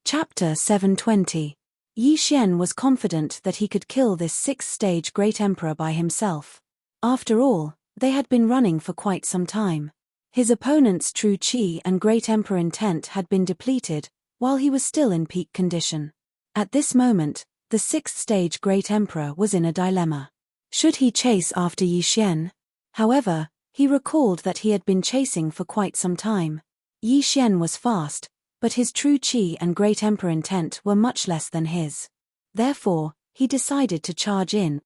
Chapter 720. Yi Xian was confident that he could kill this sixth-stage Great Emperor by himself. After all, they had been running for quite some time. His opponent's true qi and Great Emperor intent had been depleted, while he was still in peak condition. At this moment, the sixth-stage Great Emperor was in a dilemma. Should he chase after Yi Xian? However, he recalled that he had been chasing for quite some time. Yi Xian was fast, but his true qi and Great Emperor intent were much less than his. Therefore, he decided to charge in.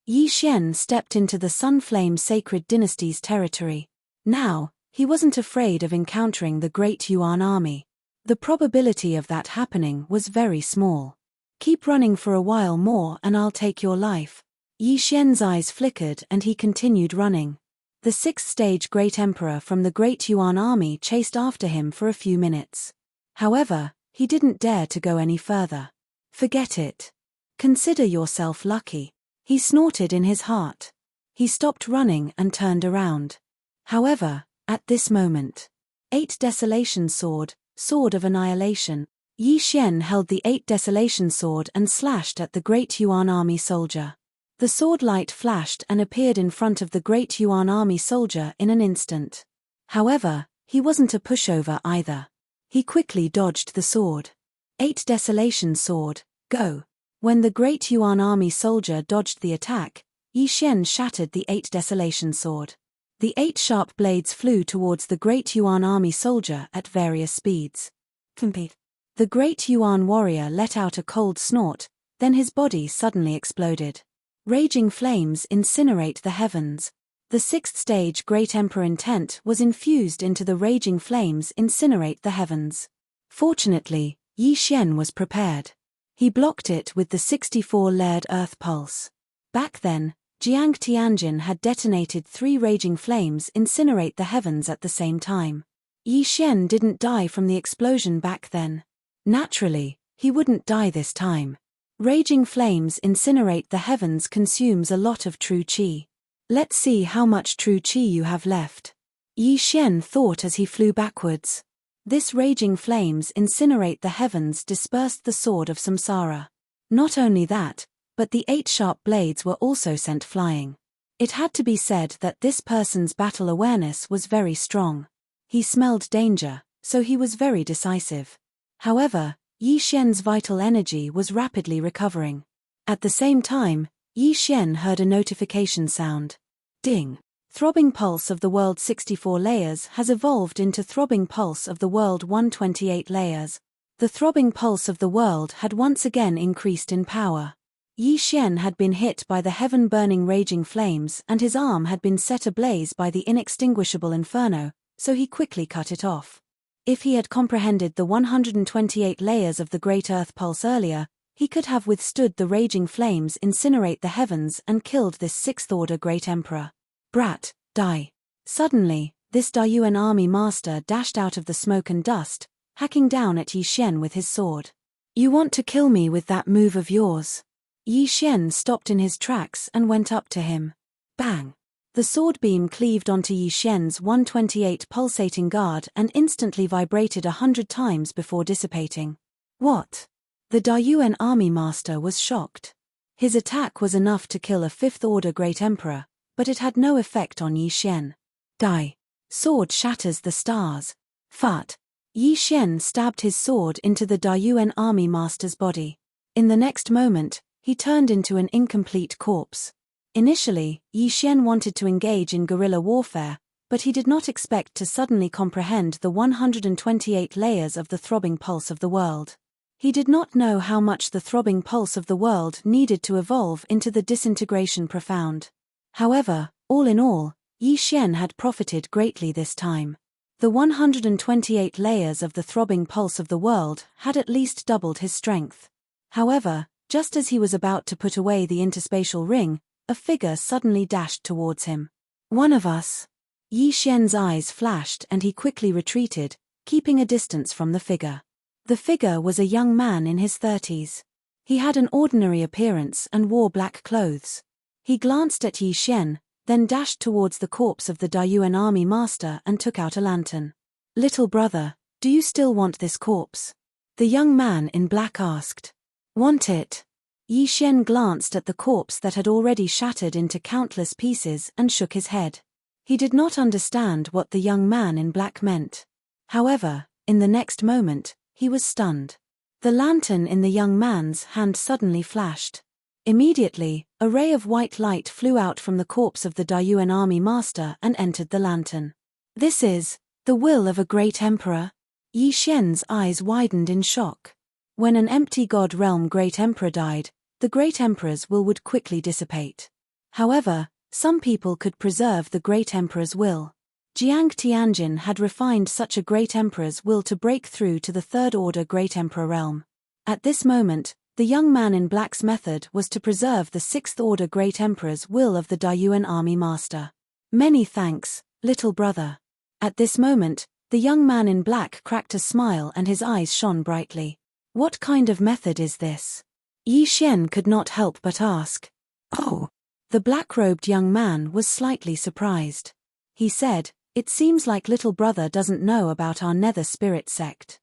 Yi Xian stepped into the Sunflame Sacred Dynasty's territory. Now, he wasn't afraid of encountering the Great Yuan army. The probability of that happening was very small. Keep running for a while more and I'll take your life. Yi Xian's eyes flickered and he continued running. The sixth-stage Great Emperor from the Great Yuan army chased after him for a few minutes. However, he didn't dare to go any further. Forget it. Consider yourself lucky. He snorted in his heart. He stopped running and turned around. However, at this moment, 8 Desolation Sword, Sword of Annihilation. Yi Xian held the 8 Desolation Sword and slashed at the Great Yuan army soldier. The sword light flashed and appeared in front of the Great Yuan army soldier in an instant. However, he wasn't a pushover either. He quickly dodged the sword. 8 Desolation Sword, go! When the Great Yuan army soldier dodged the attack, Yi Xian shattered the 8 Desolation Sword. The 8 sharp blades flew towards the Great Yuan army soldier at various speeds. The Great Yuan warrior let out a cold snort, then his body suddenly exploded. Raging flames incinerate the heavens. The sixth-stage Great Emperor intent was infused into the raging flames incinerate the heavens. Fortunately, Yi Xian was prepared. He blocked it with the 64-layered earth pulse. Back then, Jiang Tianjin had detonated 3 raging flames incinerate the heavens at the same time. Yi Xian didn't die from the explosion back then. Naturally, he wouldn't die this time. Raging flames incinerate the heavens consumes a lot of true qi. Let's see how much true qi you have left. Yi Xian thought as he flew backwards. This raging flames incinerate the heavens dispersed the sword of samsara. Not only that, but the 8 sharp blades were also sent flying. It had to be said that this person's battle awareness was very strong. He smelled danger, so he was very decisive. However, Yi Xian's vital energy was rapidly recovering. At the same time, Yi Xian heard a notification sound. Ding! Throbbing Pulse of the World 64 Layers has evolved into Throbbing Pulse of the World 128 Layers. The Throbbing Pulse of the World had once again increased in power. Yi Xian had been hit by the heaven-burning raging flames and his arm had been set ablaze by the inextinguishable inferno, so he quickly cut it off. If he had comprehended the 128 layers of the Great Earth Pulse earlier, he could have withstood the raging flames incinerate the heavens and killed this 6th-order Great Emperor. Brat, die. Suddenly, this Dayuan army master dashed out of the smoke and dust, hacking down at Yi Xian with his sword. You want to kill me with that move of yours? Yi Xian stopped in his tracks and went up to him. Bang! The sword beam cleaved onto Yi Xian's 128 pulsating guard and instantly vibrated 100 times before dissipating. What? The Dayuan army master was shocked. His attack was enough to kill a 5th-order Great Emperor, but it had no effect on Yi Xian. Die! Sword shatters the stars. Fat! Yi Xian stabbed his sword into the Dayuan army master's body. In the next moment, he turned into an incomplete corpse. Initially, Yi Xian wanted to engage in guerrilla warfare, but he did not expect to suddenly comprehend the 128 layers of the throbbing pulse of the world. He did not know how much the throbbing pulse of the world needed to evolve into the disintegration profound. However, all in all, Yi Xian had profited greatly this time. The 128 layers of the throbbing pulse of the world had at least doubled his strength. However, just as he was about to put away the interspatial ring, a figure suddenly dashed towards him. One of us. Yi Xian's eyes flashed and he quickly retreated, keeping a distance from the figure. The figure was a young man in his 30s. He had an ordinary appearance and wore black clothes. He glanced at Yi Xian, then dashed towards the corpse of the Dayuan army master and took out a lantern. Little brother, do you still want this corpse? The young man in black asked. Want it? Yi Xian glanced at the corpse that had already shattered into countless pieces and shook his head. He did not understand what the young man in black meant. However, in the next moment, he was stunned. The lantern in the young man's hand suddenly flashed. Immediately, a ray of white light flew out from the corpse of the Daiyuan army master and entered the lantern. This is the will of a great emperor? Yi Xian's eyes widened in shock. When an empty god realm great emperor died, the great emperor's will would quickly dissipate. However, some people could preserve the great emperor's will. Jiang Tianjin had refined such a great emperor's will to break through to the third order great emperor realm. At this moment, the young man in black's method was to preserve the sixth order great emperor's will of the Daiyuan army master. Many thanks, little brother. At this moment, the young man in black cracked a smile and his eyes shone brightly. What kind of method is this? Yi Xian could not help but ask. Oh. The black-robed young man was slightly surprised. He said, it seems like little brother doesn't know about our Nether Spirit sect.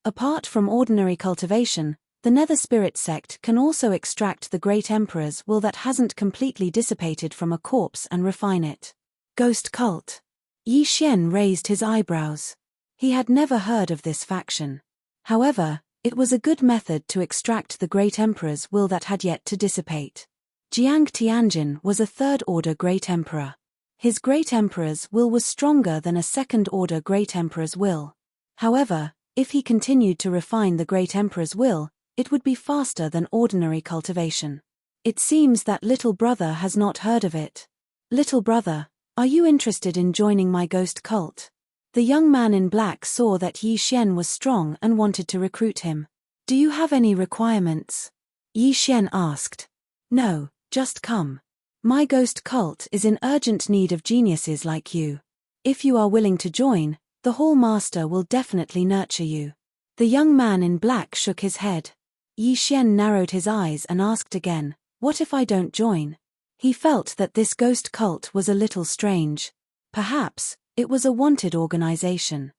Apart from ordinary cultivation, the Nether Spirit sect can also extract the great emperor's will that hasn't completely dissipated from a corpse and refine it. Ghost cult. Yi Xian raised his eyebrows. He had never heard of this faction. However, it was a good method to extract the great emperor's will that had yet to dissipate. Jiang Tianjin was a third-order great emperor. His great emperor's will was stronger than a second-order great emperor's will. However, if he continued to refine the great emperor's will, it would be faster than ordinary cultivation. It seems that little brother has not heard of it. Little brother, are you interested in joining my ghost cult? The young man in black saw that Yi Xian was strong and wanted to recruit him. Do you have any requirements? Yi Xian asked. No, just come. My ghost cult is in urgent need of geniuses like you. If you are willing to join, the Hall Master will definitely nurture you. The young man in black shook his head. Yi Xian narrowed his eyes and asked again, what if I don't join? He felt that this ghost cult was a little strange. Perhaps it was a wanted organization.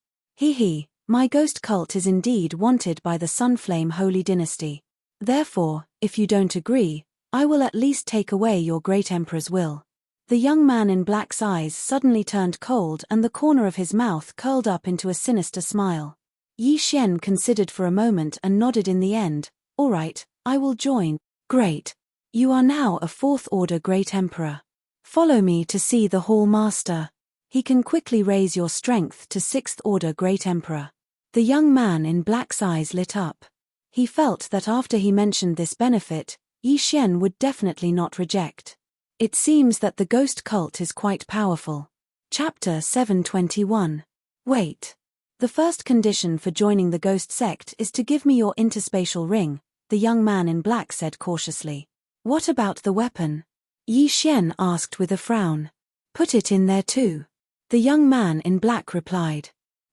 My ghost cult is indeed wanted by the Sunflame Holy Dynasty. Therefore, if you don't agree, I will at least take away your great emperor's will. The young man in black's eyes suddenly turned cold and the corner of his mouth curled up into a sinister smile. Yi Xian considered for a moment and nodded in the end. All right, I will join. Great. You are now a fourth-order great emperor. Follow me to see the Hall Master. He can quickly raise your strength to sixth-order great emperor. The young man in black's eyes lit up. He felt that after he mentioned this benefit, Yi Xian would definitely not reject. It seems that the ghost cult is quite powerful. Chapter 721. Wait. The first condition for joining the ghost sect is to give me your interspatial ring, the young man in black said cautiously. What about the weapon? Yi Xian asked with a frown. Put it in there too. The young man in black replied.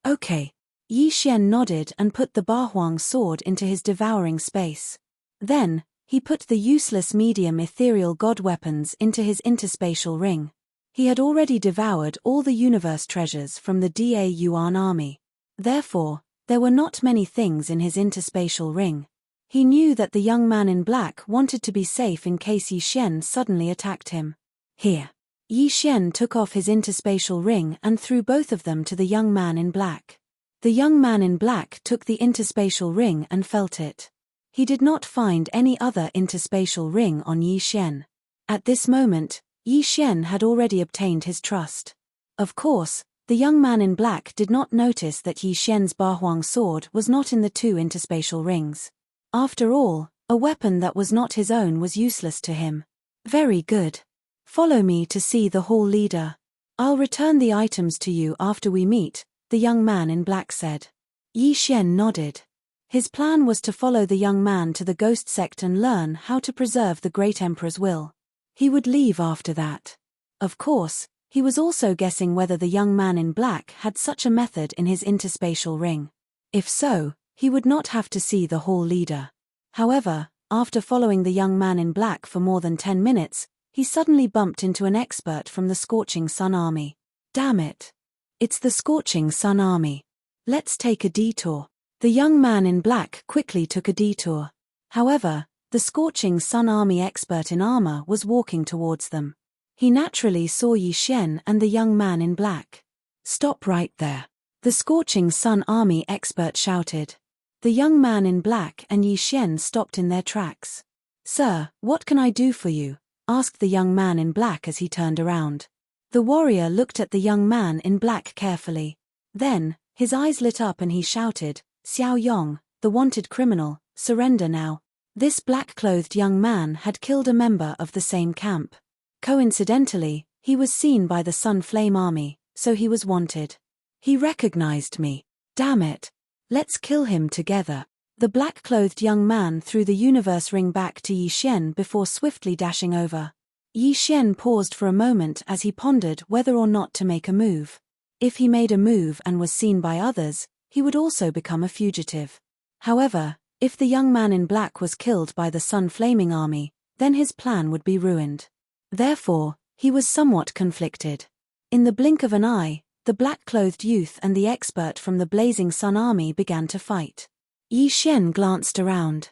Okay. Yi Xian nodded and put the Bahuang sword into his devouring space. Then, he put the useless medium ethereal god weapons into his interspatial ring. He had already devoured all the universe treasures from the Da Yuan army. Therefore, there were not many things in his interspatial ring. He knew that the young man in black wanted to be safe in case Yi Xian suddenly attacked him. Here. Yi Xian took off his interspatial ring and threw both of them to the young man in black. The young man in black took the interspatial ring and felt it. He did not find any other interspatial ring on Yi Xian. At this moment, Yi Xian had already obtained his trust. Of course, the young man in black did not notice that Yi Xian's Bahuang sword was not in the two interspatial rings. After all, a weapon that was not his own was useless to him. Very good. Follow me to see the hall leader. I'll return the items to you after we meet, the young man in black said. Yi Xian nodded. His plan was to follow the young man to the ghost sect and learn how to preserve the great emperor's will. He would leave after that. Of course, he was also guessing whether the young man in black had such a method in his interspatial ring. If so, he would not have to see the hall leader. However, after following the young man in black for more than 10 minutes, he suddenly bumped into an expert from the Scorching Sun Army. Damn it. It's the Scorching Sun Army. Let's take a detour. The young man in black quickly took a detour. However, the Scorching Sun Army expert in armor was walking towards them. He naturally saw Yi Xian and the young man in black. "Stop right there," the Scorching Sun Army expert shouted. The young man in black and Yi Xian stopped in their tracks. "Sir, what can I do for you?" asked the young man in black as he turned around. The warrior looked at the young man in black carefully. Then, his eyes lit up and he shouted, "Xiao Yong, the wanted criminal, surrender now." This black-clothed young man had killed a member of the same camp. Coincidentally, he was seen by the Sun Flame Army, so he was wanted. "He recognized me. Damn it. Let's kill him together." The black-clothed young man threw the universe ring back to Yi Xian before swiftly dashing over. Yi Xian paused for a moment as he pondered whether or not to make a move. If he made a move and was seen by others, he would also become a fugitive. However, if the young man in black was killed by the Sun Flaming Army, then his plan would be ruined. Therefore, he was somewhat conflicted. In the blink of an eye, the black-clothed youth and the expert from the Blazing Sun Army began to fight. Yi Xian glanced around.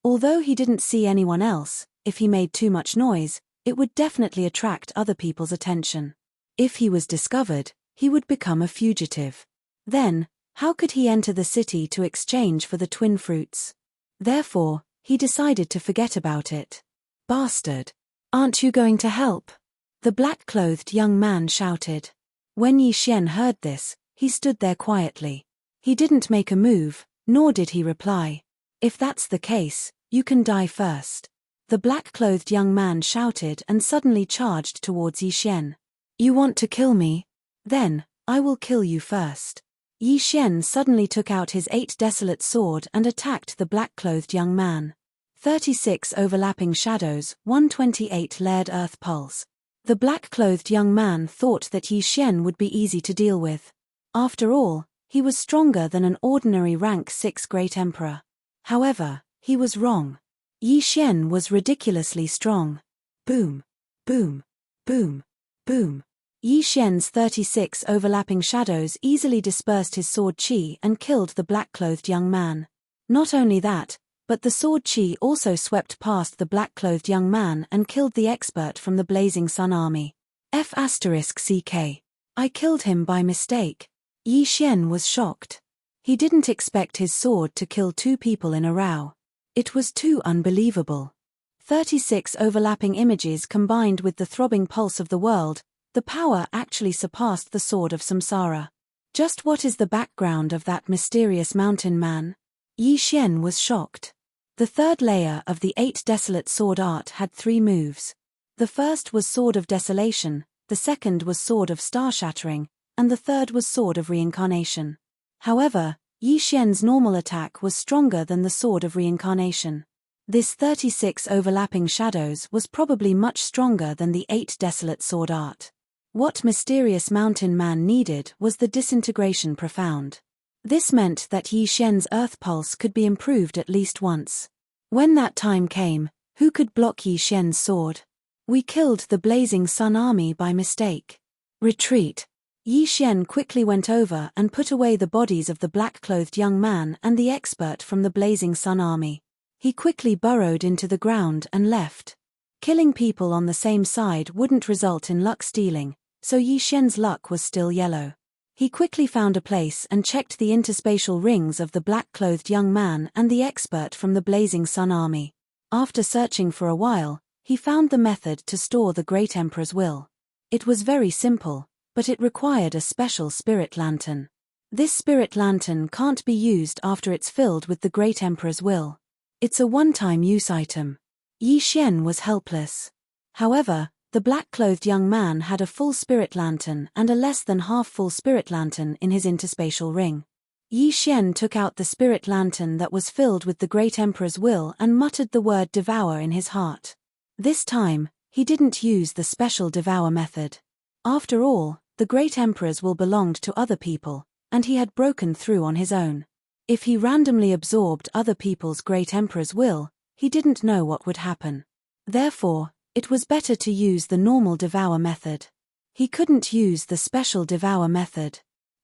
Although he didn't see anyone else, if he made too much noise, it would definitely attract other people's attention. If he was discovered, he would become a fugitive. Then, how could he enter the city to exchange for the twin fruits? Therefore, he decided to forget about it. "Bastard! Aren't you going to help?" the black-clothed young man shouted. When Yi Xian heard this, he stood there quietly. He didn't make a move, nor did he reply. "If that's the case, you can die first," the black-clothed young man shouted and suddenly charged towards Yi Xian. "You want to kill me? Then, I will kill you first." Yi Xian suddenly took out his 8 desolate sword and attacked the black-clothed young man. 36 overlapping shadows, 128 layered earth pulse. The black-clothed young man thought that Yi Xian would be easy to deal with. After all, he was stronger than an ordinary rank 6 Great Emperor. However, he was wrong. Yi Xian was ridiculously strong. Boom, boom, boom, boom. Yi Xian's 36 overlapping shadows easily dispersed his sword qi and killed the black-clothed young man. Not only that, but the sword qi also swept past the black-clothed young man and killed the expert from the Blazing Sun Army. F***CK. I killed him by mistake. Yi Xian was shocked. He didn't expect his sword to kill 2 people in a row. It was too unbelievable. 36 overlapping images combined with the throbbing pulse of the world, the power actually surpassed the sword of Samsara. Just what is the background of that mysterious mountain man? Yi Xian was shocked. The third layer of the 8 desolate sword art had 3 moves. The first was Sword of Desolation, the second was Sword of Star-Shattering, and the third was Sword of Reincarnation. However, Yi Xian's normal attack was stronger than the Sword of Reincarnation. This 36 overlapping shadows was probably much stronger than the 8 desolate sword art. What mysterious mountain man needed was the disintegration profound. This meant that Yi Xian's earth pulse could be improved at least once. When that time came, who could block Yi Xian's sword? "We killed the Blazing Sun Army by mistake. Retreat." Yi Xian quickly went over and put away the bodies of the black-clothed young man and the expert from the Blazing Sun Army. He quickly burrowed into the ground and left. Killing people on the same side wouldn't result in luck stealing, so Yi Xian's luck was still yellow. He quickly found a place and checked the interspatial rings of the black-clothed young man and the expert from the Blazing Sun Army. After searching for a while, he found the method to store the Great Emperor's will. It was very simple, but it required a special spirit lantern. This spirit lantern can't be used after it's filled with the Great Emperor's will. It's a one-time use item. Yi Xian was helpless. However, the black-clothed young man had a full spirit lantern and a less than half-full spirit lantern in his interspatial ring. Yi Xian took out the spirit lantern that was filled with the Great Emperor's will and muttered the word Devour in his heart. This time, he didn't use the special Devour method. After all, the Great Emperor's will belonged to other people, and he had broken through on his own. If he randomly absorbed other people's Great Emperor's will, he didn't know what would happen. Therefore, it was better to use the normal Devour method. He couldn't use the special Devour method.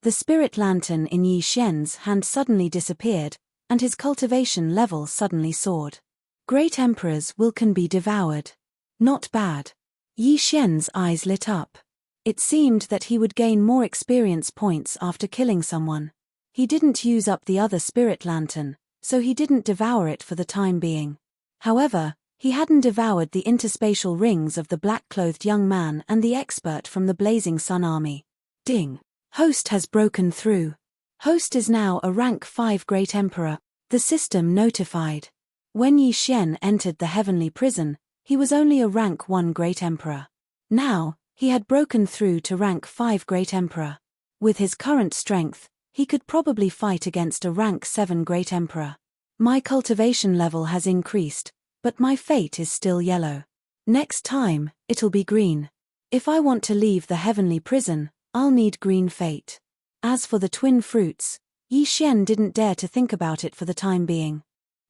The spirit lantern in Yi Xian's hand suddenly disappeared, and his cultivation level suddenly soared. Great emperors can be devoured. Not bad. Yi Xian's eyes lit up. It seemed that he would gain more experience points after killing someone. He didn't use up the other spirit lantern, so he didn't devour it for the time being. However, he hadn't devoured the interspatial rings of the black-clothed young man and the expert from the Blazing Sun Army. Ding! Host has broken through. Host is now a rank 5 Great Emperor, the system notified. When Yi Xian entered the heavenly prison, he was only a rank 1 Great Emperor. Now, he had broken through to rank 5 Great Emperor. With his current strength, he could probably fight against a rank 7 Great Emperor. My cultivation level has increased, but my fate is still yellow. Next time, it'll be green. If I want to leave the heavenly prison, I'll need green fate. As for the twin fruits, Yi Xian didn't dare to think about it for the time being.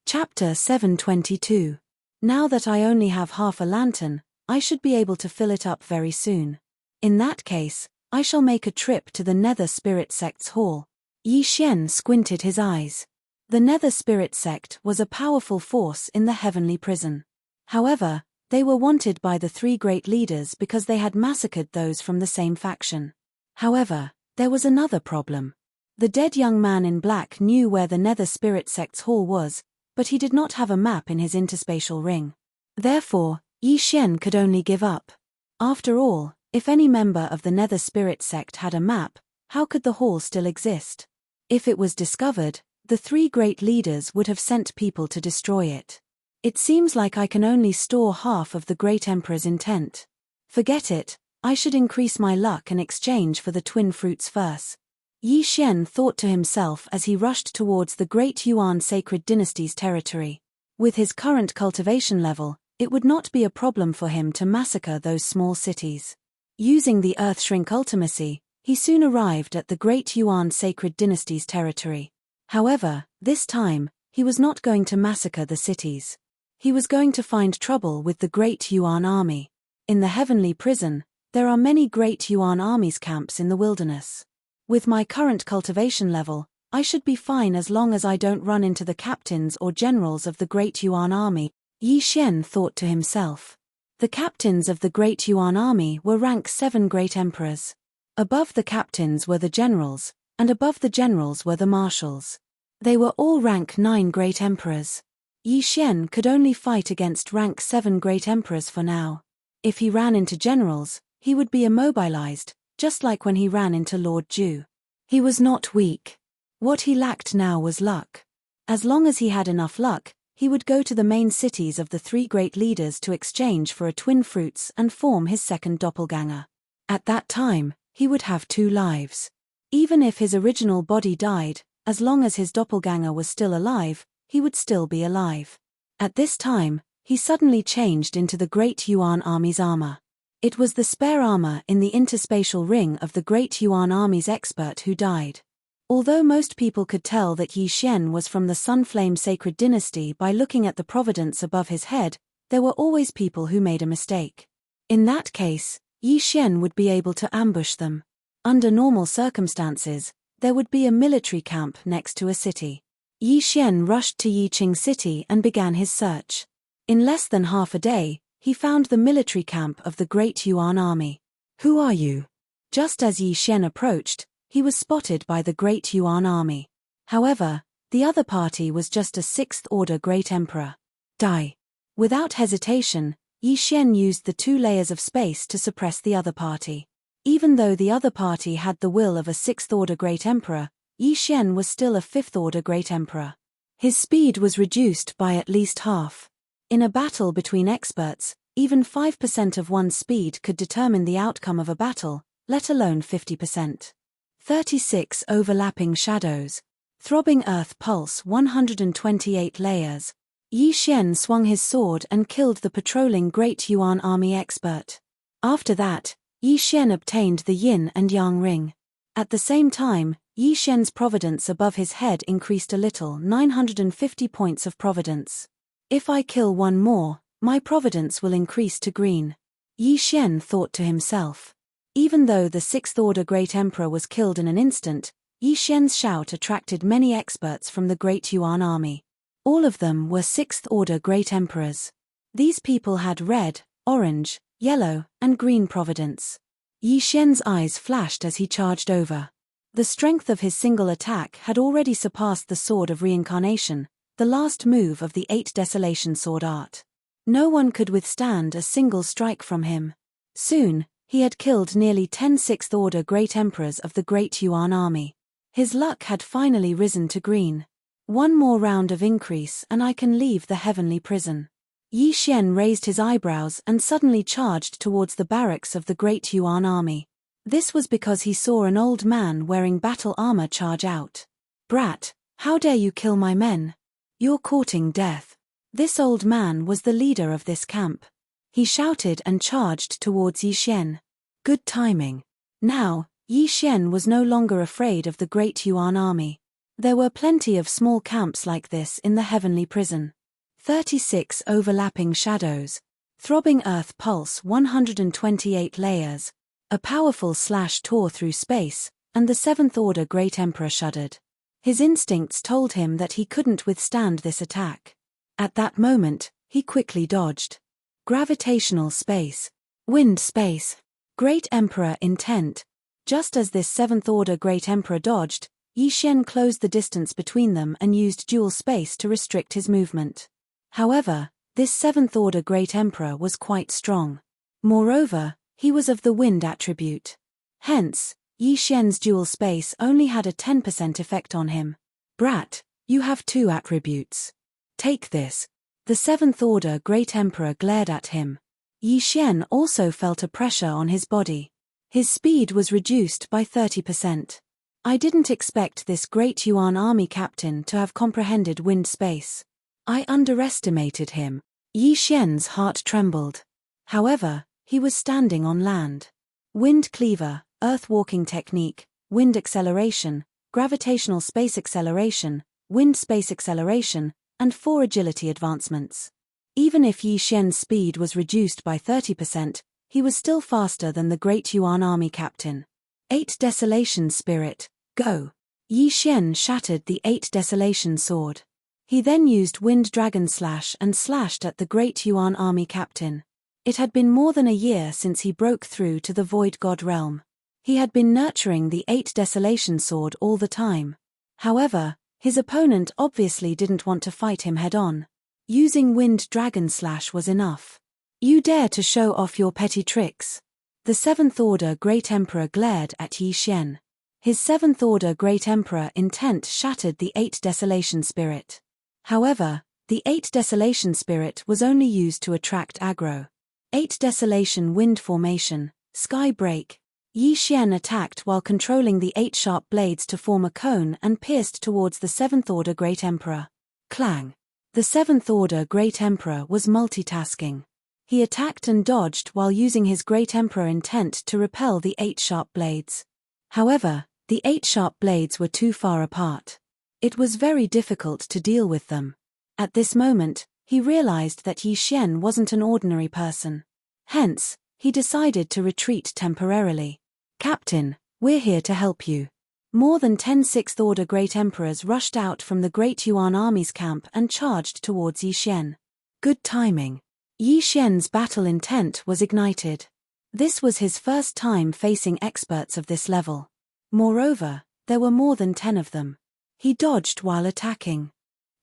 Chapter 722. Now that I only have half a lantern, I should be able to fill it up very soon. In that case, I shall make a trip to the Nether Spirit Sect's hall. Yi Xian squinted his eyes. The Nether Spirit Sect was a powerful force in the heavenly prison. However, they were wanted by the 3 great leaders because they had massacred those from the same faction. However, there was another problem. The dead young man in black knew where the Nether Spirit Sect's hall was, but he did not have a map in his interspatial ring. Therefore, Yi Xian could only give up. After all, if any member of the Nether Spirit Sect had a map, how could the hall still exist? If it was discovered, the 3 great leaders would have sent people to destroy it. It seems like I can only store half of the Great Emperor's intent. Forget it, I should increase my luck and exchange for the twin fruits first. Yi Xian thought to himself as he rushed towards the Great Yuan Sacred Dynasty's territory. With his current cultivation level, it would not be a problem for him to massacre those small cities. Using the Earth Shrink ultimacy, he soon arrived at the Great Yuan Sacred Dynasty's territory. However, this time, he was not going to massacre the cities. He was going to find trouble with the Great Yuan Army. In the heavenly prison, there are many Great Yuan Army's camps in the wilderness. With my current cultivation level, I should be fine as long as I don't run into the captains or generals of the Great Yuan Army, Yi Xian thought to himself. The captains of the Great Yuan Army were rank 7 Great Emperors. Above the captains were the generals, and above the generals were the marshals. They were all rank 9 Great Emperors. Yi Xian could only fight against rank 7 Great Emperors for now. If he ran into generals, he would be immobilized, just like when he ran into Lord Zhu. He was not weak. What he lacked now was luck. As long as he had enough luck, he would go to the main cities of the 3 great leaders to exchange for a twin fruits and form his second doppelganger. At that time, he would have 2 lives. Even if his original body died, as long as his doppelganger was still alive, he would still be alive. At this time, he suddenly changed into the Great Yuan Army's armor. It was the spare armor in the interspatial ring of the Great Yuan Army's expert who died. Although most people could tell that Yi Xian was from the Sunflame Sacred Dynasty by looking at the providence above his head, there were always people who made a mistake. In that case, Yi Xian would be able to ambush them. Under normal circumstances, there would be a military camp next to a city. Yi Xian rushed to Yiqing City and began his search. In less than half a day, he found the military camp of the Great Yuan Army. "Who are you?" Just as Yi Xian approached, he was spotted by the Great Yuan Army. However, the other party was just a 6th-order Great Emperor. Die. Without hesitation, Yi Xian used the 2 layers of space to suppress the other party. Even though the other party had the will of a 6th-order Great Emperor, Yi Xian was still a 5th-order Great Emperor. His speed was reduced by at least half. In a battle between experts, even 5% of one's speed could determine the outcome of a battle, let alone 50%. 36 overlapping shadows. Throbbing earth pulse 128 layers. Yi Xian swung his sword and killed the patrolling Great Yuan Army expert. After that, Yi Xian obtained the yin and yang ring. At the same time, Yi Xian's providence above his head increased a little, 950 points of providence. If I kill one more, my providence will increase to green. Yi Xian thought to himself. Even though the Sixth Order Great Emperor was killed in an instant, Yi Xian's shout attracted many experts from the Great Yuan army. All of them were Sixth Order Great Emperors. These people had red, orange, yellow, and green providence. Yi Xian's eyes flashed as he charged over. The strength of his single attack had already surpassed the Sword of Reincarnation, the last move of the 8 Desolation Sword art. No one could withstand a single strike from him. Soon, he had killed nearly 10 Sixth Order Great Emperors of the Great Yuan army. His luck had finally risen to green. One more round of increase and I can leave the heavenly prison. Yi Xian raised his eyebrows and suddenly charged towards the barracks of the Great Yuan army. This was because he saw an old man wearing battle armor charge out. "Brat, how dare you kill my men? You're courting death." This old man was the leader of this camp. He shouted and charged towards Yi Xian. Good timing. Now, Yi Xian was no longer afraid of the Great Yuan army. There were plenty of small camps like this in the heavenly prison. 36 overlapping shadows. Throbbing earth pulse 128 layers. A powerful slash tore through space, and the Seventh Order Great Emperor shuddered. His instincts told him that he couldn't withstand this attack. At that moment, he quickly dodged. Gravitational space. Wind space. Great Emperor intent. Just as this Seventh Order Great Emperor dodged, Yi Xian closed the distance between them and used dual space to restrict his movement. However, this Seventh Order Great Emperor was quite strong. Moreover, he was of the wind attribute. Hence, Yi Xian's dual space only had a 10% effect on him. Brat, you have 2 attributes. Take this. The Seventh Order Great Emperor glared at him. Yi Xian also felt a pressure on his body. His speed was reduced by 30%. I didn't expect this Great Yuan army captain to have comprehended wind space. I underestimated him. Yi Xian's heart trembled. However, he was standing on land. Wind cleaver, earth walking technique, wind acceleration, gravitational space acceleration, wind space acceleration, and 4 agility advancements. Even if Yi Xian's speed was reduced by 30%, he was still faster than the Great Yuan army captain. 8 Desolation Spirit, go! Yi Xian shattered the 8 Desolation Sword. He then used Wind Dragon Slash and slashed at the Great Yuan army captain. It had been more than a year since he broke through to the Void God realm. He had been nurturing the 8 Desolation Sword all the time. However, his opponent obviously didn't want to fight him head-on. Using Wind Dragon Slash was enough. You dare to show off your petty tricks? The Seventh Order Great Emperor glared at Yi Xian. His Seventh Order Great Emperor intent shattered the 8 Desolation Spirit. However, the 8 Desolation Spirit was only used to attract aggro. 8 Desolation Wind Formation, Sky Break. Yi Xian attacked while controlling the 8 sharp blades to form a cone and pierced towards the Seventh Order Great Emperor. Clang. The Seventh Order Great Emperor was multitasking. He attacked and dodged while using his Great Emperor intent to repel the 8 sharp blades. However, the 8 sharp blades were too far apart. It was very difficult to deal with them. At this moment, he realized that Yi Xian wasn't an ordinary person. Hence, he decided to retreat temporarily. Captain, we're here to help you. More than 10 Sixth Order Great Emperors rushed out from the Great Yuan army's camp and charged towards Yi Xian. Good timing. Yi Xian's battle intent was ignited. This was his first time facing experts of this level. Moreover, there were more than 10 of them. He dodged while attacking.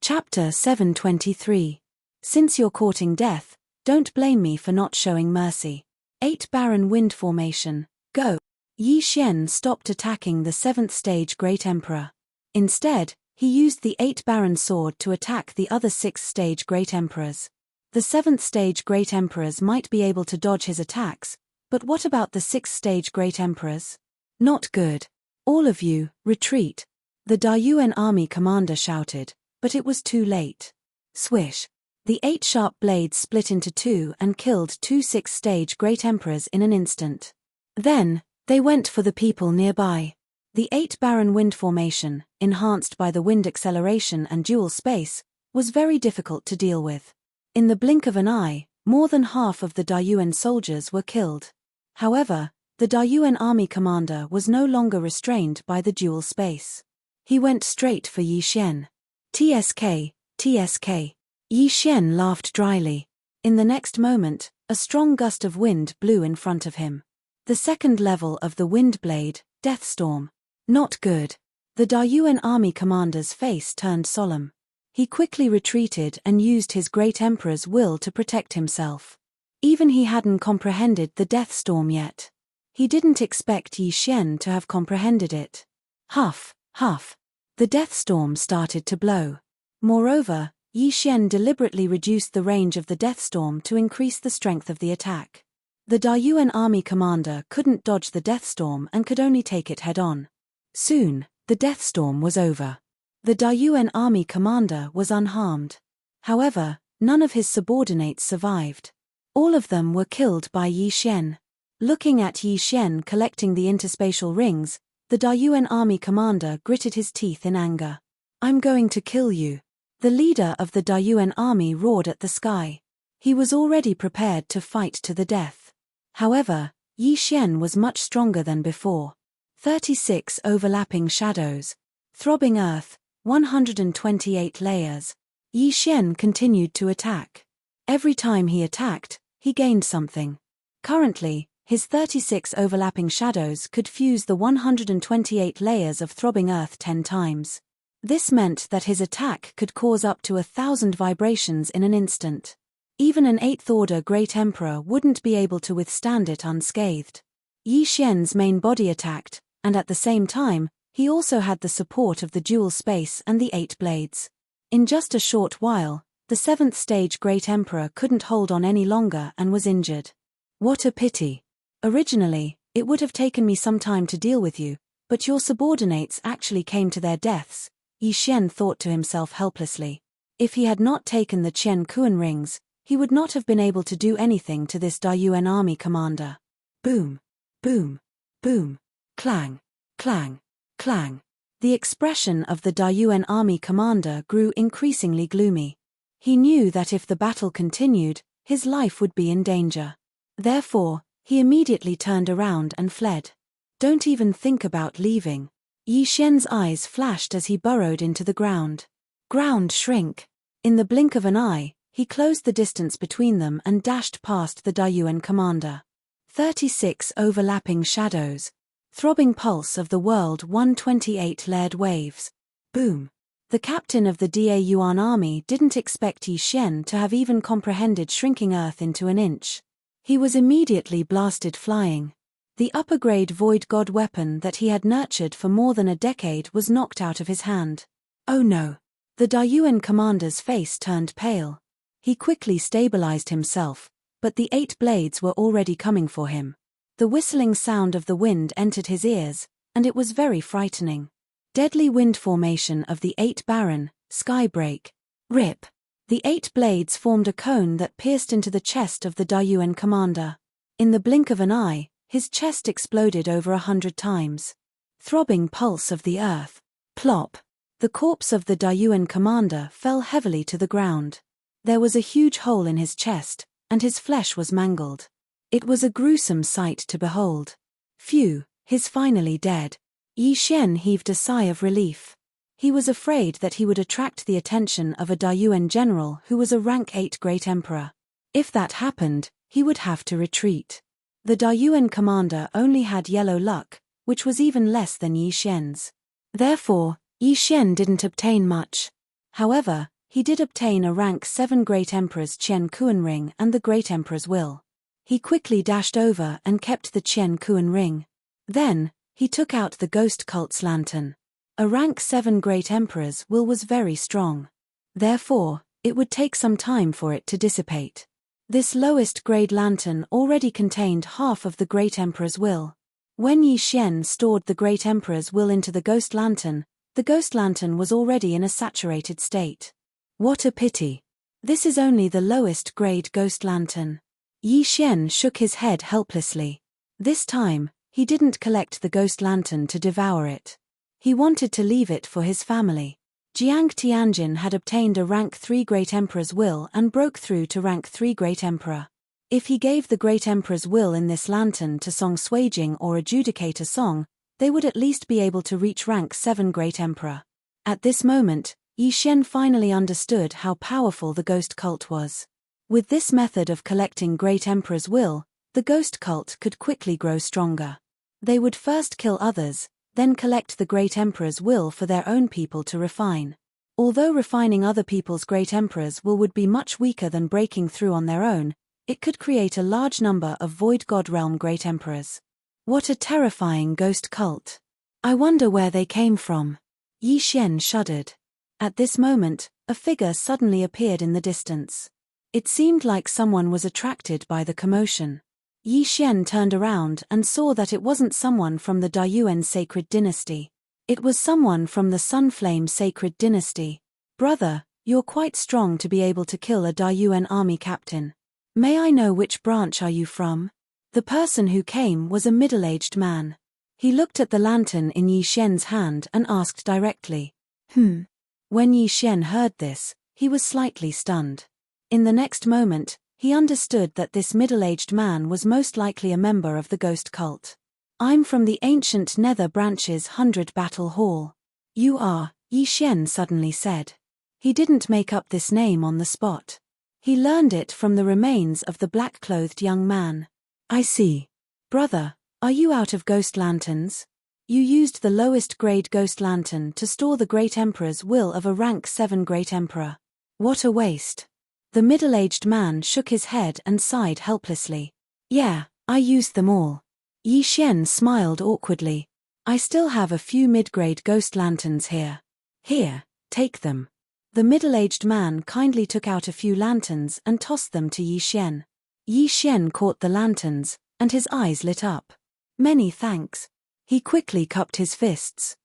Chapter 723. Since you're courting death, don't blame me for not showing mercy. 8 Baron Wind Formation, go! Yi Xian stopped attacking the 7th Stage Great Emperor. Instead, he used the 8 Baron Sword to attack the other 6th Stage Great Emperors. The 7th Stage Great Emperors might be able to dodge his attacks, but what about the 6th Stage Great Emperors? Not good. All of you, retreat. The Dayuan army commander shouted, but it was too late. Swish. The 8 sharp blades split into 2 and killed 2 6th Stage Great Emperors in an instant. Then, they went for the people nearby. The 8 Baron Wind Formation, enhanced by the wind acceleration and dual space, was very difficult to deal with. In the blink of an eye, more than half of the Dayuan soldiers were killed. However, the The Dayuan army commander was no longer restrained by the dual space. He went straight for Yi Xian. TSK, TSK. Yi Xian laughed dryly. In the next moment, a strong gust of wind blew in front of him. The second level of the wind blade, Death Storm. Not good. The Dayuan army commander's face turned solemn. He quickly retreated and used his great emperor's will to protect himself. Even he hadn't comprehended the Death Storm yet. He didn't expect Yi Xian to have comprehended it. Huff, huff. The Death Storm started to blow. Moreover, Yi Xian deliberately reduced the range of the Death Storm to increase the strength of the attack. The Dayuan army commander couldn't dodge the Death Storm and could only take it head-on. Soon, the Death Storm was over. The Dayuan army commander was unharmed. However, none of his subordinates survived. All of them were killed by Yi Xian. Looking at Yi Xian collecting the interspatial rings, the Dayuan army commander gritted his teeth in anger. "I'm going to kill you." The leader of the Dayuan army roared at the sky. He was already prepared to fight to the death. However, Yi Xian was much stronger than before. 36 overlapping shadows. Throbbing earth, 128 layers. Yi Xian continued to attack. Every time he attacked, he gained something. Currently, his 36 overlapping shadows could fuse the 128 layers of throbbing earth 10 times. This meant that his attack could cause up to 1,000 vibrations in an instant. Even an 8th-order Great Emperor wouldn't be able to withstand it unscathed. Yi Xian's main body attacked, and at the same time, he also had the support of the dual space and the 8 blades. In just a short while, the 7th stage Great Emperor couldn't hold on any longer and was injured. What a pity. Originally, it would have taken me some time to deal with you, but your subordinates actually came to their deaths, Yi Xian thought to himself helplessly. If he had not taken the Qian Kuan rings, he would not have been able to do anything to this Dayuan army commander. Boom, boom, boom, clang, clang, clang. The expression of the Dayuan army commander grew increasingly gloomy. He knew that if the battle continued, his life would be in danger. Therefore, he immediately turned around and fled. Don't even think about leaving. Yi Xian's eyes flashed as he burrowed into the ground. Ground shrink. In the blink of an eye, he closed the distance between them and dashed past the Dayuan commander. 36 overlapping shadows. Throbbing pulse of the world 128 layered waves. Boom. The captain of the Dayuan army didn't expect Yi Xian to have even comprehended shrinking earth into an inch. He was immediately blasted flying. The upper-grade Void God weapon that he had nurtured for more than a decade was knocked out of his hand. Oh no. The Dayuan commander's face turned pale. He quickly stabilized himself, but the 8 blades were already coming for him. The whistling sound of the wind entered his ears, and it was very frightening. Deadly wind formation of the 8 Baron, Skybreak. Rip. The 8 blades formed a cone that pierced into the chest of the Dayuan commander. In the blink of an eye, his chest exploded over 100 times. Throbbing pulse of the earth. Plop. The corpse of the Dayuan commander fell heavily to the ground. There was a huge hole in his chest, and his flesh was mangled. It was a gruesome sight to behold. Phew, he's finally dead. Yi Xian heaved a sigh of relief. He was afraid that he would attract the attention of a Dayuan general who was a rank 8 Great Emperor. If that happened, he would have to retreat. The Dayuan commander only had yellow luck, which was even less than Yi Xian's. Therefore, Yi Xian didn't obtain much. However, he did obtain a rank 7 Great Emperor's Qian Kuan ring and the Great Emperor's will. He quickly dashed over and kept the Qian Kuan ring. Then, he took out the Ghost Cult's lantern. A rank 7 Great Emperor's will was very strong. Therefore, it would take some time for it to dissipate. This lowest grade lantern already contained half of the Great Emperor's will. When Yi Xian stored the Great Emperor's will into the Ghost Lantern was already in a saturated state. What a pity. This is only the lowest grade Ghost Lantern. Yi Xian shook his head helplessly. This time, he didn't collect the Ghost Lantern to devour it. He wanted to leave it for his family. Jiang Tianjin had obtained a rank 3 Great Emperor's will and broke through to rank 3 Great Emperor. If he gave the Great Emperor's will in this lantern to Song Suijing or Adjudicator Song, they would at least be able to reach rank 7 Great Emperor. At this moment, Yi Xian finally understood how powerful the ghost cult was. With this method of collecting Great Emperor's will, the ghost cult could quickly grow stronger. They would first kill others, then collect the Great Emperor's will for their own people to refine. Although refining other people's Great Emperor's will would be much weaker than breaking through on their own, it could create a large number of Void God Realm Great Emperors. What a terrifying ghost cult. I wonder where they came from. Yi Xian shuddered. At this moment, a figure suddenly appeared in the distance. It seemed like someone was attracted by the commotion. Yi Xian turned around and saw that it wasn't someone from the Dayuan Sacred Dynasty. It was someone from the Sunflame Sacred Dynasty. Brother, you're quite strong to be able to kill a Dayuan army captain. May I know which branch are you from? The person who came was a middle-aged man. He looked at the lantern in Yi Xian's hand and asked directly. When Yi Xian heard this, he was slightly stunned. In the next moment, he understood that this middle-aged man was most likely a member of the ghost cult. I'm from the ancient Nether Branch's 100 Battle Hall. You are, Yi Xian suddenly said. He didn't make up this name on the spot. He learned it from the remains of the black-clothed young man. I see. Brother, are you out of ghost lanterns? You used the lowest grade ghost lantern to store the Great Emperor's will of a rank 7 Great Emperor. What a waste. The middle-aged man shook his head and sighed helplessly. Yeah, I used them all. Yi Xian smiled awkwardly. I still have a few mid-grade ghost lanterns here. Here, take them. The middle-aged man kindly took out a few lanterns and tossed them to Yi Xian. Yi Xian caught the lanterns, and his eyes lit up. Many thanks. He quickly cupped his fists.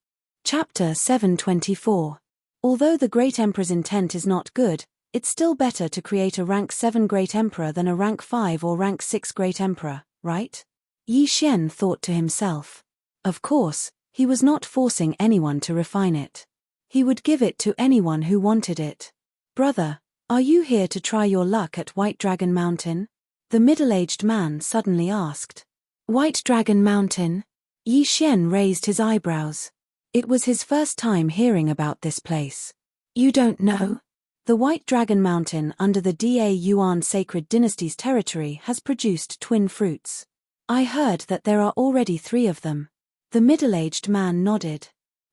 Chapter 724. Although the Great Emperor's intent is not good, it's still better to create a rank 7 Great Emperor than a rank 5 or rank 6 Great Emperor, right? Yi Xian thought to himself. Of course, he was not forcing anyone to refine it. He would give it to anyone who wanted it. Brother, are you here to try your luck at White Dragon Mountain? The middle-aged man suddenly asked. White Dragon Mountain? Yi Xian raised his eyebrows. It was his first time hearing about this place. You don't know? The White Dragon Mountain under the Yuan Sacred Dynasty's territory has produced twin fruits. I heard that there are already 3 of them. The middle-aged man nodded.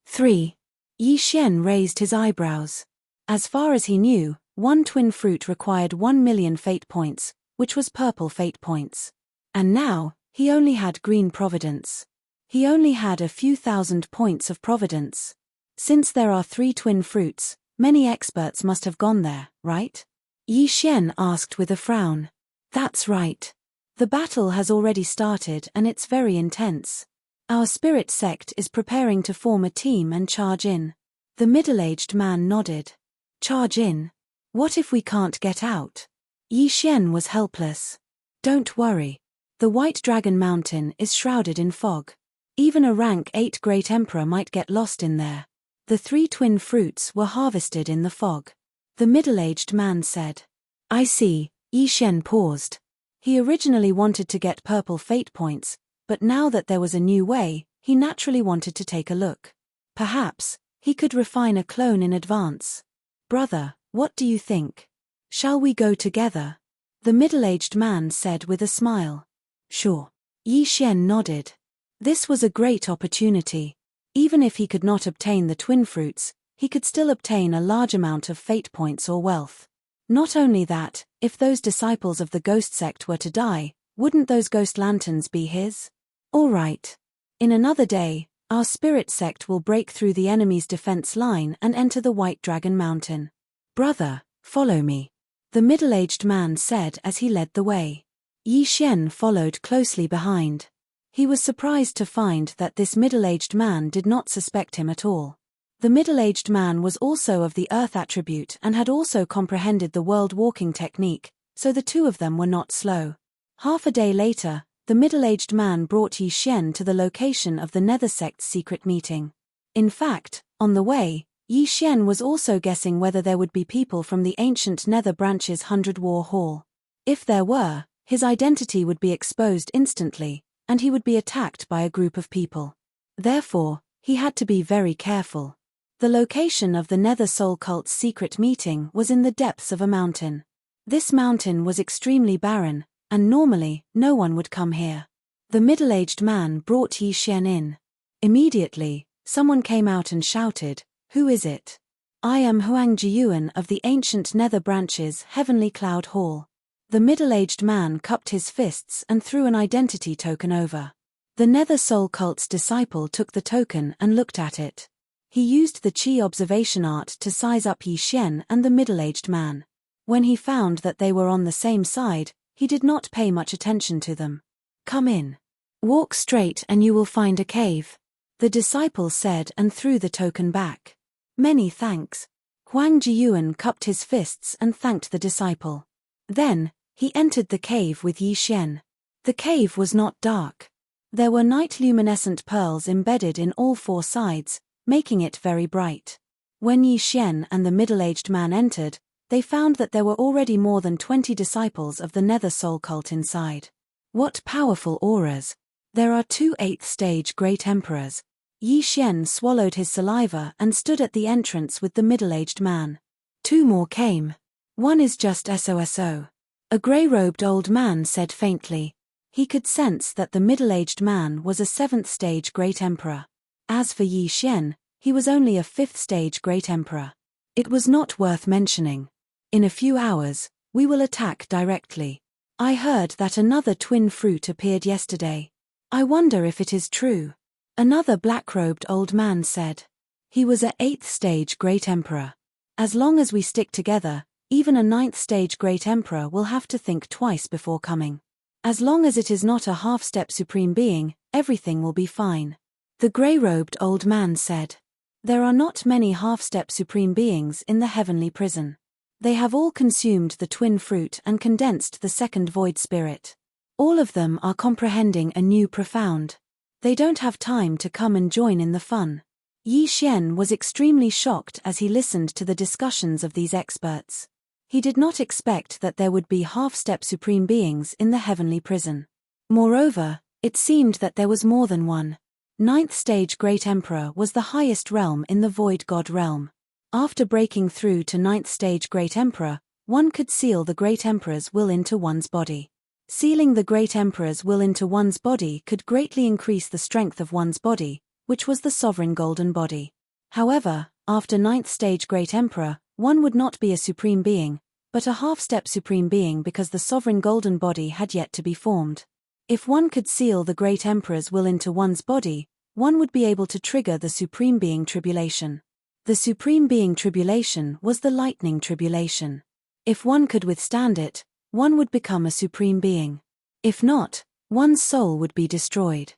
3. Yi Xian raised his eyebrows. As far as he knew, one twin fruit required 1 million fate points, which was purple fate points. And now, he only had green providence. He only had a few thousand points of providence. Since there are 3 twin fruits, many experts must have gone there, right? Yi Xian asked with a frown. That's right. The battle has already started and it's very intense. Our spirit sect is preparing to form a team and charge in. The middle-aged man nodded. Charge in? What if we can't get out? Yi Xian was helpless. Don't worry. The White Dragon Mountain is shrouded in fog. Even a rank 8 Great Emperor might get lost in there. The 3 twin fruits were harvested in the fog. The middle-aged man said. I see. Yi Xian paused. He originally wanted to get purple fate points, but now that there was a new way, he naturally wanted to take a look. Perhaps, he could refine a clone in advance. Brother, what do you think? Shall we go together? The middle-aged man said with a smile. Sure. Yi Xian nodded. This was a great opportunity. Even if he could not obtain the twin fruits, he could still obtain a large amount of fate points or wealth. Not only that, if those disciples of the ghost sect were to die, wouldn't those ghost lanterns be his? All right. In another day, our spirit sect will break through the enemy's defense line and enter the White Dragon Mountain. Brother, follow me. The middle-aged man said as he led the way. Yi Xian followed closely behind. He was surprised to find that this middle-aged man did not suspect him at all. The middle-aged man was also of the earth attribute and had also comprehended the world walking technique, so the 2 of them were not slow. Half a day later, the middle-aged man brought Yi Xian to the location of the Nether sect's secret meeting. In fact, on the way, Yi Xian was also guessing whether there would be people from the ancient Nether branch's 100 War Hall. If there were, His identity would be exposed instantly, and he would be attacked by a group of people. Therefore, he had to be very careful. The location of the Nether Soul Cult's secret meeting was in the depths of a mountain. This mountain was extremely barren, and normally, no one would come here. The middle-aged man brought Yi Xian in. Immediately, someone came out and shouted, "Who is it?" "I am Huang Jiyuan of the ancient Nether Branches Heavenly Cloud Hall." The middle-aged man cupped his fists and threw an identity token over. The Nether Soul Cult's disciple took the token and looked at it. He used the Qi observation art to size up Yi Xian and the middle-aged man. When he found that they were on the same side, he did not pay much attention to them. "Come in. Walk straight and you will find a cave," the disciple said and threw the token back. "Many thanks." Huang Jiyuan cupped his fists and thanked the disciple. Then, he entered the cave with Yi Xian. The cave was not dark. There were night-luminescent pearls embedded in all four sides, making it very bright. When Yi Xian and the middle-aged man entered, they found that there were already more than 20 disciples of the Nether Soul Cult inside. What powerful auras! There are 2 8th-stage Great Emperors. Yi Xian swallowed his saliva and stood at the entrance with the middle-aged man. 2 more came. "One is just SOSO. A grey-robed old man said faintly. He could sense that the middle-aged man was a 7th-stage Great Emperor. As for Yi Xian, he was only a 5th-stage Great Emperor. It was not worth mentioning. In a few hours, we will attack directly. I heard that another twin fruit appeared yesterday. I wonder if it is true." Another black-robed old man said. He was a 8th-stage Great Emperor. As long as we stick together, even a 9th-stage Great Emperor will have to think twice before coming. As long as it is not a half-step Supreme Being, everything will be fine. The grey-robed old man said. There are not many half-step Supreme Beings in the heavenly prison. They have all consumed the twin fruit and condensed the second void spirit. All of them are comprehending a new profound. They don't have time to come and join in the fun. Yi Xian was extremely shocked as he listened to the discussions of these experts. He did not expect that there would be half-step Supreme Beings in the heavenly prison. Moreover, it seemed that there was more than one. 9th-stage Great Emperor was the highest realm in the Void God realm. After breaking through to 9th-stage Great Emperor, one could seal the Great Emperor's will into one's body. Sealing the Great Emperor's will into one's body could greatly increase the strength of one's body, which was the sovereign golden body. However, after 9th-stage Great Emperor, one would not be a Supreme Being, but a half-step Supreme Being because the sovereign golden body had yet to be formed. If one could seal the Great Emperor's will into one's body, one would be able to trigger the Supreme Being Tribulation. The Supreme Being Tribulation was the Lightning Tribulation. If one could withstand it, one would become a Supreme Being. If not, one's soul would be destroyed.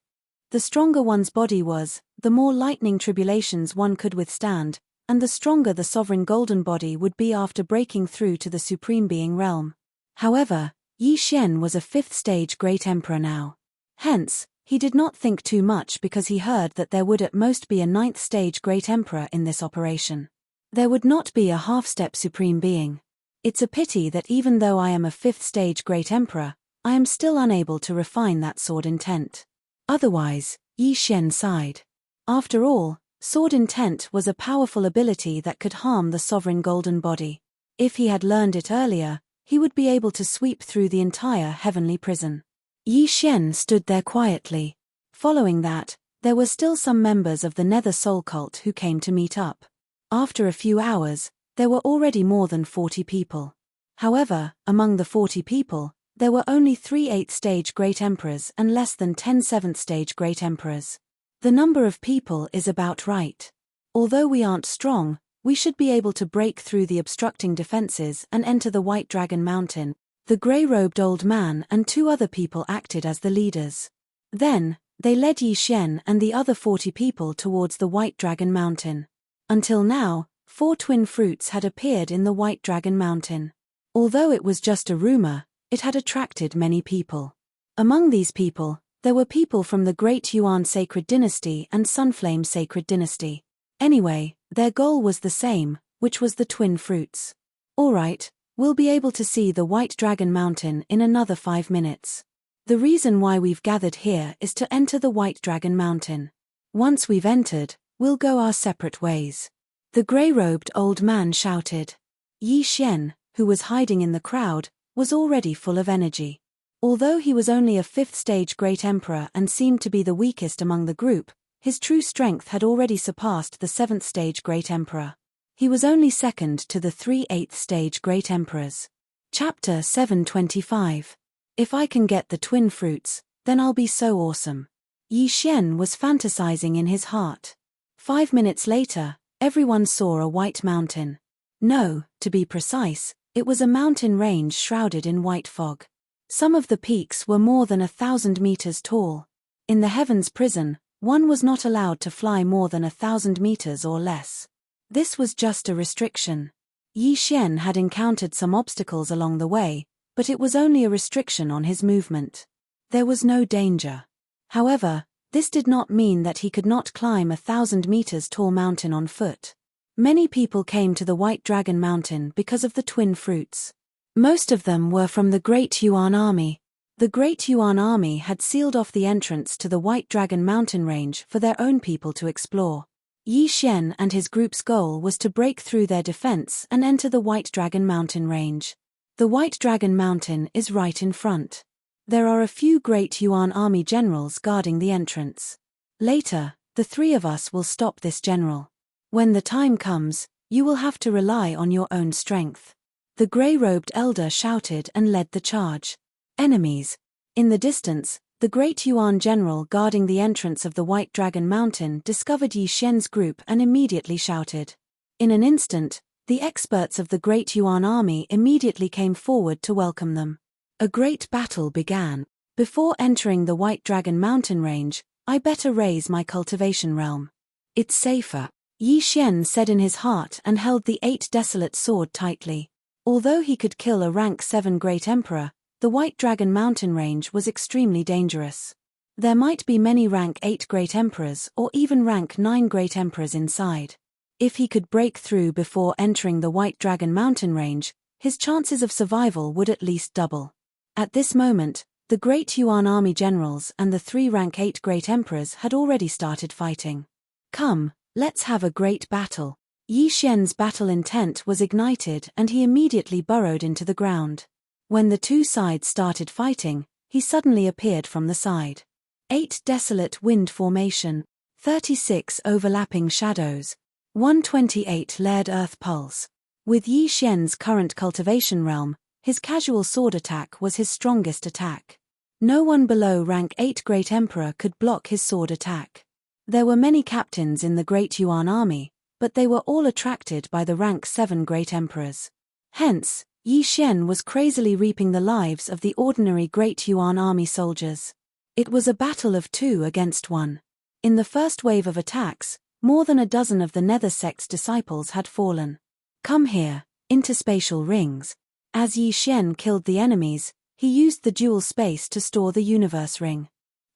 The stronger one's body was, the more lightning tribulations one could withstand, and the stronger the sovereign golden body would be after breaking through to the Supreme Being realm. However, Yi Xian was a 5th-stage Great Emperor now. Hence, he did not think too much because he heard that there would at most be a 9th-stage Great Emperor in this operation. There would not be a half-step Supreme Being. It's a pity that even though I am a 5th-stage Great Emperor, I am still unable to refine that sword intent. Otherwise, Yi Xian sighed. After all, sword intent was a powerful ability that could harm the sovereign golden body. If he had learned it earlier, he would be able to sweep through the entire heavenly prison. Yi Xian stood there quietly. Following that, there were still some members of the Nether Soul Cult who came to meet up. After a few hours, there were already more than 40 people. However, among the 40 people, there were only 3 8th-stage Great Emperors and less than 10 7th-stage Great Emperors. The number of people is about right. Although we aren't strong, we should be able to break through the obstructing defenses and enter the White Dragon Mountain. The grey-robed old man and 2 other people acted as the leaders. Then, they led Yi Xian and the other 40 people towards the White Dragon Mountain. Until now, 4 twin fruits had appeared in the White Dragon Mountain. Although it was just a rumor, it had attracted many people. Among these people, there were people from the Great Yuan Sacred Dynasty and Sunflame Sacred Dynasty. Anyway, their goal was the same, which was the twin fruits. Alright, We'll be able to see the White Dragon Mountain in another 5 minutes. The reason why we've gathered here is to enter the White Dragon Mountain. Once we've entered, we'll go our separate ways." The grey-robed old man shouted. Yi Xian, who was hiding in the crowd, was already full of energy. Although he was only a 5th-stage Great Emperor and seemed to be the weakest among the group, his true strength had already surpassed the 7th-stage Great Emperor. He was only second to the 3 8th-stage Great Emperors. Chapter 725. If I can get the twin fruits, then I'll be so awesome. Yi Xian was fantasizing in his heart. 5 minutes later, everyone saw a white mountain. No, to be precise, it was a mountain range shrouded in white fog. Some of the peaks were more than 1,000 meters tall. In the Heavens Prison, one was not allowed to fly more than 1,000 meters or less. This was just a restriction. Yi Xian had encountered some obstacles along the way, but it was only a restriction on his movement. There was no danger. However, this did not mean that he could not climb 1,000 meters tall mountain on foot. Many people came to the White Dragon Mountain because of the twin fruits. Most of them were from the Great Yuan Army. The Great Yuan Army had sealed off the entrance to the White Dragon Mountain range for their own people to explore. Yi Xian and his group's goal was to break through their defense and enter the White Dragon Mountain range. The White Dragon Mountain is right in front. There are a few Great Yuan Army generals guarding the entrance. Later, the 3 of us will stop this general. When the time comes, you will have to rely on your own strength. The grey-robed elder shouted and led the charge. Enemies. In the distance, the Great Yuan general guarding the entrance of the White Dragon Mountain discovered Yi Xian's group and immediately shouted. In an instant, the experts of the Great Yuan Army immediately came forward to welcome them. A great battle began. Before entering the White Dragon Mountain range, I better raise my cultivation realm. It's safer, Yi Xian said in his heart and held the 8 desolate sword tightly. Although he could kill a rank 7 Great Emperor, the White Dragon Mountain range was extremely dangerous. There might be many rank 8 Great Emperors or even rank 9 Great Emperors inside. If he could break through before entering the White Dragon Mountain range, his chances of survival would at least double. At this moment, the Great Yuan Army generals and the 3 rank 8 Great Emperors had already started fighting. Come, let's have a great battle. Yi Xian's battle intent was ignited and he immediately burrowed into the ground. When the 2 sides started fighting, he suddenly appeared from the side. 8 desolate wind formation, 36 overlapping shadows, 128 layered earth pulse. With Yi Xian's current cultivation realm, his casual sword attack was his strongest attack. No one below rank 8 Great Emperor could block his sword attack. There were many captains in the Great Yuan Army, but they were all attracted by the rank 7 Great Emperors. Hence, Yi Xian was crazily reaping the lives of the ordinary Great Yuan Army soldiers. It was a battle of 2 against 1. In the first wave of attacks, more than a dozen of the Nether sect's disciples had fallen. Come here, interspatial rings. As Yi Xian killed the enemies, he used the dual space to store the universe ring.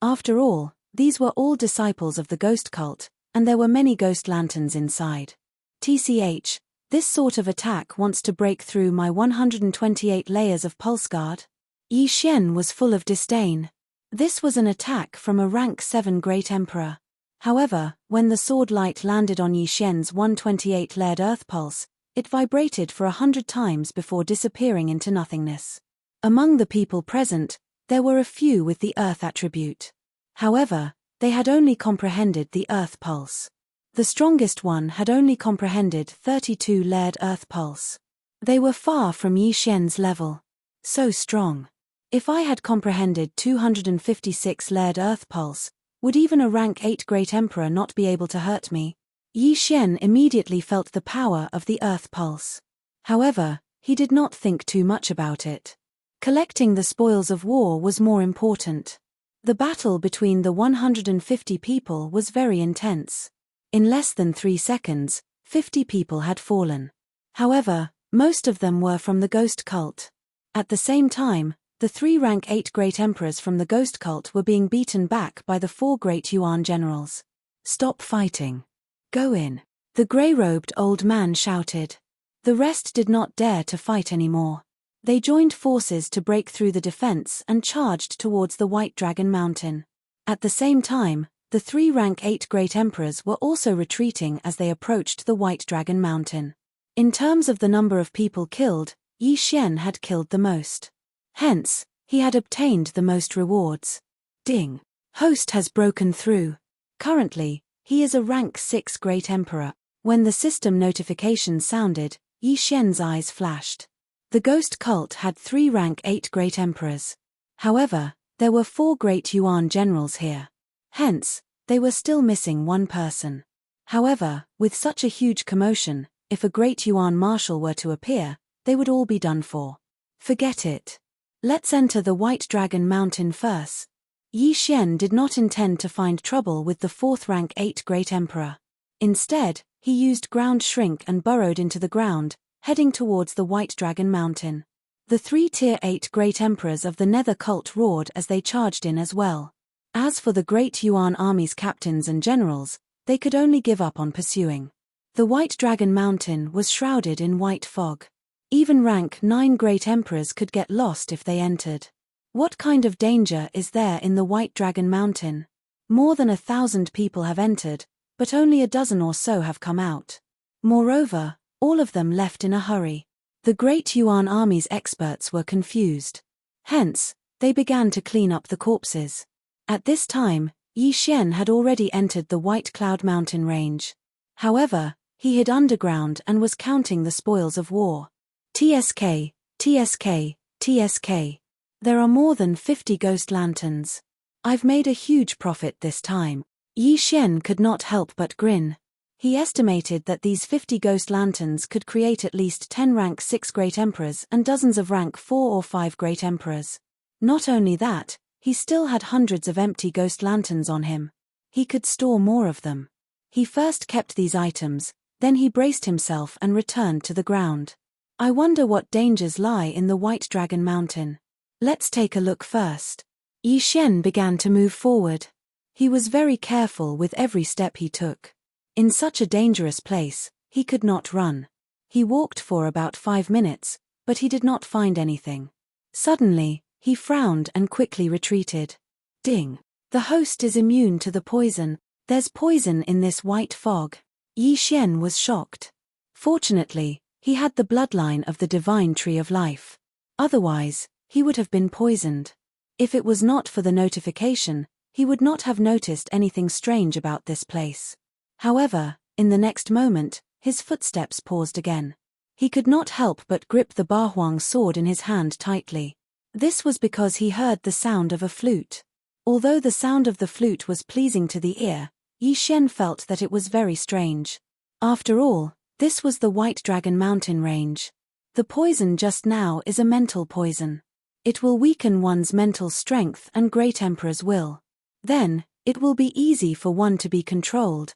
After all, these were all disciples of the ghost cult, and there were many ghost lanterns inside. TCH, this sort of attack wants to break through my 128 layers of pulse guard? Yi Xian was full of disdain. This was an attack from a rank 7 Great Emperor. However, when the sword light landed on Yi Xian's 128 layered earth pulse, it vibrated for 100 times before disappearing into nothingness. Among the people present, there were a few with the earth attribute. However, they had only comprehended the earth pulse. The strongest one had only comprehended 32 layered earth pulse. They were far from Yi Xian's level. So strong. If I had comprehended 256 layered earth pulse, would even a rank 8 Great Emperor not be able to hurt me? Yi Xian immediately felt the power of the earth pulse. However, he did not think too much about it. Collecting the spoils of war was more important. The battle between the 150 people was very intense. In less than 3 seconds, 50 people had fallen. However, most of them were from the ghost cult. At the same time, the 3 rank 8 Great Emperors from the ghost cult were being beaten back by the 4 Great Yuan generals. Stop fighting. Go in. The grey-robed old man shouted. The rest did not dare to fight anymore. They joined forces to break through the defense and charged towards the White Dragon Mountain. At the same time, the 3 rank 8 great emperors were also retreating as they approached the White Dragon Mountain. In terms of the number of people killed, Yi Xian had killed the most. Hence, he had obtained the most rewards. Ding! Host has broken through. Currently, he is a rank 6 great emperor. When the system notification sounded, Yi Xian's eyes flashed. The ghost cult had 3 rank 8 great emperors. However, there were 4 great Yuan generals here. Hence, they were still missing 1 person. However, with such a huge commotion, if a great Yuan marshal were to appear, they would all be done for. Forget it. Let's enter the White Dragon Mountain first. Yi Xian did not intend to find trouble with the 4th rank 8 great emperor. Instead, he used ground shrink and burrowed into the ground, heading towards the White Dragon Mountain. The 3 tier 8 great emperors of the Nether cult roared as they charged in as well. As for the great Yuan army's captains and generals, they could only give up on pursuing. The White Dragon Mountain was shrouded in white fog. Even rank 9 great emperors could get lost if they entered. What kind of danger is there in the White Dragon Mountain? More than 1,000 people have entered, but only a dozen or so have come out. Moreover, all of them left in a hurry. The great Yuan army's experts were confused. Hence, they began to clean up the corpses. At this time, Yi Xian had already entered the White Cloud Mountain range. However, he hid underground and was counting the spoils of war. TSK, TSK, TSK. There are more than 50 ghost lanterns. I've made a huge profit this time. Yi Xian could not help but grin. He estimated that these 50 ghost lanterns could create at least 10 rank 6 great emperors and dozens of rank 4 or 5 great emperors. Not only that, he still had hundreds of empty ghost lanterns on him. He could store more of them. He first kept these items, then he braced himself and returned to the ground. I wonder what dangers lie in the White Dragon Mountain. Let's take a look first. Yi Xian began to move forward. He was very careful with every step he took. In such a dangerous place, he could not run. He walked for about 5 minutes, but he did not find anything. Suddenly, he frowned and quickly retreated. Ding! The host is immune to the poison. There's poison in this white fog. Yi Xian was shocked. Fortunately, he had the bloodline of the divine tree of life. Otherwise, he would have been poisoned. If it was not for the notification, he would not have noticed anything strange about this place. However, in the next moment, his footsteps paused again. He could not help but grip the Bahuang sword in his hand tightly. This was because he heard the sound of a flute. Although the sound of the flute was pleasing to the ear, Yi Xian felt that it was very strange. After all, this was the White Dragon Mountain range. The poison just now is a mental poison. It will weaken one's mental strength and great emperor's will. Then, it will be easy for one to be controlled.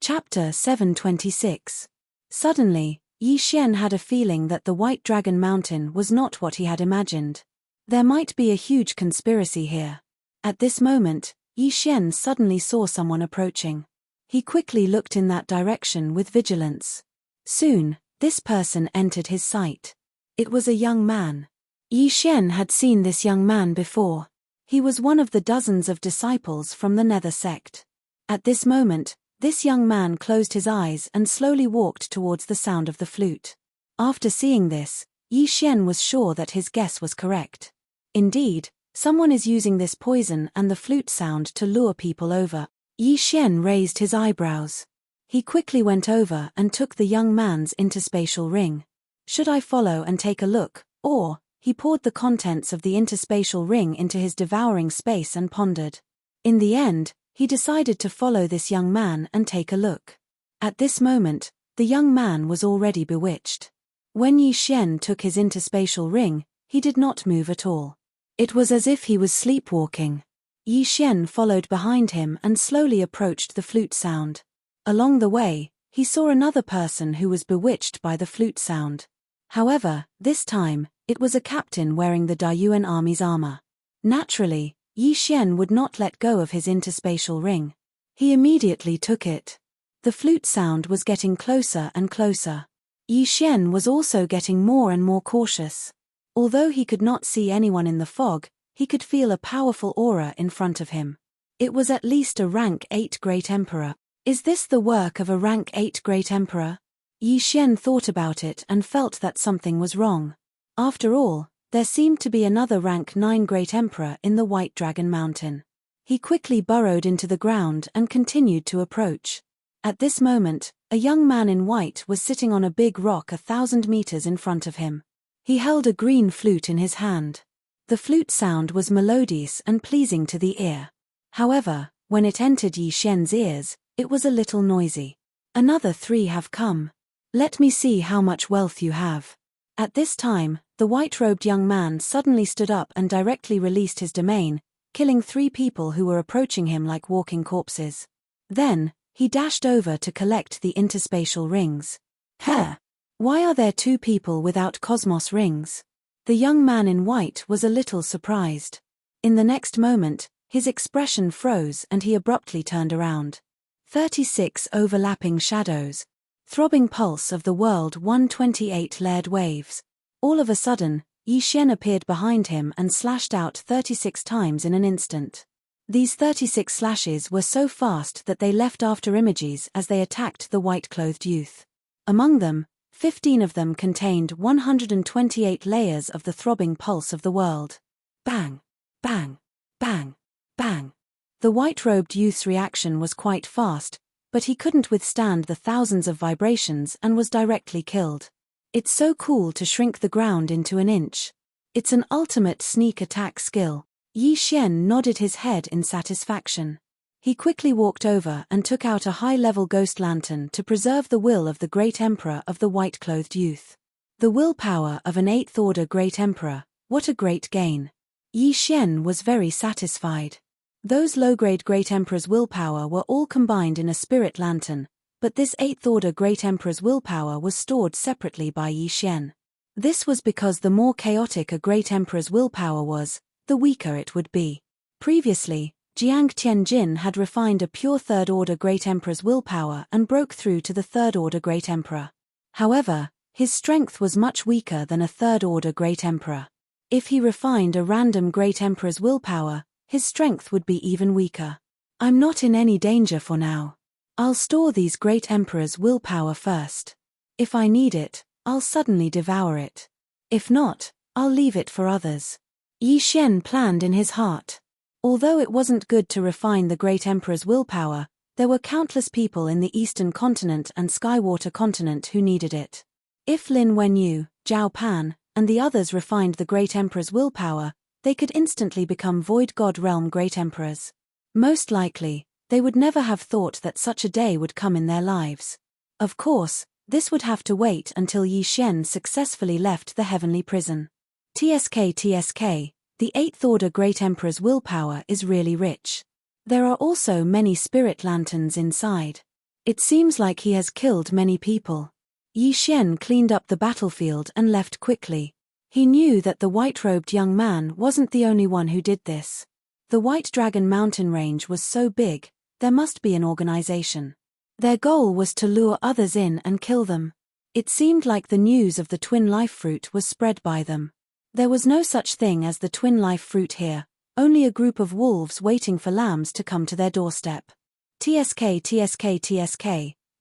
Chapter 726. Suddenly, Yi Xian had a feeling that the White Dragon Mountain was not what he had imagined. There might be a huge conspiracy here. At this moment, Yi Xian suddenly saw someone approaching. He quickly looked in that direction with vigilance. Soon, this person entered his sight. It was a young man. Yi Xian had seen this young man before. He was one of the dozens of disciples from the Nether sect. At this moment, this young man closed his eyes and slowly walked towards the sound of the flute. After seeing this, Yi Xian was sure that his guess was correct. Indeed, someone is using this poison and the flute sound to lure people over. Yi Xian raised his eyebrows. He quickly went over and took the young man's interspatial ring. Should I follow and take a look, or... He poured the contents of the interspatial ring into his devouring space and pondered. In the end, he decided to follow this young man and take a look. At this moment, the young man was already bewitched. When Yi Xian took his interspatial ring, he did not move at all. It was as if he was sleepwalking. Yi Xian followed behind him and slowly approached the flute sound. Along the way, he saw another person who was bewitched by the flute sound. However, this time, it was a captain wearing the Dayuan army's armor. Naturally, Yi Xian would not let go of his interspatial ring. He immediately took it. The flute sound was getting closer and closer. Yi Xian was also getting more and more cautious. Although he could not see anyone in the fog, he could feel a powerful aura in front of him. It was at least a rank 8 Great Emperor. Is this the work of a rank 8 Great Emperor? Yi Xian thought about it and felt that something was wrong. After all, there seemed to be another rank 9 Great Emperor in the White Dragon Mountain. He quickly burrowed into the ground and continued to approach. At this moment, a young man in white was sitting on a big rock 1,000 meters in front of him. He held a green flute in his hand. The flute sound was melodious and pleasing to the ear. However, when it entered Yi Xian's ears, it was a little noisy. Another 3 have come. Let me see how much wealth you have. At this time, the white-robed young man suddenly stood up and directly released his domain, killing 3 people who were approaching him like walking corpses. Then, he dashed over to collect the interspatial rings. Why are there 2 people without cosmos rings? The young man in white was a little surprised. In the next moment, his expression froze and he abruptly turned around. 36 overlapping shadows. Throbbing pulse of the world 128 layered waves. All of a sudden, Yi Xian appeared behind him and slashed out 36 times in an instant. These 36 slashes were so fast that they left after images as they attacked the white-clothed youth. Among them, 15 of them contained 128 layers of the throbbing pulse of the world. Bang! Bang! Bang! Bang! The white-robed youth's reaction was quite fast, but he couldn't withstand the thousands of vibrations and was directly killed. It's so cool to shrink the ground into an inch. It's an ultimate sneak attack skill. Yi Xian nodded his head in satisfaction. He quickly walked over and took out a high-level ghost lantern to preserve the will of the Great Emperor of the white-clothed youth. The willpower of an 8th-order Great Emperor, what a great gain. Yi Xian was very satisfied. Those low-grade Great Emperor's willpower were all combined in a spirit lantern, but this 8th-order Great Emperor's willpower was stored separately by Yi Xian. This was because the more chaotic a Great Emperor's willpower was, the weaker it would be. Previously, Jiang Tianjin had refined a pure 3rd-order Great Emperor's willpower and broke through to the 3rd-order Great Emperor. However, his strength was much weaker than a 3rd-order Great Emperor. If he refined a random Great Emperor's willpower, his strength would be even weaker. I'm not in any danger for now. I'll store these Great Emperor's willpower first. If I need it, I'll suddenly devour it. If not, I'll leave it for others. Yi Xian planned in his heart. Although it wasn't good to refine the Great Emperor's willpower, there were countless people in the Eastern Continent and Skywater Continent who needed it. If Lin Wenyu, Zhao Pan, and the others refined the Great Emperor's willpower, they could instantly become Void God Realm Great Emperors. Most likely, they would never have thought that such a day would come in their lives. Of course, this would have to wait until Yi Xian successfully left the heavenly prison. TSK, the 8th-order Great Emperor's willpower is really rich. There are also many spirit lanterns inside. It seems like he has killed many people. Yi Xian cleaned up the battlefield and left quickly. He knew that the white-robed young man wasn't the only one who did this. The White Dragon mountain range was so big, there must be an organization. Their goal was to lure others in and kill them. It seemed like the news of the twin life fruit was spread by them. There was no such thing as the twin life fruit here, only a group of wolves waiting for lambs to come to their doorstep. TSK,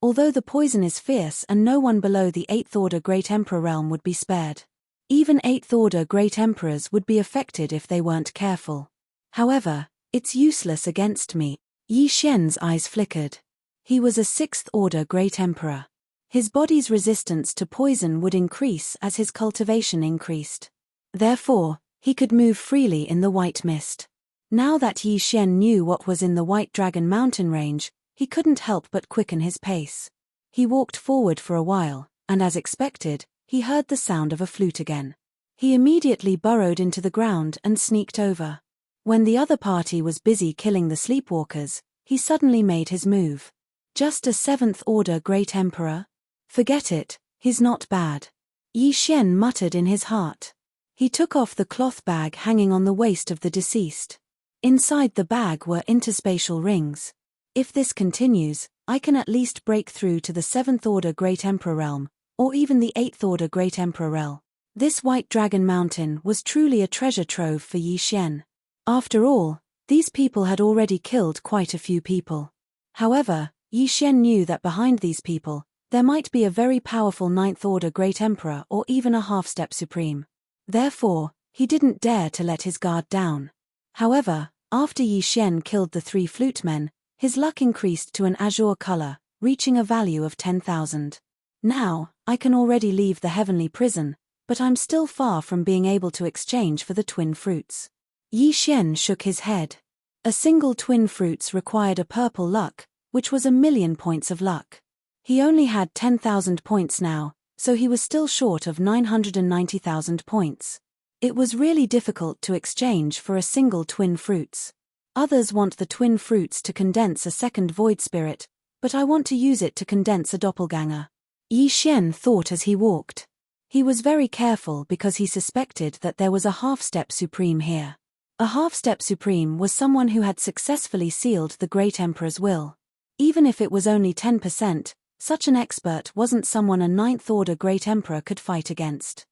although the poison is fierce and no one below the 8th-order Great Emperor realm would be spared. Even 8th-order Great Emperors would be affected if they weren't careful. However, it's useless against me. Yi Xian's eyes flickered. He was a 6th-order Great Emperor. His body's resistance to poison would increase as his cultivation increased. Therefore, he could move freely in the white mist. Now that Yi Xian knew what was in the White Dragon mountain range, he couldn't help but quicken his pace. He walked forward for a while, and as expected, he heard the sound of a flute again. He immediately burrowed into the ground and sneaked over. When the other party was busy killing the sleepwalkers, he suddenly made his move. Just a 7th-order Great Emperor? Forget it, he's not bad. Yi Xian muttered in his heart. He took off the cloth bag hanging on the waist of the deceased. Inside the bag were interspatial rings. If this continues, I can at least break through to the 7th-order Great Emperor realm, or even the 8th Order Great Emperor Rel. This White Dragon Mountain was truly a treasure trove for Yi Xian. After all, these people had already killed quite a few people. However, Yi Xian knew that behind these people, there might be a very powerful 9th Order Great Emperor or even a half-step Supreme. Therefore, he didn't dare to let his guard down. However, after Yi Xian killed the 3 flute men, his luck increased to an azure color, reaching a value of 10,000. Now, I can already leave the heavenly prison, but I'm still far from being able to exchange for the twin fruits. Yi Xian shook his head. A single twin fruits required a purple luck, which was 1,000,000 points of luck. He only had 10,000 points now, so he was still short of 990,000 points. It was really difficult to exchange for a single twin fruits. Others want the twin fruits to condense a second void spirit, but I want to use it to condense a doppelganger. Yi Xian thought as he walked. He was very careful because he suspected that there was a half-step Supreme here. A half-step Supreme was someone who had successfully sealed the Great Emperor's will. Even if it was only 10%, such an expert wasn't someone a 9th Order Great Emperor could fight against.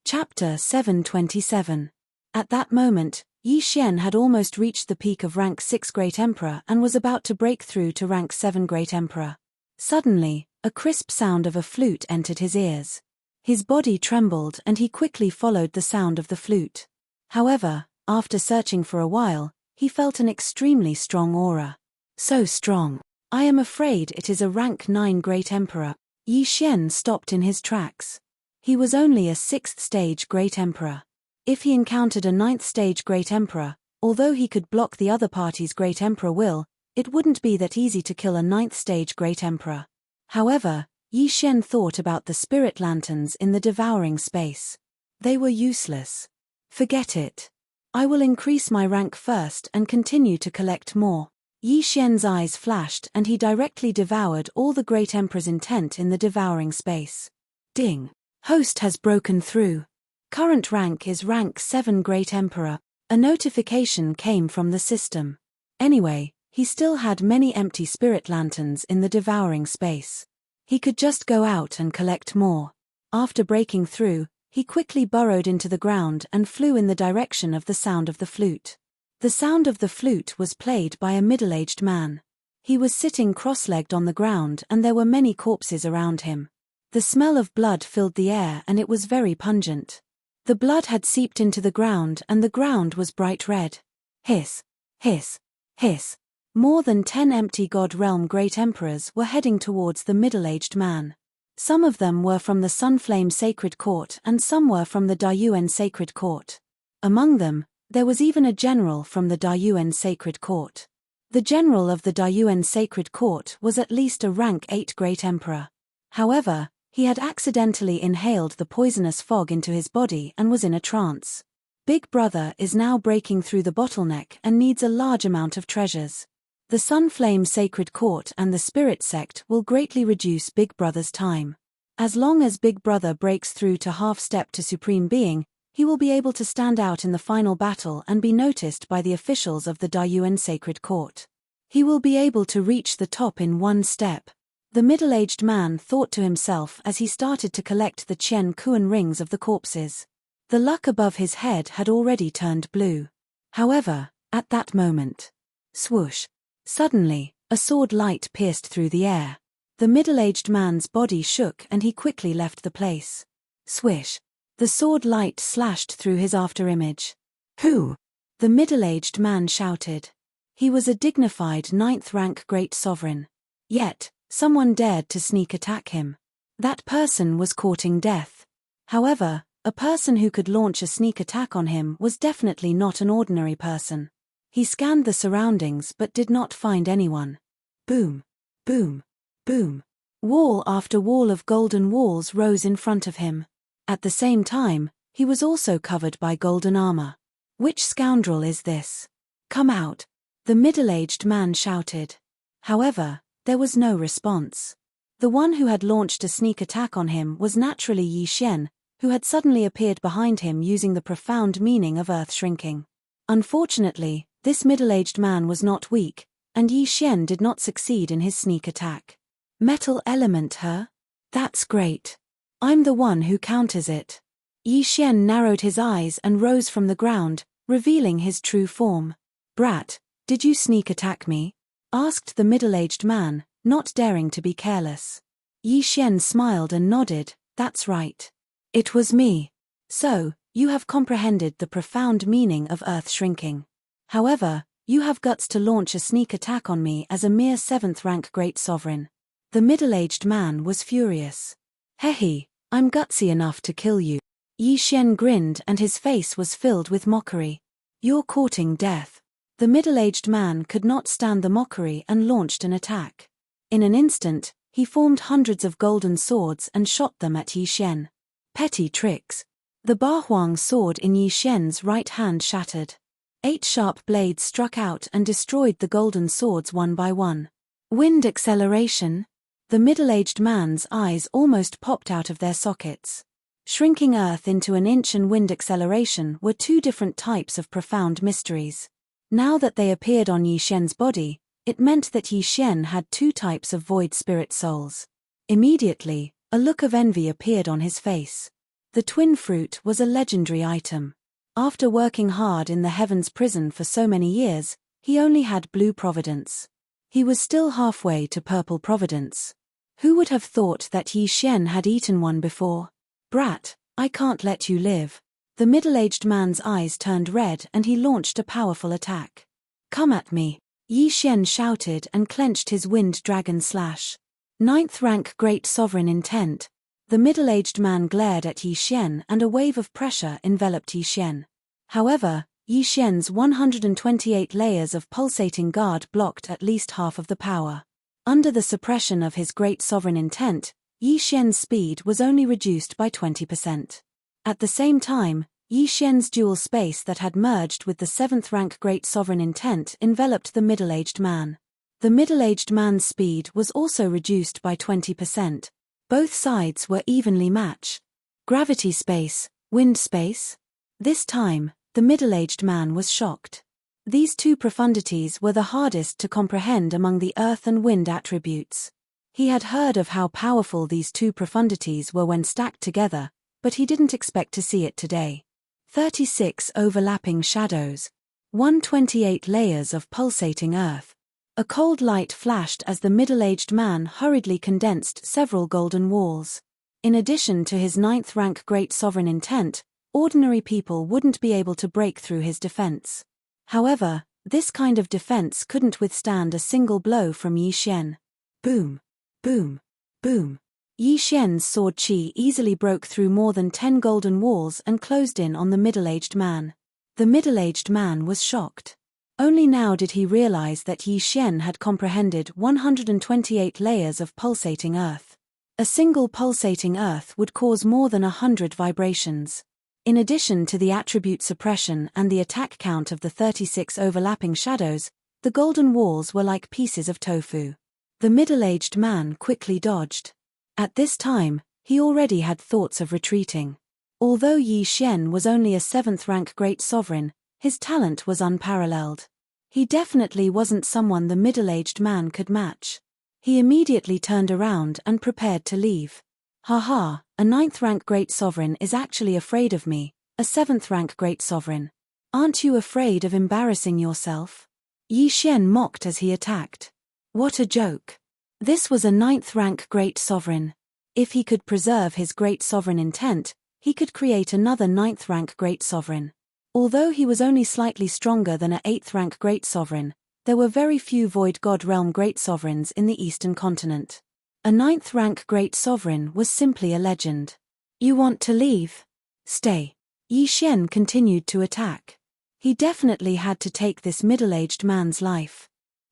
Chapter 727. At that moment, Yi Xian had almost reached the peak of rank 6 Great Emperor and was about to break through to rank 7 Great Emperor. Suddenly, a crisp sound of a flute entered his ears. His body trembled and he quickly followed the sound of the flute. However, after searching for a while, he felt an extremely strong aura. So strong. I am afraid it is a rank 9 Great Emperor. Yi Xian stopped in his tracks. He was only a 6th stage Great Emperor. If he encountered a 9th stage Great Emperor, although he could block the other party's Great Emperor will, it wouldn't be that easy to kill a 9th stage Great Emperor. However, Yi Xian thought about the spirit lanterns in the devouring space. They were useless. Forget it. I will increase my rank first and continue to collect more. Yi Xian's eyes flashed and he directly devoured all the Great Emperor's intent in the devouring space. Ding! Host has broken through. Current rank is rank 7 Great Emperor. A notification came from the system. Anyway, he still had many empty spirit lanterns in the devouring space. He could just go out and collect more. After breaking through, he quickly burrowed into the ground and flew in the direction of the sound of the flute. The sound of the flute was played by a middle-aged man. He was sitting cross-legged on the ground and there were many corpses around him. The smell of blood filled the air and it was very pungent. The blood had seeped into the ground and the ground was bright red. Hiss, hiss, hiss. More than 10 empty God Realm Great Emperors were heading towards the middle-aged man. Some of them were from the Sunflame Sacred Court and some were from the Dayuan Sacred Court. Among them, there was even a general from the Dayuan Sacred Court. The general of the Dayuan Sacred Court was at least a rank 8 Great Emperor. However, he had accidentally inhaled the poisonous fog into his body and was in a trance. Big Brother is now breaking through the bottleneck and needs a large amount of treasures. The Sunflame Sacred Court and the Spirit Sect will greatly reduce Big Brother's time. As long as Big Brother breaks through to half-step to Supreme Being, he will be able to stand out in the final battle and be noticed by the officials of the Dayuan Sacred Court. He will be able to reach the top in one step. The middle-aged man thought to himself as he started to collect the Qian Kuan rings of the corpses. The luck above his head had already turned blue. However, at that moment, swoosh! Suddenly, a sword light pierced through the air. The middle-aged man's body shook and he quickly left the place. Swish! The sword light slashed through his afterimage. Who? The middle-aged man shouted. He was a dignified 9th rank great sovereign. Yet, someone dared to sneak attack him. That person was courting death. However, a person who could launch a sneak attack on him was definitely not an ordinary person. He scanned the surroundings but did not find anyone. Boom! Boom! Boom! Wall after wall of golden walls rose in front of him. At the same time, he was also covered by golden armor. Which scoundrel is this? Come out! The middle-aged man shouted. However, there was no response. The one who had launched a sneak attack on him was naturally Yi Xian, who had suddenly appeared behind him using the profound meaning of earth shrinking. Unfortunately, this middle-aged man was not weak, and Yi Xian did not succeed in his sneak attack. Metal element, huh? That's great. I'm the one who counters it. Yi Xian narrowed his eyes and rose from the ground, revealing his true form. Brat, did you sneak attack me? Asked the middle-aged man, not daring to be careless. Yi Xian smiled and nodded, that's right. It was me. So, you have comprehended the profound meaning of earth shrinking. However, you have guts to launch a sneak attack on me as a mere 7th rank great sovereign. The middle-aged man was furious. Hehe, I'm gutsy enough to kill you. Yi Xian grinned and his face was filled with mockery. You're courting death. The middle-aged man could not stand the mockery and launched an attack. In an instant, he formed hundreds of golden swords and shot them at Yi Xian. Petty tricks. The Bahuang sword in Yi Xian's right hand shattered. 8 sharp blades struck out and destroyed the golden swords one by one. Wind acceleration? The middle-aged man's eyes almost popped out of their sockets. Shrinking earth into an inch and wind acceleration were 2 different types of profound mysteries. Now that they appeared on Yi Xian's body, it meant that Yi Xian had 2 types of void spirit souls. Immediately, a look of envy appeared on his face. The twin fruit was a legendary item. After working hard in the Heaven's prison for so many years, he only had blue providence. He was still halfway to purple providence. Who would have thought that Yi Xian had eaten one before? Brat, I can't let you live. The middle-aged man's eyes turned red and he launched a powerful attack. Come at me. Yi Xian shouted and clenched his wind dragon slash. 9th rank great sovereign intent. The middle-aged man glared at Yi Xian and a wave of pressure enveloped Yi Xian. However, Yi Xian's 128 layers of pulsating guard blocked at least half of the power. Under the suppression of his great sovereign intent, Yi Xian's speed was only reduced by 20%. At the same time, Yi Xian's dual space that had merged with the 7th rank great sovereign intent enveloped the middle-aged man. The middle-aged man's speed was also reduced by 20%. Both sides were evenly matched. Gravity space, wind space? This time, the middle-aged man was shocked. These 2 profundities were the hardest to comprehend among the earth and wind attributes. He had heard of how powerful these 2 profundities were when stacked together, but he didn't expect to see it today. 36 overlapping shadows. 128 layers of pulsating earth. A cold light flashed as the middle-aged man hurriedly condensed several golden walls. In addition to his 9th rank great sovereign intent, ordinary people wouldn't be able to break through his defense. However, this kind of defense couldn't withstand a single blow from Yi Xian. Boom, boom, boom. Yi Xian's sword qi easily broke through more than 10 golden walls and closed in on the middle-aged man. The middle-aged man was shocked. Only now did he realize that Yi Xian had comprehended 128 layers of pulsating earth. A single pulsating earth would cause more than 100 vibrations. In addition to the attribute suppression and the attack count of the 36 overlapping shadows, the golden walls were like pieces of tofu. The middle-aged man quickly dodged. At this time, he already had thoughts of retreating. Although Yi Xian was only a 7th rank great sovereign, his talent was unparalleled. He definitely wasn't someone the middle-aged man could match. He immediately turned around and prepared to leave. Haha, a 9th rank great sovereign is actually afraid of me, a 7th rank great sovereign. Aren't you afraid of embarrassing yourself? Yi Xian mocked as he attacked. What a joke. This was a 9th rank great sovereign. If he could preserve his great sovereign intent, he could create another 9th rank great sovereign. Although he was only slightly stronger than a 8th rank great sovereign, there were very few Void God realm great sovereigns in the Eastern continent. A 9th rank great sovereign was simply a legend. You want to leave? Stay. Yi Xian continued to attack. He definitely had to take this middle-aged man's life.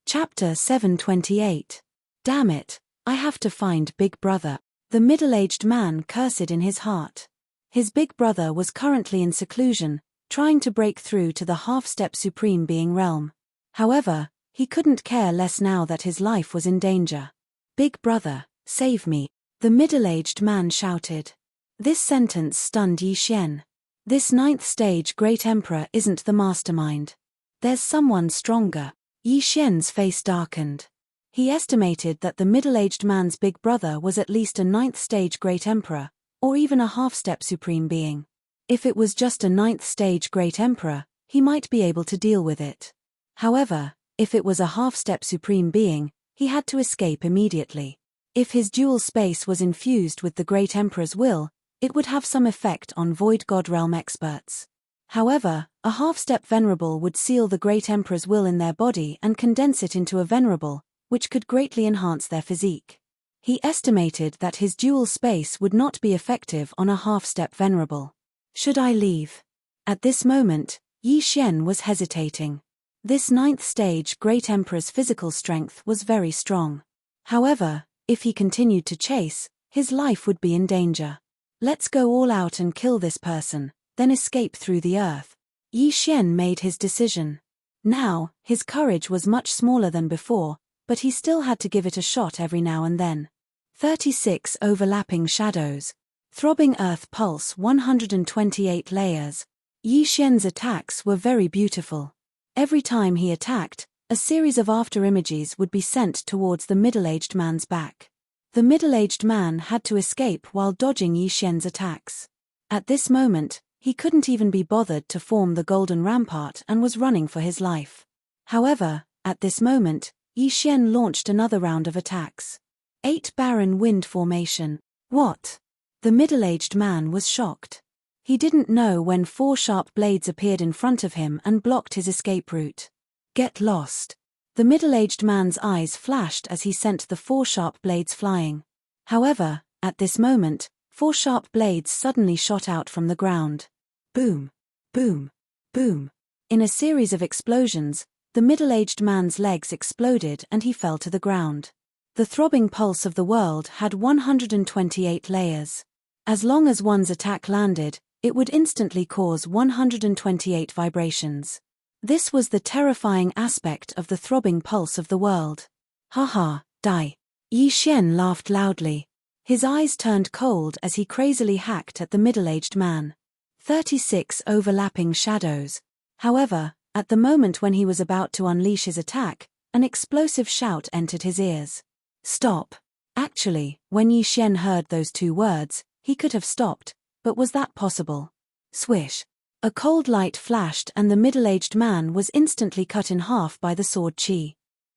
Chapter 728. Damn it, I have to find Big Brother. The middle-aged man cursed in his heart. His big brother was currently in seclusion, trying to break through to the half-step Supreme Being realm. However, he couldn't care less now that his life was in danger. Big brother, save me, the middle-aged man shouted. This sentence stunned Yi Xian. This 9th stage great emperor isn't the mastermind. There's someone stronger. Yi Xian's face darkened. He estimated that the middle-aged man's big brother was at least a 9th stage great emperor, or even a half-step supreme being. If it was just a 9th stage Great Emperor, he might be able to deal with it. However, if it was a half-step supreme being, he had to escape immediately. If his dual space was infused with the Great Emperor's will, it would have some effect on Void God Realm experts. However, a half-step venerable would seal the Great Emperor's will in their body and condense it into a venerable, which could greatly enhance their physique. He estimated that his dual space would not be effective on a half-step venerable. Should I leave? At this moment, Yi Xian was hesitating. This 9th stage Great Emperor's physical strength was very strong. However, if he continued to chase, his life would be in danger. Let's go all out and kill this person, then escape through the earth. Yi Xian made his decision. Now, his courage was much smaller than before, but he still had to give it a shot every now and then. 36 overlapping shadows. Throbbing earth pulse 128 layers. Yi Xian's attacks were very beautiful. Every time he attacked, a series of after-images would be sent towards the middle-aged man's back. The middle-aged man had to escape while dodging Yi Xian's attacks. At this moment, he couldn't even be bothered to form the golden rampart and was running for his life. However, at this moment, Yi Xian launched another round of attacks. 8 barren wind formation. What? The middle-aged man was shocked. He didn't know when 4 sharp blades appeared in front of him and blocked his escape route. Get lost. The middle-aged man's eyes flashed as he sent the 4 sharp blades flying. However, at this moment, 4 sharp blades suddenly shot out from the ground. Boom, boom, boom. In a series of explosions, the middle-aged man's legs exploded and he fell to the ground. The throbbing pulse of the world had 128 layers. As long as one's attack landed, it would instantly cause 128 vibrations. This was the terrifying aspect of the throbbing pulse of the world. Haha, die. Yi Xian laughed loudly. His eyes turned cold as he crazily hacked at the middle-aged man. 36 overlapping shadows. However, at the moment when he was about to unleash his attack, an explosive shout entered his ears. Stop. Actually, when Yi Xian heard those 2 words, he could have stopped, but was that possible? Swish. A cold light flashed and the middle-aged man was instantly cut in half by the sword chi.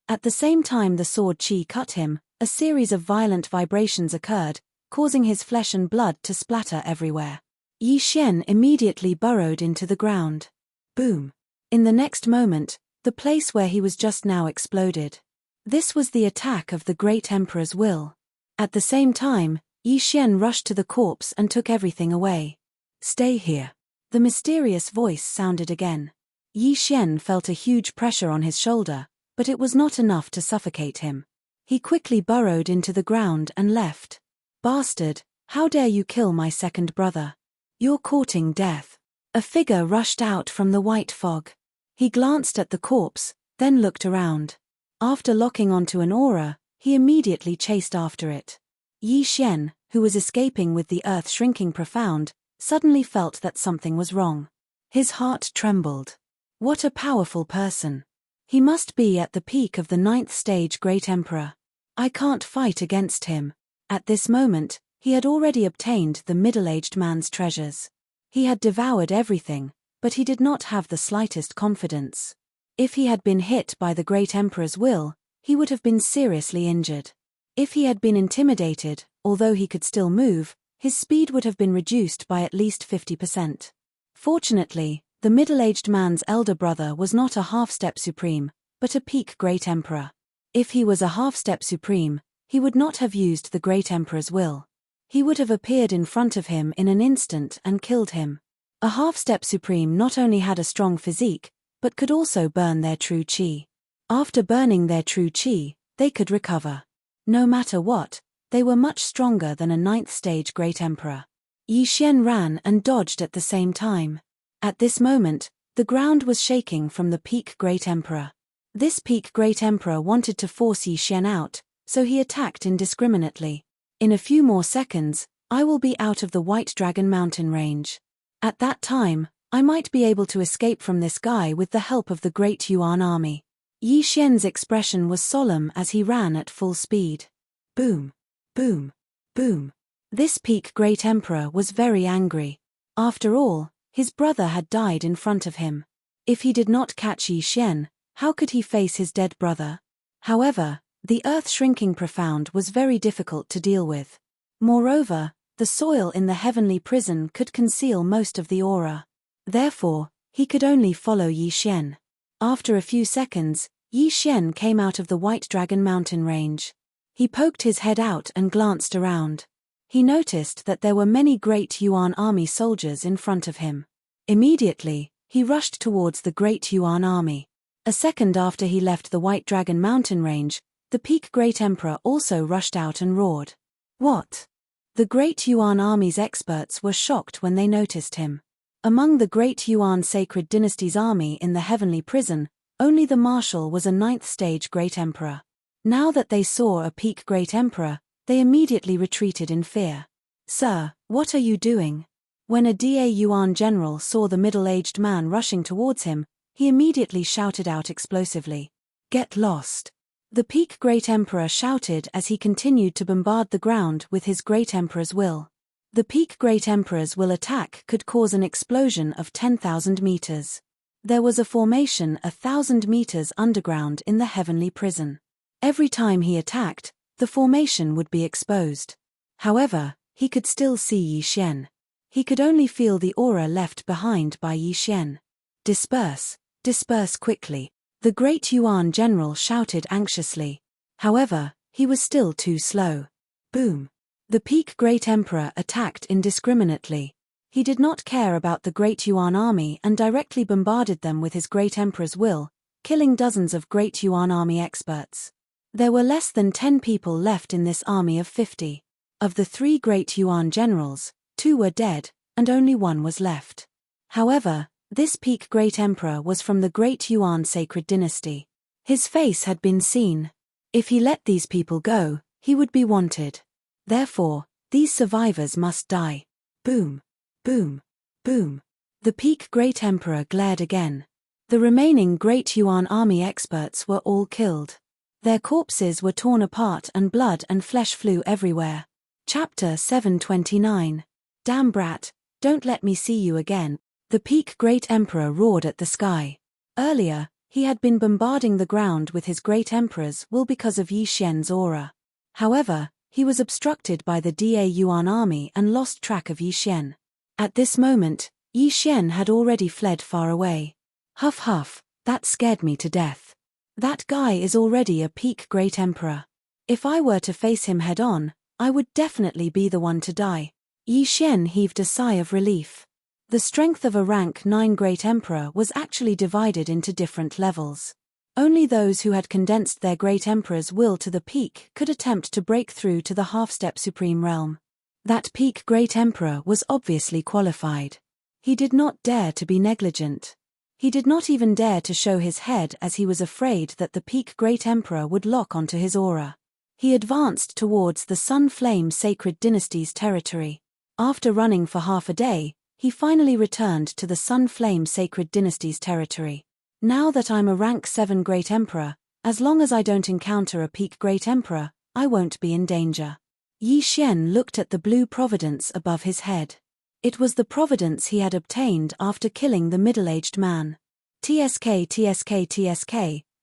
At the same time the sword chi cut him, a series of violent vibrations occurred, causing his flesh and blood to splatter everywhere. Yi Xian immediately burrowed into the ground. Boom. In the next moment, the place where he was just now exploded. This was the attack of the Great Emperor's will. At the same time, Yi Xian rushed to the corpse and took everything away. Stay here. The mysterious voice sounded again. Yi Xian felt a huge pressure on his shoulder, but it was not enough to suffocate him. He quickly burrowed into the ground and left. Bastard, how dare you kill my second brother? You're courting death. A figure rushed out from the white fog. He glanced at the corpse, then looked around. After locking onto an aura, he immediately chased after it. Yi Xian, who was escaping with the earth shrinking profound, suddenly felt that something was wrong. His heart trembled. What a powerful person. He must be at the peak of the 9th stage Great Emperor. I can't fight against him. At this moment, he had already obtained the middle-aged man's treasures. He had devoured everything, but he did not have the slightest confidence. If he had been hit by the Great Emperor's will, he would have been seriously injured. If he had been intimidated, although he could still move, his speed would have been reduced by at least 50%. Fortunately, the middle-aged man's elder brother was not a half-step supreme, but a peak Great Emperor. If he was a half-step supreme, he would not have used the Great Emperor's will. He would have appeared in front of him in an instant and killed him. A half-step supreme not only had a strong physique, but could also burn their true chi. After burning their true chi, they could recover. No matter what, they were much stronger than a 9th stage Great Emperor. Yi Xian ran and dodged at the same time. At this moment, the ground was shaking from the peak Great Emperor. This peak Great Emperor wanted to force Yi Xian out, so he attacked indiscriminately. In a few more seconds, I will be out of the White Dragon Mountain range. At that time, I might be able to escape from this guy with the help of the Great Yuan army. Yi Xian's expression was solemn as he ran at full speed. Boom, boom, boom. This peak great emperor was very angry. After all, his brother had died in front of him. If he did not catch Yi Xian, how could he face his dead brother? However, the earth-shrinking profound was very difficult to deal with. Moreover, the soil in the heavenly prison could conceal most of the aura. Therefore, he could only follow Yi Xian. After a few seconds, Yi Xian came out of the White Dragon mountain range. He poked his head out and glanced around. He noticed that there were many great Yuan army soldiers in front of him. Immediately, he rushed towards the great Yuan army. A second after he left the White Dragon mountain range, the peak great emperor also rushed out and roared. What? The great Yuan army's experts were shocked when they noticed him. Among the great Yuan sacred dynasty's army in the heavenly prison, only the marshal was a 9th stage great emperor. Now that they saw a peak great emperor, they immediately retreated in fear. Sir, what are you doing? When a Da Yuan general saw the middle-aged man rushing towards him, he immediately shouted out explosively. Get lost. The peak great emperor shouted as he continued to bombard the ground with his great emperor's will. The peak great emperor's will attack could cause an explosion of 10,000 meters. There was a formation 1,000 meters underground in the heavenly prison. Every time he attacked, the formation would be exposed. However, he could still see Yi Xian. He could only feel the aura left behind by Yi Xian. Disperse, disperse quickly, the great Yuan general shouted anxiously. However, he was still too slow. Boom. The peak great emperor attacked indiscriminately. He did not care about the great Yuan army and directly bombarded them with his great emperor's will, killing dozens of great Yuan army experts. There were less than 10 people left in this army of 50. Of the 3 great Yuan generals, 2 were dead, and only 1 was left. However, this peak great emperor was from the great Yuan sacred dynasty. His face had been seen. If he let these people go, he would be wanted. Therefore, these survivors must die. Boom. Boom. Boom. The peak great emperor glared again. The remaining great Yuan army experts were all killed. Their corpses were torn apart and blood and flesh flew everywhere. Chapter 729. Damn brat, don't let me see you again. The peak great emperor roared at the sky. Earlier, he had been bombarding the ground with his great emperor's will because of Yi Xian's aura. However, he was obstructed by the Da Yuan army and lost track of Yi Xian. At this moment, Yi Xian had already fled far away. Huff huff, that scared me to death. That guy is already a peak great emperor. If I were to face him head-on, I would definitely be the one to die. Yi Xian heaved a sigh of relief. The strength of a rank 9 great emperor was actually divided into different levels. Only those who had condensed their great emperor's will to the peak could attempt to break through to the half-step supreme realm. That peak great emperor was obviously qualified. He did not dare to be negligent. He did not even dare to show his head as he was afraid that the peak great emperor would lock onto his aura. He advanced towards the Sun Flame Sacred Dynasty's territory. After running for half a day, he finally returned to the Sun Flame Sacred Dynasty's territory. Now that I'm a rank 7 great emperor, as long as I don't encounter a peak great emperor, I won't be in danger. Yi Xian looked at the blue providence above his head. It was the providence he had obtained after killing the middle-aged man. TSK TSK TSK,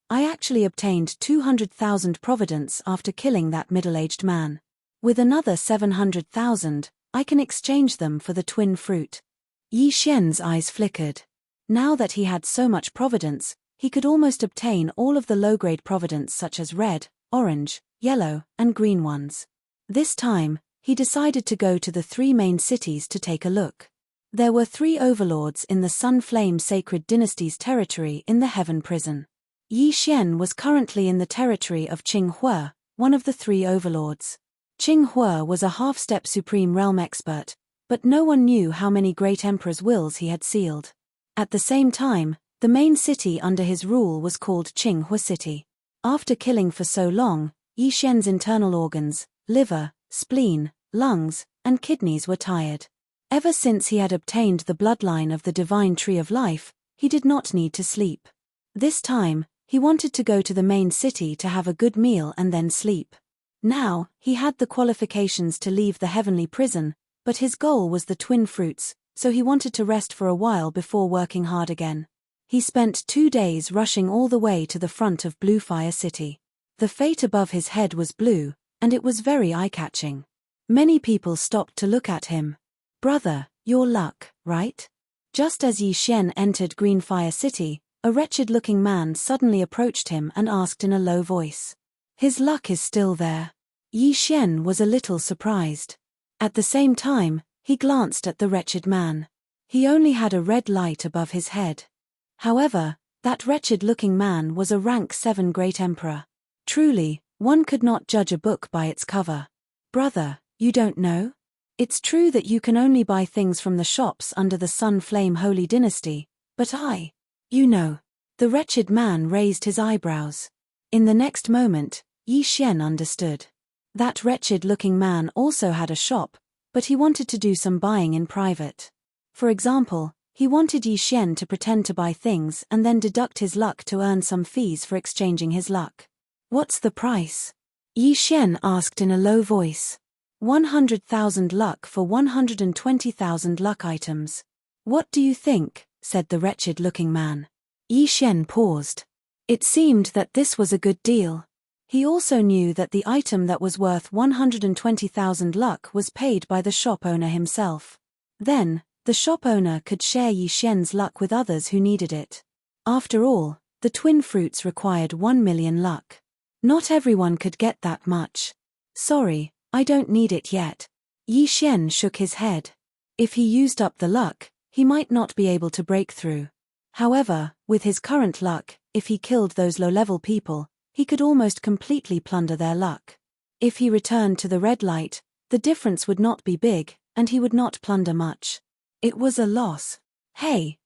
I actually obtained 200,000 providence after killing that middle-aged man. With another 700,000, I can exchange them for the twin fruit. Yi Xian's eyes flickered. Now that he had so much providence, he could almost obtain all of the low-grade providence such as red, orange, yellow, and green ones. This time, he decided to go to the 3 main cities to take a look. There were 3 overlords in the Sun Flame Sacred Dynasty's territory in the Heaven Prison. Yi Xian was currently in the territory of Qinghua, one of the 3 overlords. Qinghua was a half-step supreme realm expert, but no one knew how many great emperor's wills he had sealed. At the same time, the main city under his rule was called Qinghua City. After killing for so long, Yi Xian's internal organs, liver, spleen, lungs, and kidneys were tired. Ever since he had obtained the bloodline of the divine tree of life, he did not need to sleep. This time, he wanted to go to the main city to have a good meal and then sleep. Now, he had the qualifications to leave the heavenly prison, but his goal was the twin fruits, so he wanted to rest for a while before working hard again. He spent 2 days rushing all the way to the front of Blue Fire City. The fate above his head was blue, and it was very eye-catching. Many people stopped to look at him. "Brother, your luck, right?" Just as Yi Xian entered Green Fire City, a wretched-looking man suddenly approached him and asked in a low voice. "His luck is still there." Yi Xian was a little surprised. At the same time, he glanced at the wretched man. He only had a red light above his head. However, that wretched-looking man was a rank 7 great emperor. Truly, one could not judge a book by its cover. "Brother, you don't know? It's true that you can only buy things from the shops under the Sun Flame Holy Dynasty, but you know." The wretched man raised his eyebrows. In the next moment, Yi Xian understood. That wretched-looking man also had a shop, but he wanted to do some buying in private. For example, he wanted Yi Xian to pretend to buy things and then deduct his luck to earn some fees for exchanging his luck. "What's the price?" Yi Xian asked in a low voice. 100,000 luck for 120,000 luck items. "What do you think?" said the wretched-looking man. Yi Xian paused. It seemed that this was a good deal. He also knew that the item that was worth 120,000 luck was paid by the shop owner himself. Then, the shop owner could share Yi Xian's luck with others who needed it. After all, the twin fruits required 1 million luck. Not everyone could get that much. "Sorry, I don't need it yet." Yi Xian shook his head. If he used up the luck, he might not be able to break through. However, with his current luck, if he killed those low-level people, he could almost completely plunder their luck. If he returned to the red light, the difference would not be big, and he would not plunder much. It was a loss. Hey,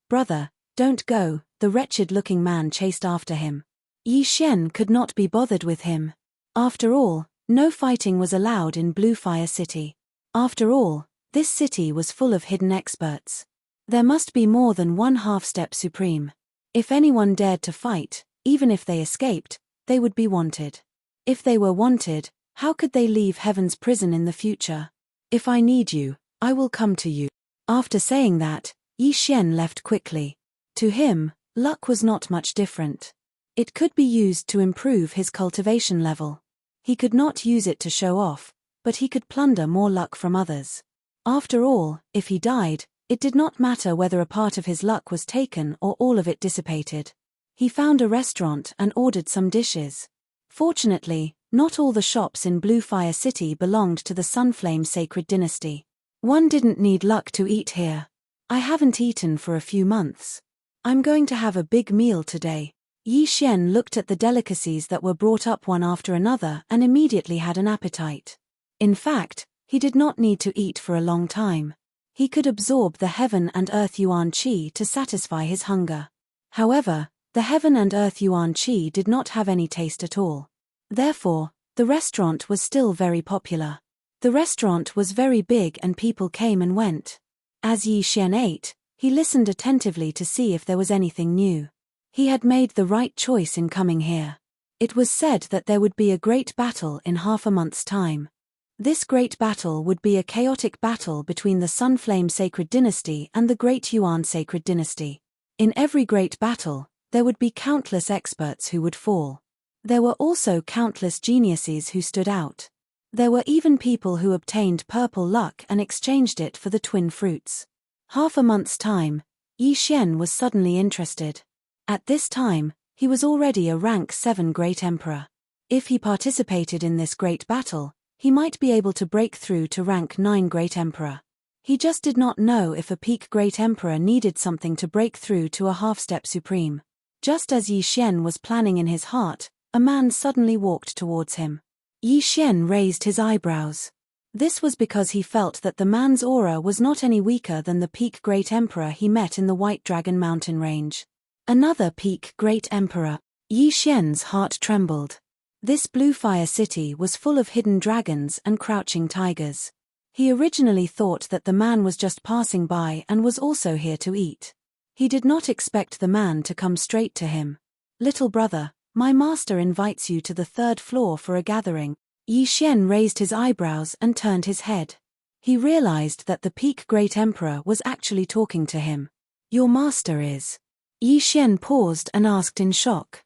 brother, don't go," the wretched-looking man chased after him. Yi Xian could not be bothered with him. After all, no fighting was allowed in Blue Fire City. After all, this city was full of hidden experts. There must be more than one half-step supreme. If anyone dared to fight, even if they escaped, they would be wanted. If they were wanted, how could they leave heaven's prison in the future? "If I need you, I will come to you." After saying that, Yi Xian left quickly. To him, luck was not much different. It could be used to improve his cultivation level. He could not use it to show off, but he could plunder more luck from others. After all, if he died, it did not matter whether a part of his luck was taken or all of it dissipated. He found a restaurant and ordered some dishes. Fortunately, not all the shops in Blue Fire City belonged to the Sunflame Sacred Dynasty. "One didn't need luck to eat here. I haven't eaten for a few months. I'm going to have a big meal today." Yi Xian looked at the delicacies that were brought up one after another and immediately had an appetite. In fact, he did not need to eat for a long time. He could absorb the heaven and earth yuan qi to satisfy his hunger. However, the heaven and earth yuan qi did not have any taste at all. Therefore, the restaurant was still very popular. The restaurant was very big and people came and went. As Yi Xian ate, he listened attentively to see if there was anything new. He had made the right choice in coming here. It was said that there would be a great battle in half a month's time. This great battle would be a chaotic battle between the Sunflame Sacred Dynasty and the Great Yuan Sacred Dynasty. In every great battle, there would be countless experts who would fall. There were also countless geniuses who stood out. There were even people who obtained purple luck and exchanged it for the twin fruits. Half a month's time, Yi Xian was suddenly interested. At this time, he was already a rank 7 great emperor. If he participated in this great battle, he might be able to break through to rank 9 great emperor. He just did not know if a peak great emperor needed something to break through to a half-step supreme. Just as Yi Xian was planning in his heart, a man suddenly walked towards him. Yi Xian raised his eyebrows. This was because he felt that the man's aura was not any weaker than the peak great emperor he met in the White Dragon Mountain range. Another peak great emperor. Yi Xian's heart trembled. This Blue Fire City was full of hidden dragons and crouching tigers. He originally thought that the man was just passing by and was also here to eat. He did not expect the man to come straight to him. "Little brother, My master invites you to the 3rd floor for a gathering. Yi Xian raised his eyebrows and turned his head. He realized that the Peak Great Emperor was actually talking to him. Your master is? Yi Xian paused and asked in shock.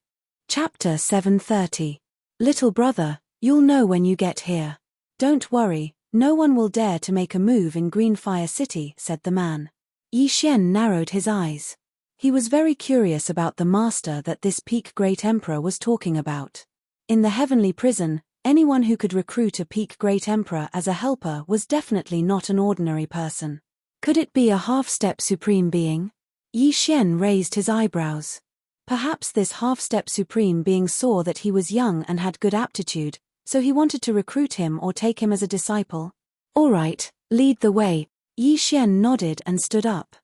Chapter 730. Little brother, you'll know when you get here. Don't worry, no one will dare to make a move in Greenfire City, said the man. Yi Xian narrowed his eyes. He was very curious about the master that this Peak Great Emperor was talking about. In the heavenly prison, anyone who could recruit a Peak Great Emperor as a helper was definitely not an ordinary person. Could it be a half-step supreme being? Yi Xian raised his eyebrows. Perhaps this half-step supreme being saw that he was young and had good aptitude, so he wanted to recruit him or take him as a disciple. All right, lead the way. Yi Xian nodded and stood up.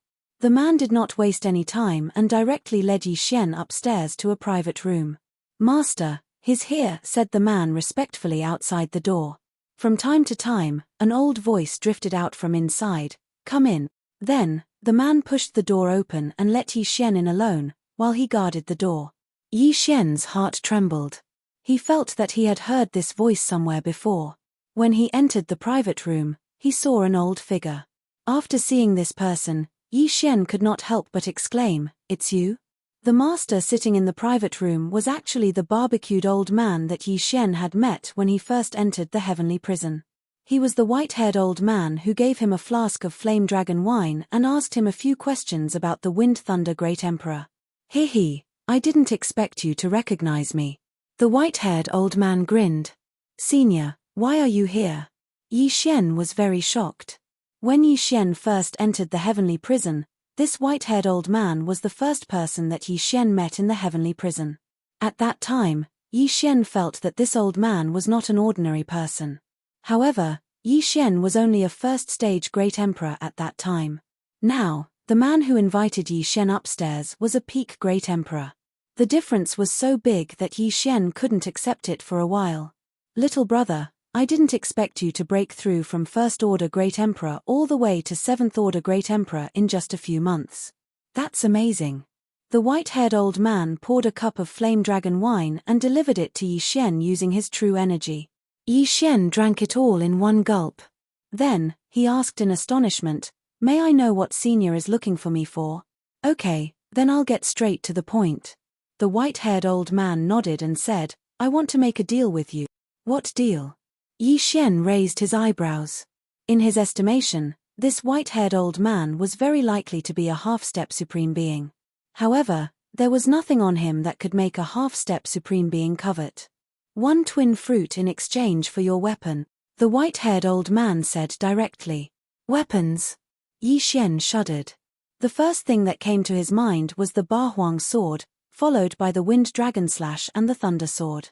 The man did not waste any time and directly led Yi Xian upstairs to a private room. Master, he's here, said the man respectfully outside the door. From time to time, an old voice drifted out from inside. Come in. Then, the man pushed the door open and let Yi Xian in alone, while he guarded the door. Yi Xian's heart trembled. He felt that he had heard this voice somewhere before. When he entered the private room, he saw an old figure. After seeing this person, Yi Xian could not help but exclaim, "It's you?" The master sitting in the private room was actually the barbecued old man that Yi Xian had met when he first entered the heavenly prison. He was the white-haired old man who gave him a flask of flame dragon wine and asked him a few questions about the Wind Thunder Great Emperor. He, I didn't expect you to recognize me. The white-haired old man grinned. Senior, why are you here? Yi Xian was very shocked. When Yi Xian first entered the heavenly prison, this white-haired old man was the first person that Yi Xian met in the heavenly prison. At that time, Yi Xian felt that this old man was not an ordinary person. However, Yi Xian was only a first-stage great emperor at that time. Now, the man who invited Yi Xian upstairs was a Peak Great Emperor. The difference was so big that Yi Xian couldn't accept it for a while. Little brother, I didn't expect you to break through from First-Order Great Emperor all the way to Seventh-Order Great Emperor in just a few months. That's amazing. The white-haired old man poured a cup of flame dragon wine and delivered it to Yi Xian using his true energy. Yi Xian drank it all in one gulp. Then, he asked in astonishment, "May I know what Senior is looking for me for?" "Okay, then I'll get straight to the point." The white-haired old man nodded and said, "I want to make a deal with you." "What deal?" Yi Xian raised his eyebrows. In his estimation, this white-haired old man was very likely to be a half-step supreme being. However, there was nothing on him that could make a half-step supreme being covet. "1 twin fruit in exchange for your weapon," the white-haired old man said directly. "Weapons?" Yi Xian shuddered. The first thing that came to his mind was the Ba Huang sword, followed by the Wind Dragon Slash and the Thunder Sword.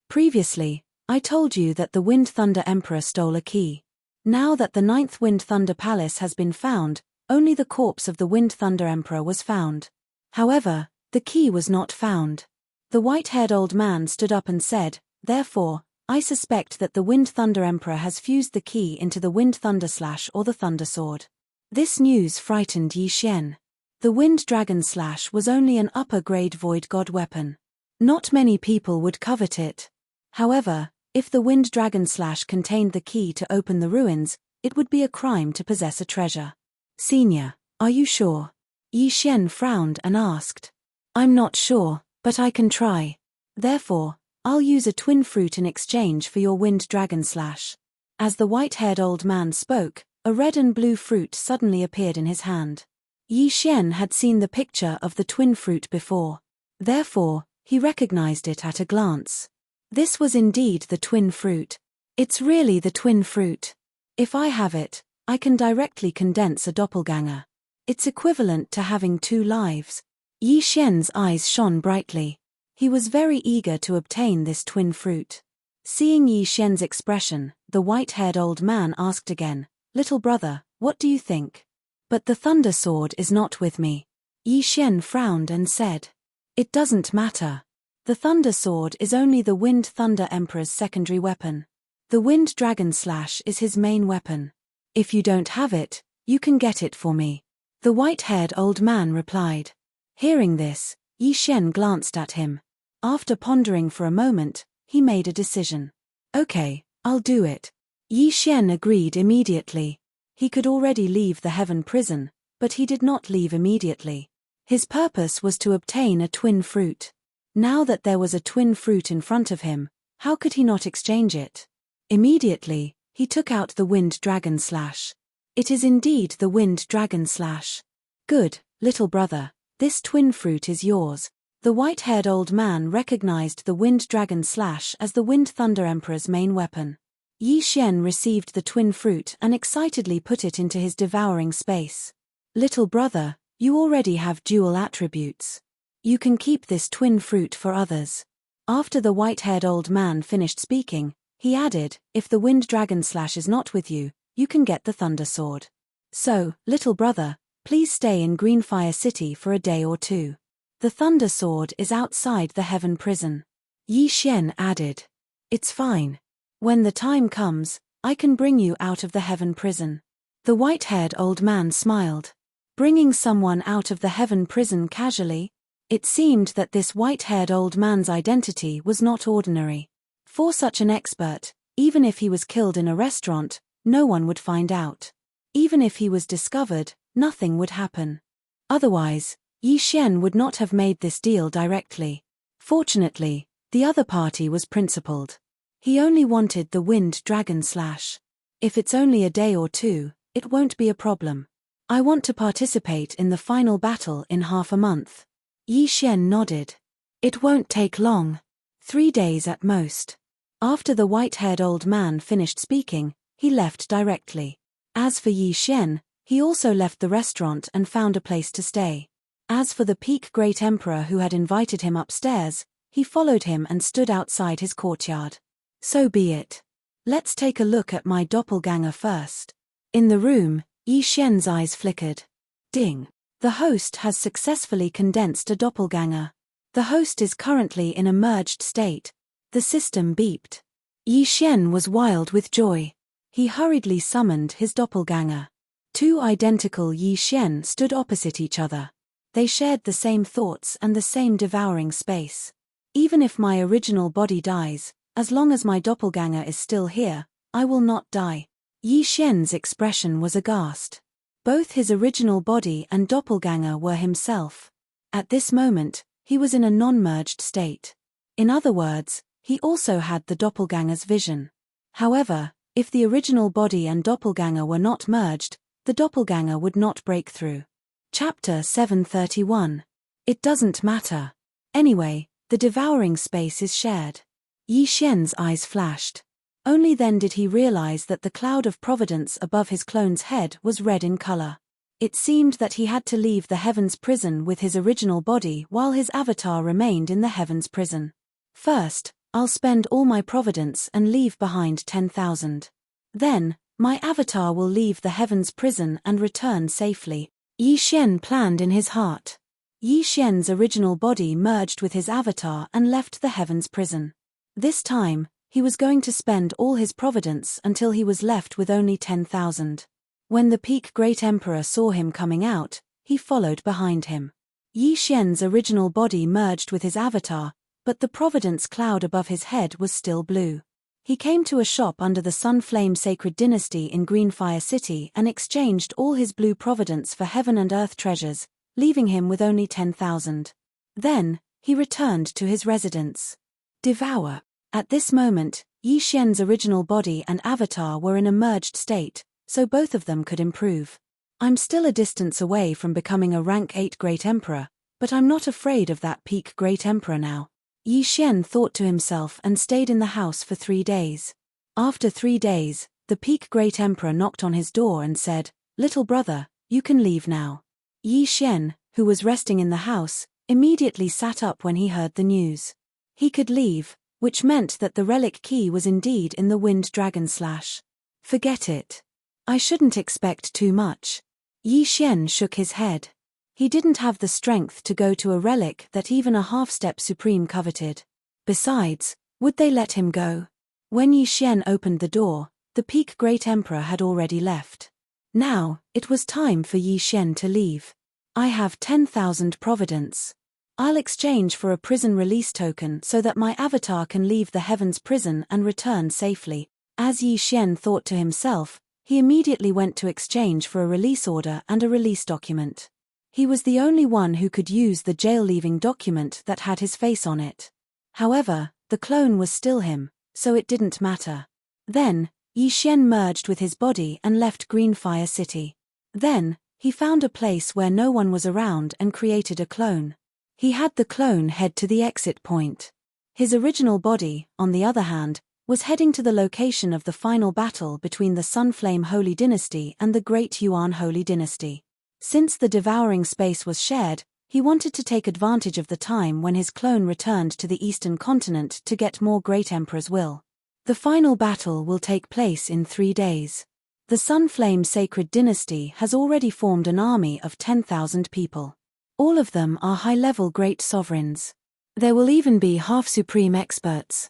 Previously, I told you that the Wind Thunder Emperor stole a key. Now that the 9th Wind Thunder Palace has been found, only the corpse of the Wind Thunder Emperor was found. However, the key was not found. The white-haired old man stood up and said, "Therefore, I suspect that the Wind Thunder Emperor has fused the key into the Wind Thunder Slash or the Thunder Sword." This news frightened Yi Xian. The Wind Dragon Slash was only an upper-grade Void God weapon. Not many people would covet it. However, if the Wind Dragon Slash contained the key to open the ruins, it would be a crime to possess a treasure. "Senior, are you sure?" Yi Xian frowned and asked. "I'm not sure, but I can try. Therefore, I'll use a twin fruit in exchange for your Wind Dragon Slash." As the white-haired old man spoke, a red and blue fruit suddenly appeared in his hand. Yi Xian had seen the picture of the twin fruit before. Therefore, he recognized it at a glance. This was indeed the twin fruit. It's really the twin fruit. If I have it, I can directly condense a doppelganger. It's equivalent to having 2 lives. Yi Xian's eyes shone brightly. He was very eager to obtain this twin fruit. Seeing Yi Xian's expression, the white-haired old man asked again, "Little brother, what do you think?" "But the Thunder Sword is not with me." Yi Xian frowned and said, "It doesn't matter. The Thunder Sword is only the Wind Thunder Emperor's secondary weapon. The Wind Dragon Slash is his main weapon. If you don't have it, you can get it for me," the white-haired old man replied. Hearing this, Yi Xian glanced at him. After pondering for a moment, he made a decision. Okay, I'll do it. Yi Xian agreed immediately. He could already leave the heaven prison, but he did not leave immediately. His purpose was to obtain a twin fruit. Now that there was a twin fruit in front of him, how could he not exchange it? Immediately, he took out the wind dragon slash. It is indeed the wind dragon slash. Good, little brother, this twin fruit is yours. The white-haired old man recognized the wind dragon slash as the Wind Thunder Emperor's main weapon. Yi Xian received the twin fruit and excitedly put it into his devouring space. Little brother, you already have dual attributes. You can keep this twin fruit for others. After the white-haired old man finished speaking, he added, if the wind dragon slash is not with you, you can get the thunder sword. So, little brother, please stay in Greenfire City for a day or two. The thunder sword is outside the heaven prison. Yi Xian added. It's fine. When the time comes, I can bring you out of the heaven prison. The white-haired old man smiled. Bringing someone out of the heaven prison casually? It seemed that this white-haired old man's identity was not ordinary. For such an expert, even if he was killed in a restaurant, no one would find out. Even if he was discovered, nothing would happen. Otherwise, Yi Xian would not have made this deal directly. Fortunately, the other party was principled. He only wanted the wind dragon slash. If it's only a day or two, it won't be a problem. I want to participate in the final battle in half a month. Yi Xian nodded. It won't take long. 3 days at most. After the white-haired old man finished speaking, he left directly. As for Yi Xian, he also left the restaurant and found a place to stay. As for the Peak Great Emperor who had invited him upstairs, he followed him and stood outside his courtyard. So be it. Let's take a look at my doppelganger first. In the room, Yi Xian's eyes flickered. Ding. The host has successfully condensed a doppelganger. The host is currently in a merged state. The system beeped. Yi Xian was wild with joy. He hurriedly summoned his doppelganger. 2 identical Yi Xian stood opposite each other. They shared the same thoughts and the same devouring space. Even if my original body dies, as long as my doppelganger is still here, I will not die. Yi Xian's expression was aghast. Both his original body and doppelganger were himself. At this moment, he was in a non-merged state. In other words, he also had the doppelganger's vision. However, if the original body and doppelganger were not merged, the doppelganger would not break through. Chapter 731. It doesn't matter. Anyway, the devouring space is shared. Yi Xian's eyes flashed. Only then did he realize that the cloud of providence above his clone's head was red in color. It seemed that he had to leave the heavens prison with his original body while his avatar remained in the heavens prison. First, I'll spend all my providence and leave behind 10,000. Then, my avatar will leave the heavens prison and return safely. Yi Xian planned in his heart. Yi Xian's original body merged with his avatar and left the heavens prison. This time, he was going to spend all his providence until he was left with only 10,000. When the Peak Great Emperor saw him coming out, he followed behind him. Yi Xian's original body merged with his avatar, but the providence cloud above his head was still blue. He came to a shop under the Sunflame Sacred Dynasty in Greenfire City and exchanged all his blue providence for heaven and earth treasures, leaving him with only 10,000. Then, he returned to his residence. Devour. At this moment, Yi Xian's original body and avatar were in a merged state, so both of them could improve. I'm still a distance away from becoming a rank 8 Great Emperor, but I'm not afraid of that Peak Great Emperor now. Yi Xian thought to himself and stayed in the house for 3 days. After 3 days, the Peak Great Emperor knocked on his door and said, "Little brother, you can leave now." Yi Xian, who was resting in the house, immediately sat up when he heard the news. He could leave, which meant that the relic key was indeed in the wind dragon slash. Forget it. I shouldn't expect too much. Yi Xian shook his head. He didn't have the strength to go to a relic that even a half-step supreme coveted. Besides, would they let him go? When Yi Xian opened the door, the Peak Great Emperor had already left. Now, it was time for Yi Xian to leave. I have 10,000 providence. I'll exchange for a prison release token so that my avatar can leave the Heaven's prison and return safely. As Yi Xian thought to himself, he immediately went to exchange for a release order and a release document. He was the only one who could use the jail-leaving document that had his face on it. However, the clone was still him, so it didn't matter. Then, Yi Xian merged with his body and left Greenfire City. Then, he found a place where no one was around and created a clone. He had the clone head to the exit point. His original body, on the other hand, was heading to the location of the final battle between the Sunflame Holy Dynasty and the Great Yuan Holy Dynasty. Since the devouring space was shared, he wanted to take advantage of the time when his clone returned to the Eastern continent to get more Great Emperor's will. The final battle will take place in 3 days. The Sunflame Sacred Dynasty has already formed an army of 10,000 people. All of them are high-level great sovereigns. There will even be half-supreme experts.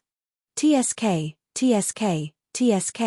TSK, TSK, TSK.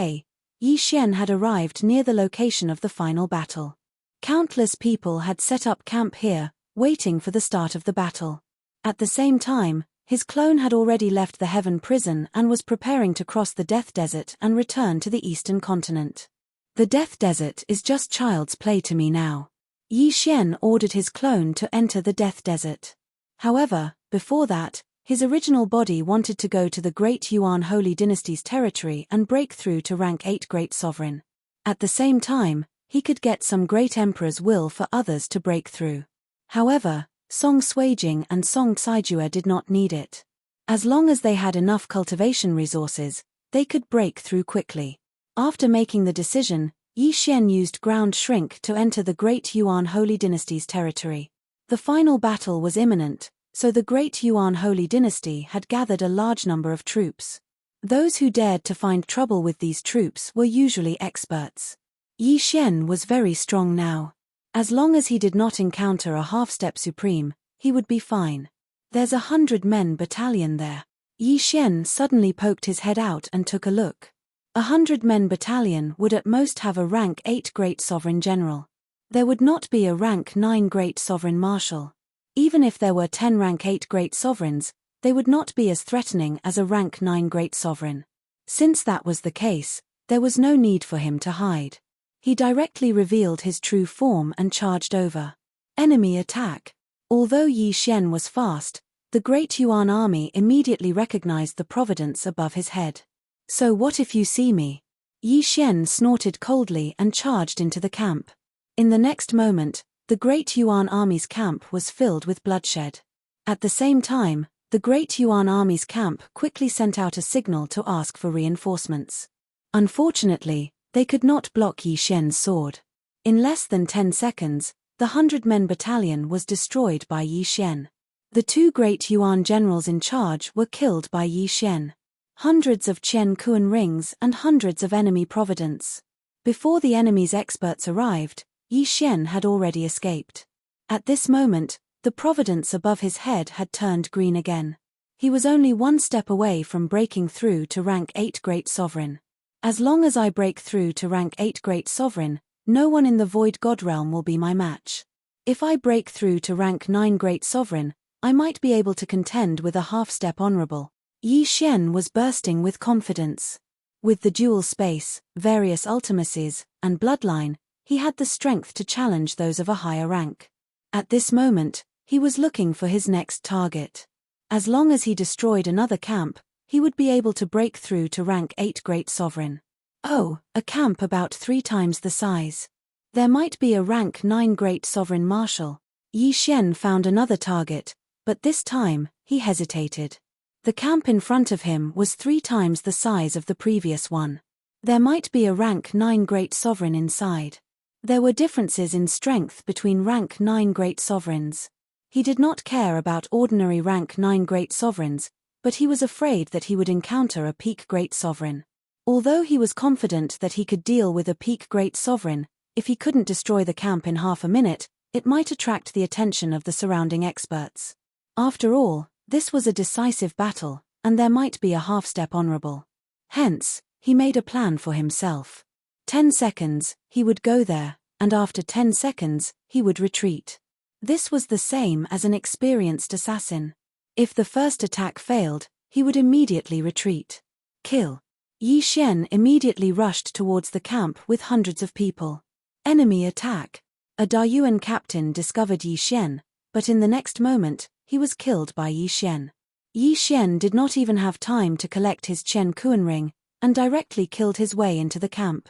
Yi Xian had arrived near the location of the final battle. Countless people had set up camp here, waiting for the start of the battle. At the same time, his clone had already left the Heaven prison and was preparing to cross the Death Desert and return to the Eastern continent. The Death Desert is just child's play to me now. Yi Xian ordered his clone to enter the Death Desert. However, before that, his original body wanted to go to the Great Yuan Holy Dynasty's territory and break through to rank 8 Great Sovereign. At the same time, he could get some Great Emperor's will for others to break through. However, Song Suijing and Song Caijue did not need it. As long as they had enough cultivation resources, they could break through quickly. After making the decision, Yi Xian used Ground Shrink to enter the Great Yuan Holy Dynasty's territory. The final battle was imminent, so the Great Yuan Holy Dynasty had gathered a large number of troops. Those who dared to find trouble with these troops were usually experts. Yi Xian was very strong now. As long as he did not encounter a half-step supreme, he would be fine. There's 100-men battalion there. Yi Xian suddenly poked his head out and took a look. 100-men battalion would at most have a rank 8 Great Sovereign General. There would not be a rank 9 Great Sovereign Marshal. Even if there were 10 rank 8 Great Sovereigns, they would not be as threatening as a rank 9 Great Sovereign. Since that was the case, there was no need for him to hide. He directly revealed his true form and charged over. Enemy attack. Although Yi Xian was fast, the Great Yuan army immediately recognized the providence above his head. So what if you see me? Yi Xian snorted coldly and charged into the camp. In the next moment, the Great Yuan army's camp was filled with bloodshed. At the same time, the Great Yuan army's camp quickly sent out a signal to ask for reinforcements. Unfortunately, they could not block Yi Xian's sword. In less than 10 seconds, the 100-men battalion was destroyed by Yi Xian. The 2 Great Yuan generals in charge were killed by Yi Xian. Hundreds of Qian Kuan rings and hundreds of enemy providence. Before the enemy's experts arrived, Yi Xian had already escaped. At this moment, the providence above his head had turned green again. He was only 1 step away from breaking through to rank 8 Great Sovereign. As long as I break through to rank 8 Great Sovereign, no one in the Void God realm will be my match. If I break through to rank 9 Great Sovereign, I might be able to contend with a half-step honorable. Yi Xian was bursting with confidence. With the dual space, various ultimacies, and bloodline, he had the strength to challenge those of a higher rank. At this moment, he was looking for his next target. As long as he destroyed another camp, he would be able to break through to rank 8 Great Sovereign. Oh, a camp about 3 times the size. There might be a rank 9 Great Sovereign Marshal. Yi Xian found another target, but this time, he hesitated. The camp in front of him was 3 times the size of the previous one. There might be a rank 9 Great Sovereign inside. There were differences in strength between rank 9 Great Sovereigns. He did not care about ordinary rank 9 Great Sovereigns, but he was afraid that he would encounter a peak Great Sovereign. Although he was confident that he could deal with a peak Great Sovereign, if he couldn't destroy the camp in half a minute, it might attract the attention of the surrounding experts. After all, this was a decisive battle, and there might be a half-step honorable. Hence, he made a plan for himself. 10 seconds, he would go there, and after 10 seconds, he would retreat. This was the same as an experienced assassin. If the first attack failed, he would immediately retreat. Kill. Yi Xian immediately rushed towards the camp with hundreds of people. Enemy attack. A Dayuan captain discovered Yi Xian, but in the next moment, he was killed by Yi Xian. Yi Xian did not even have time to collect his Chen Kuan ring, and directly killed his way into the camp.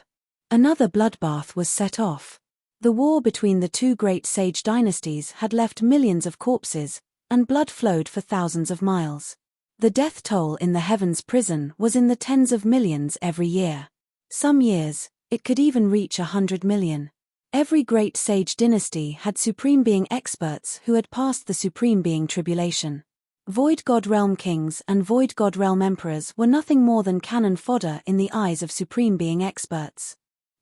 Another bloodbath was set off. The war between the two great sage dynasties had left millions of corpses, and blood flowed for thousands of miles. The death toll in the Heavens prison was in the tens of millions every year. Some years, it could even reach 100 million. Every great sage dynasty had Supreme Being experts who had passed the Supreme Being tribulation. Void God Realm kings and Void God Realm emperors were nothing more than cannon fodder in the eyes of Supreme Being experts.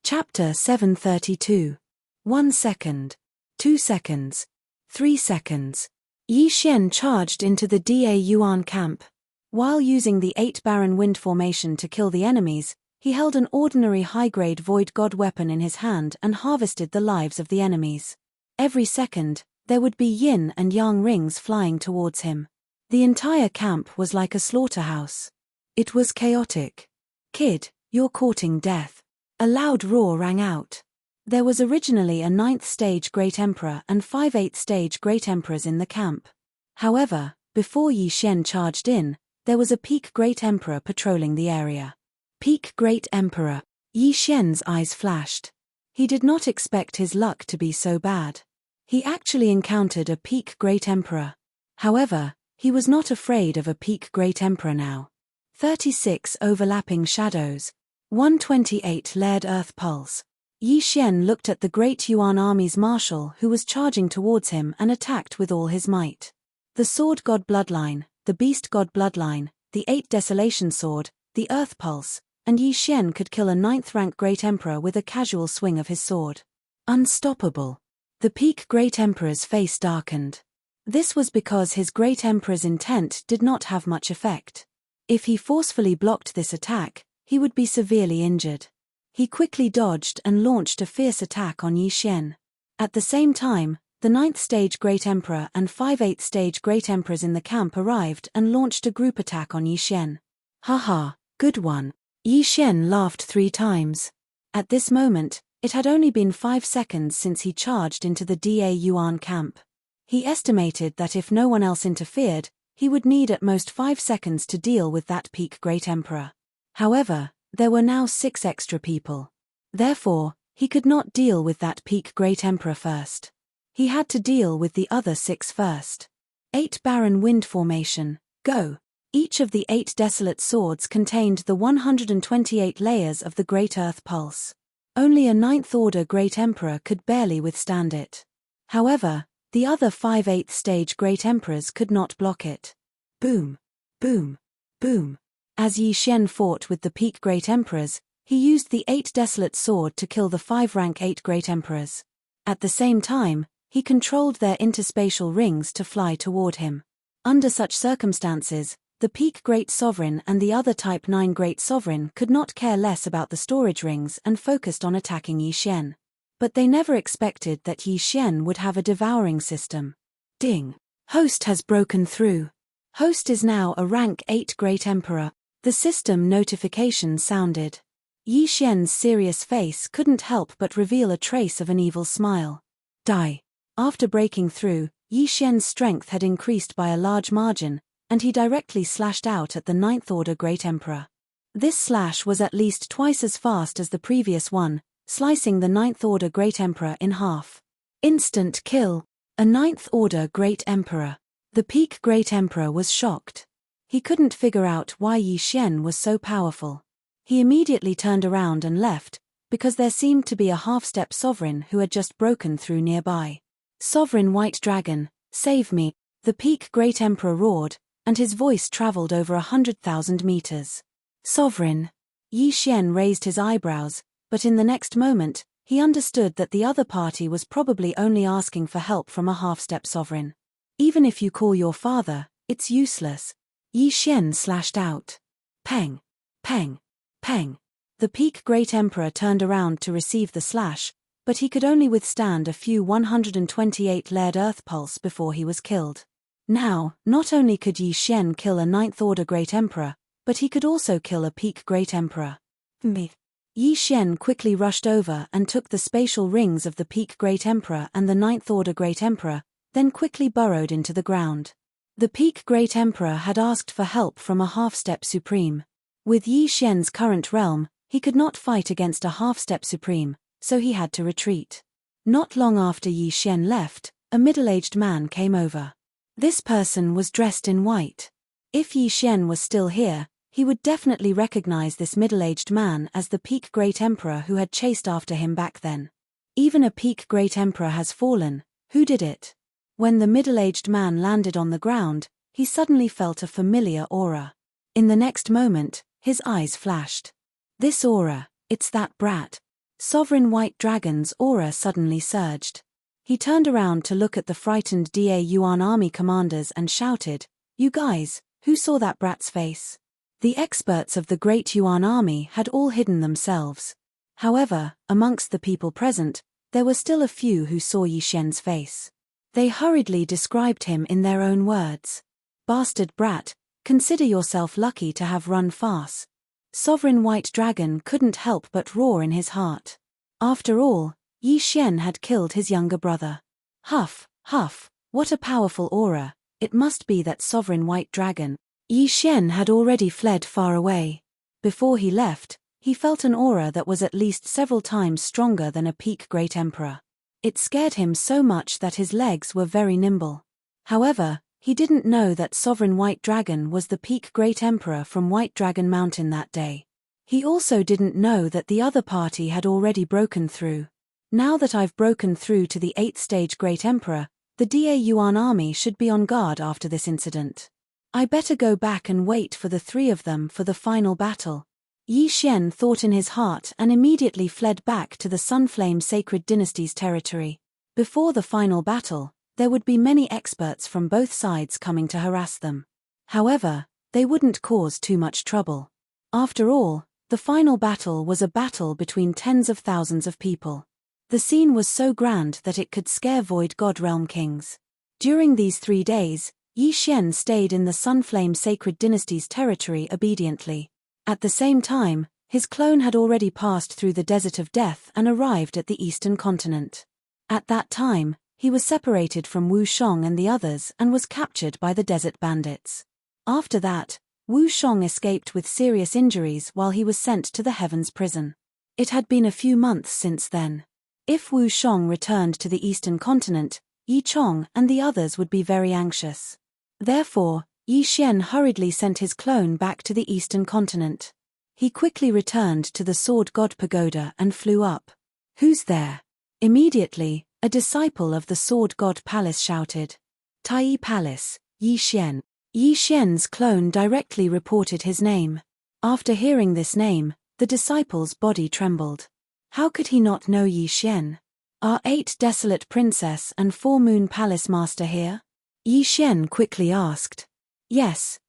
Chapter 732. 1 second. 2 seconds. 3 seconds. Yi Xian charged into the Da Yuan camp. While using the 8 Baron Wind formation to kill the enemies, he held an ordinary high-grade Void God weapon in his hand and harvested the lives of the enemies. Every second, there would be yin and yang rings flying towards him. The entire camp was like a slaughterhouse. It was chaotic. "Kid, you're courting death." A loud roar rang out. There was originally a 9th stage Great Emperor and 5 8th stage Great Emperors in the camp. However, before Yi Xian charged in, there was a peak Great Emperor patrolling the area. Peak Great Emperor. Yi Xian's eyes flashed. He did not expect his luck to be so bad. He actually encountered a peak Great Emperor. However, he was not afraid of a peak Great Emperor now. 36 overlapping shadows. 128 layered earth pulse. Yi Xian looked at the Great Yuan Army's marshal who was charging towards him and attacked with all his might. The Sword God Bloodline, the Beast God Bloodline, the 8 Desolation Sword, the Earth Pulse, and Yi Xian could kill a 9th rank Great Emperor with a casual swing of his sword. Unstoppable. The peak Great Emperor's face darkened. This was because his Great Emperor's intent did not have much effect. If he forcefully blocked this attack, he would be severely injured. He quickly dodged and launched a fierce attack on Yi Xian. At the same time, the 9th stage Great Emperor and 5 8th stage Great Emperors in the camp arrived and launched a group attack on Yi Xian. "Haha, good one." Yi Xian laughed 3 times. At this moment, it had only been 5 seconds since he charged into the Da Yuan camp. He estimated that if no one else interfered, he would need at most 5 seconds to deal with that peak Great Emperor. However, there were now 6 extra people. Therefore, he could not deal with that peak Great Emperor first. He had to deal with the other 6 first. 8 Baron Wind formation, go. Each of the 8 desolate swords contained the 128 layers of the Great Earth Pulse. Only a 9th order Great Emperor could barely withstand it. However, the other 5 8th stage Great Emperors could not block it. Boom. Boom. Boom. As Yi Xian fought with the peak Great Emperors, he used the 8 Desolate Sword to kill the 5 rank 8 Great Emperors. At the same time, he controlled their interspatial rings to fly toward him. Under such circumstances, the peak Great Sovereign and the other Type 9 Great Sovereign could not care less about the storage rings and focused on attacking Yi Xian. But they never expected that Yi Xian would have a devouring system. Ding! Host has broken through. Host is now a rank 8 Great Emperor. The system notification sounded. Yi Xian's serious face couldn't help but reveal a trace of an evil smile. Die. After breaking through, Yi Xian's strength had increased by a large margin, and he directly slashed out at the 9th order Great Emperor. This slash was at least twice as fast as the previous one, slicing the 9th order Great Emperor in half. Instant kill. A 9th order Great Emperor. The peak Great Emperor was shocked. He couldn't figure out why Yi Xian was so powerful. He immediately turned around and left, because there seemed to be a half-step sovereign who had just broken through nearby. "Sovereign White Dragon, save me," the peak Great Emperor roared, and his voice traveled over 100,000 meters. "Sovereign." Yi Xian raised his eyebrows, but in the next moment, he understood that the other party was probably only asking for help from a half-step sovereign. "Even if you call your father, it's useless." Yi Xian slashed out. Peng. Peng. Peng. The peak Great Emperor turned around to receive the slash, but he could only withstand a few 128 layered earth pulse before he was killed. Now, not only could Yi Xian kill a 9th Order Great Emperor, but he could also kill a peak Great Emperor. Yi Xian quickly rushed over and took the spatial rings of the peak Great Emperor and the 9th Order Great Emperor, then quickly burrowed into the ground. The peak Great Emperor had asked for help from a half-step supreme. With Yi Xian's current realm, he could not fight against a half-step supreme, so he had to retreat. Not long after Yi Xian left, a middle-aged man came over. This person was dressed in white. If Yi Xian was still here, he would definitely recognize this middle-aged man as the peak Great Emperor who had chased after him back then. Even a peak Great Emperor has fallen. Who did it? When the middle-aged man landed on the ground, he suddenly felt a familiar aura. In the next moment, his eyes flashed. This aura, it's that brat. Sovereign White Dragon's aura suddenly surged. He turned around to look at the frightened Da Yuan army commanders and shouted, "You guys, who saw that brat's face?" The experts of the Great Yuan army had all hidden themselves. However, amongst the people present, there were still a few who saw Yi Xian's face. They hurriedly described him in their own words. "Bastard brat, consider yourself lucky to have run fast." Sovereign White Dragon couldn't help but roar in his heart. After all, Yi Xian had killed his younger brother. Huff, huff, what a powerful aura, it must be that Sovereign White Dragon. Yi Xian had already fled far away. Before he left, he felt an aura that was at least several times stronger than a peak Great Emperor. It scared him so much that his legs were very nimble. However, he didn't know that Sovereign White Dragon was the peak Great Emperor from White Dragon Mountain that day. He also didn't know that the other party had already broken through. Now that I've broken through to the 8th stage Great Emperor, the Da Yuan army should be on guard after this incident. I better go back and wait for the three of them for the final battle. Yi Xian thought in his heart and immediately fled back to the Sunflame Sacred Dynasty's territory. Before the final battle, there would be many experts from both sides coming to harass them. However, they wouldn't cause too much trouble. After all, the final battle was a battle between tens of thousands of people. The scene was so grand that it could scare Void God Realm kings. During these 3 days, Yi Xian stayed in the Sunflame Sacred Dynasty's territory obediently. At the same time, his clone had already passed through the Desert of Death and arrived at the Eastern Continent. At that time, he was separated from Wu Shong and the others and was captured by the Desert Bandits. After that, Wu Shong escaped with serious injuries while he was sent to the Heavens Prison. It had been a few months since then. If Wu Shong returned to the Eastern Continent, Yi Chong and the others would be very anxious. Therefore, Yi Xian hurriedly sent his clone back to the Eastern Continent. He quickly returned to the Sword God Pagoda and flew up. "Who's there?" Immediately, a disciple of the Sword God Palace shouted. "Tai Palace, Yi Xian." Yi Xian's clone directly reported his name. After hearing this name, the disciple's body trembled. How could he not know Yi Xian? Are 8 Desolate Princess and 4 Moon Palace Master here? Yi Xian quickly asked. Yes,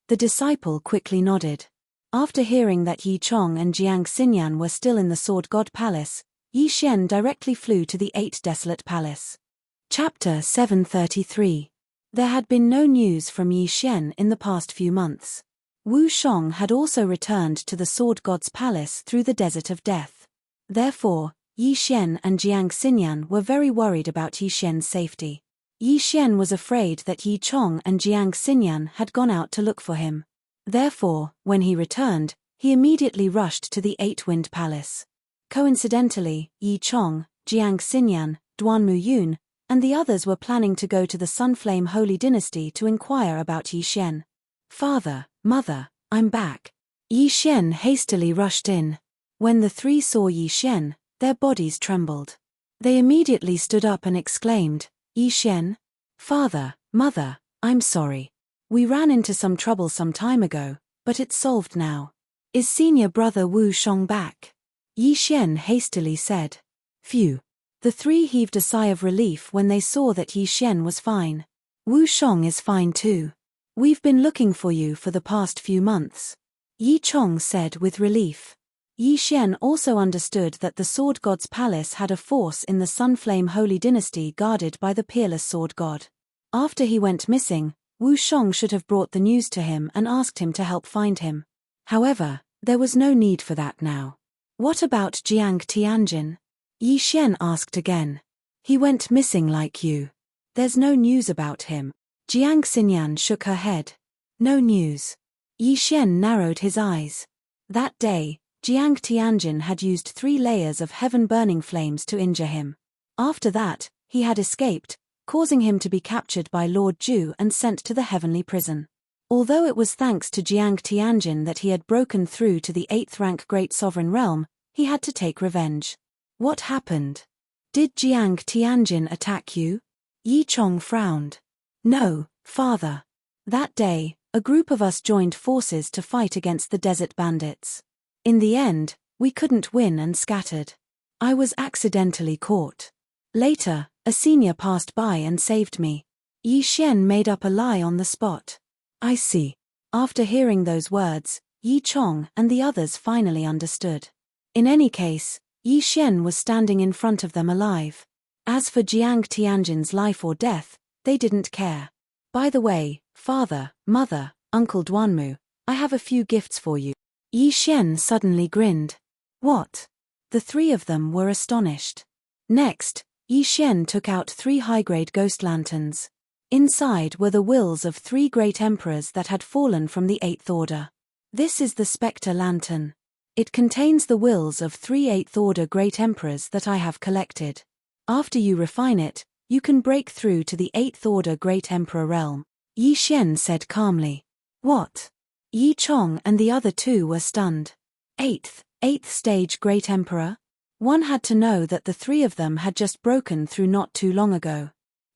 the disciple quickly nodded. After hearing that Yi Chong and Jiang Xinyan were still in the Sword God Palace, Yi Xian directly flew to the 8 Desolate Palace. Chapter 733. There had been no news from Yi Xian in the past few months. Wu Shong had also returned to the Sword God's Palace through the Desert of Death. Therefore, Yi Xian and Jiang Xinyan were very worried about Yi Xian's safety. Yi Xian was afraid that Yi Chong and Jiang Xinyan had gone out to look for him. Therefore, when he returned, he immediately rushed to the 8-Wind Palace. Coincidentally, Yi Chong, Jiang Xinyan, Duan Muyun, and the others were planning to go to the Sunflame Holy Dynasty to inquire about Yi Xian. "Father, Mother, I'm back." Yi Xian hastily rushed in. When the three saw Yi Xian, their bodies trembled. They immediately stood up and exclaimed, "Yi Xian? Father, Mother, I'm sorry. We ran into some trouble some time ago, but it's solved now. Is senior brother Wu Shong back?" Yi Xian hastily said. Phew. The three heaved a sigh of relief when they saw that Yi Xian was fine. "Wu Shong is fine too. We've been looking for you for the past few months," Yi Chong said with relief. Yi Xian also understood that the Sword God's palace had a force in the Sunflame Holy Dynasty guarded by the peerless Sword God. After he went missing, Wu Shong should have brought the news to him and asked him to help find him. However, there was no need for that now. What about Jiang Tianjin? Yi Xian asked again. He went missing like you. There's no news about him. Jiang Xinyan shook her head. No news. Yi Xian narrowed his eyes. That day, Jiang Tianjin had used 3 layers of heaven-burning flames to injure him. After that, he had escaped, causing him to be captured by Lord Zhu and sent to the heavenly prison. Although it was thanks to Jiang Tianjin that he had broken through to the 8th rank Great Sovereign Realm, he had to take revenge. What happened? Did Jiang Tianjin attack you? Yi Chong frowned. No, father. That day, a group of us joined forces to fight against the desert bandits. In the end, we couldn't win and scattered. I was accidentally caught. Later, a senior passed by and saved me. Yi Xian made up a lie on the spot. I see. After hearing those words, Yi Chong and the others finally understood. In any case, Yi Xian was standing in front of them alive. As for Jiang Tianjin's life or death, they didn't care. By the way, father, mother, Uncle Duanmu, I have a few gifts for you. Yi Xian suddenly grinned. What? The 3 of them were astonished. Next, Yi Xian took out 3 high-grade ghost lanterns. Inside were the wills of 3 great emperors that had fallen from the 8th order. This is the Spectre Lantern. It contains the wills of 3 8th order great emperors that I have collected. After you refine it, you can break through to the 8th order great emperor realm. Yi Xian said calmly. What? Yi Chong and the other 2 were stunned. 8th stage great emperor? One had to know that the 3 of them had just broken through not too long ago.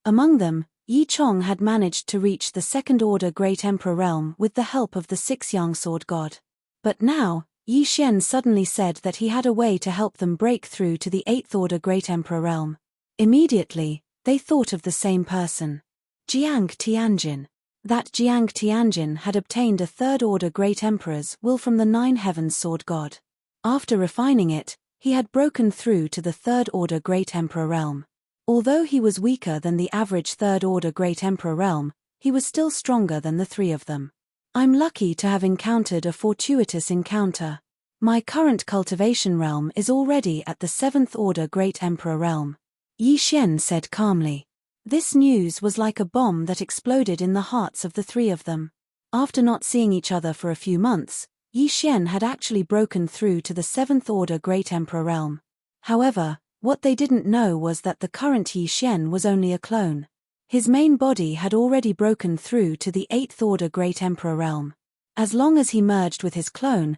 Among them, Yi Chong had managed to reach the 2nd order Great Emperor realm with the help of the 6 young sword god. But now, Yi Xian suddenly said that he had a way to help them break through to the 8th order Great Emperor realm. Immediately, they thought of the same person. Jiang Tianjin. That Jiang Tianjin had obtained a 3rd order Great Emperor's will from the 9 heavens sword god. After refining it, he had broken through to the 3rd order Great Emperor realm. Although he was weaker than the average 3rd order Great Emperor realm, he was still stronger than the 3 of them. I'm lucky to have encountered a fortuitous encounter. My current cultivation realm is already at the 7th order Great Emperor realm. Yi Xian said calmly. This news was like a bomb that exploded in the hearts of the 3 of them. After not seeing each other for a few months, Yi Xian had actually broken through to the 7th order Great Emperor realm. However, what they didn't know was that the current Yi Xian was only a clone. His main body had already broken through to the 8th order Great Emperor realm. As long as he merged with his clone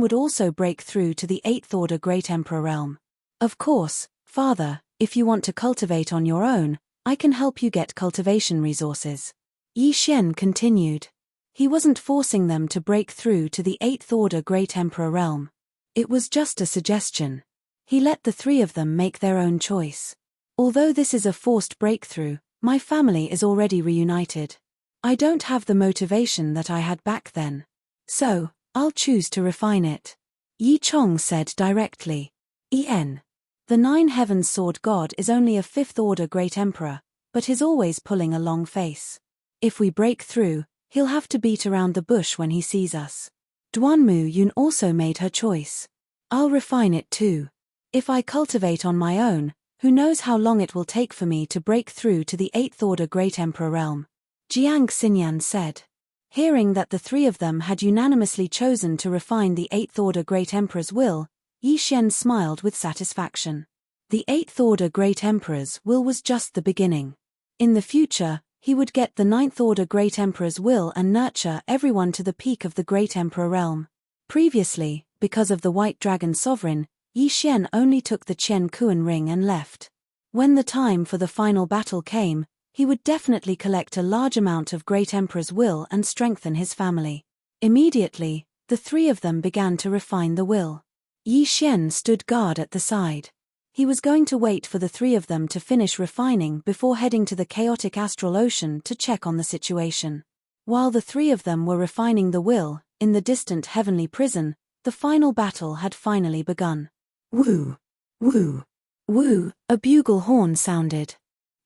would also break through to the 8th order Great Emperor realm. Of course, father, if you want to cultivate on your own, I can help you get cultivation resources. Yi Xian continued. He wasn't forcing them to break through to the 8th order Great Emperor realm. It was just a suggestion. He let the 3 of them make their own choice. Although this is a forced breakthrough, my family is already reunited. I don't have the motivation that I had back then. So, I'll choose to refine it. Yi Chong said directly. The 9 heavens sword god is only a 5th order Great Emperor, but he's always pulling a long face. If we break through, he'll have to beat around the bush when he sees us. Duanmu Yun also made her choice. I'll refine it too. If I cultivate on my own, who knows how long it will take for me to break through to the 8th order Great Emperor realm. Jiang Xinyan said. Hearing that the 3 of them had unanimously chosen to refine the 8th order Great Emperor's will, Yi Xian smiled with satisfaction. The 8th order Great Emperor's will was just the beginning. In the future, he would get the 9th order Great Emperor's will and nurture everyone to the peak of the Great Emperor realm. Previously, because of the White Dragon Sovereign, Yi Xian only took the Qian Kuan ring and left. When the time for the final battle came, he would definitely collect a large amount of Great Emperor's will and strengthen his family. Immediately, the 3 of them began to refine the will. Yi Xian stood guard at the side. He was going to wait for the 3 of them to finish refining before heading to the chaotic astral ocean to check on the situation. While the 3 of them were refining the will, in the distant heavenly prison, the final battle had finally begun. Woo! Woo! Woo! A bugle horn sounded.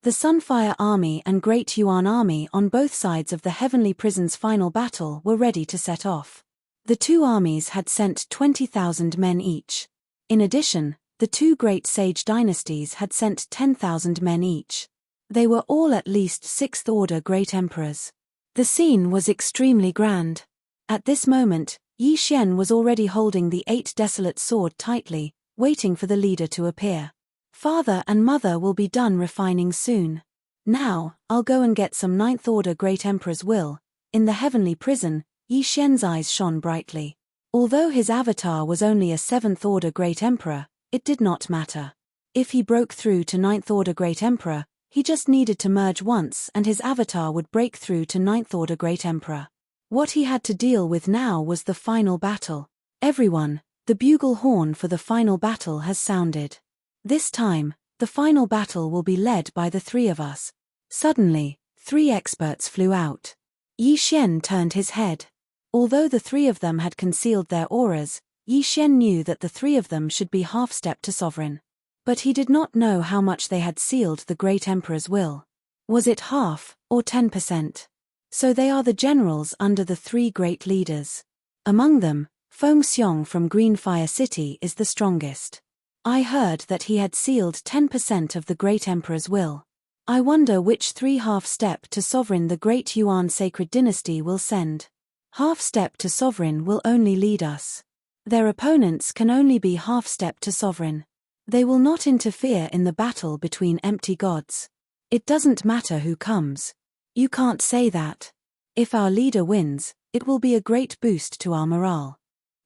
The Sunfire Army and Great Yuan Army on both sides of the Heavenly Prison's final battle were ready to set off. The two armies had sent 20,000 men each. In addition, the two great sage dynasties had sent 10,000 men each. They were all at least 6th order great emperors. The scene was extremely grand. At this moment, Yi Xian was already holding the 8 desolate sword tightly, waiting for the leader to appear. Father and mother will be done refining soon. Now, I'll go and get some 9th order great emperor's will. In the heavenly prison, Yi Xian's eyes shone brightly. Although his avatar was only a 7th order great emperor, it did not matter. If he broke through to 9th order great emperor, he just needed to merge once and his avatar would break through to 9th order great emperor. What he had to deal with now was the final battle. Everyone, the bugle horn for the final battle has sounded. This time, the final battle will be led by the 3 of us. Suddenly, 3 experts flew out. Yi Xian turned his head. Although the 3 of them had concealed their auras, Yi Xian knew that the 3 of them should be half-step to sovereign. But he did not know how much they had sealed the great emperor's will. Was it half, or 10%? So they are the generals under the 3 great leaders. Among them, Feng Xiong from Green Fire City is the strongest. I heard that he had sealed 10% of the great emperor's will. I wonder which 3 half-step to sovereign the great Yuan sacred dynasty will send. Half-step to sovereign will only lead us. Their opponents can only be half-step to sovereign. They will not interfere in the battle between empty gods. It doesn't matter who comes. You can't say that. If our leader wins, it will be a great boost to our morale.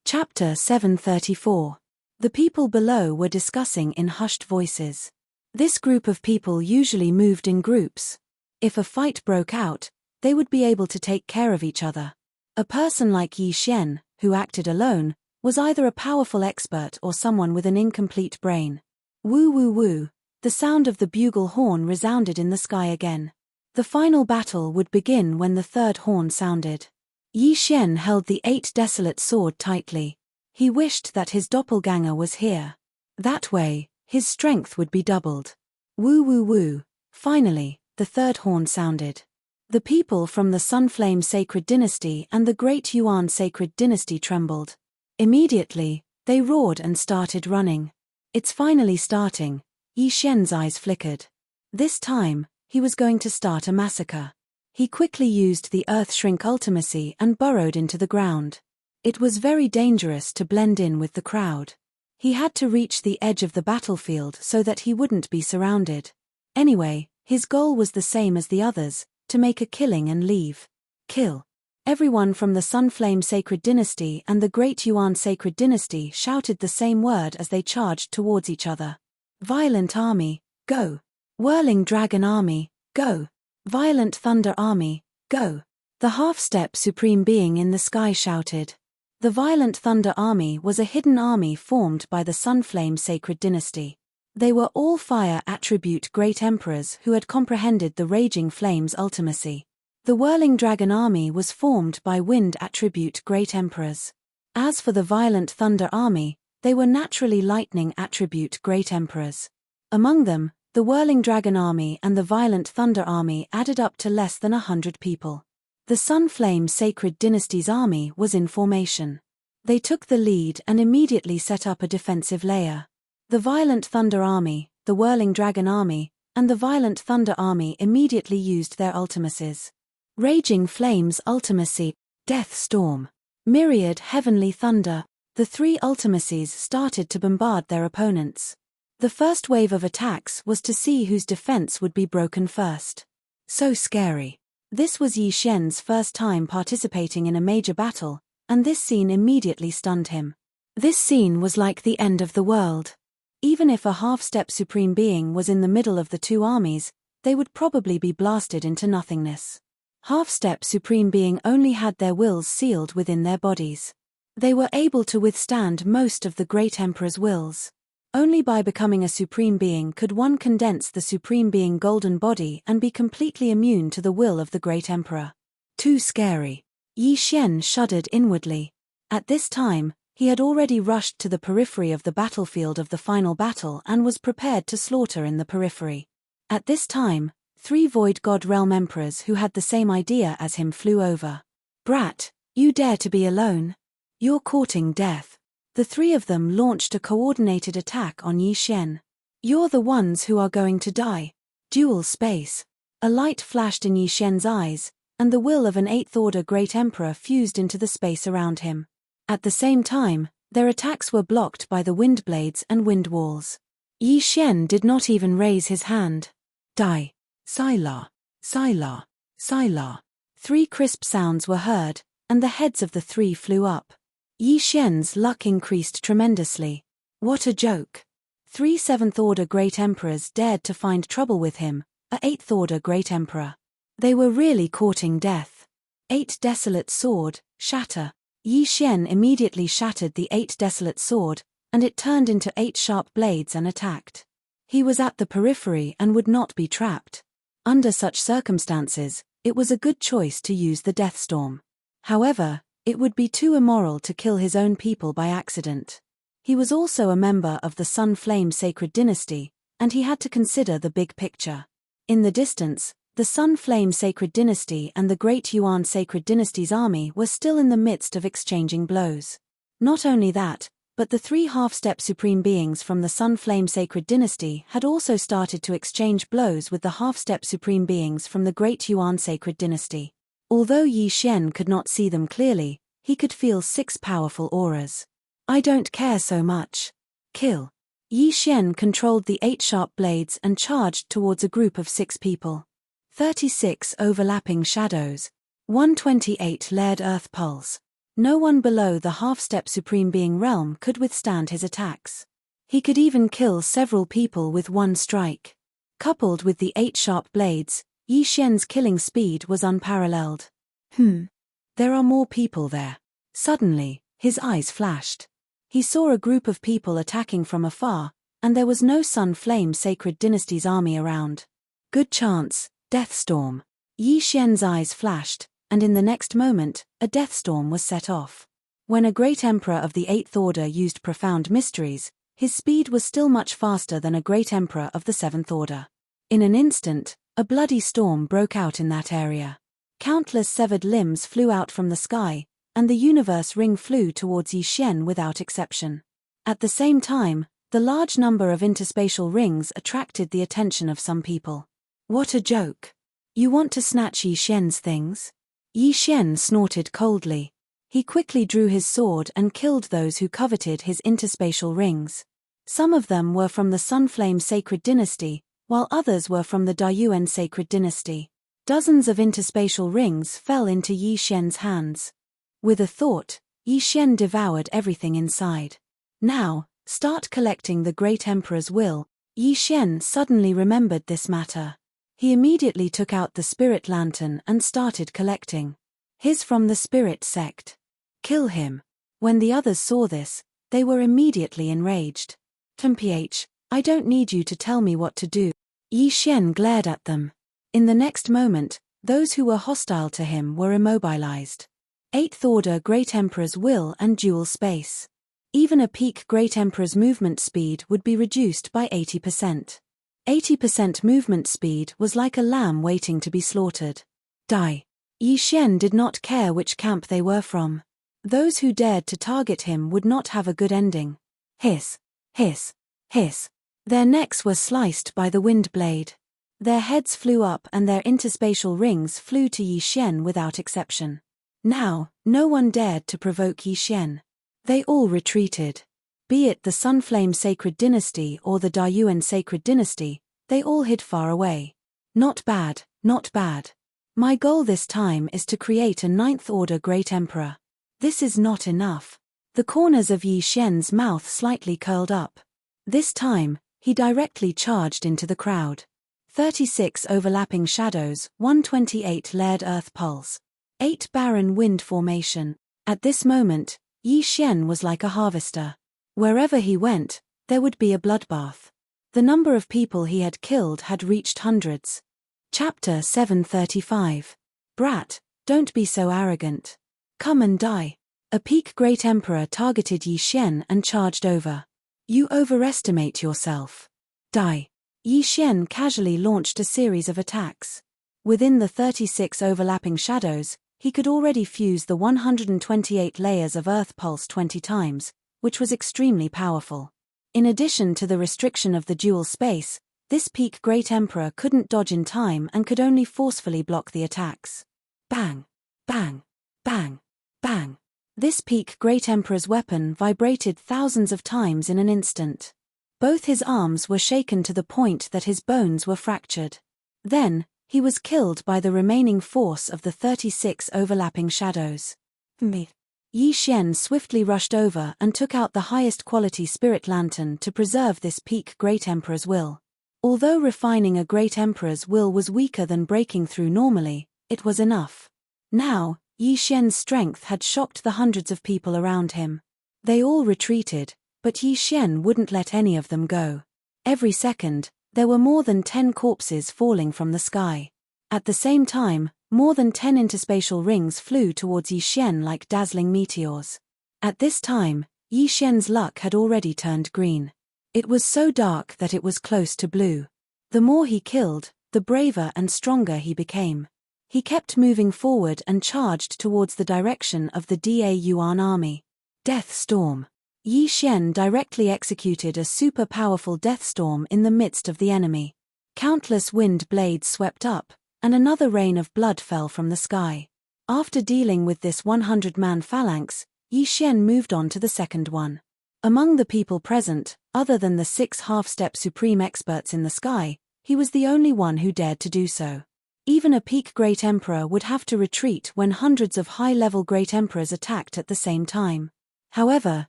Chapter 734. The people below were discussing in hushed voices. This group of people usually moved in groups. If a fight broke out, they would be able to take care of each other. A person like Yi Xian, who acted alone, was either a powerful expert or someone with an incomplete brain. Woo woo woo, the sound of the bugle horn resounded in the sky again. The final battle would begin when the 3rd horn sounded. Yi Xian held the 8 desolate sword tightly. He wished that his doppelganger was here. That way, his strength would be doubled. Woo woo woo, finally, the 3rd horn sounded. The people from the Sunflame Sacred Dynasty and the Great Yuan Sacred Dynasty trembled. Immediately, they roared and started running. It's finally starting. Yi Xian's eyes flickered. This time, he was going to start a massacre. He quickly used the Earth Shrink ultimacy and burrowed into the ground. It was very dangerous to blend in with the crowd. He had to reach the edge of the battlefield so that he wouldn't be surrounded. Anyway, his goal was the same as the others, to make a killing and leave. Kill. Everyone from the Sunflame Sacred Dynasty and the Great Yuan Sacred Dynasty shouted the same word as they charged towards each other. Violent Army, go. Whirling Dragon Army, go. Violent Thunder Army, go. The half-step Supreme Being in the sky shouted. The Violent Thunder Army was a hidden army formed by the Sunflame Sacred Dynasty. They were all fire attribute great emperors who had comprehended the Raging Flames ultimacy. The Whirling Dragon Army was formed by wind attribute great emperors. As for the Violent Thunder Army, they were naturally lightning attribute great emperors. Among them, the Whirling Dragon Army and the Violent Thunder Army added up to less than 100 people. The Sunflame Sacred Dynasty's army was in formation. They took the lead and immediately set up a defensive layer. The Violent Thunder Army, the Whirling Dragon Army, and the Violent Thunder Army immediately used their ultimacies. Raging Flames ultimacy, Death Storm, Myriad Heavenly Thunder. The 3 ultimacies started to bombard their opponents. The first wave of attacks was to see whose defense would be broken first. So scary. This was Yi Xian's first time participating in a major battle, and this scene immediately stunned him. This scene was like the end of the world. Even if a half-step Supreme Being was in the middle of the 2 armies, they would probably be blasted into nothingness. Half-step Supreme Being only had their wills sealed within their bodies. They were able to withstand most of the Great Emperor's wills. Only by becoming a Supreme Being could one condense the Supreme Being golden body and be completely immune to the will of the Great Emperor. Too scary. Yi Xian shuddered inwardly. At this time, He had already rushed to the periphery of the battlefield of the final battle and was prepared to slaughter in the periphery. At this time, 3 Void God Realm Emperors who had the same idea as him flew over. "Brat, you dare to be alone? You're courting death." The 3 of them launched a coordinated attack on Yi Xian. "You're the ones who are going to die." Dual space. A light flashed in Yi Xian's eyes, and the will of an 8th Order Great Emperor fused into the space around him. At the same time, their attacks were blocked by the wind blades and wind walls. Yi Xian did not even raise his hand. "Die. Sila. Sila. Sila." 3 crisp sounds were heard, and the heads of the 3 flew up. Yi Xian's luck increased tremendously. What a joke. 3 7th Order Great Emperors dared to find trouble with him, a 8th Order Great Emperor. They were really courting death. 8 Desolate Sword, shatter. Yi Xian immediately shattered the 8 Desolate Sword, and it turned into 8 sharp blades and attacked. He was at the periphery and would not be trapped. Under such circumstances, it was a good choice to use the Death Storm. However, it would be too immoral to kill his own people by accident. He was also a member of the Sun Flame Sacred Dynasty, and he had to consider the big picture. In the distance, the Sun Flame Sacred Dynasty and the Great Yuan Sacred Dynasty's army were still in the midst of exchanging blows. Not only that, but the 3 half-step supreme beings from the Sun Flame Sacred Dynasty had also started to exchange blows with the half-step supreme beings from the Great Yuan Sacred Dynasty. Although Yi Xian could not see them clearly, he could feel 6 powerful auras. "I don't care so much. Kill." Yi Xian controlled the 8 sharp blades and charged towards a group of 6 people. 36 overlapping shadows. 128 layered earth pulse. No one below the half-step supreme being realm could withstand his attacks. He could even kill several people with one strike. Coupled with the 8 sharp blades, Yi Xian's killing speed was unparalleled. There are more people there. Suddenly, his eyes flashed. He saw a group of people attacking from afar, and there was no Sun Flame Sacred Dynasty's army around. Good chance. Death Storm. Yi Xian's eyes flashed, and in the next moment, a death storm was set off. When a great emperor of the 8th Order used profound mysteries, his speed was still much faster than a great emperor of the 7th Order. In an instant, a bloody storm broke out in that area. Countless severed limbs flew out from the sky, and the universe ring flew towards Yi Xian without exception. At the same time, the large number of interspatial rings attracted the attention of some people. "What a joke. You want to snatch Yi Xian's things?" Yi Xian snorted coldly. He quickly drew his sword and killed those who coveted his interspatial rings. Some of them were from the Sunflame Sacred Dynasty, while others were from the Dayuan Sacred Dynasty. Dozens of interspatial rings fell into Yi Xian's hands. With a thought, Yi Xian devoured everything inside. "Now, start collecting the Great Emperor's will." Yi Xian suddenly remembered this matter. He immediately took out the spirit lantern and started collecting. "His from the spirit sect. Kill him." When the others saw this, they were immediately enraged. "Temph, I don't need you to tell me what to do." Yi Xian glared at them. In the next moment, those who were hostile to him were immobilized. 8th Order Great Emperor's will and dual space. Even a peak Great Emperor's movement speed would be reduced by 80%. 80% movement speed was like a lamb waiting to be slaughtered. Die. Yi Xian did not care which camp they were from. Those who dared to target him would not have a good ending. Hiss, hiss, hiss. Their necks were sliced by the wind blade. Their heads flew up and their interspatial rings flew to Yi Xian without exception. Now, no one dared to provoke Yi Xian. They all retreated. Be it the Sunflame Sacred Dynasty or the Dayuan Sacred Dynasty, they all hid far away. Not bad, not bad. My goal this time is to create a 9th Order Great Emperor. This is not enough. The corners of Yi Xian's mouth slightly curled up. This time, he directly charged into the crowd. 36 overlapping shadows, 128 layered earth pulse. 8 barren wind formation. At this moment, Yi Xian was like a harvester. Wherever he went, there would be a bloodbath. The number of people he had killed had reached hundreds. Chapter 735. Brat, don't be so arrogant. Come and die. A Peak Great Emperor targeted Yi Xian and charged over. You overestimate yourself. Die. Yi Xian casually launched a series of attacks. Within the 36 overlapping shadows, he could already fuse the 128 layers of Earth Pulse 20 times, which was extremely powerful. In addition to the restriction of the dual space, this Peak Great Emperor couldn't dodge in time and could only forcefully block the attacks. Bang! Bang! Bang! Bang! This Peak Great Emperor's weapon vibrated thousands of times in an instant. Both his arms were shaken to the point that his bones were fractured. Then, he was killed by the remaining force of the 36 overlapping shadows. Yi Xian swiftly rushed over and took out the highest quality spirit lantern to preserve this Peak Great Emperor's will. Although refining a Great Emperor's will was weaker than breaking through normally, it was enough. Now, Yi Xian's strength had shocked the hundreds of people around him. They all retreated, but Yi Xian wouldn't let any of them go. Every second, there were more than 10 corpses falling from the sky. At the same time, more than 10 interspatial rings flew towards Yi Xian like dazzling meteors. At this time, Yi Xian's luck had already turned green. It was so dark that it was close to blue. The more he killed, the braver and stronger he became. He kept moving forward and charged towards the direction of the Da Yuan army. Death Storm. Yi Xian directly executed a super powerful death storm in the midst of the enemy. Countless wind blades swept up, and another rain of blood fell from the sky. After dealing with this 100-man phalanx, Yi Xian moved on to the second one. Among the people present, other than the 6 half-step supreme experts in the sky, he was the only one who dared to do so. Even a Peak Great Emperor would have to retreat when hundreds of high-level Great Emperors attacked at the same time. However,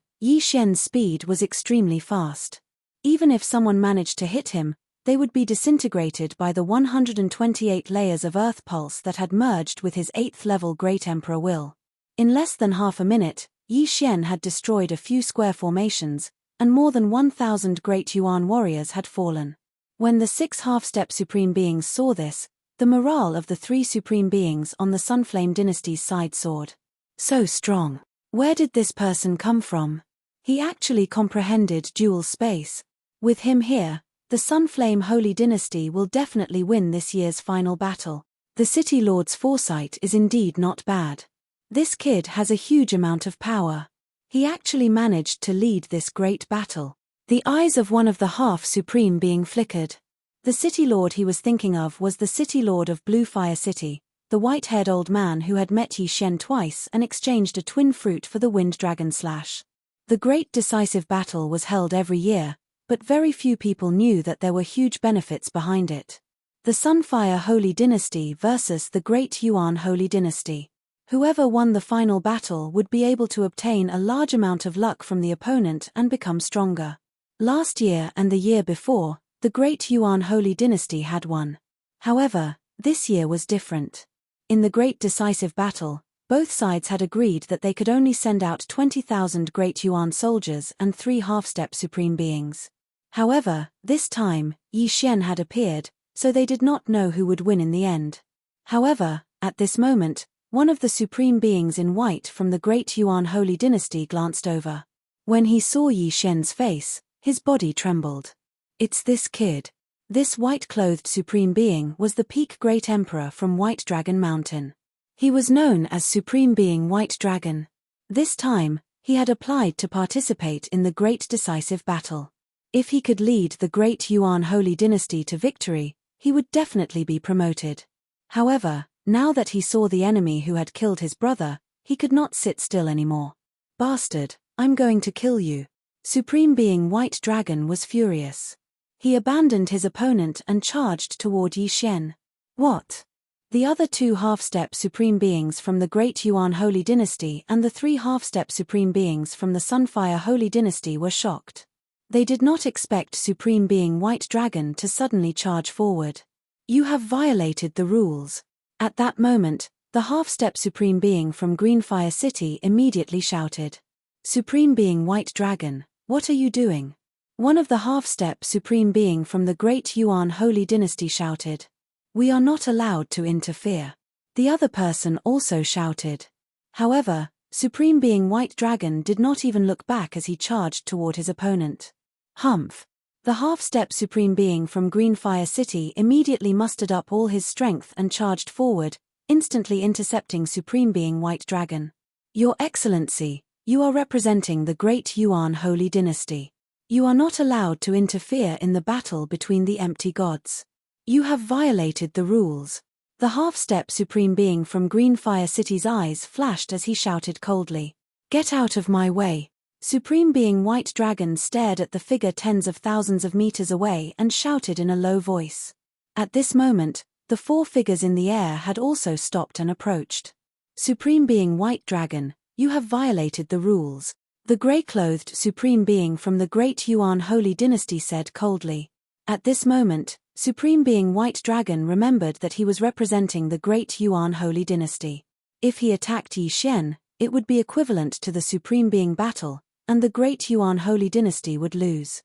Yi Xian's speed was extremely fast. Even if someone managed to hit him, they would be disintegrated by the 128 layers of Earth Pulse that had merged with his 8th-level Great Emperor will. In less than half a minute, Yi Xian had destroyed a few square formations, and more than 1,000 Great Yuan warriors had fallen. When the 6 half-step Supreme Beings saw this, the morale of the 3 Supreme Beings on the Sunflame Dynasty's side soared. So strong. Where did this person come from? He actually comprehended dual space. With him here, the Sunflame Holy Dynasty will definitely win this year's final battle. The City Lord's foresight is indeed not bad. This kid has a huge amount of power. He actually managed to lead this great battle. The eyes of one of the half-supreme being flickered. The City Lord he was thinking of was the City Lord of Blue Fire City, the white-haired old man who had met Yi Xian twice and exchanged a twin fruit for the Wind Dragon Slash. The great decisive battle was held every year, but very few people knew that there were huge benefits behind it. The Sunfire Holy Dynasty versus the Great Yuan Holy Dynasty. Whoever won the final battle would be able to obtain a large amount of luck from the opponent and become stronger. Last year and the year before, the Great Yuan Holy Dynasty had won. However, this year was different. In the great decisive battle, both sides had agreed that they could only send out 20,000 Great Yuan soldiers and 3 half-step Supreme Beings. However, this time, Yi Xian had appeared, so they did not know who would win in the end. However, at this moment, one of the Supreme Beings in white from the Great Yuan Holy Dynasty glanced over. When he saw Yi Xian's face, his body trembled. It's this kid. This white-clothed Supreme Being was the Peak Great Emperor from White Dragon Mountain. He was known as Supreme Being White Dragon. This time, he had applied to participate in the great decisive battle. If he could lead the Great Yuan Holy Dynasty to victory, he would definitely be promoted. However, now that he saw the enemy who had killed his brother, he could not sit still anymore. Bastard, I'm going to kill you. Supreme Being White Dragon was furious. He abandoned his opponent and charged toward Yi Xian. What? The other 2 half-step Supreme Beings from the Great Yuan Holy Dynasty and the 3 half-step Supreme Beings from the Sunfire Holy Dynasty were shocked. They did not expect Supreme Being White Dragon to suddenly charge forward. You have violated the rules. At that moment, the half-step Supreme Being from Greenfire City immediately shouted. Supreme Being White Dragon, what are you doing? One of the half-step Supreme Being from the Great Yuan Holy Dynasty shouted. We are not allowed to interfere. The other person also shouted. However, Supreme Being White Dragon did not even look back as he charged toward his opponent. Humph! The half-step Supreme Being from Green Fire City immediately mustered up all his strength and charged forward, instantly intercepting Supreme Being White Dragon. Your Excellency, you are representing the Great Yuan Holy Dynasty. You are not allowed to interfere in the battle between the empty gods. You have violated the rules. The half-step Supreme Being from Green Fire City's eyes flashed as he shouted coldly. Get out of my way. Supreme Being White Dragon stared at the figure tens of thousands of meters away and shouted in a low voice. At this moment, the four figures in the air had also stopped and approached. Supreme Being White Dragon, you have violated the rules. The grey-clothed Supreme Being from the Great Yuan Holy Dynasty said coldly. At this moment, Supreme Being White Dragon remembered that he was representing the Great Yuan Holy Dynasty. If he attacked Yi Xian, it would be equivalent to the Supreme Being battle, and the Great Yuan Holy Dynasty would lose.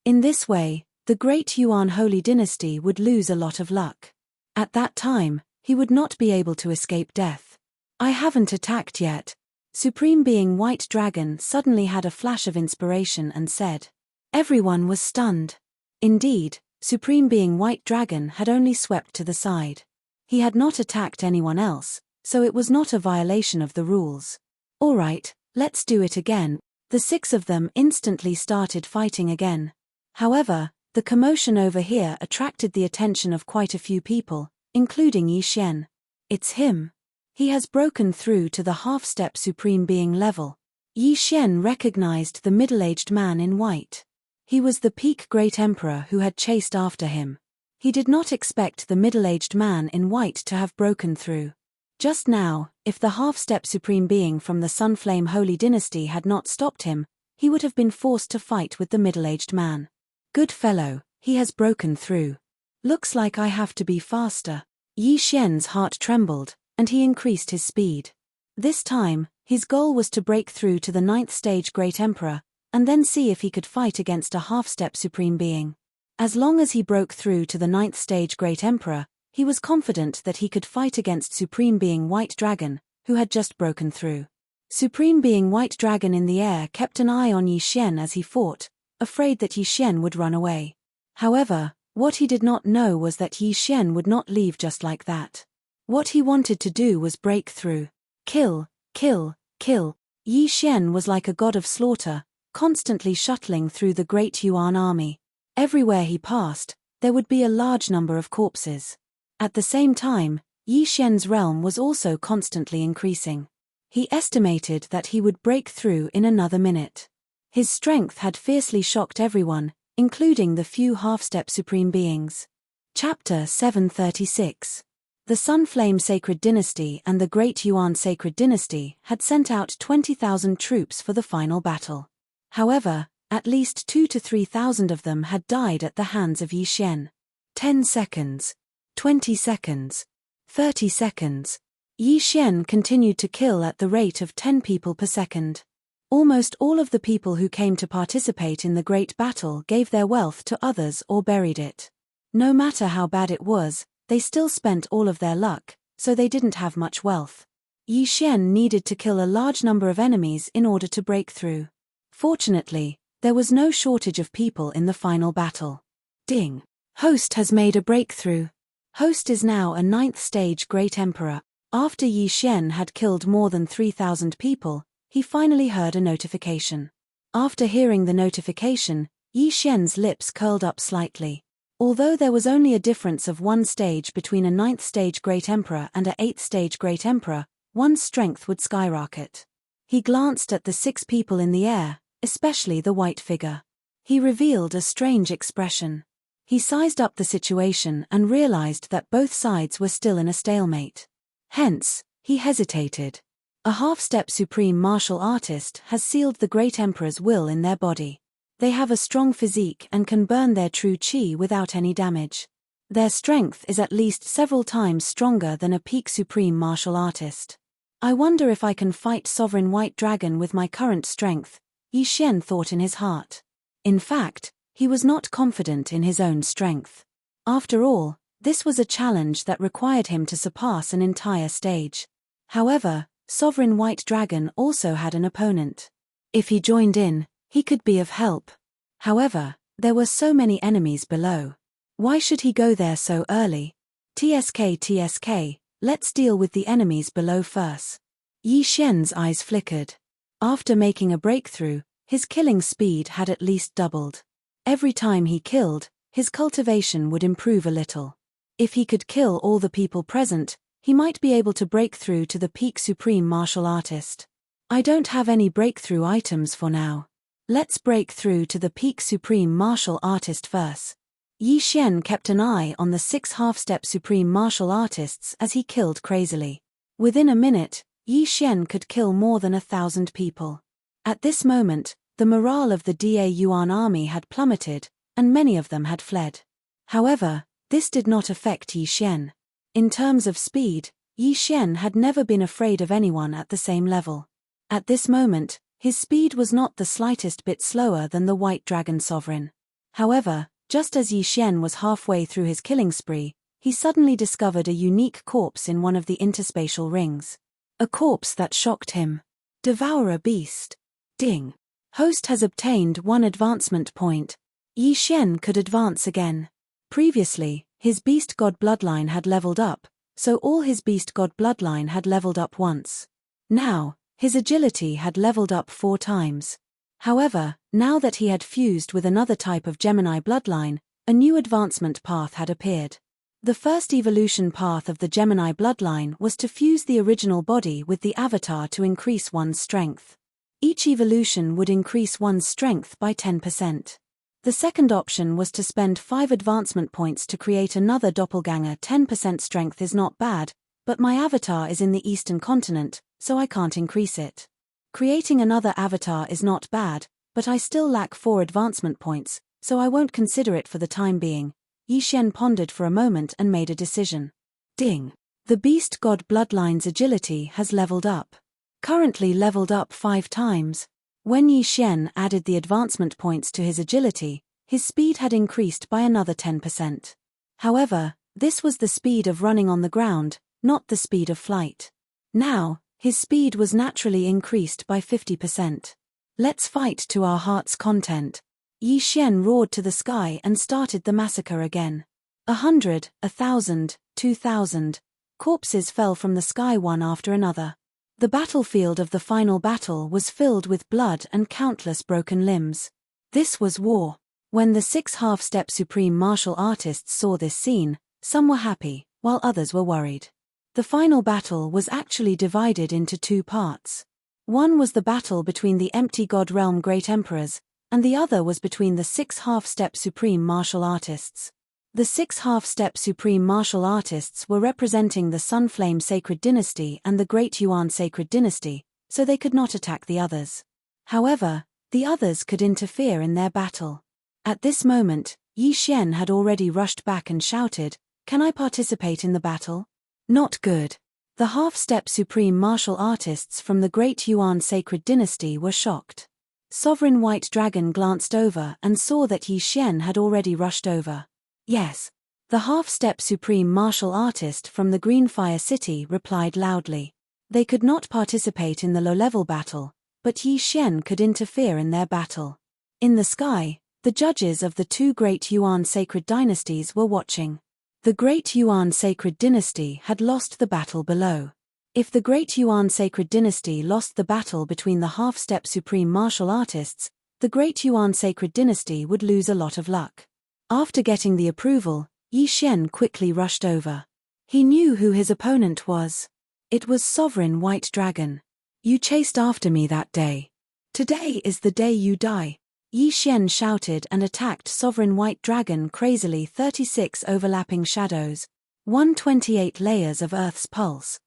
In this way, the Great Yuan Holy Dynasty would lose a lot of luck. At that time, he would not be able to escape death. I haven't attacked yet. Supreme Being White Dragon suddenly had a flash of inspiration and said. Everyone was stunned. Indeed, Supreme Being White Dragon had only swept to the side. He had not attacked anyone else, so it was not a violation of the rules. All right, let's do it again. The six of them instantly started fighting again. However, the commotion over here attracted the attention of quite a few people, including Yi Xian. It's him. He has broken through to the half-step Supreme Being level. Yi Xian recognized the middle-aged man in white. He was the peak Great Emperor who had chased after him. He did not expect the middle-aged man in white to have broken through. Just now, if the half-step Supreme Being from the Sunflame Holy Dynasty had not stopped him, he would have been forced to fight with the middle-aged man. Good fellow, he has broken through. Looks like I have to be faster. Yi Xian's heart trembled, and he increased his speed. This time, his goal was to break through to the 9th stage Great Emperor, and then see if he could fight against a half-step Supreme Being. As long as he broke through to the 9th stage Great Emperor, he was confident that he could fight against Supreme Being White Dragon, who had just broken through. Supreme Being White Dragon in the air kept an eye on Yi Xian as he fought, afraid that Yi Xian would run away. However, what he did not know was that Yi Xian would not leave just like that. What he wanted to do was break through. Kill, kill, kill. Yi Xian was like a god of slaughter, constantly shuttling through the Great Yuan army. Everywhere he passed, there would be a large number of corpses. At the same time, Yi Xian's realm was also constantly increasing. He estimated that he would break through in another minute. His strength had fiercely shocked everyone, including the few half-step Supreme Beings. Chapter 736. The Sunflame Sacred Dynasty and the Great Yuan Sacred Dynasty had sent out 20,000 troops for the final battle. However, at least 2,000 to 3,000 of them had died at the hands of Yi Xian. 10 seconds. 20 seconds. 30 seconds. Yi Xian continued to kill at the rate of 10 people per second. Almost all of the people who came to participate in the great battle gave their wealth to others or buried it. No matter how bad it was, they still spent all of their luck, so they didn't have much wealth. Yi Xian needed to kill a large number of enemies in order to break through. Fortunately, there was no shortage of people in the final battle. Ding! Host has made a breakthrough. Host is now a 9th stage Great Emperor. After Yi Xian had killed more than 3,000 people, he finally heard a notification. After hearing the notification, Yi Xian's lips curled up slightly. Although there was only a difference of 1 stage between a 9th stage Great Emperor and a 8th stage Great Emperor, one's strength would skyrocket. He glanced at the 6 people in the air, especially the white figure. He revealed a strange expression. He sized up the situation and realized that both sides were still in a stalemate. Hence, he hesitated. A half-step supreme martial artist has sealed the Great Emperor's will in their body. They have a strong physique and can burn their true chi without any damage. Their strength is at least several times stronger than a peak supreme martial artist. I wonder if I can fight Sovereign White Dragon with my current strength, Yi Xian thought in his heart. In fact, he was not confident in his own strength. After all, this was a challenge that required him to surpass an entire stage. However, Sovereign White Dragon also had an opponent. If he joined in, he could be of help. However, there were so many enemies below. Why should he go there so early? TSK, let's deal with the enemies below first. Yi Xian's eyes flickered. After making a breakthrough, his killing speed had at least doubled. Every time he killed, his cultivation would improve a little. If he could kill all the people present, he might be able to break through to the peak supreme martial artist. I don't have any breakthrough items for now. Let's break through to the peak supreme martial artist first. Yi Xian kept an eye on the 6 half-step supreme martial artists as he killed crazily. Within a minute, Yi Xian could kill more than 1,000 people. At this moment, the morale of the Da Yuan army had plummeted, and many of them had fled. However, this did not affect Yi Xian. In terms of speed, Yi Xian had never been afraid of anyone at the same level. At this moment, his speed was not the slightest bit slower than the White Dragon Sovereign. However, just as Yi Xian was halfway through his killing spree, he suddenly discovered a unique corpse in one of the interspatial rings. A corpse that shocked him. Devour a beast. Ding. Host has obtained 1 advancement point. Yi Xian could advance again. Previously, his beast god bloodline had leveled up, so all his beast god bloodline had leveled up once. Now, his agility had leveled up 4 times. However, now that he had fused with another type of Gemini bloodline, a new advancement path had appeared. The first evolution path of the Gemini bloodline was to fuse the original body with the avatar to increase one's strength. Each evolution would increase one's strength by 10%. The second option was to spend 5 advancement points to create another doppelganger. 10% strength is not bad, but my avatar is in the Eastern continent, so I can't increase it. Creating another avatar is not bad, but I still lack 4 advancement points, so I won't consider it for the time being. Yi Xian pondered for a moment and made a decision. Ding. The beast god bloodline's agility has leveled up. Currently leveled up 5 times. When Yi Xian added the advancement points to his agility, his speed had increased by another 10%. However, this was the speed of running on the ground, not the speed of flight. Now, his speed was naturally increased by 50%. Let's fight to our heart's content. Yi Xian roared to the sky and started the massacre again. 100, 1,000, 2,000. Corpses fell from the sky one after another. The battlefield of the final battle was filled with blood and countless broken limbs. This was war. When the 6 half-step supreme martial artists saw this scene, some were happy, while others were worried. The final battle was actually divided into 2 parts. One was the battle between the empty god realm great emperors, and the other was between the 6 half-step supreme martial artists. The 6 half-step supreme martial artists were representing the Sunflame Sacred Dynasty and the Great Yuan Sacred Dynasty, so they could not attack the others. However, the others could interfere in their battle. At this moment, Yi Xian had already rushed back and shouted, "Can I participate in the battle?" Not good. The half-step supreme martial artists from the Great Yuan Sacred Dynasty were shocked. Sovereign White Dragon glanced over and saw that Yi Xian had already rushed over. Yes. The half-step supreme martial artist from the Green Fire City replied loudly. They could not participate in the low-level battle, but Yi Xian could interfere in their battle. In the sky, the judges of the 2 Great Yuan Sacred Dynasties were watching. The Great Yuan Sacred Dynasty had lost the battle below. If the Great Yuan Sacred Dynasty lost the battle between the half-step supreme martial artists, the Great Yuan Sacred Dynasty would lose a lot of luck. After getting the approval, Yi Xian quickly rushed over. He knew who his opponent was. It was Sovereign White Dragon. You chased after me that day. Today is the day you die. Yi Xian shouted and attacked Sovereign White Dragon crazily. 36 overlapping shadows. 128 layers of Earth's pulse.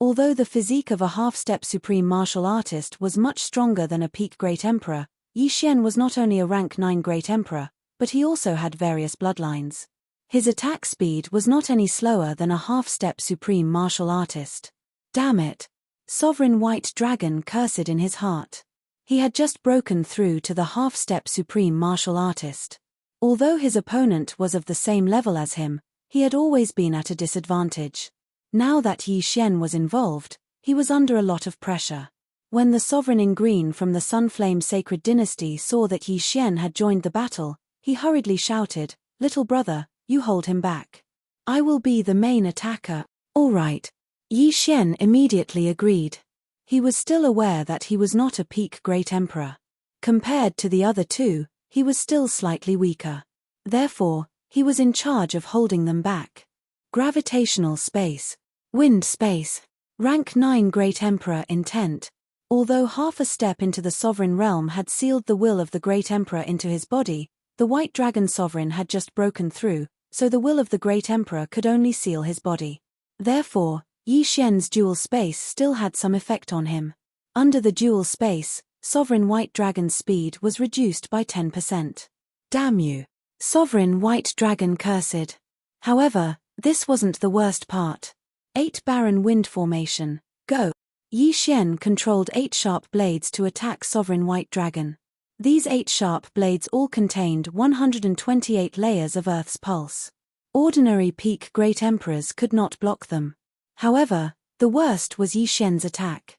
Although the physique of a half-step supreme martial artist was much stronger than a peak Great Emperor, Yi Xian was not only a rank 9 Great Emperor, but he also had various bloodlines. His attack speed was not any slower than a half-step supreme martial artist. Damn it! Sovereign White Dragon cursed in his heart. He had just broken through to the half-step supreme martial artist. Although his opponent was of the same level as him, he had always been at a disadvantage. Now that Yi Xian was involved, He was under a lot of pressure. When the sovereign in green from the Sunflame Sacred Dynasty saw that Yi Xian had joined the battle, he hurriedly shouted, "Little brother, you hold him back. I will be the main attacker." "All right." Yi Xian immediately agreed. He was still aware that he was not a peak Great Emperor. Compared to the other two, he was still slightly weaker. Therefore, he was in charge of holding them back. Gravitational space. Wind space. Rank 9 Great Emperor intent. Although half a step into the sovereign realm had sealed the will of the Great Emperor into his body, the White Dragon Sovereign had just broken through, so the will of the Great Emperor could only seal his body. Therefore, Yi Xian's dual space still had some effect on him. Under the dual space, Sovereign White Dragon's speed was reduced by 10%. Damn you. Sovereign White Dragon cursed. However, this wasn't the worst part. 8 Barren Wind Formation, go. Yi Xian controlled 8 sharp blades to attack Sovereign White Dragon. These 8 sharp blades all contained 128 layers of Earth's pulse. Ordinary peak Great Emperors could not block them. However, the worst was Yi Xian's attack.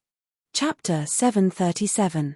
Chapter 737.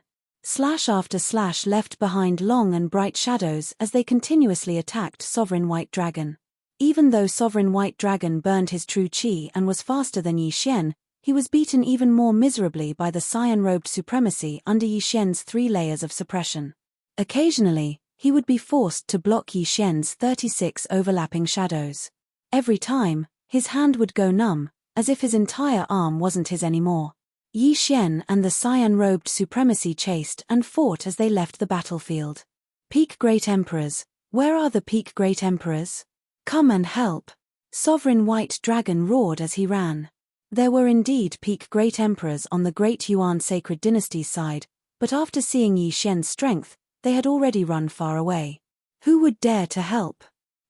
/ left behind long and bright shadows as they continuously attacked Sovereign White Dragon. Even though Sovereign White Dragon burned his true chi and was faster than Yi Xian, he was beaten even more miserably by the cyan-robed supremacy under Yi Xian's 3 layers of suppression. Occasionally, he would be forced to block Yi Xian's 36 overlapping shadows. Every time, his hand would go numb, as if his entire arm wasn't his anymore. Yi Xian and the cyan-robed supremacy chased and fought as they left the battlefield. Peak Great Emperors, where are the Peak Great Emperors? Come and help! Sovereign White Dragon roared as he ran. There were indeed peak Great Emperors on the Great Yuan Sacred Dynasty's side, but after seeing Yi Xian's strength, they had already run far away. Who would dare to help?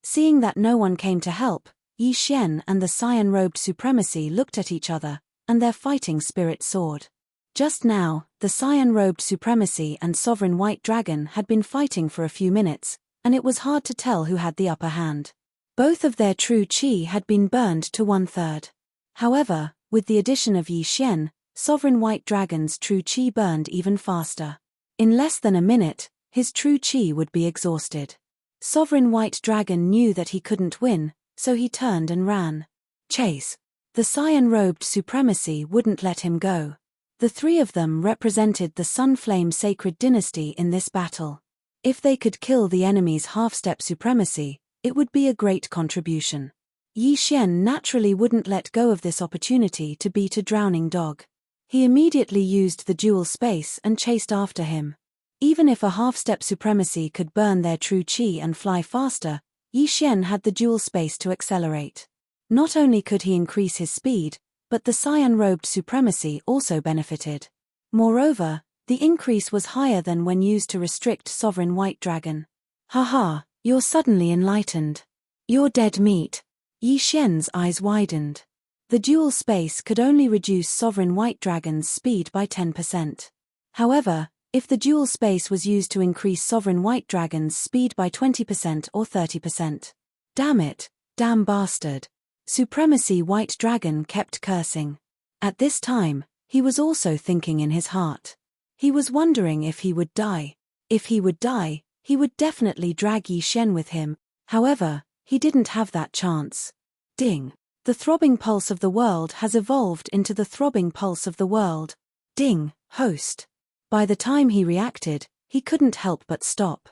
Seeing that no one came to help, Yi Xian and the cyan-robed supremacy looked at each other, and their fighting spirit soared. Just now, the cyan-robed supremacy and Sovereign White Dragon had been fighting for a few minutes, and it was hard to tell who had the upper hand. Both of their true chi had been burned to 1/3. However, with the addition of Yi Xian, Sovereign White Dragon's true chi burned even faster. In less than a minute, his true chi would be exhausted. Sovereign White Dragon knew that he couldn't win, so he turned and ran. Chase. The cyan-robed supremacy wouldn't let him go. The 3 of them represented the Sunflame Sacred Dynasty in this battle. If they could kill the enemy's half-step supremacy, it would be a great contribution. Yi Xian naturally wouldn't let go of this opportunity to beat a drowning dog. He immediately used the dual space and chased after him. Even if a half-step supremacy could burn their true chi and fly faster, Yi Xian had the dual space to accelerate. Not only could he increase his speed, but the cyan-robed supremacy also benefited. Moreover, the increase was higher than when used to restrict Sovereign White Dragon. Haha, you're suddenly enlightened. You're dead meat. Yi Xian's eyes widened. The dual space could only reduce Sovereign White Dragon's speed by 10%. However, if the dual space was used to increase Sovereign White Dragon's speed by 20% or 30%. Damn it, damn bastard. Supremacy White Dragon kept cursing. At this time, he was also thinking in his heart. He was wondering if he would die. If he would die, he would definitely drag Yi Xian with him. However, he didn't have that chance. Ding. The throbbing pulse of the world has evolved into the throbbing pulse of the world. Ding, host. By the time he reacted, he couldn't help but stop.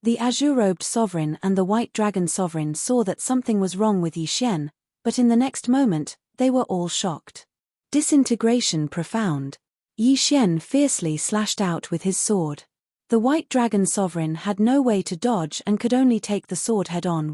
The azure-robed sovereign and the White Dragon Sovereign saw that something was wrong with Yi Xian, but in the next moment, they were all shocked. Disintegration profound. Yi Xian fiercely slashed out with his sword. The White Dragon Sovereign had no way to dodge and could only take the sword head-on.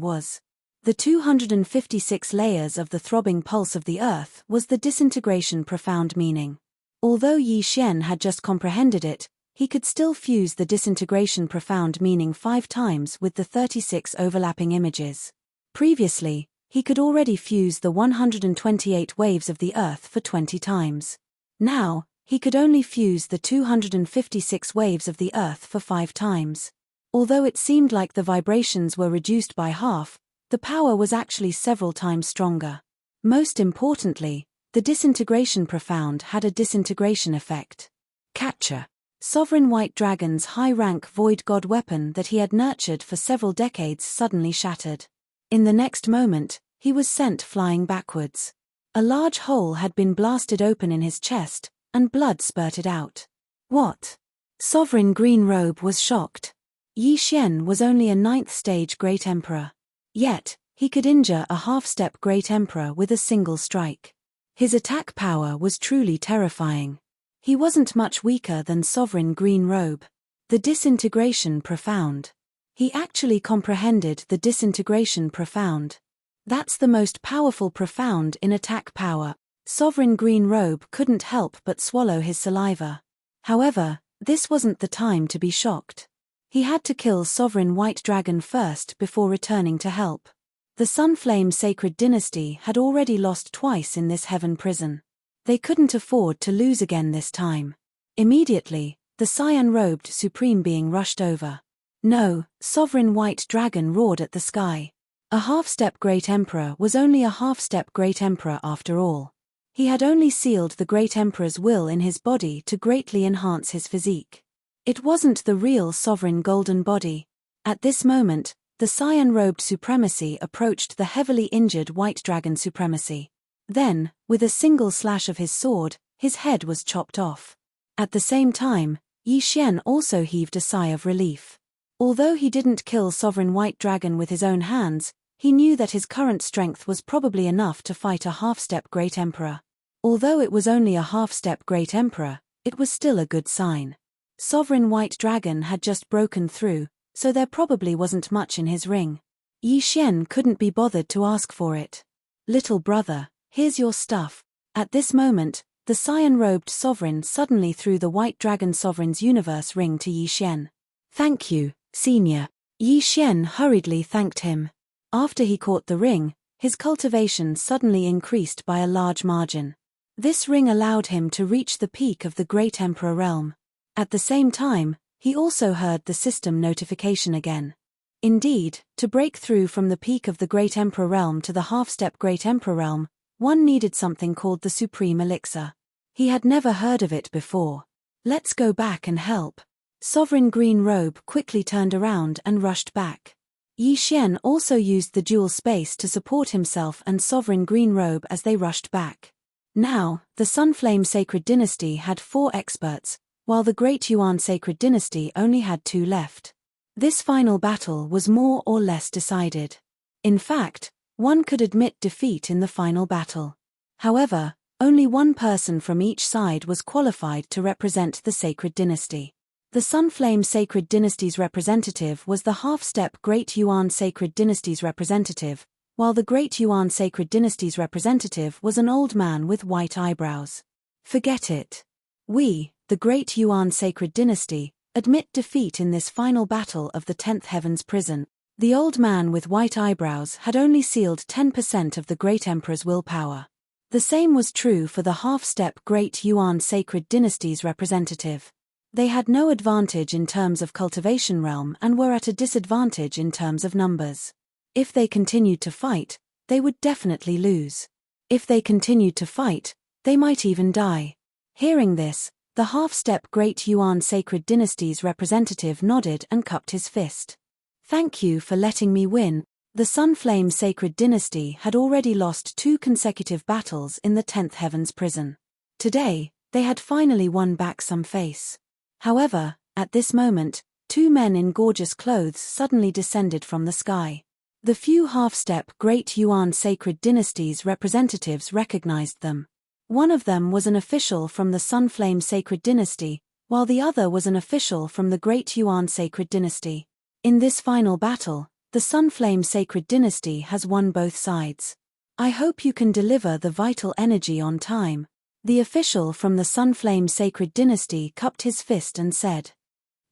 The 256 layers of the throbbing pulse of the earth was the disintegration profound meaning. Although Yi Xian had just comprehended it, he could still fuse the disintegration profound meaning 5 times with the 36 overlapping images. Previously, he could already fuse the 128 waves of the earth for 20 times. Now, he could only fuse the 256 waves of the earth for 5 times. Although it seemed like the vibrations were reduced by half, the power was actually several times stronger. Most importantly, The disintegration profound had a disintegration effect. Capture. Sovereign White Dragon's high-rank Void God weapon that he had nurtured for several decades suddenly shattered. In the next moment, he was sent flying backwards. A large hole had been blasted open in his chest, and blood spurted out. What? Sovereign Green Robe was shocked. Yi Xian was only a 9th stage Great Emperor. Yet, he could injure a half-step Great Emperor with a single strike. His attack power was truly terrifying. He wasn't much weaker than Sovereign Green Robe. The disintegration profound. He actually comprehended the disintegration profound. That's the most powerful profound in attack power. Sovereign Green Robe couldn't help but swallow his saliva. However, this wasn't the time to be shocked. He had to kill Sovereign White Dragon first before returning to help. The Sunflame Sacred Dynasty had already lost twice in this heaven prison. They couldn't afford to lose again this time. Immediately, the cyan-robed Supreme Being rushed over. No, Sovereign White Dragon roared at the sky. A half-step Great Emperor was only a half-step Great Emperor after all. He had only sealed the Great Emperor's will in his body to greatly enhance his physique. It wasn't the real Sovereign Golden Body. At this moment, the cyan-robed Supremacy approached the heavily injured White Dragon Supremacy. Then, with a single slash of his sword, his head was chopped off. At the same time, Yi Xian also heaved a sigh of relief. Although he didn't kill Sovereign White Dragon with his own hands, he knew that his current strength was probably enough to fight a half-step Great Emperor. Although it was only a half-step Great Emperor, it was still a good sign. Sovereign White Dragon had just broken through, so there probably wasn't much in his ring. Yi Xian couldn't be bothered to ask for it. Little brother, here's your stuff. At this moment, the cyan-robed sovereign suddenly threw the White Dragon Sovereign's universe ring to Yi Xian. Thank you, Senior. Yi Xian hurriedly thanked him. After he caught the ring, his cultivation suddenly increased by a large margin. This ring allowed him to reach the peak of the Great Emperor realm. At the same time, he also heard the system notification again. Indeed, to break through from the peak of the Great Emperor realm to the half-step Great Emperor realm, one needed something called the Supreme Elixir. He had never heard of it before. Let's go back and help. Sovereign Green Robe quickly turned around and rushed back. Yi Xian also used the dual space to support himself and Sovereign Green Robe as they rushed back. Now, the Sunflame Sacred Dynasty had 4 experts, while the Great Yuan Sacred Dynasty only had 2 left. This final battle was more or less decided. In fact, one could admit defeat in the final battle. However, only one person from each side was qualified to represent the Sacred Dynasty. The Sunflame Sacred Dynasty's representative was the half-step Great Yuan Sacred Dynasty's representative, while the Great Yuan Sacred Dynasty's representative was an old man with white eyebrows. Forget it. We, the Great Yuan Sacred Dynasty, admit defeat in this final battle of the 10th Heaven's Prison. The old man with white eyebrows had only sealed 10% of the Great Emperor's willpower. The same was true for the half-step Great Yuan Sacred Dynasty's representative. They had no advantage in terms of cultivation realm and were at a disadvantage in terms of numbers. If they continued to fight, they would definitely lose. If they continued to fight, they might even die. Hearing this, the half-step Great Yuan Sacred Dynasty's representative nodded and cupped his fist. Thank you for letting me win. The Sunflame Sacred Dynasty had already lost 2 consecutive battles in the 10th Heaven's Prison. Today, they had finally won back some face. However, at this moment, 2 men in gorgeous clothes suddenly descended from the sky. The few half-step Great Yuan Sacred Dynasty's representatives recognized them. One of them was an official from the Sunflame Sacred Dynasty, while the other was an official from the Great Yuan Sacred Dynasty. In this final battle, the Sunflame Sacred Dynasty has won both sides. I hope you can deliver the vital energy on time. The official from the Sunflame Sacred Dynasty cupped his fist and said.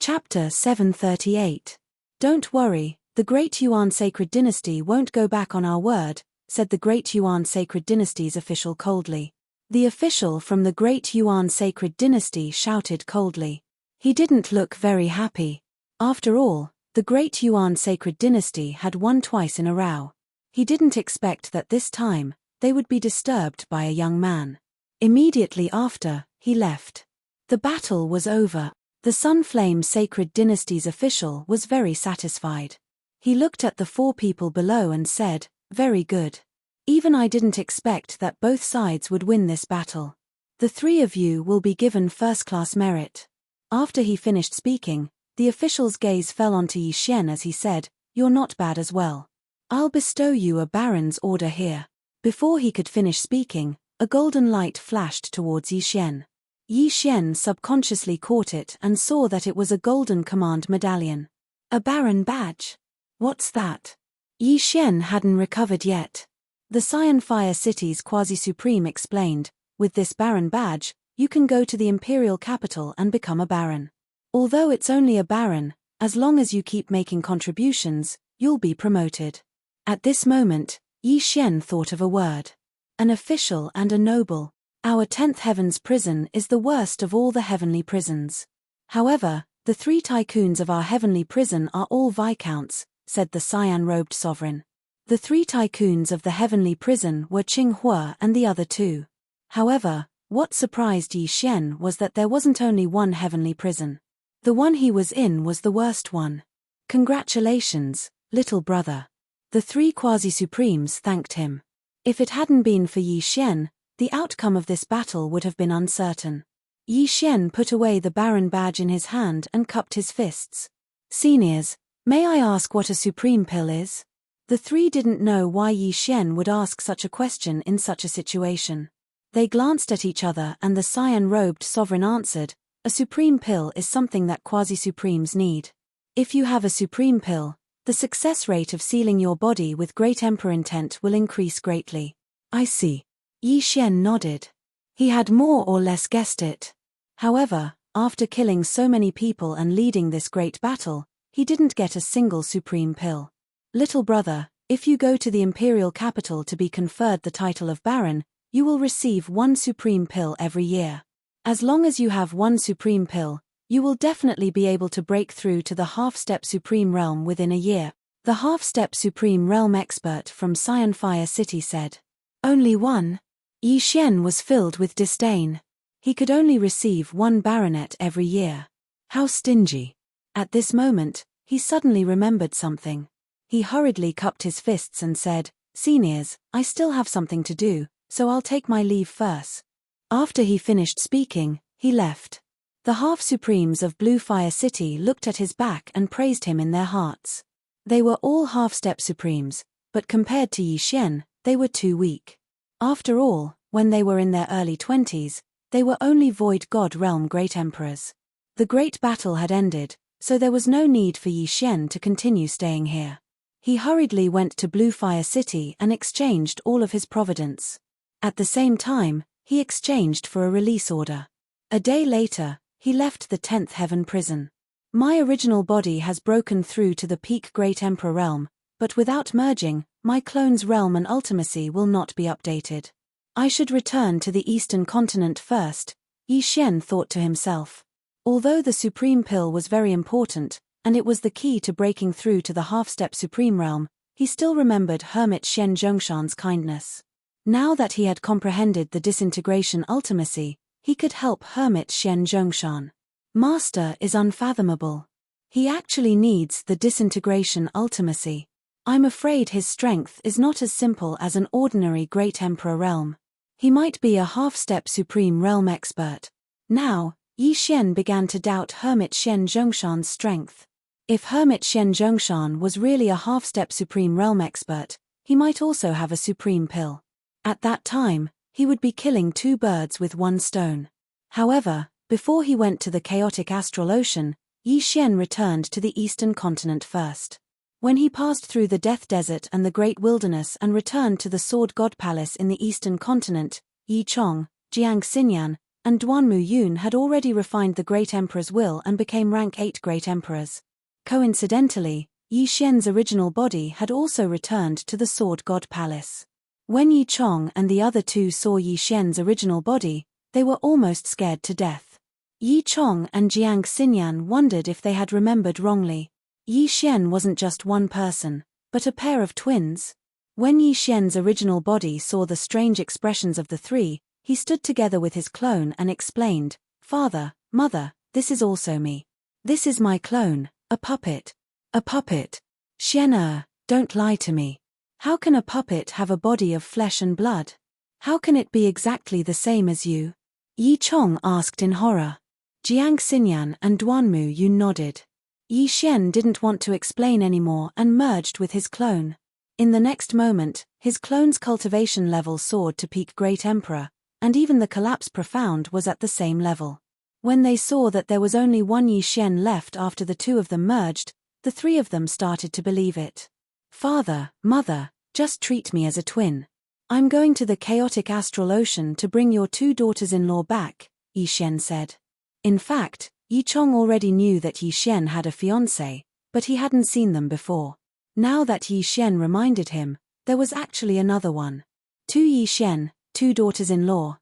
Chapter 738. Don't worry, the Great Yuan Sacred Dynasty won't go back on our word, said the Great Yuan Sacred Dynasty's official coldly. The official from the Great Yuan Sacred Dynasty shouted coldly. He didn't look very happy. After all, the Great Yuan Sacred Dynasty had won twice in a row. He didn't expect that this time, they would be disturbed by a young man. Immediately after, he left. The battle was over. The Sunflame Sacred Dynasty's official was very satisfied. He looked at the 4 people below and said, "Very good. Even I didn't expect that both sides would win this battle. The 3 of you will be given first-class merit." After he finished speaking, the official's gaze fell onto Yi Xian as he said, "You're not bad as well. I'll bestow you a baron's order here." Before he could finish speaking, a golden light flashed towards Yi Xian. Yi Xian subconsciously caught it and saw that it was a golden command medallion. A baron badge? What's that? Yi Xian hadn't recovered yet. The Cyan Fire City's Quasi-Supreme explained, "With this baron badge, you can go to the imperial capital and become a baron. Although it's only a baron, as long as you keep making contributions, you'll be promoted." At this moment, Yi Xian thought of a word. An official and a noble. Our 10th Heaven's prison is the worst of all the heavenly prisons. However, the 3 tycoons of our heavenly prison are all viscounts, said the cyan-robed sovereign. The 3 tycoons of the heavenly prison were Qinghua and the other 2. However, what surprised Yi Xian was that there wasn't only one heavenly prison. The one he was in was the worst one. "Congratulations, little brother." The 3 Quasi-Supremes thanked him. If it hadn't been for Yi Xian, the outcome of this battle would have been uncertain. Yi Xian put away the baron badge in his hand and cupped his fists. "Seniors, may I ask what a supreme pill is?" The 3 didn't know why Yi Xian would ask such a question in such a situation. They glanced at each other and the cyan-robed sovereign answered, "A supreme pill is something that quasi-supremes need. If you have a supreme pill, the success rate of sealing your body with Great Emperor intent will increase greatly." "I see." Yi Xian nodded. He had more or less guessed it. However, after killing so many people and leading this great battle, he didn't get a single supreme pill. "Little brother, if you go to the imperial capital to be conferred the title of baron, you will receive 1 supreme pill every year. As long as you have 1 supreme pill, you will definitely be able to break through to the half-step supreme realm within a year," the half-step supreme realm expert from Cyan Fire City said. "Only 1? Yi Xian was filled with disdain. He could only receive 1 baronet every year. How stingy. At this moment, he suddenly remembered something. He hurriedly cupped his fists and said, "Seniors, I still have something to do, so I'll take my leave first." After he finished speaking, he left. The half-supremes of Blue Fire City looked at his back and praised him in their hearts. They were all half-step supremes, but compared to Yi Xian, they were too weak. After all, when they were in their early 20s, they were only Void God Realm Great Emperors. The great battle had ended, so there was no need for Yi Xian to continue staying here. He hurriedly went to Blue Fire City and exchanged all of his providence. At the same time, he exchanged for a release order. A day later, he left the 10th Heaven prison. "My original body has broken through to the peak Great Emperor realm, but without merging, my clone's realm and ultimacy will not be updated. I should return to the Eastern continent first," Yi Xian thought to himself. Although the Supreme Pill was very important, and it was the key to breaking through to the half-step Supreme realm, he still remembered Hermit Shen Zhongshan's kindness. Now that he had comprehended the disintegration ultimacy, he could help Hermit Shen Zhongshan. Master is unfathomable. He actually needs the disintegration ultimacy. I'm afraid his strength is not as simple as an ordinary Great Emperor realm. He might be a half-step Supreme Realm expert. Now, Yi Xian began to doubt Hermit Shen Zhongshan's strength. If Hermit Shen Zhongshan was really a half-step Supreme Realm expert, he might also have a Supreme Pill. At that time, he would be killing 2 birds with 1 stone. However, before he went to the chaotic astral ocean, Yi Xian returned to the Eastern continent first. When he passed through the Death Desert and the Great Wilderness and returned to the Sword God Palace in the Eastern continent, Yi Chong, Jiang Xinyan, and Duanmu Yun had already refined the Great Emperor's will and became rank 8 Great Emperors. Coincidentally, Yi Xian's original body had also returned to the Sword God Palace. When Yi Chong and the other 2 saw Yi Xian's original body, they were almost scared to death. Yi Chong and Jiang Xinyan wondered if they had remembered wrongly. Yi Xian wasn't just one person, but a pair of twins. When Yi Xian's original body saw the strange expressions of the three, he stood together with his clone and explained, "Father, Mother, this is also me. This is my clone, a puppet." "A puppet? Xian, don't lie to me. How can a puppet have a body of flesh and blood? How can it be exactly the same as you?" Yi Chong asked in horror. Jiang Xinyan and Duanmu Yun nodded. Yi Xian didn't want to explain anymore and merged with his clone. In the next moment, his clone's cultivation level soared to peak Great Emperor, and even the collapse profound was at the same level. When they saw that there was only one Yi Xian left after the two of them merged, the three of them started to believe it. "Father, Mother, just treat me as a twin. I'm going to the chaotic astral ocean to bring your two daughters-in-law back," Yi Xian said. In fact, Yi Chong already knew that Yi Xian had a fiancé, but he hadn't seen them before. Now that Yi Xian reminded him, there was actually another one. Two Yi Xian, two daughters-in-law.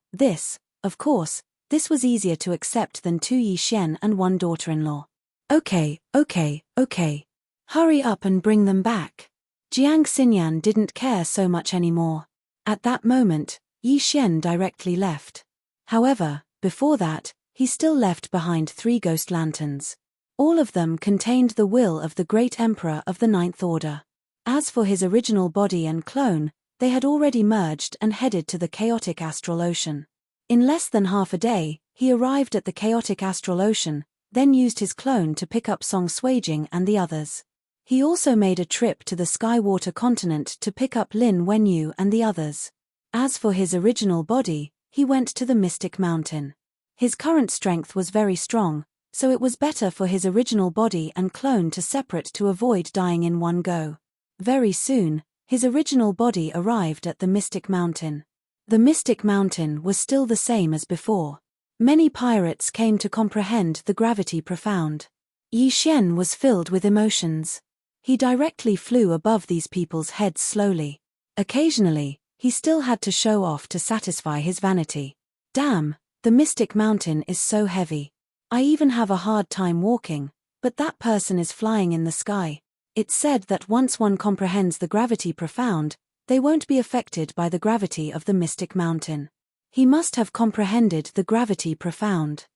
Of course, this was easier to accept than two Yi Xian and one daughter-in-law. Okay. Hurry up and bring them back." Jiang Xinyan didn't care so much anymore. At that moment, Yi Xian directly left. However, before that, he still left behind 3 ghost lanterns. All of them contained the will of the Great Emperor of the Ninth Order. As for his original body and clone, they had already merged and headed to the chaotic astral ocean. In less than half a day, he arrived at the chaotic astral ocean, then used his clone to pick up Song Suijing and the others. He also made a trip to the Skywater continent to pick up Lin Wenyu and the others. As for his original body, he went to the Mystic Mountain. His current strength was very strong, so it was better for his original body and clone to separate to avoid dying in one go. Very soon, his original body arrived at the Mystic Mountain. The Mystic Mountain was still the same as before. Many pirates came to comprehend the gravity profound. Yi Xian was filled with emotions. He directly flew above these people's heads slowly. Occasionally, he still had to show off to satisfy his vanity. "Damn, the Mystic Mountain is so heavy. I even have a hard time walking, but that person is flying in the sky." It's said that once one comprehends the gravity profound, they won't be affected by the gravity of the Mystic Mountain. He must have comprehended the gravity profound.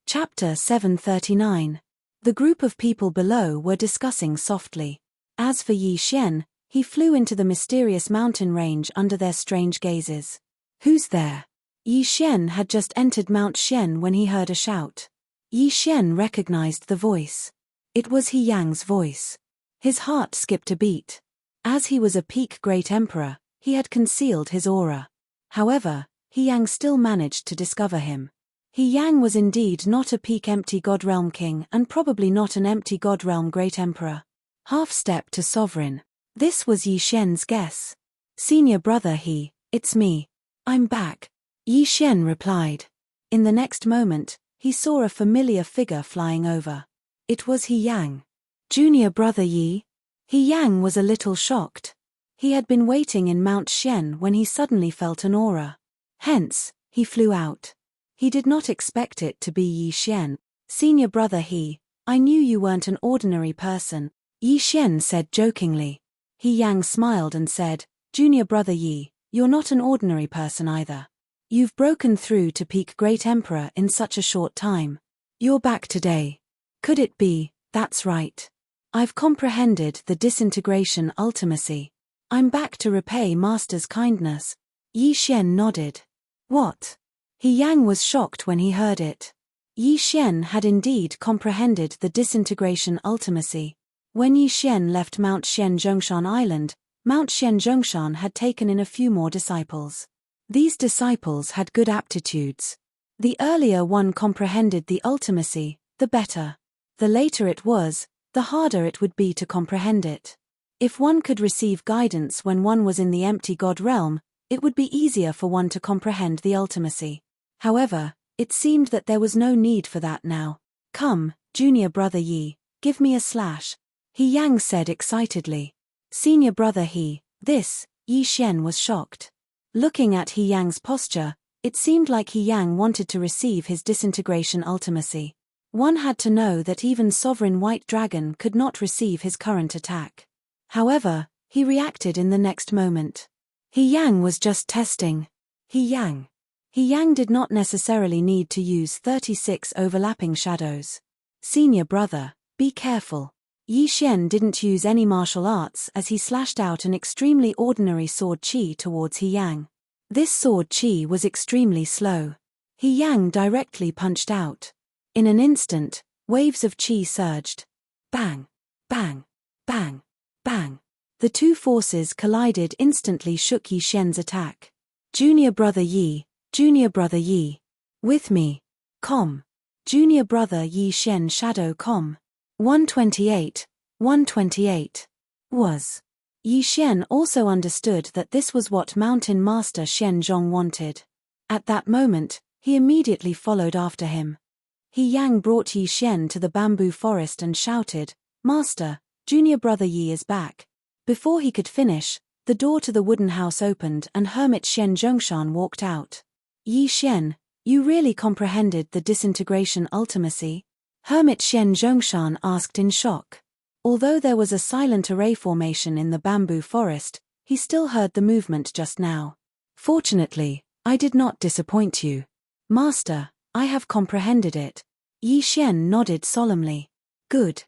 Chapter 739. The group of people below were discussing softly. As for Yi Xian, he flew into the mysterious mountain range under their strange gazes. "Who's there?" Yi Xian had just entered Mount Xian when he heard a shout. Yi Xian recognized the voice. It was He Yang's voice. His heart skipped a beat. As he was a peak Great Emperor, he had concealed his aura. However, He Yang still managed to discover him. He Yang was indeed not a peak empty God Realm King and probably not an empty God Realm Great Emperor. Half step to sovereign. This was Yi Xian's guess. "Senior brother He, it's me. I'm back," Yi Xian replied. In the next moment, he saw a familiar figure flying over. It was He Yang. "Junior brother Yi?" He Yang was a little shocked. He had been waiting in Mount Xian when he suddenly felt an aura. Hence, he flew out. He did not expect it to be Yi Xian. "Senior brother He, I knew you weren't an ordinary person," Yi Xian said jokingly. He Yang smiled and said, "Junior brother Yi, you're not an ordinary person either. You've broken through to peak Great Emperor in such a short time. You're back today. Could it be, that's right. I've comprehended the disintegration ultimacy. I'm back to repay Master's kindness." Yi Xian nodded. "What?" He Yang was shocked when he heard it. Yi Xian had indeed comprehended the disintegration ultimacy. When Yi Xian left Mount Xian Zhongshan Island, Mount Xian Zhongshan had taken in a few more disciples. These disciples had good aptitudes. The earlier one comprehended the ultimacy, the better. The later it was, the harder it would be to comprehend it. If one could receive guidance when one was in the empty God realm, it would be easier for one to comprehend the ultimacy. However, it seemed that there was no need for that now. "Come, junior brother Yi, give me a slash," He Yang said excitedly. "Senior brother He, this," Yi Xian was shocked. Looking at He Yang's posture, it seemed like He Yang wanted to receive his disintegration ultimacy. One had to know that even Sovereign White Dragon could not receive his current attack. However, He reacted in the next moment. He Yang was just testing. He Yang did not necessarily need to use 36 overlapping shadows. Senior brother, be careful. Yi Xian didn't use any martial arts as he slashed out an extremely ordinary sword qi towards He Yang. This sword qi was extremely slow. He Yang directly punched out. In an instant, waves of qi surged. Bang, bang, bang, bang. The two forces collided, instantly shook Yi Xian's attack. Junior brother Yi. With me. Com. Junior brother Yi Xian shadow com. 128. Was. Yi Xian also understood that this was what Mountain Master Xian Zhong wanted. At that moment, he immediately followed after him. He Yang brought Yi Xian to the bamboo forest and shouted, "Master, junior brother Yi is back." Before he could finish, the door to the wooden house opened and Hermit Xian Zhongshan walked out. "Yi Xian, you really comprehended the disintegration ultimacy?" Hermit Xian Zhongshan asked in shock. Although there was a silent array formation in the bamboo forest, he still heard the movement just now. "Fortunately, I did not disappoint you. Master, I have comprehended it." Yi Xian nodded solemnly. Good.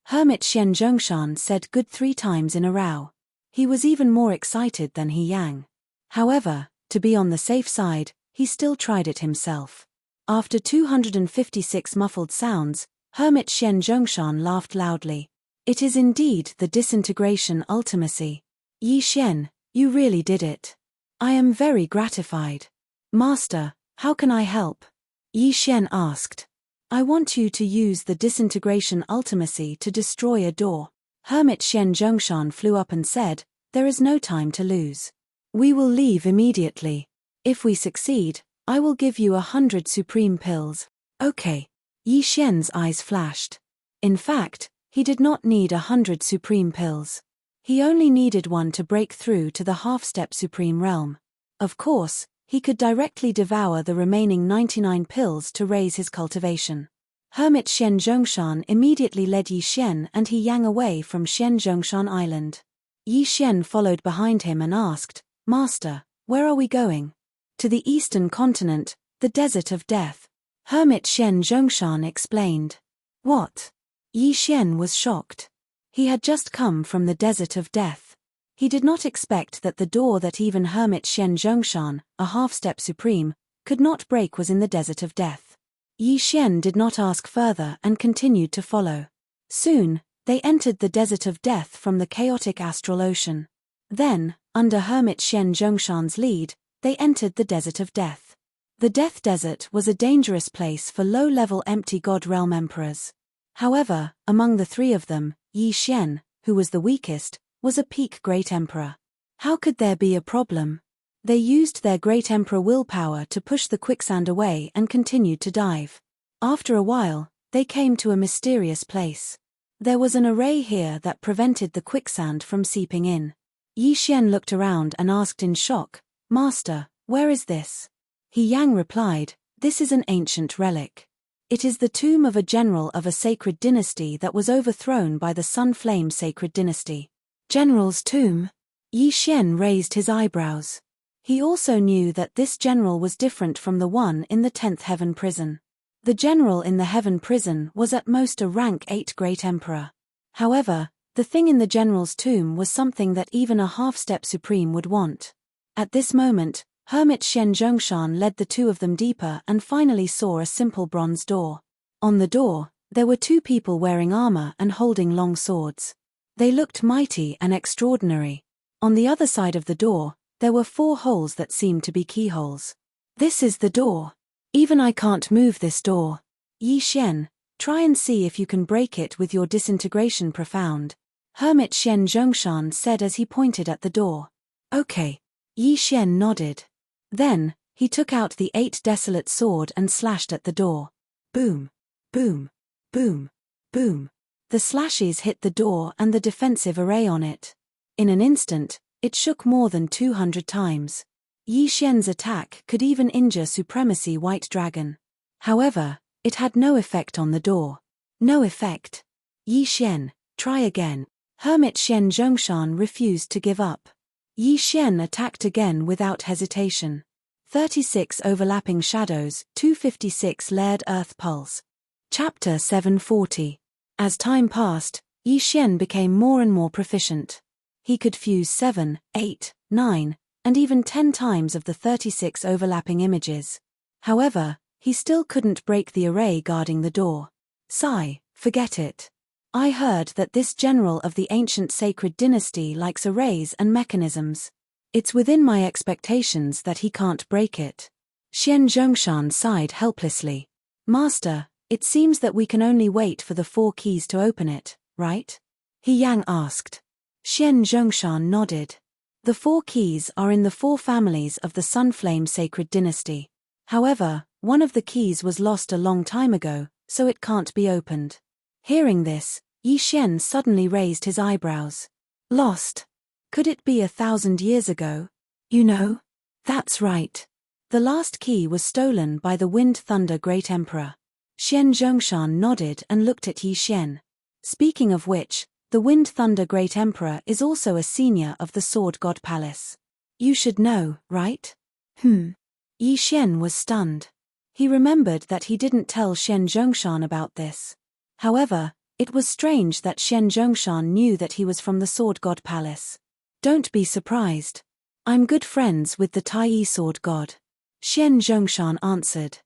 Hermit Xian Zhongshan said good 3 times in a row. He was even more excited than He Yang. However, to be on the safe side, he still tried it himself. After 256 muffled sounds, Hermit Xian Zhongshan laughed loudly. "It is indeed the disintegration ultimacy. Yi Xian, you really did it. I am very gratified." "Master, how can I help?" Yi Xian asked. "I want you to use the disintegration ultimacy to destroy a door." Hermit Xian Zhongshan flew up and said, "There is no time to lose. We will leave immediately. If we succeed, I will give you 100 supreme pills." "Okay." Yi Xian's eyes flashed. In fact, he did not need 100 supreme pills. He only needed one to break through to the half-step supreme realm. Of course, he could directly devour the remaining 99 pills to raise his cultivation. Hermit Xian Zhongshan immediately led Yi Xian and He Yang away from Xian Zhongshan Island. Yi Xian followed behind him and asked, "Master, where are we going?" "To the eastern continent, the desert of death." Hermit Xian Zhongshan explained. "What?" Yi Xian was shocked. He had just come from the desert of death. He did not expect that the door that even Hermit Xian Zhongshan, a half-step supreme, could not break was in the desert of death. Yi Xian did not ask further and continued to follow. Soon, they entered the desert of death from the chaotic astral ocean. Then, under Hermit Xian Zhongshan's lead, they entered the desert of death. The Death Desert was a dangerous place for low-level empty God Realm emperors. However, among the 3 of them, Yi Xian, who was the weakest, was a peak Great Emperor. How could there be a problem? They used their Great Emperor willpower to push the quicksand away and continued to dive. After a while, they came to a mysterious place. There was an array here that prevented the quicksand from seeping in. Yi Xian looked around and asked in shock, "Master, where is this?" He Yang replied, "This is an ancient relic. It is the tomb of a general of a sacred dynasty that was overthrown by the Sun Flame Sacred Dynasty." General's tomb? Yi Xian raised his eyebrows. He also knew that this general was different from the one in the 10th Heaven Prison. The general in the Heaven Prison was at most a rank 8 Great Emperor. However, the thing in the general's tomb was something that even a half-step supreme would want. At this moment, Hermit Xian Zhongshan led the 2 of them deeper and finally saw a simple bronze door. On the door, there were 2 people wearing armor and holding long swords. They looked mighty and extraordinary. On the other side of the door, there were 4 holes that seemed to be keyholes. "This is the door. Even I can't move this door. Yi Xian, try and see if you can break it with your disintegration profound," Hermit Xian Zhongshan said as he pointed at the door. "Okay." Yi Xian nodded. Then, he took out the 8 desolate sword and slashed at the door. Boom, boom, boom, boom. The slashes hit the door and the defensive array on it. In an instant, it shook more than 200 times. Yi Xian's attack could even injure Supremacy White Dragon. However, it had no effect on the door. No effect. "Yi Xian, try again." Hermit Xian Zhongshan refused to give up. Yi Xian attacked again without hesitation. 36 Overlapping Shadows, 256 Layered Earth Pulse. Chapter 740. As time passed, Yi Xian became more and more proficient. He could fuse 7, 8, 9, and even 10 times of the 36 overlapping images. However, he still couldn't break the array guarding the door. Sigh, forget it. I heard that this general of the ancient sacred dynasty likes arrays and mechanisms. It's within my expectations that he can't break it. Xian Zhongshan sighed helplessly. Master, it seems that we can only wait for the 4 keys to open it, right? He Yang asked. Xian Zhongshan nodded. The 4 keys are in the 4 families of the Sunflame Sacred Dynasty. However, one of the keys was lost a long time ago, so it can't be opened. Hearing this, Yi Xian suddenly raised his eyebrows. Lost? Could it be 1,000 years ago? You know? That's right. The last key was stolen by the Wind Thunder Great Emperor. Xian Zhongshan nodded and looked at Yi Xian. Speaking of which, the Wind Thunder Great Emperor is also a senior of the Sword God Palace. You should know, right? Yi Xian was stunned. He remembered that he didn't tell Xian Zhongshan about this. However, it was strange that Xian Zhongshan knew that he was from the Sword God Palace. Don't be surprised. I'm good friends with the Tai Sword God. Xian Zhongshan answered.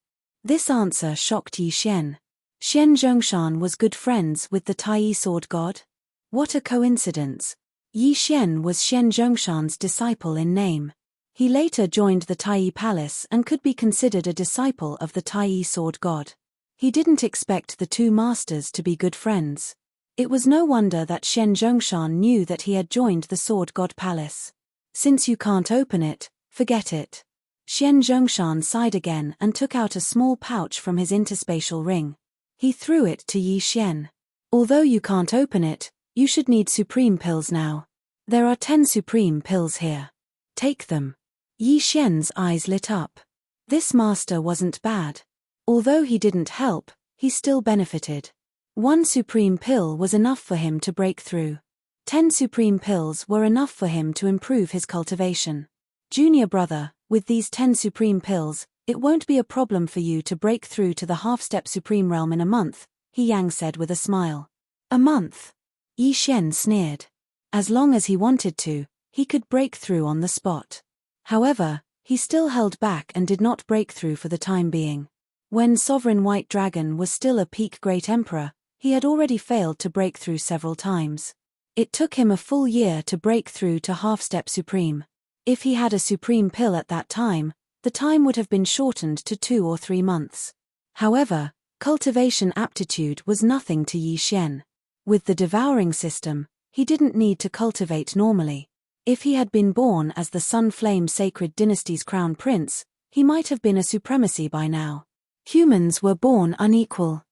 This answer shocked Yi Xian. Xian Zhongshan was good friends with the Tai Sword God? What a coincidence. Yi Xian was Xian Zhongshan's disciple in name. He later joined the Tai Palace and could be considered a disciple of the Tai Sword God. He didn't expect the 2 masters to be good friends. It was no wonder that Xian Zhongshan knew that he had joined the Sword God Palace. Since you can't open it, forget it. Xian Zhongshan sighed again and took out a small pouch from his interspatial ring. He threw it to Yi Xian. Although you can't open it, you should need supreme pills now. There are 10 supreme pills here. Take them. Yi Xian's eyes lit up. This master wasn't bad. Although he didn't help, he still benefited. 1 supreme pill was enough for him to break through. 10 supreme pills were enough for him to improve his cultivation. Junior brother, with these 10 supreme pills, it won't be a problem for you to break through to the half-step supreme realm in a month, He Yang said with a smile. A month? Yi Xian sneered. As long as he wanted to, he could break through on the spot. However, he still held back and did not break through for the time being. When Sovereign White Dragon was still a peak Great Emperor, he had already failed to break through several times. It took him a full year to break through to half-step supreme. If he had a supreme pill at that time, the time would have been shortened to 2 or 3 months. However, cultivation aptitude was nothing to Yi Xian. With the devouring system, he didn't need to cultivate normally. If he had been born as the Sunflame Sacred Dynasty's crown prince, he might have been a supremacy by now. Humans were born unequal.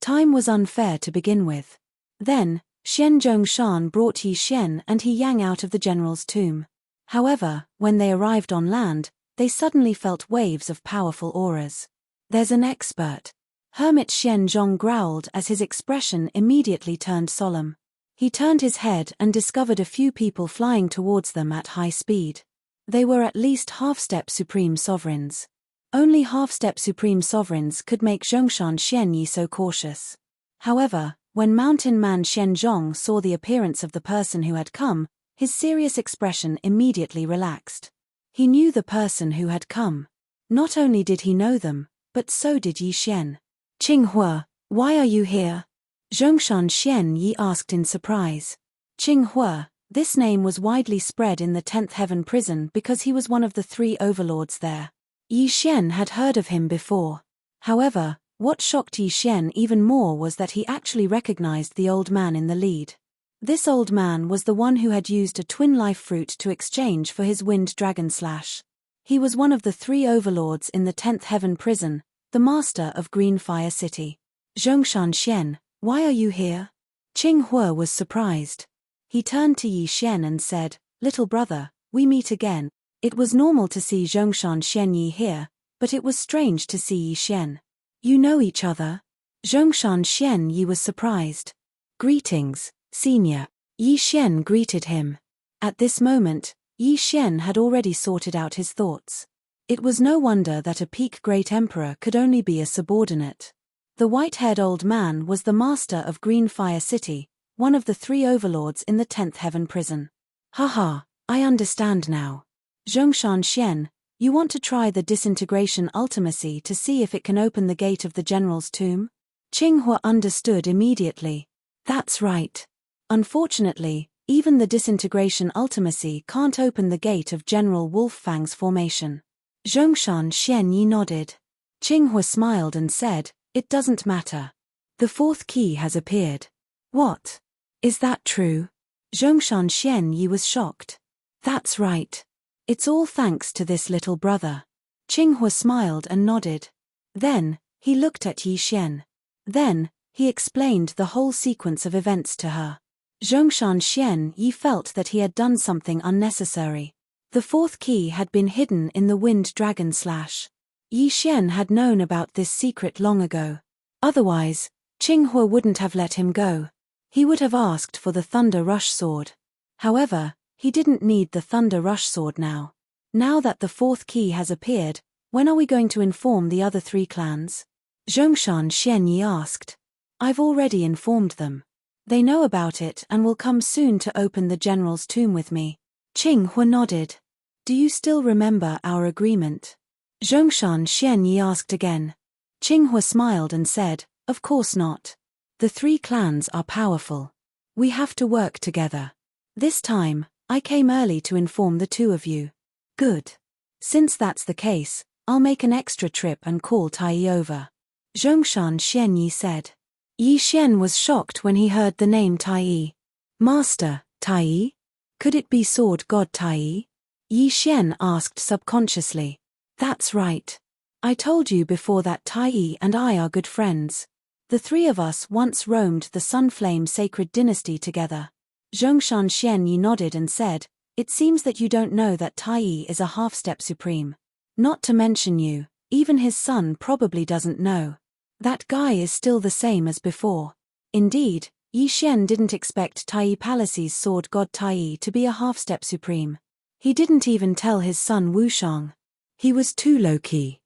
Time was unfair to begin with. Then, Xian Zhongshan brought Yi Xian and He Yang out of the general's tomb. However, when they arrived on land, they suddenly felt waves of powerful auras. There's an expert. Hermit Xian Zhong growled as his expression immediately turned solemn. He turned his head and discovered a few people flying towards them at high speed. They were at least half-step supreme sovereigns. Only half-step supreme sovereigns could make Zhongshan Xianyi so cautious. However, when Mountain Man Xian Zhong saw the appearance of the person who had come, his serious expression immediately relaxed. He knew the person who had come. Not only did he know them, but so did Yi Xian. Qinghua, why are you here? Zhongshan Xianyi asked in surprise. Qinghua, this name was widely spread in the 10th Heaven prison because he was one of the 3 overlords there. Yi Xian had heard of him before. However, what shocked Yi Xian even more was that he actually recognized the old man in the lead. This old man was the one who had used a twin life fruit to exchange for his wind dragon slash. He was one of the 3 overlords in the 10th Heaven prison, the master of Green Fire City. Zhongshan Xian, why are you here? Qinghua was surprised. He turned to Yi Xian and said, Little brother, we meet again. It was normal to see Zhongshan Xianyi here, but it was strange to see Yi Xian. You know each other? Zhongshan Xianyi was surprised. Greetings, senior. Yi Xian greeted him. At this moment, Yi Xian had already sorted out his thoughts. It was no wonder that a peak great emperor could only be a subordinate. The white-haired old man was the master of Green Fire City, one of the 3 overlords in the 10th Heaven prison. Haha, I understand now. Zhongshan Xian, you want to try the disintegration ultimacy to see if it can open the gate of the general's tomb? Qinghua understood immediately. That's right. Unfortunately, even the disintegration ultimacy can't open the gate of General Wolffang's formation. Zhongshan Xianyi nodded. Qinghua smiled and said, it doesn't matter. The 4th key has appeared. What? Is that true? Zhongshan Xianyi was shocked. That's right. It's all thanks to this little brother. Qinghua smiled and nodded. Then, he looked at Yi Xian. Then, he explained the whole sequence of events to her. Zhongshan Xianyi felt that he had done something unnecessary. The 4th key had been hidden in the Wind Dragon Slash. Yi Xian had known about this secret long ago. Otherwise, Qinghua wouldn't have let him go. He would have asked for the Thunder Rush Sword. However, he didn't need the Thunder Rush Sword now. Now that the 4th key has appeared, when are we going to inform the other 3 clans? Zhongshan Xianyi asked. I've already informed them. They know about it and will come soon to open the general's tomb with me. Qinghua nodded. Do you still remember our agreement? Zhongshan Xianyi asked again. Qinghua smiled and said, of course not. The 3 clans are powerful. We have to work together. This time, I came early to inform the 2 of you. Good. Since that's the case, I'll make an extra trip and call Tai over. Zhongshan Xianyi said. Yi Xian was shocked when he heard the name Tai. Master, Tai? Could it be Sword God Tai? Yi Xian asked subconsciously. That's right. I told you before that Tai and I are good friends. The 3 of us once roamed the Sunflame Sacred Dynasty together. Zhongshan Xianyi nodded and said, it seems that you don't know that Tai is a half-step supreme. Not to mention you, even his son probably doesn't know. That guy is still the same as before. Indeed, Yi Xian didn't expect Tai Palace's Sword God Tai to be a half-step supreme. He didn't even tell his son Wushang. He was too low-key.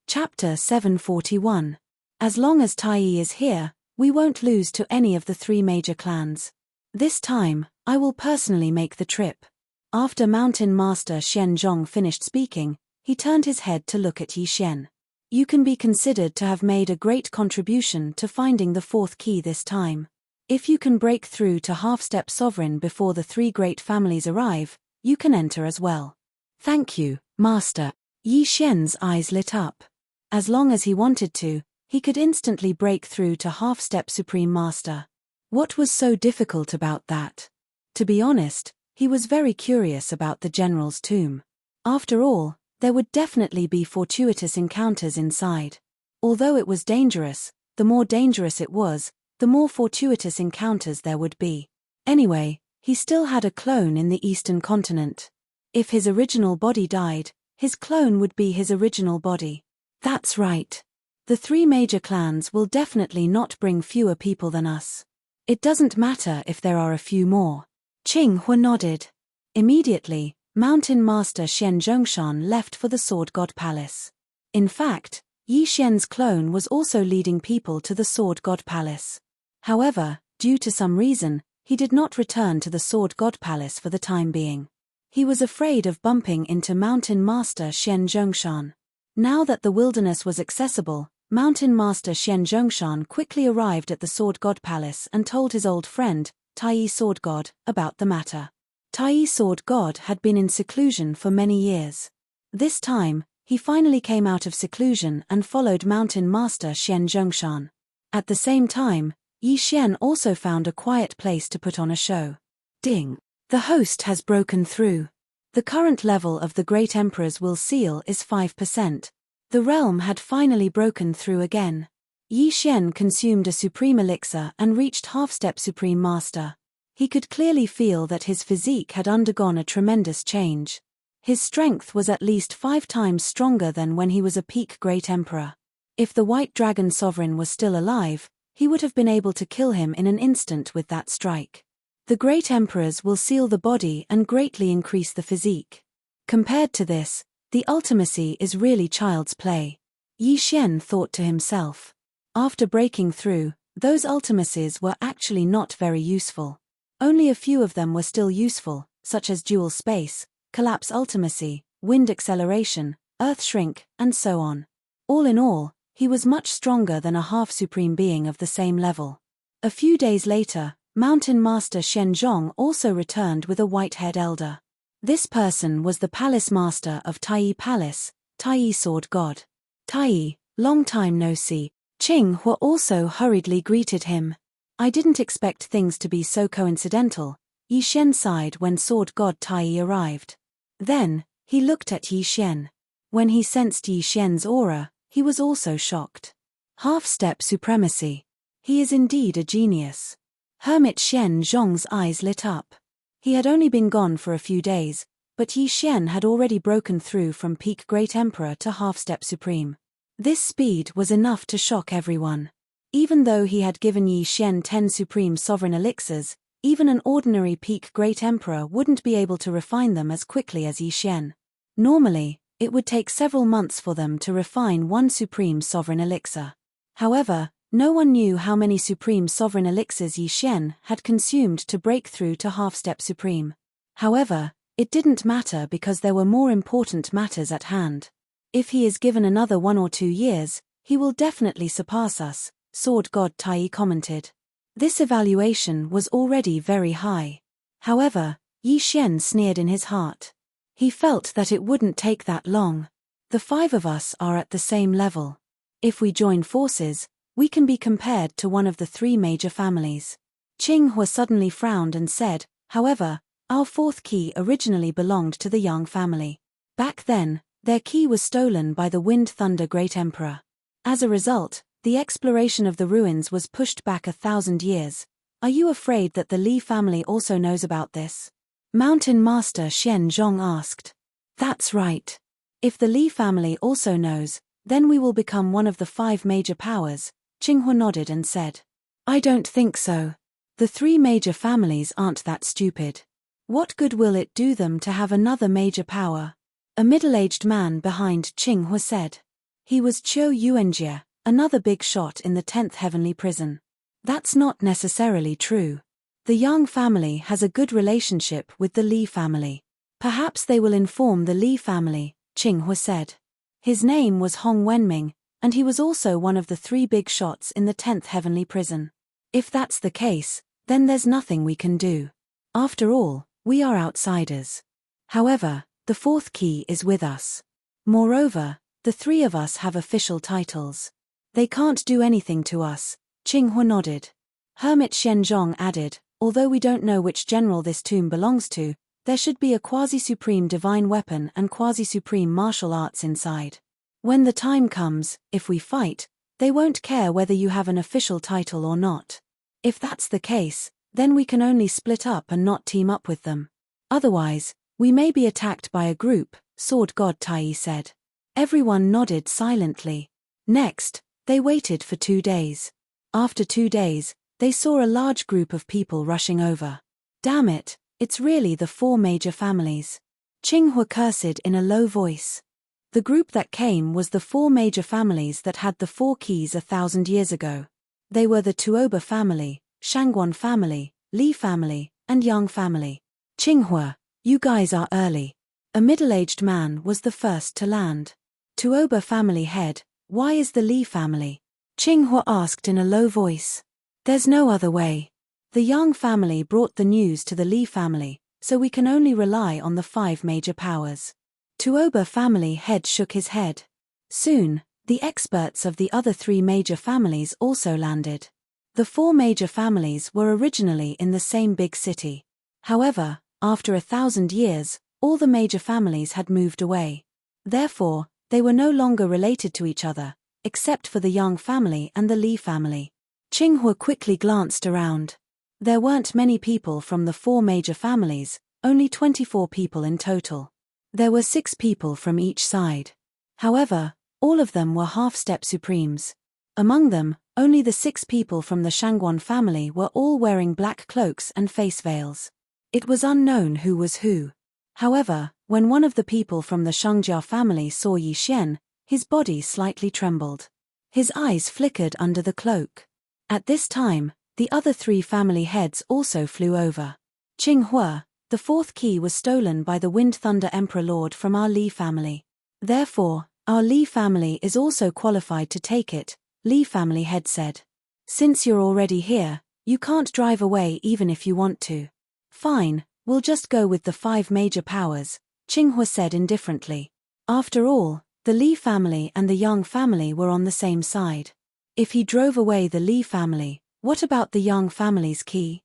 Chapter 741. As long as Tai is here, we won't lose to any of the 3 major clans. This time, I will personally make the trip. After Mountain Master Xian Zhong finished speaking, he turned his head to look at Yi Xian. You can be considered to have made a great contribution to finding the 4th key this time. If you can break through to half-step sovereign before the 3 great families arrive, you can enter as well. Thank you, Master. Yi Xian's eyes lit up. As long as he wanted to, he could instantly break through to half-step Supreme Master. What was so difficult about that? To be honest, he was very curious about the general's tomb. After all, there would definitely be fortuitous encounters inside. Although it was dangerous, the more dangerous it was, the more fortuitous encounters there would be. Anyway, he still had a clone in the Eastern continent. If his original body died, his clone would be his original body. That's right. The 3 major clans will definitely not bring fewer people than us. It doesn't matter if there are a few more. Qinghua nodded. Immediately, Mountain Master Xian Zhongshan left for the Sword God Palace. In fact, Yi Xian's clone was also leading people to the Sword God Palace. However, due to some reason, he did not return to the Sword God Palace for the time being. He was afraid of bumping into Mountain Master Xian Zhongshan. Now that the wilderness was accessible, Mountain Master Xian Zhongshan quickly arrived at the Sword God Palace and told his old friend, Tai Sword God, about the matter. Tai Sword God had been in seclusion for many years. This time, he finally came out of seclusion and followed Mountain Master Xian Zhongshan. At the same time, Yi Xian also found a quiet place to put on a show. Ding! The host has broken through. The current level of the Great Emperor's will seal is 5%. The realm had finally broken through again. Yi Xian consumed a supreme elixir and reached half-step Supreme Master. He could clearly feel that his physique had undergone a tremendous change. His strength was at least 5 times stronger than when he was a peak Great Emperor. If the White Dragon Sovereign was still alive, he would have been able to kill him in an instant with that strike. The great emperors will seal the body and greatly increase the physique. Compared to this, the ultimacy is really child's play. Yi Xian thought to himself. After breaking through, those ultimacies were actually not very useful. Only a few of them were still useful, such as dual space, collapse ultimacy, wind acceleration, earth shrink, and so on. All in all, he was much stronger than a half-supreme being of the same level. A few days later, Mountain Master Zhong also returned with a white-haired elder. This person was the Palace Master of Tai Palace, Tai Sword God. Tai, long time no see. Qing Hua also hurriedly greeted him. I didn't expect things to be so coincidental, Yi Xian sighed when Sword God Tai arrived. Then, he looked at Yi Xian. When he sensed Yi Xian's aura, he was also shocked. Half-step supremacy. He is indeed a genius. Hermit Zhong's eyes lit up. He had only been gone for a few days, but Yi Xian had already broken through from peak Great Emperor to half-step supreme. This speed was enough to shock everyone. Even though he had given Yi Xian 10 supreme sovereign elixirs, even an ordinary peak Great Emperor wouldn't be able to refine them as quickly as Yi Xian. Normally, it would take several months for them to refine one supreme sovereign elixir. However, no one knew how many supreme sovereign elixirs Yi Xian had consumed to break through to half-step supreme. However, it didn't matter because there were more important matters at hand. If he is given another 1 or 2 years, he will definitely surpass us, Sword God Tai commented. This evaluation was already very high. However, Yi Xian sneered in his heart. He felt that it wouldn't take that long. The 5 of us are at the same level. If we join forces, we can be compared to one of the 3 major families. Qing Hua suddenly frowned and said, however, our 4th key originally belonged to the Yang family. Back then, their key was stolen by the Wind Thunder Great Emperor. As a result, the exploration of the ruins was pushed back 1,000 years. Are you afraid that the Li family also knows about this? Mountain Master Zhong asked. That's right. If the Li family also knows, then we will become one of the 5 major powers, Qing Hua nodded and said. I don't think so. The 3 major families aren't that stupid. What good will it do them to have another major power? A middle-aged man behind Qing Hua said. He was Qiu Yuanjie, another big shot in the 10th heavenly prison. That's not necessarily true. The Yang family has a good relationship with the Li family. Perhaps they will inform the Li family, Qing Hua said. His name was Hong Wenming, and he was also one of the 3 big shots in the 10th heavenly prison. If that's the case, then there's nothing we can do. After all, we are outsiders. However, the 4th key is with us. Moreover, the 3 of us have official titles. They can't do anything to us, Qing Hua nodded. Hermit Zhong added, although we don't know which general this tomb belongs to, there should be a quasi-supreme divine weapon and quasi-supreme martial arts inside. When the time comes, if we fight, they won't care whether you have an official title or not. If that's the case, then we can only split up and not team up with them. Otherwise, we may be attacked by a group, Sword God Tai said. Everyone nodded silently. Next, they waited for 2 days. After 2 days, they saw a large group of people rushing over. Damn it, it's really the 4 major families. Qing Hua cursed in a low voice. The group that came was the 4 major families that had the 4 keys 1,000 years ago. They were the Tuoba family, Shangguan family, Li family, and Yang family. Qing Hua, you guys are early. A middle-aged man was the first to land. Tuoba family head, why is the Li family? Qing Hua asked in a low voice. There's no other way. The Yang family brought the news to the Li family, so we can only rely on the 5 major powers. Tuoba family head shook his head. Soon, the experts of the other 3 major families also landed. The 4 major families were originally in the same big city. However, after 1,000 years, all the major families had moved away. Therefore, they were no longer related to each other, except for the Yang family and the Li family. Qing Hua quickly glanced around. There weren't many people from the 4 major families, only 24 people in total. There were 6 people from each side. However, all of them were half-step supremes. Among them, Only the 6 people from the Shangguan family were all wearing black cloaks and face veils. It was unknown who was who. However, when one of the people from the Shangjia family saw Yi Xian, his body slightly trembled. His eyes flickered under the cloak. At this time, the other 3 family heads also flew over. Qinghua, the 4th key was stolen by the Wind Thunder Emperor Lord from our Li family. Therefore, our Li family is also qualified to take it, Li family head said. Since you're already here, you can't drive away even if you want to. Fine, we'll just go with the 5 major powers, Qinghua said indifferently. After all, the Li family and the Yang family were on the same side. If he drove away the Li family, what about the Yang family's key?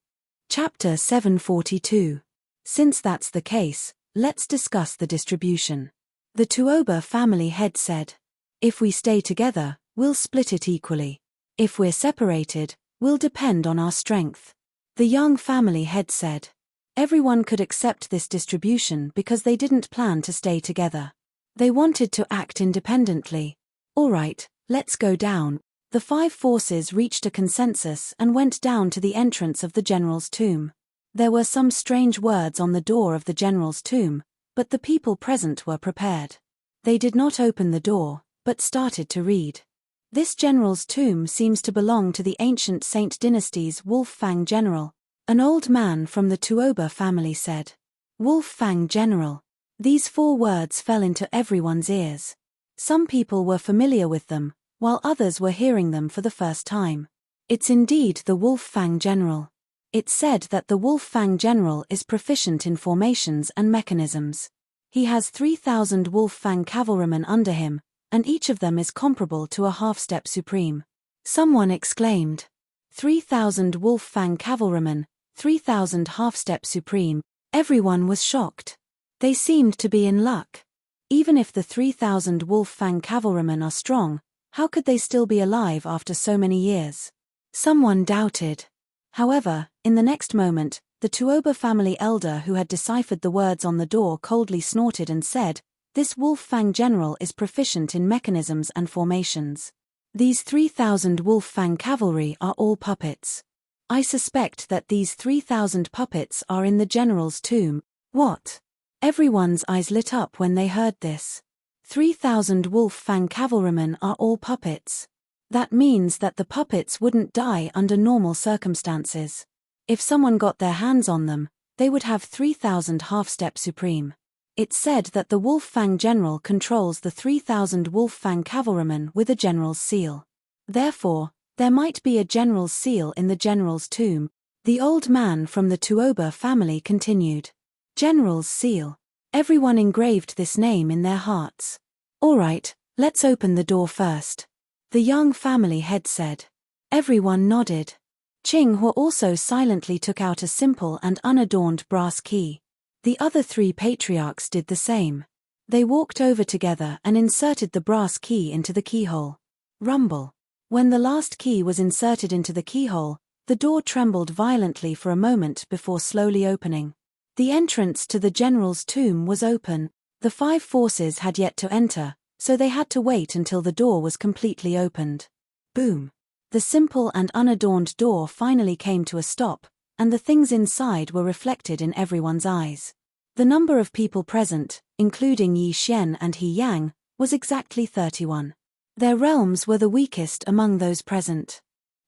Chapter 742. Since that's the case, let's discuss the distribution. The Tuoba family head said. If we stay together, we'll split it equally. If we're separated, we'll depend on our strength. The Yang family head said. Everyone could accept this distribution because they didn't plan to stay together. They wanted to act independently. All right, let's go down. The 5 forces reached a consensus and went down to the entrance of the general's tomb. There were some strange words on the door of the general's tomb, but the people present were prepared. They did not open the door, but started to read. This general's tomb seems to belong to the ancient Saint dynasty's Wolf Fang general. An old man from the Tuoba family said. Wolf Fang general. These 4 words fell into everyone's ears. Some people were familiar with them, while others were hearing them for the first time. It's indeed the Wolf Fang general. It's said that the Wolf Fang general is proficient in formations and mechanisms. He has 3,000 Wolf Fang cavalrymen under him, and each of them is comparable to a half-step supreme. Someone exclaimed. 3,000 Wolf Fang cavalrymen, 3,000 half-step supreme. Everyone was shocked. They seemed to be in luck. Even if the 3,000 Wolf Fang cavalrymen are strong, how could they still be alive after so many years? Someone doubted. However, in the next moment, the Tuoba family elder who had deciphered the words on the door coldly snorted and said, This Wolf Fang general is proficient in mechanisms and formations. These 3,000 Wolf Fang cavalry are all puppets. I suspect that these 3,000 puppets are in the general's tomb. What? Everyone's eyes lit up when they heard this. 3,000 Wolf Fang cavalrymen are all puppets. That means that the puppets wouldn't die under normal circumstances. If someone got their hands on them, they would have 3,000 half-step supreme. It's said that the Wolf Fang general controls the 3,000 Wolf Fang cavalrymen with a general's seal. Therefore, there might be a general's seal in the general's tomb. The old man from the Tuoba family continued. General's seal. Everyone engraved this name in their hearts. All right, let's open the door first. The Yang family head said. Everyone nodded. Qinghua also silently took out a simple and unadorned brass key. The other 3 patriarchs did the same. They walked over together and inserted the brass key into the keyhole. Rumble. When the last key was inserted into the keyhole, the door trembled violently for a moment before slowly opening. The entrance to the general's tomb was open. The 5 forces had yet to enter, so they had to wait until the door was completely opened. Boom. The simple and unadorned door finally came to a stop, and the things inside were reflected in everyone's eyes. The number of people present, including Yi Xian and He Yang, was exactly 31. Their realms were the weakest among those present.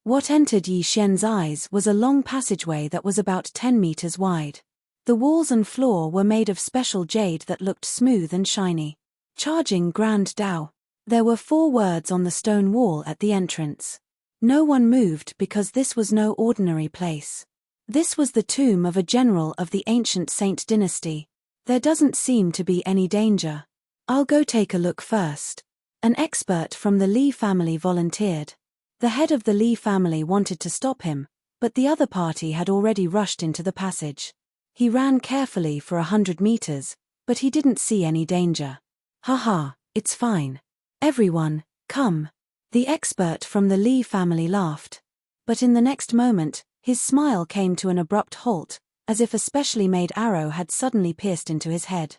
What entered Yi Xian's eyes was a long passageway that was about 10 meters wide. The walls and floor were made of special jade that looked smooth and shiny. Charging Grand Dao. There were 4 words on the stone wall at the entrance. No one moved because this was no ordinary place. This was the tomb of a general of the ancient Saint dynasty. There doesn't seem to be any danger. I'll go take a look first. An expert from the Li family volunteered. The head of the Li family wanted to stop him, but the other party had already rushed into the passage. He ran carefully for 100 meters, but he didn't see any danger. Haha, it's fine. Everyone, come. The expert from the Li family laughed. But in the next moment, his smile came to an abrupt halt, as if a specially made arrow had suddenly pierced into his head.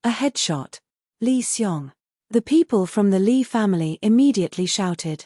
A headshot. Li Xiong. The people from the Li family immediately shouted.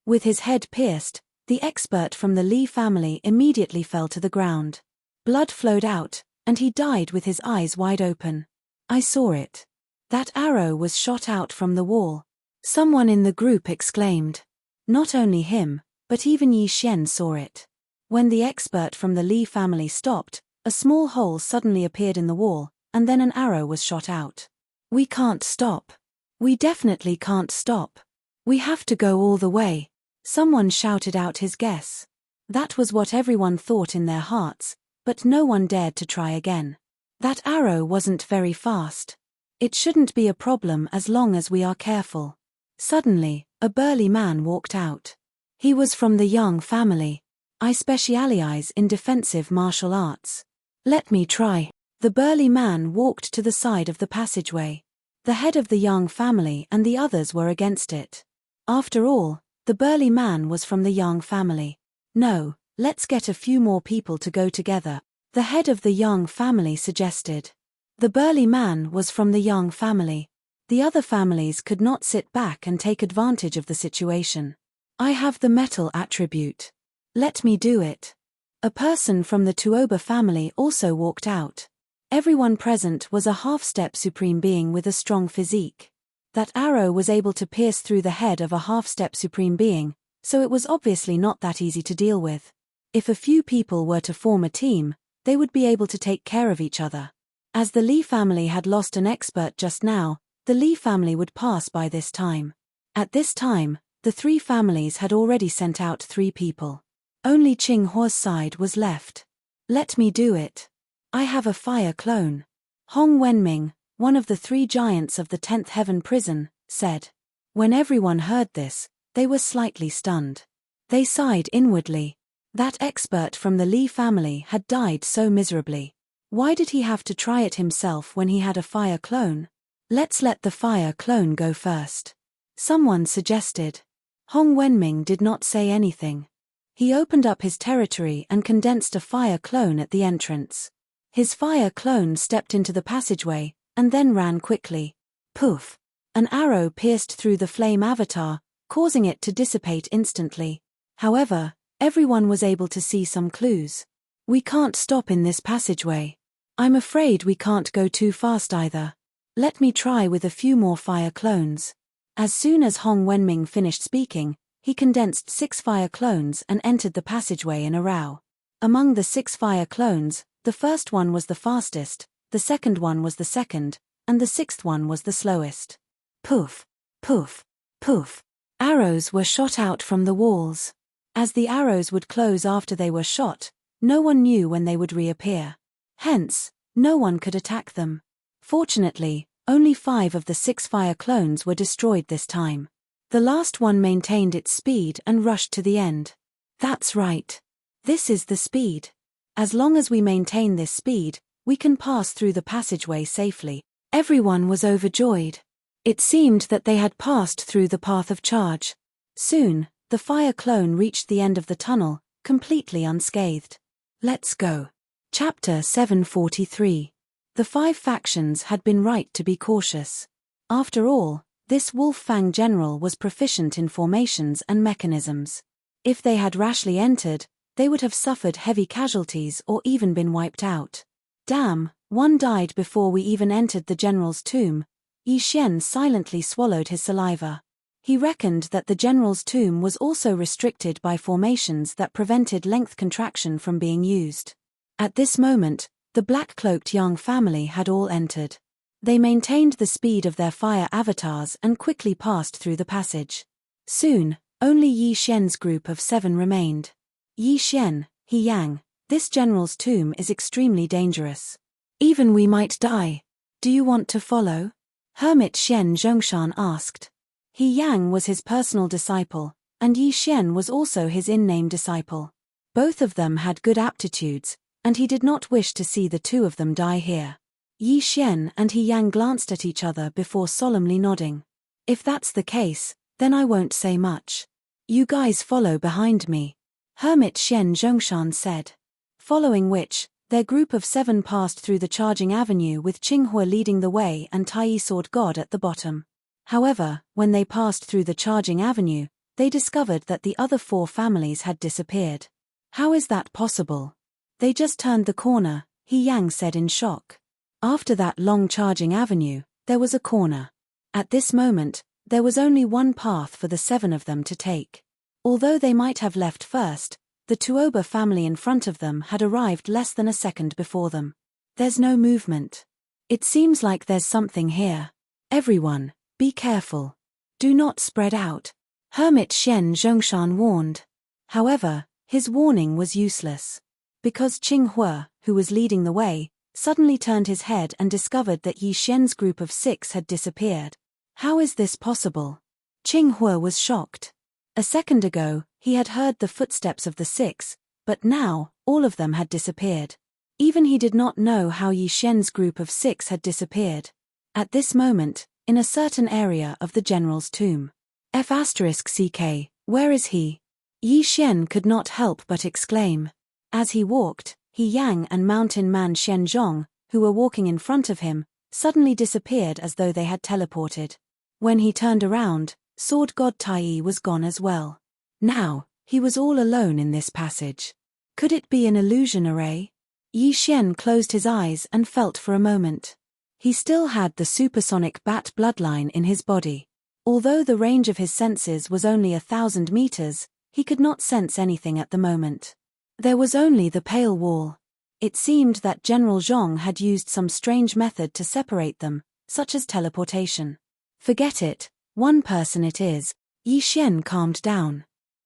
With his head pierced, The expert from the Li family immediately fell to the ground. Blood flowed out, and he died with his eyes wide open. I saw it. That arrow was shot out from the wall. Someone in the group exclaimed. Not only him, but even Yi Xian saw it. When the expert from the Li family stopped, a small hole suddenly appeared in the wall, and then an arrow was shot out. We can't stop. We definitely can't stop. We have to go all the way. Someone shouted out his guess. That was what everyone thought in their hearts, but no one dared to try again. That arrow wasn't very fast. It shouldn't be a problem as long as we are careful. Suddenly, a burly man walked out. He was from the Yang family. I specialize in defensive martial arts. Let me try. The burly man walked to the side of the passageway. The head of the Yang family and the others were against it. After all, the burly man was from the Yang family. No, let's get a few more people to go together, the head of the Yang family suggested. The burly man was from the Yang family. The other families could not sit back and take advantage of the situation. I have the metal attribute. Let me do it. A person from the Tuoba family also walked out. Everyone present was a half-step supreme being with a strong physique. That arrow was able to pierce through the head of a half-step supreme being, so it was obviously not that easy to deal with. If a few people were to form a team, they would be able to take care of each other. As the Li family had lost an expert just now, the Li family would pass by this time. At this time, the three families had already sent out 3 people. Only Qinghua's side was left. Let me do it. I have a fire clone. Hong Wenming, one of the 3 giants of the 10th Heaven prison, said. When everyone heard this, they were slightly stunned. They sighed inwardly. That expert from the Li family had died so miserably. Why did he have to try it himself when he had a fire clone? Let's let the fire clone go first. Someone suggested. Hong Wenming did not say anything. He opened up his territory and condensed a fire clone at the entrance. His fire clone stepped into the passageway, and then ran quickly. Poof! An arrow pierced through the flame avatar, causing it to dissipate instantly. However, everyone was able to see some clues. We can't stop in this passageway. I'm afraid we can't go too fast either. Let me try with a few more fire clones. As soon as Hong Wenming finished speaking, he condensed 6 fire clones and entered the passageway in a row. Among the 6 fire clones, the first one was the fastest, the second one was the second, and the 6th one was the slowest. Poof, poof, poof. Arrows were shot out from the walls. As the arrows would close after they were shot, no one knew when they would reappear. Hence, no one could attack them. Fortunately, only 5 of the 6 fire clones were destroyed this time. The last one maintained its speed and rushed to the end. That's right. This is the speed. As long as we maintain this speed, we can pass through the passageway safely. Everyone was overjoyed. It seemed that they had passed through the path of charge. Soon, the fire clone reached the end of the tunnel, completely unscathed. Let's go. Chapter 743. The 5 factions had been right to be cautious. After all, this Wolf Fang general was proficient in formations and mechanisms. If they had rashly entered, they would have suffered heavy casualties or even been wiped out. Damn, one died before we even entered the general's tomb. Yi Xian silently swallowed his saliva. He reckoned that the general's tomb was also restricted by formations that prevented length contraction from being used. At this moment, the black-cloaked Yang family had all entered. They maintained the speed of their fire avatars and quickly passed through the passage. Soon, only Yi Xian's group of 7 remained. Yi Xian, He Yang, this general's tomb is extremely dangerous. Even we might die. Do you want to follow? Hermit Xian Zhongshan asked. He Yang was his personal disciple, and Yi Xian was also his in-name disciple. Both of them had good aptitudes, and he did not wish to see the 2 of them die here. Yi Xian and He Yang glanced at each other before solemnly nodding. If that's the case, then I won't say much. You guys follow behind me, Hermit Xian Zhongshan said. Following which, their group of 7 passed through the charging avenue with Qinghua leading the way and Tai Sword God at the bottom. However, when they passed through the charging avenue, they discovered that the other 4 families had disappeared. How is that possible? They just turned the corner, He Yang said in shock. After that long charging avenue, there was a corner. At this moment, there was only one path for the 7 of them to take. Although they might have left first, the Tuoba family in front of them had arrived less than a second before them. There's no movement. It seems like there's something here. Everyone, be careful. Do not spread out, Hermit Shen Zhongshan warned. However, his warning was useless. Because Qing Hua, who was leading the way, suddenly turned his head and discovered that Yi Xian's group of 6 had disappeared. How is this possible? Qing Hua was shocked. A second ago, he had heard the footsteps of the 6, but now, all of them had disappeared. Even he did not know how Yi Xian's group of 6 had disappeared. At this moment, in a certain area of the general's tomb. F***CK, where is he? Yi Xian could not help but exclaim. As he walked, He Yang and Mountain Man Shen Zhong, who were walking in front of him, suddenly disappeared as though they had teleported. When he turned around, Sword God Tai was gone as well. Now, he was all alone in this passage. Could it be an illusion array? Yi Xian closed his eyes and felt for a moment. He still had the supersonic bat bloodline in his body. Although the range of his senses was only 1,000 meters, he could not sense anything at the moment. There was only the pale wall. It seemed that General Zhong had used some strange method to separate them, such as teleportation. Forget it, one person it is, Yi Xian calmed down.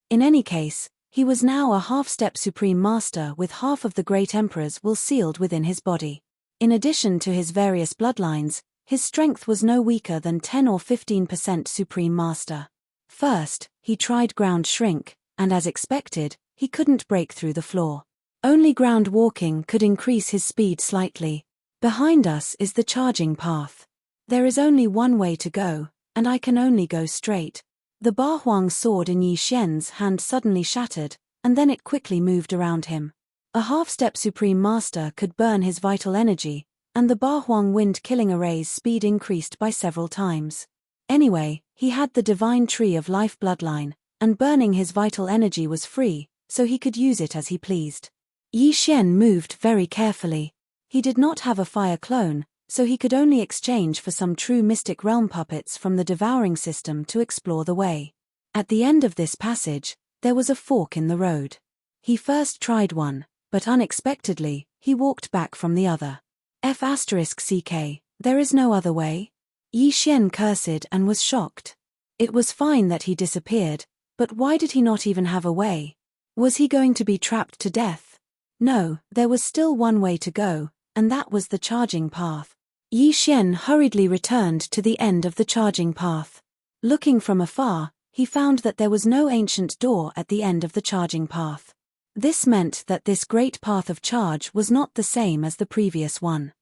In any case, he was now a half-step Supreme Master with half of the Great Emperor's will sealed within his body. In addition to his various bloodlines, his strength was no weaker than 10 or 15% Supreme Master. First, he tried ground shrink, and as expected, he couldn't break through the floor. Only ground walking could increase his speed slightly. Behind us is the charging path. There is only one way to go, and I can only go straight. The Ba Huang sword in Yi Xian's hand suddenly shattered, and then it quickly moved around him. A half-step Supreme Master could burn his vital energy, and the Ba Huang wind-killing array's speed increased by several times. Anyway, he had the Divine Tree of Life bloodline, and burning his vital energy was free, so he could use it as he pleased. Yi Xian moved very carefully. He did not have a fire clone, so he could only exchange for some true Mystic Realm puppets from the devouring system to explore the way. At the end of this passage, there was a fork in the road. He first tried one, but unexpectedly, he walked back from the other. F***CK, there is no other way? Yi Xian cursed and was shocked. It was fine that he disappeared, but why did he not even have a way? Was he going to be trapped to death? No, there was still one way to go, and that was the charging path. Yi Xian hurriedly returned to the end of the charging path. Looking from afar, he found that there was no ancient door at the end of the charging path. This meant that this great path of charge was not the same as the previous one.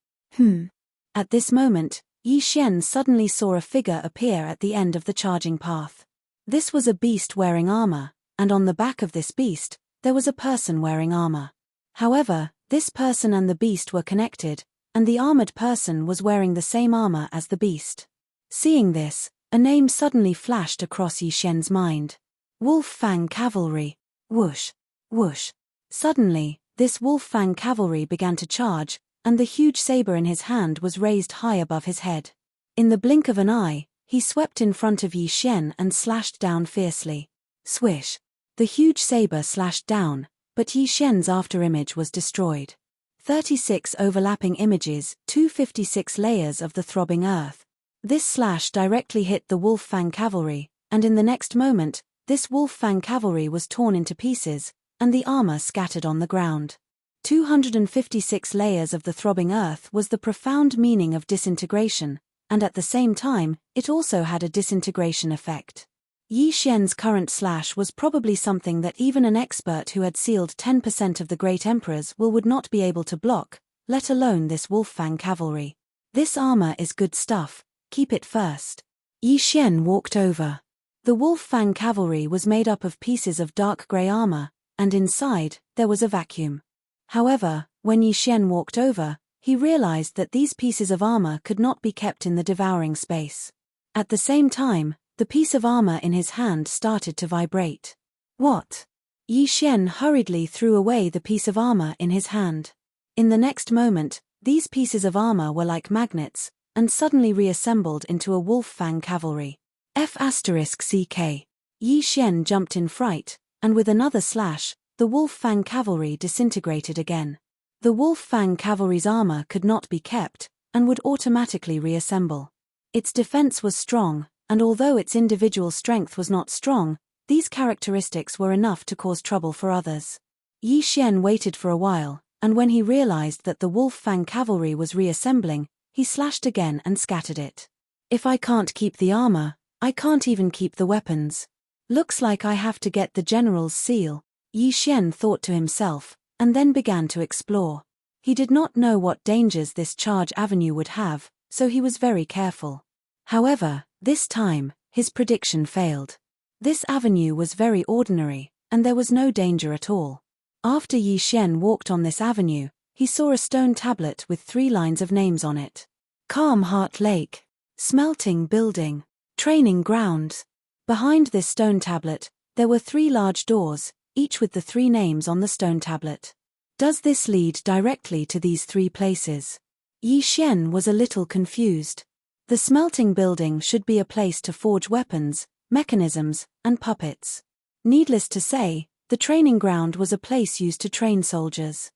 At this moment, Yi Xian suddenly saw a figure appear at the end of the charging path. This was a beast wearing armor, and on the back of this beast, there was a person wearing armor. However, this person and the beast were connected, and the armored person was wearing the same armor as the beast. Seeing this, a name suddenly flashed across Yi Xian's mind. Wolf Fang Cavalry. Whoosh. Whoosh. Suddenly, this Wolf Fang Cavalry began to charge, and the huge saber in his hand was raised high above his head. In the blink of an eye, he swept in front of Yi Xian and slashed down fiercely. Swish. The huge saber slashed down, but Yi Xian's afterimage was destroyed. 36 overlapping images, 256 layers of the throbbing earth. This slash directly hit the Wolf Fang Cavalry, and in the next moment, this Wolf Fang Cavalry was torn into pieces, and the armor scattered on the ground. 256 layers of the throbbing earth was the profound meaning of disintegration, and at the same time, it also had a disintegration effect. Yi Xian's current slash was probably something that even an expert who had sealed 10% of the Great Emperor's will would not be able to block, let alone this Wolf Fang Cavalry. This armor is good stuff, keep it first. Yi Xian walked over. The Wolf Fang Cavalry was made up of pieces of dark grey armor, and inside, there was a vacuum. However, when Yi Xian walked over, he realized that these pieces of armor could not be kept in the devouring space. At the same time, The piece of armor in his hand started to vibrate. What? Yi Xian hurriedly threw away the piece of armor in his hand. In the next moment, these pieces of armor were like magnets, and suddenly reassembled into a wolf fang cavalry. F***CK. Yi Xian jumped in fright, and with another slash, the wolf fang cavalry disintegrated again. The wolf fang cavalry's armor could not be kept, and would automatically reassemble. Its defense was strong, and although its individual strength was not strong, these characteristics were enough to cause trouble for others. Yi Xian waited for a while, and when he realized that the wolf fang cavalry was reassembling, he slashed again and scattered it. If I can't keep the armor, I can't even keep the weapons. Looks like I have to get the general's seal, Yi Xian thought to himself, and then began to explore. He did not know what dangers this charge avenue would have, so he was very careful. However, this time, his prediction failed. This avenue was very ordinary, and there was no danger at all. After Yi Xian walked on this avenue, he saw a stone tablet with 3 lines of names on it. Calm Heart Lake, Smelting Building, Training Grounds. Behind this stone tablet, there were 3 large doors, each with the 3 names on the stone tablet. Does this lead directly to these 3 places? Yi Xian was a little confused. The smelting building should be a place to forge weapons, mechanisms, and puppets. Needless to say, the training ground was a place used to train soldiers.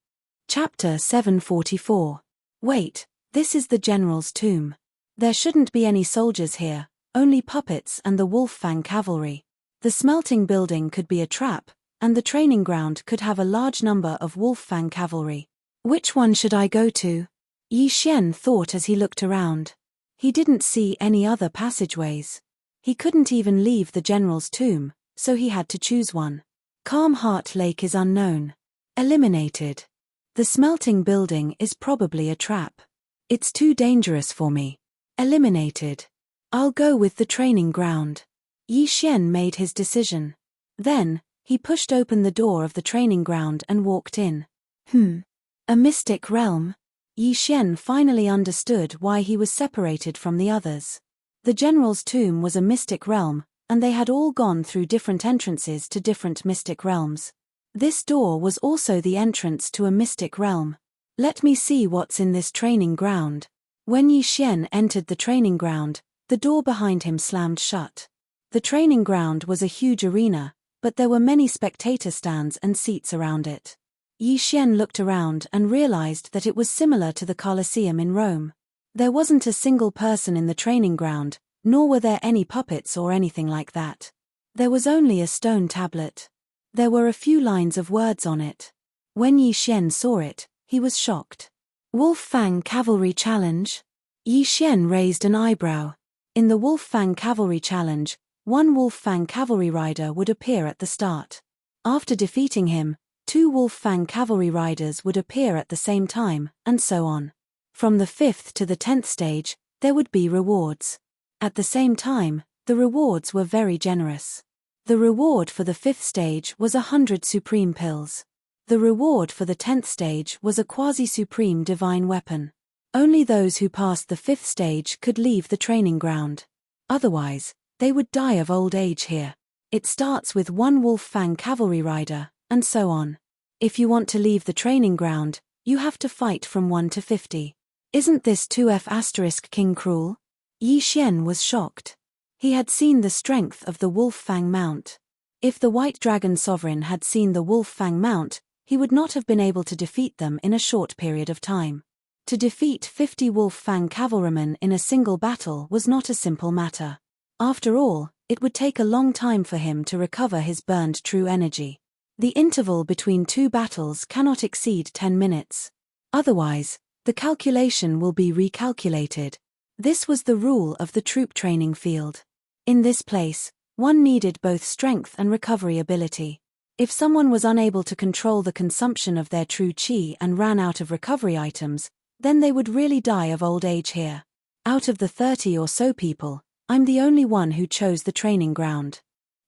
Chapter 744. Wait, this is the general's tomb. There shouldn't be any soldiers here, only puppets and the wolf fang cavalry. The smelting building could be a trap, and the training ground could have a large number of wolf fang cavalry. Which one should I go to? Yi Xian thought as he looked around. He didn't see any other passageways. He couldn't even leave the general's tomb, so he had to choose one. Calm Heart Lake is unknown. Eliminated. The smelting building is probably a trap. It's too dangerous for me. Eliminated. I'll go with the training ground. Yi Xian made his decision. Then, he pushed open the door of the training ground and walked in. A mystic realm? Yi Xian finally understood why he was separated from the others. The general's tomb was a mystic realm, and they had all gone through different entrances to different mystic realms. This door was also the entrance to a mystic realm. Let me see what's in this training ground. When Yi Xian entered the training ground, the door behind him slammed shut. The training ground was a huge arena, but there were many spectator stands and seats around it. Yi Xian looked around and realized that it was similar to the Colosseum in Rome. There wasn't a single person in the training ground, nor were there any puppets or anything like that. There was only a stone tablet. There were a few lines of words on it. When Yi Xian saw it, he was shocked. Wolf Fang Cavalry Challenge? Yi Xian raised an eyebrow. In the Wolf Fang Cavalry Challenge, one Wolf Fang cavalry rider would appear at the start. After defeating him, 2 Wolf Fang cavalry riders would appear at the same time, and so on. From the 5th to the 10th stage, there would be rewards. At the same time, the rewards were very generous. The reward for the 5th stage was 100 supreme pills. The reward for the 10th stage was a quasi-supreme divine weapon. Only those who passed the 5th stage could leave the training ground. Otherwise, they would die of old age here. It starts with 1 Wolf Fang cavalry rider, and so on. If you want to leave the training ground, you have to fight from 1 to 50. Isn't this 2F** King cruel? Yi Xian was shocked. He had seen the strength of the Wolf Fang mount. If the White Dragon Sovereign had seen the Wolf Fang mount, he would not have been able to defeat them in a short period of time. To defeat 50 Wolf Fang cavalrymen in a single battle was not a simple matter. After all, it would take a long time for him to recover his burned true energy. The interval between 2 battles cannot exceed 10 minutes. Otherwise, the calculation will be recalculated. This was the rule of the troop training field. In this place, one needed both strength and recovery ability. If someone was unable to control the consumption of their true qi and ran out of recovery items, then they would really die of old age here. Out of the 30 or so people, I'm the only one who chose the training ground.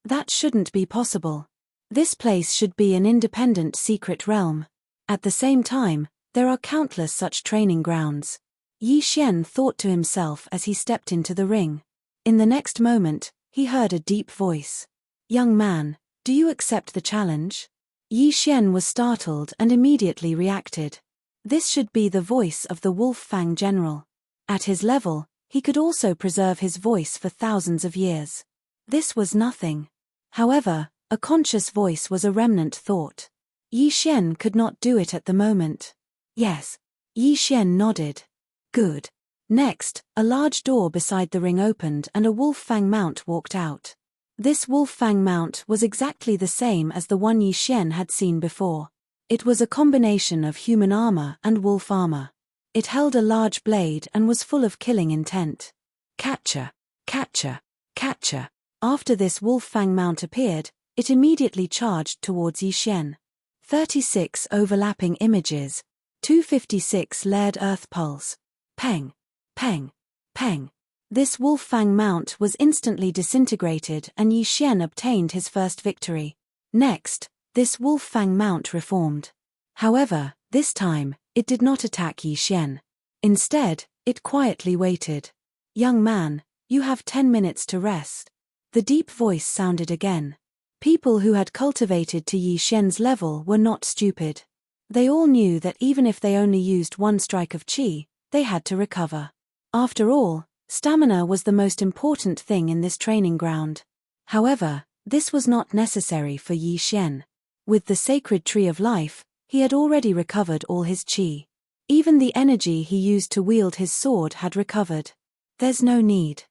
That shouldn't be possible. This place should be an independent secret realm. At the same time, there are countless such training grounds. Yi Xian thought to himself as he stepped into the ring. In the next moment, he heard a deep voice. "Young man, do you accept the challenge?" Yi Xian was startled and immediately reacted. This should be the voice of the Wolf Fang general. At his level, he could also preserve his voice for thousands of years. This was nothing. However, a conscious voice was a remnant thought. Yi Xian could not do it at the moment. Yes. Yi Xian nodded. Good. Next, a large door beside the ring opened and a Wolf Fang mount walked out. This Wolf Fang mount was exactly the same as the one Yi Xian had seen before. It was a combination of human armor and wolf armor. It held a large blade and was full of killing intent. Catcher, catcher, catcher. After this Wolf Fang mount appeared, it immediately charged towards Yi Xian. 36 overlapping images. 256 layered earth pulse. Peng, peng, peng. This Wolf Fang mount was instantly disintegrated and Yi Xian obtained his first victory. Next, this Wolf Fang mount reformed. However, this time, it did not attack Yi Xian. Instead, it quietly waited. "Young man, you have 10 minutes to rest." The deep voice sounded again. People who had cultivated to Yi Xian's level were not stupid. They all knew that even if they only used one strike of qi, they had to recover. After all, stamina was the most important thing in this training ground. However, this was not necessary for Yi Xian. With the sacred tree of life, he had already recovered all his qi. Even the energy he used to wield his sword had recovered. There's no need.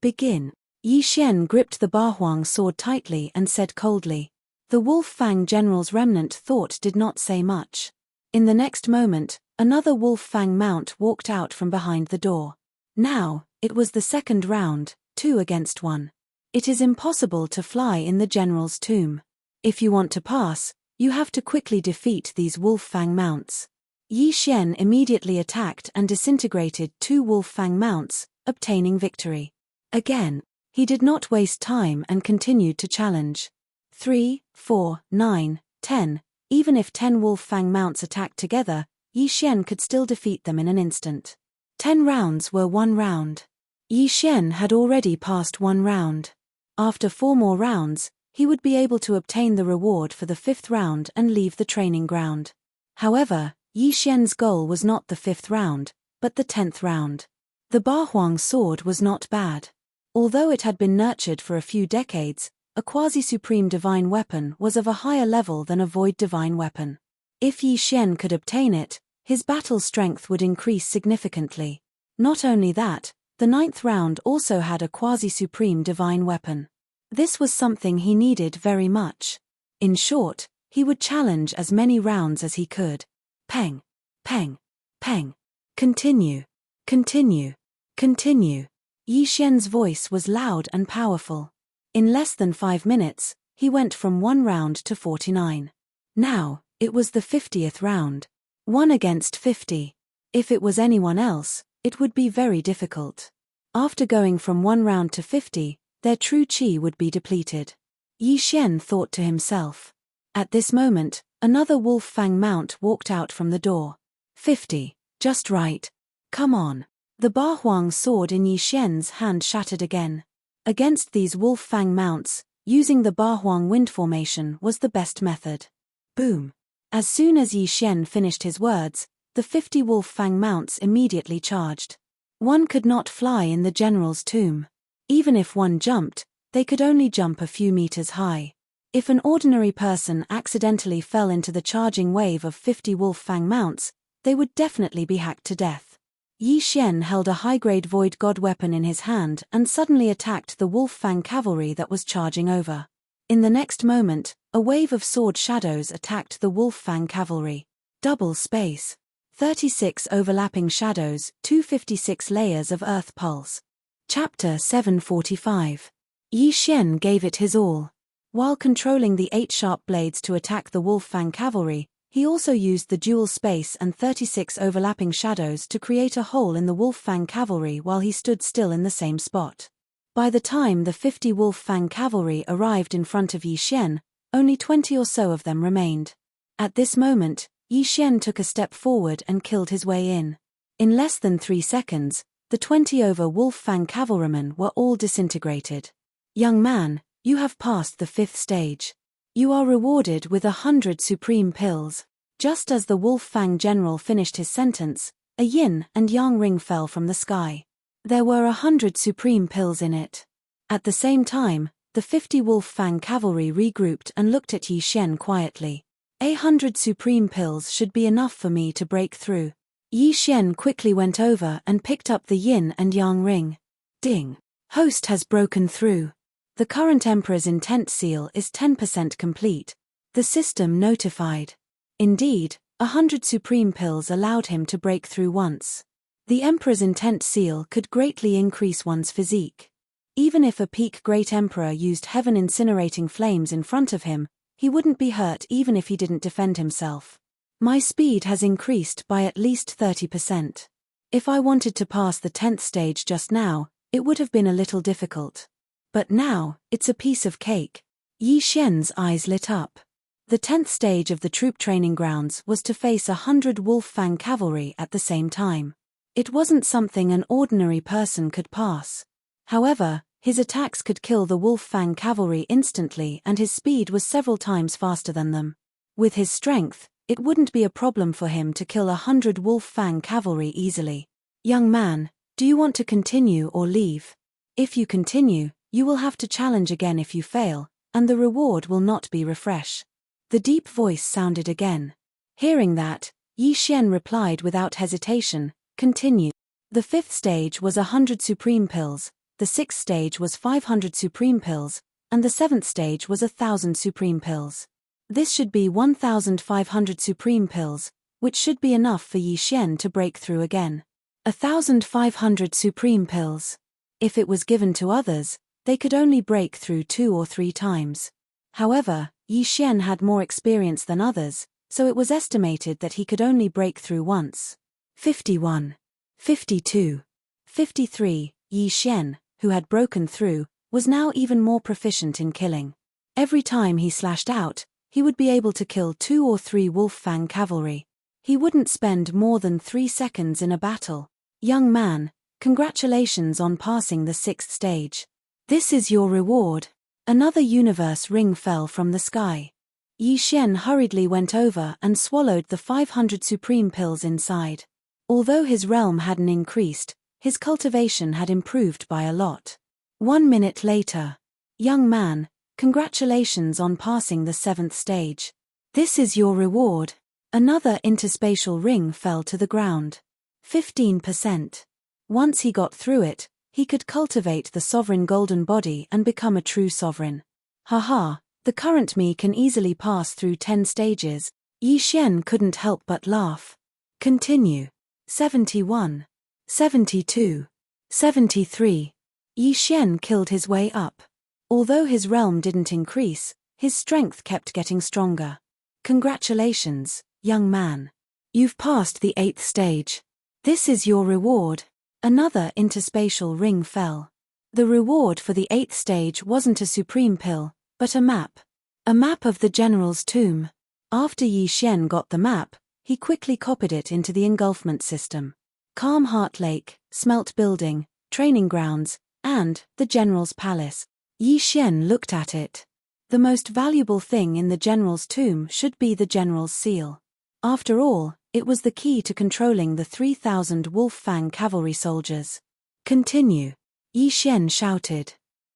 Begin. Yi Xian gripped the Bahuang sword tightly and said coldly. The Wolf Fang general's remnant thought did not say much. In the next moment, another Wolf Fang mount walked out from behind the door. Now, it was the second round, 2 against 1. It is impossible to fly in the general's tomb. If you want to pass, you have to quickly defeat these Wolf Fang mounts. Yi Xian immediately attacked and disintegrated 2 Wolf Fang mounts, obtaining victory. Again, he did not waste time and continued to challenge. 3, 4, 9, 10. Even if 10 Wolf Fang mounts attacked together, Yi Xian could still defeat them in an instant. 10 rounds were 1 round. Yi Xian had already passed 1 round. After 4 more rounds, he would be able to obtain the reward for the 5th round and leave the training ground. However, Yi Xian's goal was not the 5th round, but the 10th round. The Bahuang sword was not bad. Although it had been nurtured for a few decades, a quasi-supreme divine weapon was of a higher level than a void divine weapon. If Yi Xian could obtain it, his battle strength would increase significantly. Not only that, the 9th round also had a quasi-supreme divine weapon. This was something he needed very much. In short, he would challenge as many rounds as he could. Peng, peng, peng. Continue, continue, continue. Yi Xian's voice was loud and powerful. In less than 5 minutes, he went from 1 round to 49. Now, it was the 50th round. 1 against 50. If it was anyone else, it would be very difficult. After going from 1 round to 50, their true qi would be depleted. Yi Xian thought to himself. At this moment, another Wolf Fang mount walked out from the door. 50. Just right. Come on. The Bahuang sword in Yi Xian's hand shattered again. Against these Wolf Fang mounts, using the Bahuang wind formation was the best method. Boom. As soon as Yi Xian finished his words, the 50 Wolf Fang mounts immediately charged. One could not fly in the general's tomb. Even if one jumped, they could only jump a few meters high. If an ordinary person accidentally fell into the charging wave of 50 Wolf Fang mounts, they would definitely be hacked to death. Yi Xian held a high-grade void god weapon in his hand and suddenly attacked the Wolf Fang cavalry that was charging over. In the next moment, a wave of sword shadows attacked the Wolf Fang cavalry. Double space. 36 overlapping shadows, 256 layers of earth pulse. Chapter 745. Yi Xian gave it his all. While controlling the 8 sharp blades to attack the Wolf Fang cavalry, he also used the dual space and 36 overlapping shadows to create a hole in the Wolf Fang cavalry while he stood still in the same spot. By the time the 50 Wolf Fang cavalry arrived in front of Yi Xian, only 20 or so of them remained. At this moment, Yi Xian took a step forward and killed his way in. In less than 3 seconds, the 20 over Wolf Fang cavalrymen were all disintegrated. Young man, you have passed the 5th stage. You are rewarded with 100 supreme pills. Just as the Wolf Fang general finished his sentence, a yin and yang ring fell from the sky. There were 100 supreme pills in it. At the same time, the 50 Wolf Fang cavalry regrouped and looked at Yi Xian quietly. 100 supreme pills should be enough for me to break through. Yi Xian quickly went over and picked up the yin and yang ring. Ding! Host has broken through. The current Emperor's intent seal is 10% complete. The system notified. Indeed, 100 supreme pills allowed him to break through once. The Emperor's intent seal could greatly increase one's physique. Even if a peak Great Emperor used heaven-incinerating flames in front of him, he wouldn't be hurt even if he didn't defend himself. My speed has increased by at least 30%. If I wanted to pass the 10th stage just now, it would have been a little difficult. But now, it's a piece of cake. Yi Xian's eyes lit up. The 10th stage of the troop training grounds was to face 100 Wolf Fang cavalry at the same time. It wasn't something an ordinary person could pass. However, his attacks could kill the Wolf Fang cavalry instantly and his speed was several times faster than them. With his strength, it wouldn't be a problem for him to kill 100 Wolf Fang cavalry easily. Young man, do you want to continue or leave? If you continue, you will have to challenge again if you fail, and the reward will not be refresh. The deep voice sounded again. Hearing that, Yi Xian replied without hesitation, continue. The 5th stage was 100 supreme pills, the 6th stage was 500 supreme pills, and the 7th stage was 1,000 supreme pills. This should be 1,500 supreme pills, which should be enough for Yi Xian to break through again. 1,500 supreme pills. If it was given to others, they could only break through 2 or 3 times. However, Yi Xian had more experience than others, so it was estimated that he could only break through once. 51. 52. 53. Yi Xian, who had broken through, was now even more proficient in killing. Every time he slashed out, he would be able to kill 2 or 3 Wolf Fang cavalry. He wouldn't spend more than 3 seconds in a battle. Young man, congratulations on passing the 6th stage. This is your reward. Another universe ring fell from the sky. Yi Xian hurriedly went over and swallowed the 500 supreme pills inside. Although his realm hadn't increased, his cultivation had improved by a lot. 1 minute later. Young man, congratulations on passing the 7th stage. This is your reward. Another interspatial ring fell to the ground. 15%. Once he got through it, he could cultivate the sovereign golden body and become a true sovereign. Haha, the current me can easily pass through 10 stages. Yi Xian couldn't help but laugh. Continue. 71. 72. 73. Yi Xian killed his way up. Although his realm didn't increase, his strength kept getting stronger. Congratulations, young man. You've passed the 8th stage. This is your reward. Another interspatial ring fell. The reward for the 8th stage wasn't a supreme pill, but a map. A map of the general's tomb. After Yi Xian got the map, he quickly copied it into the engulfment system. Calm Heart Lake, Smelt Building, Training Grounds, and the General's Palace. Yi Xian looked at it. The most valuable thing in the General's tomb should be the General's seal. After all, it was the key to controlling the 3,000 Wolf Fang cavalry soldiers. Continue. Yi Xian shouted.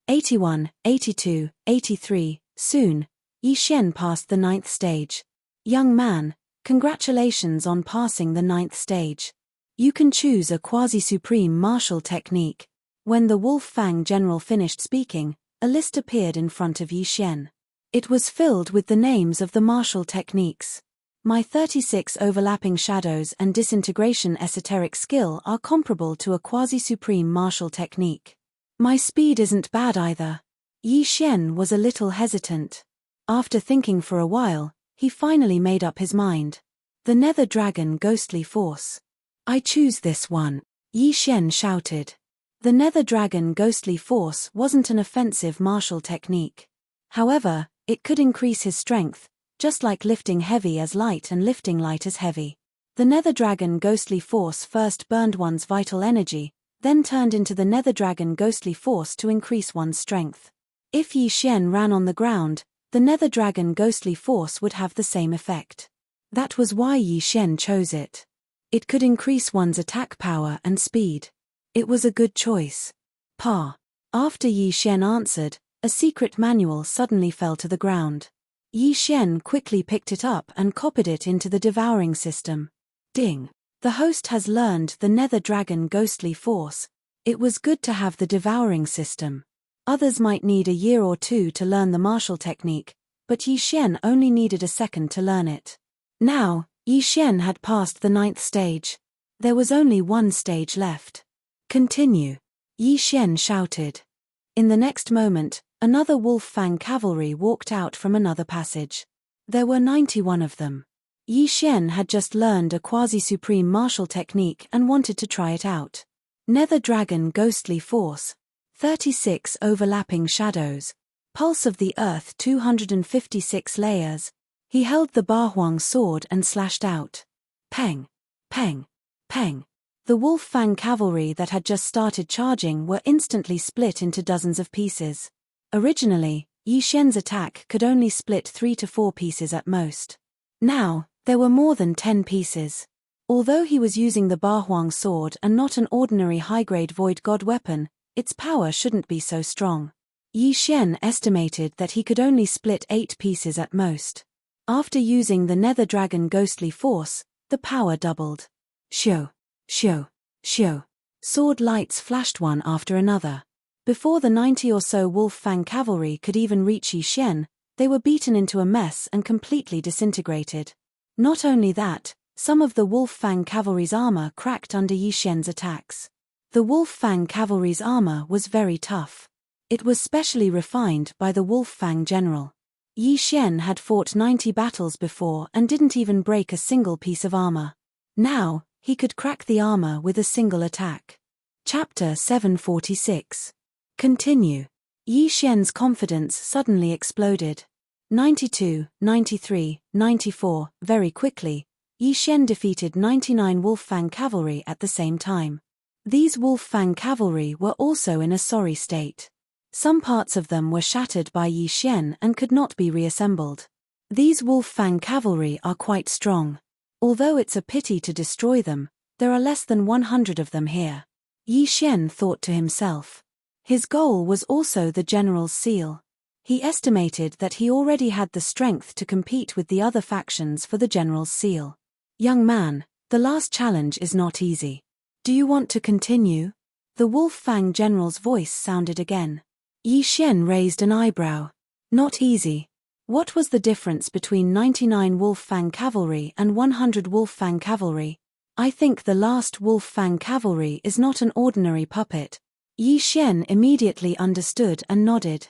81, 82, 83, soon, Yi Xian passed the 9th stage. Young man, congratulations on passing the 9th stage. You can choose a quasi-supreme martial technique. When the Wolf Fang general finished speaking, a list appeared in front of Yi Xian. It was filled with the names of the martial techniques. My 36 overlapping shadows and disintegration esoteric skill are comparable to a quasi-supreme martial technique. My speed isn't bad either. Yi Xian was a little hesitant. After thinking for a while, he finally made up his mind. The Nether Dragon Ghostly Force. I choose this one, Yi Xian shouted. The Nether Dragon Ghostly Force wasn't an offensive martial technique. However, it could increase his strength, just like lifting heavy as light and lifting light as heavy. The Nether Dragon Ghostly Force first burned one's vital energy, then turned into the Nether Dragon Ghostly Force to increase one's strength. If Yi Xian ran on the ground, the Nether Dragon ghostly force would have the same effect. That was why Yi Xian chose it. It could increase one's attack power and speed. It was a good choice. Pa. After Yi Xian answered, a secret manual suddenly fell to the ground. Yi Xian quickly picked it up and copied it into the devouring system. Ding. The host has learned the Nether Dragon ghostly force. It was good to have the devouring system. Others might need a year or two to learn the martial technique, but Yi Xian only needed a second to learn it. Now, Yi Xian had passed the 9th stage. There was only one stage left. Continue. Yi Xian shouted. In the next moment, another Wolf Fang cavalry walked out from another passage. There were 91 of them. Yi Xian had just learned a quasi-supreme martial technique and wanted to try it out. Nether Dragon Ghostly Force. 36 overlapping shadows. Pulse of the Earth 256 layers. He held the Bahuang sword and slashed out. Peng. Peng. Peng. The Wolf Fang cavalry that had just started charging were instantly split into dozens of pieces. Originally, Yi Xian's attack could only split 3 to 4 pieces at most. Now, there were more than 10 pieces. Although he was using the Bahuang sword and not an ordinary high-grade Void God weapon, its power shouldn't be so strong. Yi Xian estimated that he could only split 8 pieces at most. After using the Nether Dragon Ghostly Force, the power doubled. Shio. Shio. Shio. Sword lights flashed one after another. Before the 90 or so Wolf Fang cavalry could even reach Yi Xian, they were beaten into a mess and completely disintegrated. Not only that, some of the Wolf Fang cavalry's armor cracked under Yi Xian's attacks. The Wolf Fang cavalry's armor was very tough. It was specially refined by the Wolf Fang general. Yi Xian had fought 90 battles before and didn't even break a single piece of armor. Now, he could crack the armor with a single attack. Chapter 746. Continue. Yi Xian's confidence suddenly exploded. 92, 93, 94, very quickly, Yi Xian defeated 99 Wolf Fang cavalry at the same time. These Wolf Fang cavalry were also in a sorry state. Some parts of them were shattered by Yi Xian and could not be reassembled. These Wolf Fang cavalry are quite strong. Although it's a pity to destroy them, there are less than 100 of them here. Yi Xian thought to himself. His goal was also the general's seal. He estimated that he already had the strength to compete with the other factions for the general's seal. Young man, the last challenge is not easy. Do you want to continue? The Wolf Fang general's voice sounded again. Yi Xian raised an eyebrow. Not easy. What was the difference between 99 Wolf Fang cavalry and 100 Wolf Fang cavalry? I think the last Wolf Fang cavalry is not an ordinary puppet. Yi Xian immediately understood and nodded.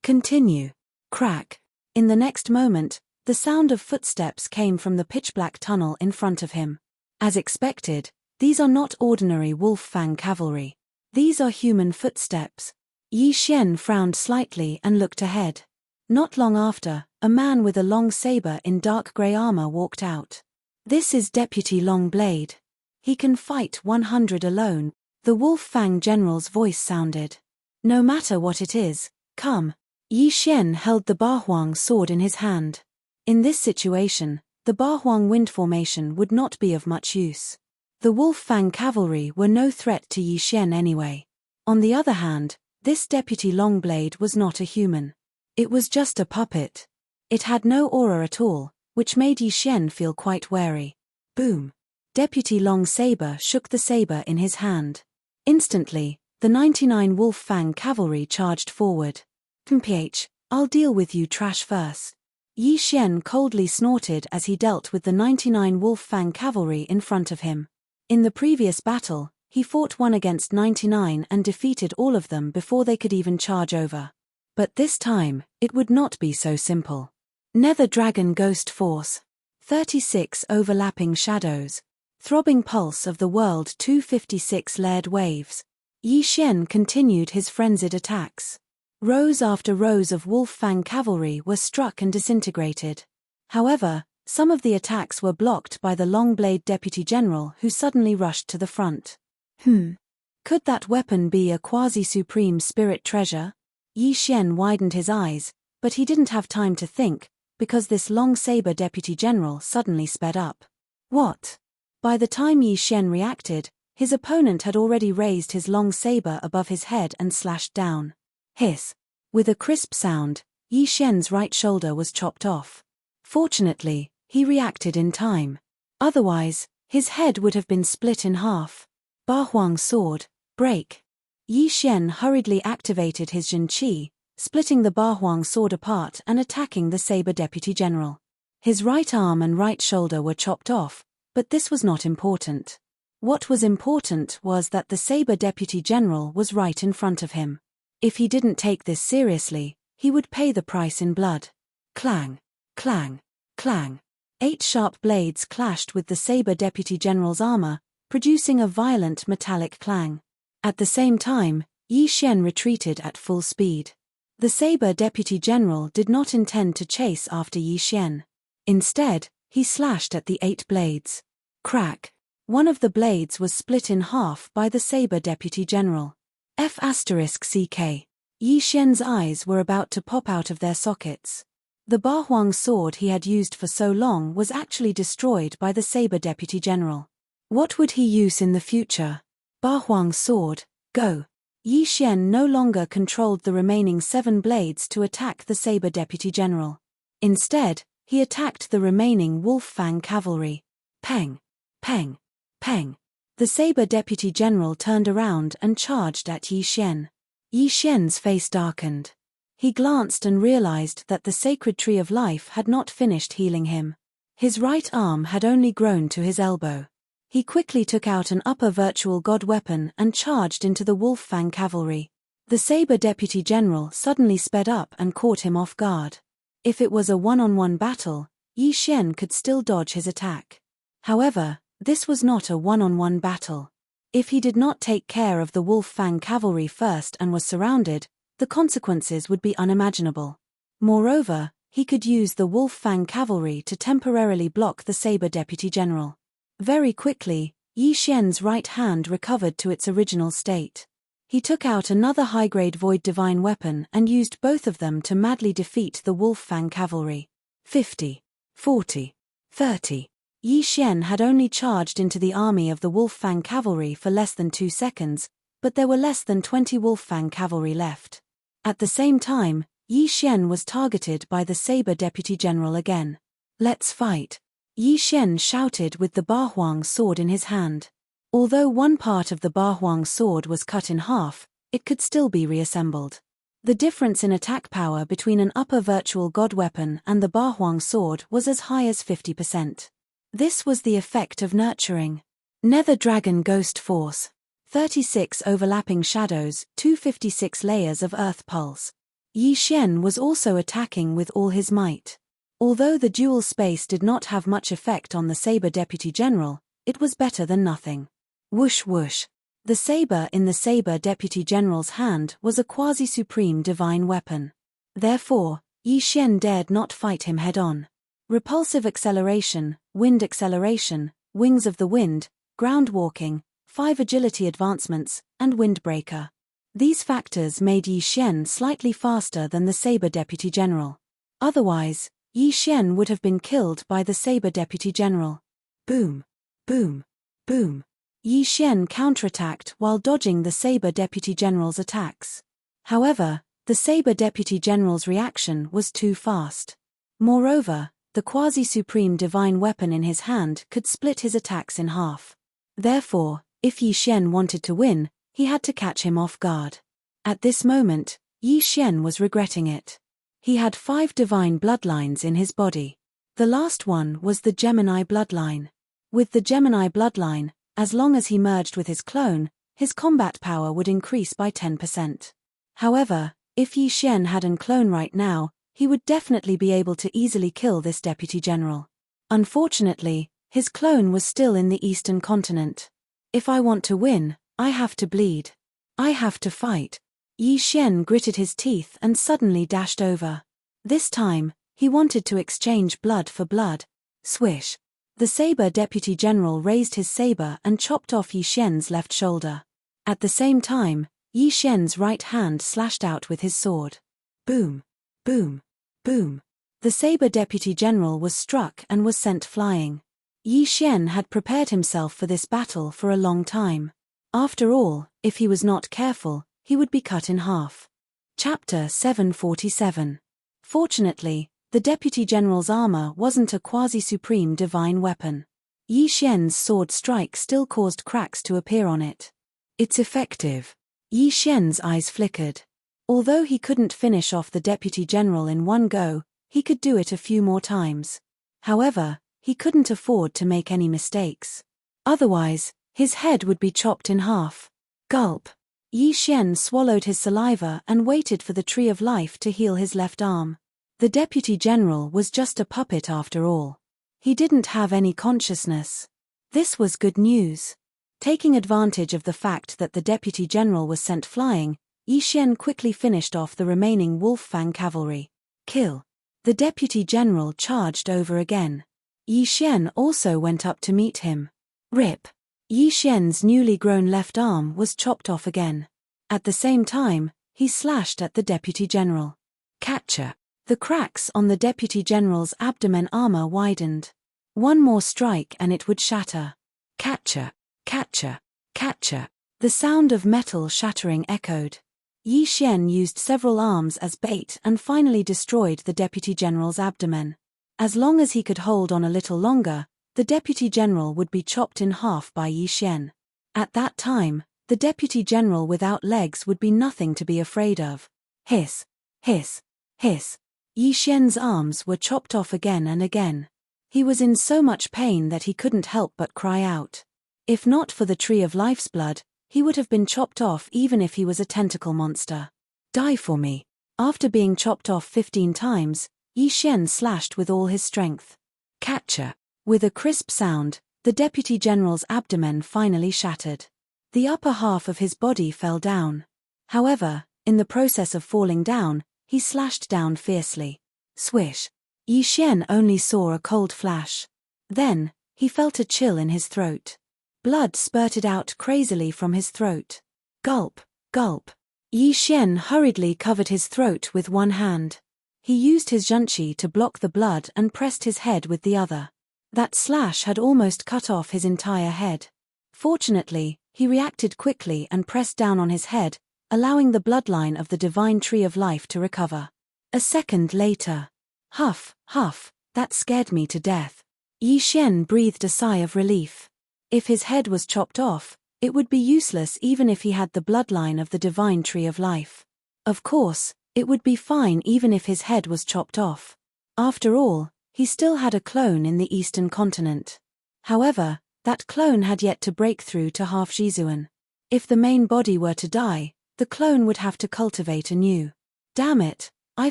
Continue. Crack. In the next moment, the sound of footsteps came from the pitch-black tunnel in front of him. As expected, these are not ordinary Wolf Fang cavalry. These are human footsteps. Yi Xian frowned slightly and looked ahead. Not long after, a man with a long saber in dark grey armor walked out. This is Deputy Longblade. He can fight 100 alone, the Wolf Fang general's voice sounded. No matter what it is, come. Yi Xian held the Bahuang sword in his hand. In this situation, the Bahuang wind formation would not be of much use. The Wolf Fang cavalry were no threat to Yi Xian anyway. On the other hand, this Deputy Longblade was not a human. It was just a puppet. It had no aura at all, which made Yi Xian feel quite wary. Boom. Deputy Long Saber shook the saber in his hand. Instantly, the 99 Wolf Fang cavalry charged forward. "Mph, I'll deal with you trash first." Yi Xian coldly snorted as he dealt with the 99 Wolf Fang cavalry in front of him. In the previous battle, he fought 1 against 99 and defeated all of them before they could even charge over. But this time, it would not be so simple. Nether Dragon Ghost Force. 36 overlapping shadows. Throbbing pulse of the world 256 layered waves. Yi Xian continued his frenzied attacks. Rows after rows of Wolf Fang cavalry were struck and disintegrated. However, some of the attacks were blocked by the Longblade Deputy General who suddenly rushed to the front. Could that weapon be a quasi-supreme spirit treasure? Yi Xian widened his eyes, but he didn't have time to think, because this long saber deputy general suddenly sped up. What? By the time Yi Xian reacted, his opponent had already raised his long saber above his head and slashed down. Hiss. With a crisp sound, Yi Xian's right shoulder was chopped off. Fortunately, he reacted in time. Otherwise, his head would have been split in half. Ba Huang's sword, break. Yi Xian hurriedly activated his Jin Qi, splitting the Ba Huang sword apart and attacking the saber deputy general. His right arm and right shoulder were chopped off, but this was not important. What was important was that the saber deputy general was right in front of him. If he didn't take this seriously, he would pay the price in blood. Clang, clang, clang. 8 sharp blades clashed with the saber deputy general's armor, producing a violent metallic clang. At the same time, Yi Xian retreated at full speed. The saber deputy general did not intend to chase after Yi Xian. Instead, he slashed at the 8 blades. Crack. One of the blades was split in half by the saber deputy general. F***ck. Yi Xian's eyes were about to pop out of their sockets. The Ba Huang sword he had used for so long was actually destroyed by the saber deputy general. What would he use in the future? Ba Huang's sword, go. Yi Xian no longer controlled the remaining 7 blades to attack the saber deputy general. Instead, he attacked the remaining Wolf Fang cavalry. Peng, peng, peng. The saber deputy general turned around and charged at Yi Xian. Yi Xian's face darkened. He glanced and realized that the sacred tree of life had not finished healing him. His right arm had only grown to his elbow. He quickly took out an upper virtual god weapon and charged into the Wolf Fang cavalry. The saber deputy general suddenly sped up and caught him off guard. If it was a one-on-one battle, Yi Xian could still dodge his attack. However, this was not a one-on-one battle. If he did not take care of the Wolf Fang cavalry first and was surrounded, the consequences would be unimaginable. Moreover, he could use the Wolf Fang cavalry to temporarily block the saber deputy general. Very quickly, Yi Xian's right hand recovered to its original state. He took out another high-grade void divine weapon and used both of them to madly defeat the Wolf Fang cavalry. 50, 40, 30. Yi Xian had only charged into the army of the Wolf Fang cavalry for less than 2 seconds, but there were less than 20 Wolf Fang cavalry left. At the same time, Yi Xian was targeted by the saber deputy general again. Let's fight. Yi Xian shouted with the Ba Huang sword in his hand. Although one part of the Ba Huang sword was cut in half, it could still be reassembled. The difference in attack power between an upper virtual god weapon and the Ba Huang sword was as high as 50%. This was the effect of nurturing. Nether Dragon Ghost Force. 36 overlapping shadows, 256 layers of earth pulse. Yi Xian was also attacking with all his might. Although the dual space did not have much effect on the saber deputy general, it was better than nothing. Whoosh whoosh. The saber in the saber deputy general's hand was a quasi-supreme divine weapon. Therefore, Yi Xian dared not fight him head-on. Repulsive acceleration, wind acceleration, wings of the wind, ground walking, 5 agility advancements, and windbreaker. These factors made Yi Xian slightly faster than the saber deputy general. Otherwise, Yi Xian would have been killed by the saber deputy general. Boom, boom, boom. Yi Xian counterattacked while dodging the saber deputy general's attacks. However, the saber deputy general's reaction was too fast. Moreover, the quasi-supreme divine weapon in his hand could split his attacks in half. Therefore, if Yi Xian wanted to win, he had to catch him off guard. At this moment, Yi Xian was regretting it. He had 5 divine bloodlines in his body. The last one was the Gemini bloodline. With the Gemini bloodline, as long as he merged with his clone, his combat power would increase by 10%. However, if Yi Xian had a clone right now, he would definitely be able to easily kill this deputy general. Unfortunately, his clone was still in the Eastern continent. If I want to win, I have to bleed. I have to fight. Yi Xian gritted his teeth and suddenly dashed over. This time, he wanted to exchange blood for blood. Swish. The saber deputy general raised his saber and chopped off Yi Xian's left shoulder. At the same time, Yi Xian's right hand slashed out with his sword. Boom, boom, boom. The saber deputy general was struck and was sent flying. Yi Xian had prepared himself for this battle for a long time. After all, if he was not careful, he would be cut in half. Chapter 747. Fortunately, the deputy general's armor wasn't a quasi-supreme divine weapon. Yi Xian's sword strike still caused cracks to appear on it. It's effective. Yi Xian's eyes flickered. Although he couldn't finish off the deputy general in one go, he could do it a few more times. However, he couldn't afford to make any mistakes. Otherwise, his head would be chopped in half. Gulp. Yi Xian swallowed his saliva and waited for the tree of life to heal his left arm. The deputy general was just a puppet after all. He didn't have any consciousness. This was good news. Taking advantage of the fact that the deputy general was sent flying, Yi Xian quickly finished off the remaining Wolf-Fang cavalry. Kill. The deputy general charged over again. Yi Xian also went up to meet him. Rip. Yi Xian's newly grown left arm was chopped off again. At the same time, he slashed at the deputy general. Catcher. The cracks on the deputy general's abdomen armor widened. One more strike and it would shatter. Catcher, catcher, catcher. The sound of metal shattering echoed. Yi Xian used several arms as bait and finally destroyed the deputy general's abdomen. As long as he could hold on a little longer, the deputy general would be chopped in half by Yi Xian. At that time, the deputy general without legs would be nothing to be afraid of. Hiss, hiss, hiss. Yi Xian's arms were chopped off again and again. He was in so much pain that he couldn't help but cry out. If not for the Tree of Life's blood, he would have been chopped off even if he was a tentacle monster. Die for me. After being chopped off 15 times, Yi Xian slashed with all his strength. Catcher. With a crisp sound, the deputy general's abdomen finally shattered. The upper half of his body fell down. However, in the process of falling down, he slashed down fiercely. Swish. Yi Xian only saw a cold flash. Then, he felt a chill in his throat. Blood spurted out crazily from his throat. Gulp, gulp. Yi Xian hurriedly covered his throat with one hand. He used his zhengqi to block the blood and pressed his head with the other. That slash had almost cut off his entire head. Fortunately, he reacted quickly and pressed down on his head, allowing the bloodline of the divine tree of life to recover. A second later. Huff, huff, that scared me to death. Yi Xian breathed a sigh of relief. If his head was chopped off, it would be useless even if he had the bloodline of the divine tree of life. Of course, it would be fine even if his head was chopped off. After all, he still had a clone in the eastern continent. However, that clone had yet to break through to half Jizuan. If the main body were to die, the clone would have to cultivate anew. Damn it, I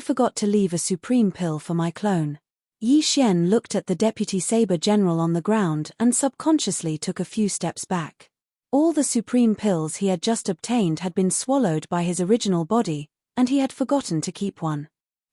forgot to leave a supreme pill for my clone. Yi Xian looked at the deputy saber general on the ground and subconsciously took a few steps back. All the supreme pills he had just obtained had been swallowed by his original body, and he had forgotten to keep one.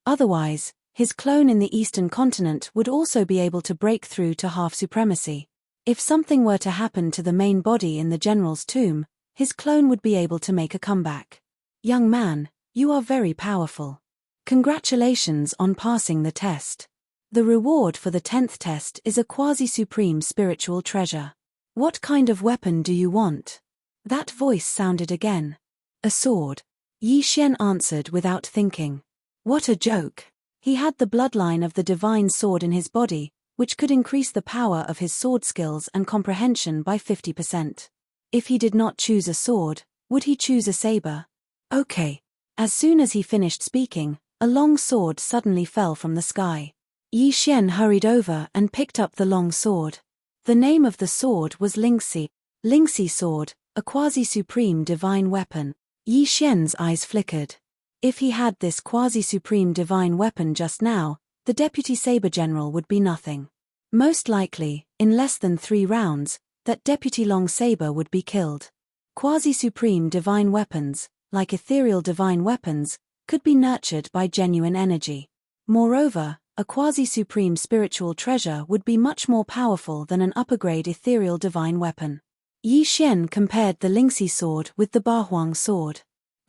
Otherwise, his clone in the eastern continent would also be able to break through to half supremacy. If something were to happen to the main body in the general's tomb, his clone would be able to make a comeback. Young man, you are very powerful. Congratulations on passing the test. The reward for the 10th test is a quasi-supreme spiritual treasure. What kind of weapon do you want? That voice sounded again. A sword. Yi Xian answered without thinking. What a joke. He had the bloodline of the divine sword in his body, which could increase the power of his sword skills and comprehension by 50%. If he did not choose a sword, would he choose a saber? Okay. As soon as he finished speaking, a long sword suddenly fell from the sky. Yi Xian hurried over and picked up the long sword. The name of the sword was Lingxi. Lingxi sword, a quasi-supreme divine weapon. Yi Xian's eyes flickered. If he had this quasi-supreme divine weapon just now, the deputy saber general would be nothing. Most likely, in less than 3 rounds, that deputy long saber would be killed. Quasi-supreme divine weapons, like ethereal divine weapons, could be nurtured by genuine energy. Moreover, a quasi-supreme spiritual treasure would be much more powerful than an upper-grade ethereal divine weapon. Yi Xian compared the Lingxi sword with the Bahuang sword.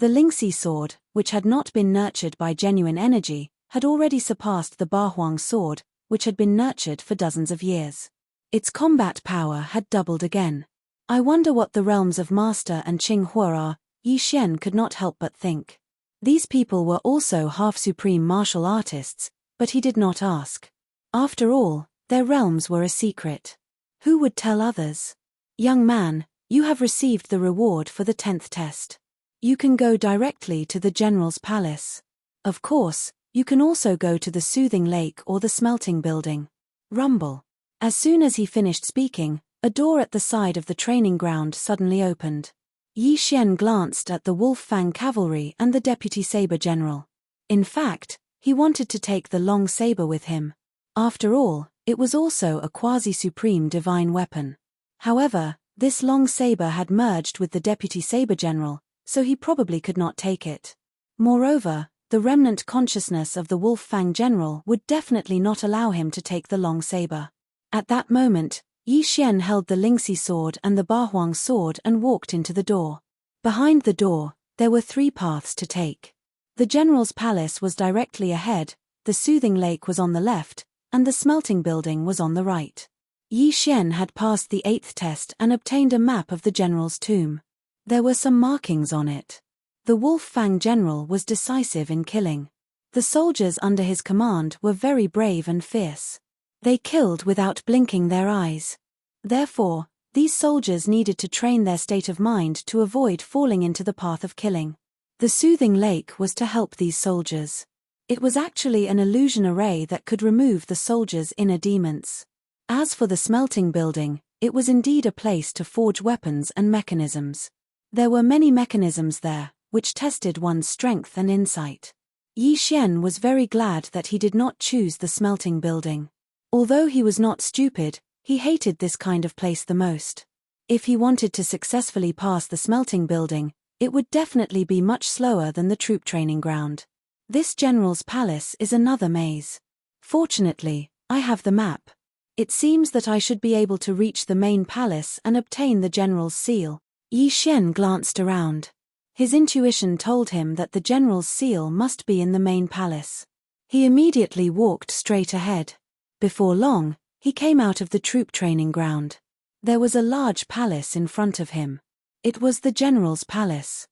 The Lingxi sword, which had not been nurtured by genuine energy, had already surpassed the Bahuang sword, which had been nurtured for dozens of years. Its combat power had doubled again. I wonder what the realms of Master and Qinghua are, Yi Xian could not help but think. These people were also half-supreme martial artists, but he did not ask. After all, their realms were a secret. Who would tell others? Young man, you have received the reward for the 10th test. You can go directly to the general's palace. Of course, you can also go to the soothing lake or the smelting building. Rumble. As soon as he finished speaking, a door at the side of the training ground suddenly opened. Yi Xian glanced at the Wolf Fang cavalry and the deputy saber general. In fact, he wanted to take the long saber with him. After all, it was also a quasi-supreme divine weapon. However, this long saber had merged with the deputy saber general, so he probably could not take it. Moreover, the remnant consciousness of the Wolf Fang general would definitely not allow him to take the long saber. At that moment, Yi Xian held the Lingxi sword and the Bahuang sword and walked into the door. Behind the door, there were 3 paths to take. The general's palace was directly ahead, the soothing lake was on the left, and the smelting building was on the right. Yi Xian had passed the 8th test and obtained a map of the general's tomb. There were some markings on it. The Wolf Fang general was decisive in killing. The soldiers under his command were very brave and fierce. They killed without blinking their eyes. Therefore, these soldiers needed to train their state of mind to avoid falling into the path of killing. The soothing lake was to help these soldiers. It was actually an illusion array that could remove the soldiers' inner demons. As for the smelting building, it was indeed a place to forge weapons and mechanisms. There were many mechanisms there, which tested one's strength and insight. Yi Xian was very glad that he did not choose the smelting building. Although he was not stupid, he hated this kind of place the most. If he wanted to successfully pass the smelting building, it would definitely be much slower than the troop training ground. This general's palace is another maze. Fortunately, I have the map. It seems that I should be able to reach the main palace and obtain the general's seal. Yi Xian glanced around. His intuition told him that the general's seal must be in the main palace. He immediately walked straight ahead. Before long, he came out of the troop training ground. There was a large palace in front of him. It was the general's palace.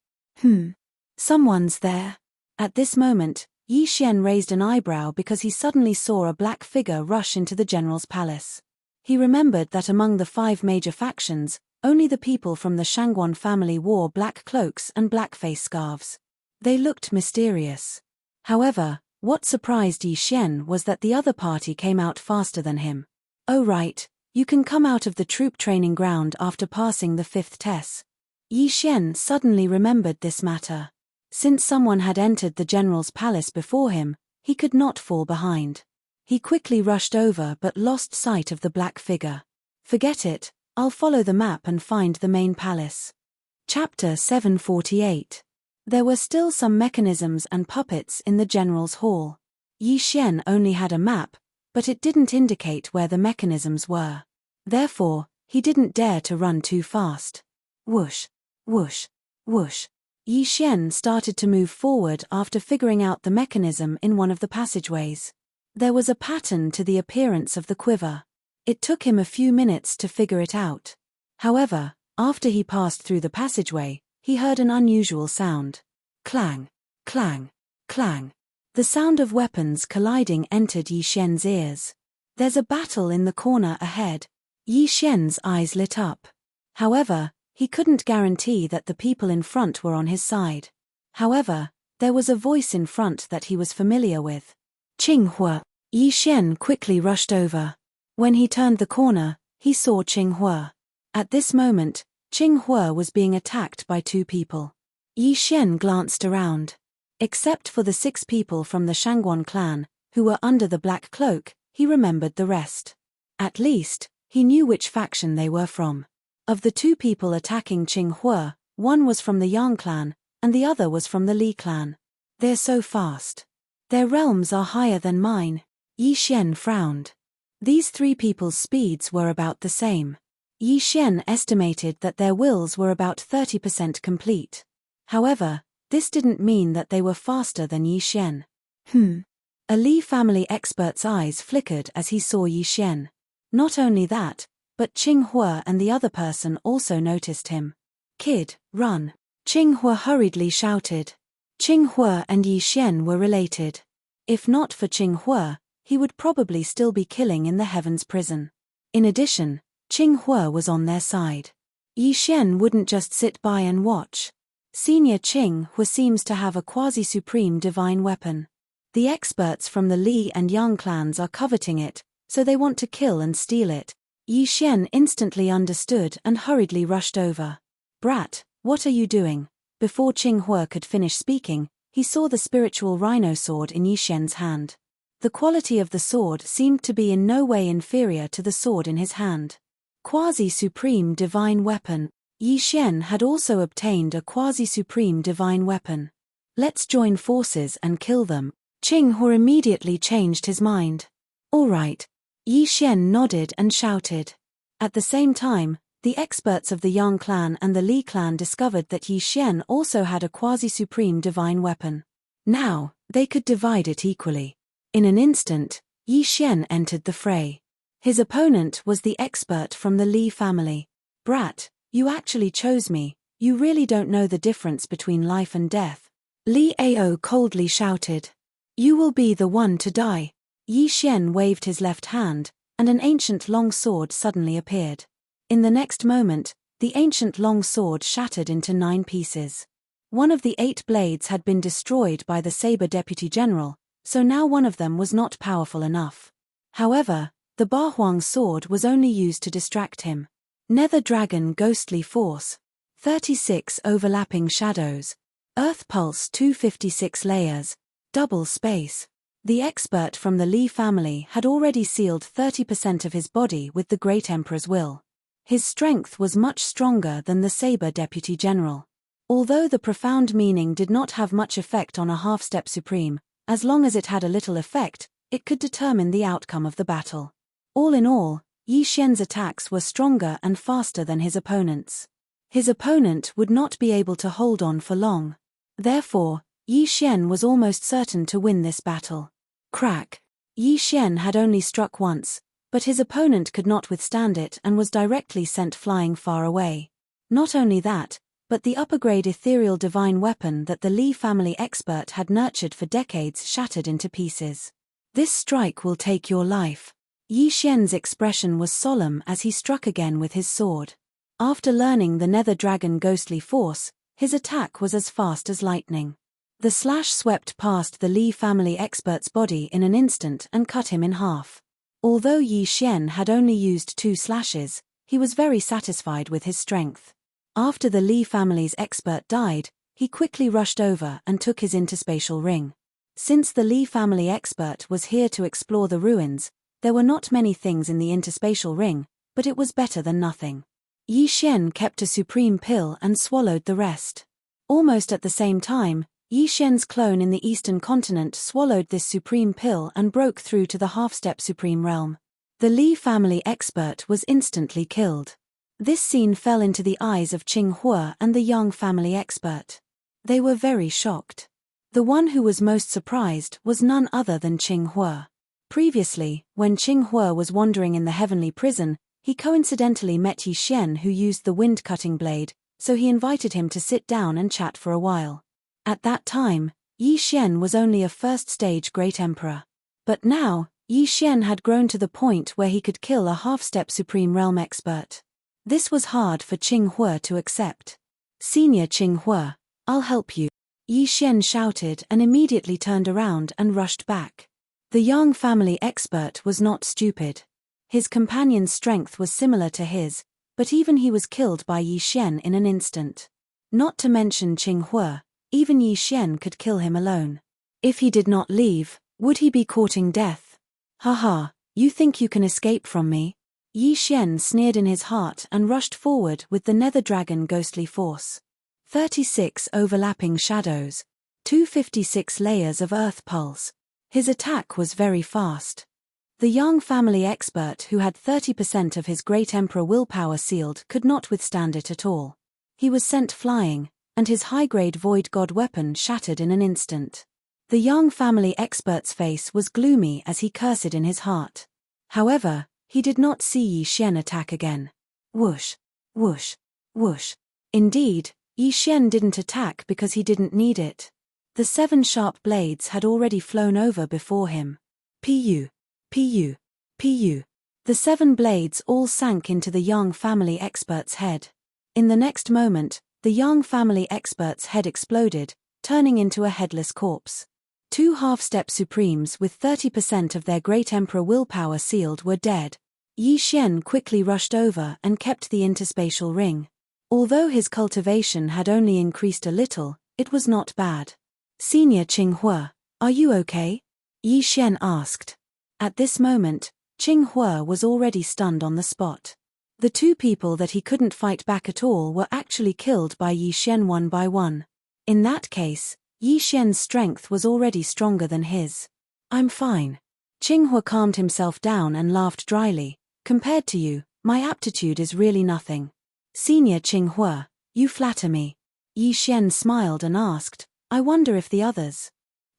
Someone's there. At this moment, Yi Xian raised an eyebrow because he suddenly saw a black figure rush into the general's palace. He remembered that among the 5 major factions, only the people from the Shangguan family wore black cloaks and black face scarves. They looked mysterious. However, what surprised Yi Xian was that the other party came out faster than him. Oh right, you can come out of the troop training ground after passing the 5th test. Yi Xian suddenly remembered this matter. Since someone had entered the general's palace before him, he could not fall behind. He quickly rushed over but lost sight of the black figure. Forget it, I'll follow the map and find the main palace. Chapter 748. There were still some mechanisms and puppets in the general's hall. Yi Xian only had a map, but it didn't indicate where the mechanisms were. Therefore, he didn't dare to run too fast. Whoosh, whoosh, whoosh. Yi Xian started to move forward after figuring out the mechanism in one of the passageways. There was a pattern to the appearance of the quiver. It took him a few minutes to figure it out. However, after he passed through the passageway, he heard an unusual sound. Clang, clang, clang. The sound of weapons colliding entered Yi Xian's ears. There's a battle in the corner ahead. Yi Xian's eyes lit up. However, he couldn't guarantee that the people in front were on his side. However, there was a voice in front that he was familiar with. Qinghua. Yi Xian quickly rushed over. When he turned the corner, he saw Qinghua. At this moment, Qinghua was being attacked by 2 people. Yi Xian glanced around. Except for the 6 people from the Shangguan clan, who were under the black cloak, he remembered the rest. At least, he knew which faction they were from. Of the 2 people attacking Qinghua, one was from the Yang clan, and the other was from the Li clan. They're so fast. Their realms are higher than mine. Yi Xian frowned. These 3 people's speeds were about the same. Yi Xian estimated that their wills were about 30% complete. However, This didn't mean that they were faster than Yi Xian. A Li family expert's eyes flickered as he saw Yi Xian. Not only that, but Qing Hua and the other person also noticed him. "Kid, run!" Qing Hua hurriedly shouted. Qing Hua and Yi Xian were related. If not for Qing Hua, he would probably still be killing in the Heavens prison. In addition, Qing Hua was on their side. Yi Xian wouldn't just sit by and watch. Senior Qing Hua seems to have a quasi-supreme divine weapon. The experts from the Li and Yang clans are coveting it, so they want to kill and steal it. Yi Xian instantly understood and hurriedly rushed over. "Brat, what are you doing?" Before Qing Hua could finish speaking, he saw the spiritual rhino sword in Yi Xian's hand. The quality of the sword seemed to be in no way inferior to the sword in his hand. Quasi-supreme divine weapon. Yi Xian had also obtained a quasi-supreme divine weapon. "Let's join forces and kill them." Qing Hua immediately changed his mind. "All right." Yi Xian nodded and shouted. At the same time, the experts of the Yang clan and the Li clan discovered that Yi Xian also had a quasi-supreme divine weapon. Now, they could divide it equally. In an instant, Yi Xian entered the fray. His opponent was the expert from the Li family. "Brat, you actually chose me, you really don't know the difference between life and death." Li Ao coldly shouted. "You will be the one to die." Yi Xian waved his left hand, and an ancient long sword suddenly appeared. In the next moment, the ancient long sword shattered into 9 pieces. One of the 8 blades had been destroyed by the Saber Deputy General, so now one of them was not powerful enough. However, the Ba Huang sword was only used to distract him. Nether Dragon Ghostly Force. 36 overlapping shadows. Earth Pulse 256 layers. Double space. The expert from the Li family had already sealed 30% of his body with the Great Emperor's will. His strength was much stronger than the Saber Deputy General. Although the profound meaning did not have much effect on a half-step supreme, as long as it had a little effect, it could determine the outcome of the battle. All in all, Yi Xian's attacks were stronger and faster than his opponent's. His opponent would not be able to hold on for long. Therefore, Yi Xian was almost certain to win this battle. Crack! Yi Xian had only struck once, but his opponent could not withstand it and was directly sent flying far away. Not only that, but the upper-grade ethereal divine weapon that the Li family expert had nurtured for decades shattered into pieces. "This strike will take your life." Yi Xian's expression was solemn as he struck again with his sword. After learning the Nether Dragon Ghostly Force, his attack was as fast as lightning. The slash swept past the Li family expert's body in an instant and cut him in half. Although Yi Xian had only used 2 slashes, he was very satisfied with his strength. After the Li family's expert died, he quickly rushed over and took his interspatial ring. Since the Li family expert was here to explore the ruins, there were not many things in the interspatial ring, but it was better than nothing. Yi Xian kept a supreme pill and swallowed the rest. Almost at the same time, Yi Xian's clone in the eastern continent swallowed this supreme pill and broke through to the half-step supreme realm. The Li family expert was instantly killed. This scene fell into the eyes of Qing Hua and the Yang family expert. They were very shocked. The one who was most surprised was none other than Qing Hua. Previously, when Qing Hua was wandering in the heavenly prison, he coincidentally met Yi Xian, who used the wind-cutting blade, so he invited him to sit down and chat for a while. At that time, Yi Xian was only a first-stage Great Emperor. But now, Yi Xian had grown to the point where he could kill a half-step Supreme Realm expert. This was hard for Qing Hua to accept. "Senior Qing Hua, I'll help you," Yi Xian shouted and immediately turned around and rushed back. The Yang family expert was not stupid. His companion's strength was similar to his, but even he was killed by Yi Xian in an instant. Not to mention Qing Hua, even Yi Xian could kill him alone. If he did not leave, would he be courting death? "Haha, you think you can escape from me?" Yi Xian sneered in his heart and rushed forward with the Nether Dragon Ghostly Force. 36 overlapping shadows. 256 layers of Earth Pulse. His attack was very fast. The Yang family expert who had 30% of his Great Emperor willpower sealed could not withstand it at all. He was sent flying, and his high-grade Void God weapon shattered in an instant. The young family expert's face was gloomy as he cursed in his heart. However, he did not see Yi Xian attack again. Whoosh, whoosh, whoosh. Indeed, Yi Xian didn't attack because he didn't need it. The 7 sharp blades had already flown over before him. Pu, pu, pu. The 7 blades all sank into the young family expert's head. In the next moment, the young family expert's head exploded, turning into a headless corpse. 2 half-step supremes with 30% of their great emperor willpower sealed were dead. Yi Xian quickly rushed over and kept the interspatial ring. Although his cultivation had only increased a little, it was not bad. Senior Qinghua, are you okay? Yi Xian asked. At this moment, Qinghua was already stunned on the spot. The 2 people that he couldn't fight back at all were actually killed by Yi Xian one by one. In that case, Yi Xian's strength was already stronger than his. I'm fine. Qinghua calmed himself down and laughed dryly. Compared to you, my aptitude is really nothing. Senior Qinghua, you flatter me. Yi Xian smiled and asked, I wonder if the others.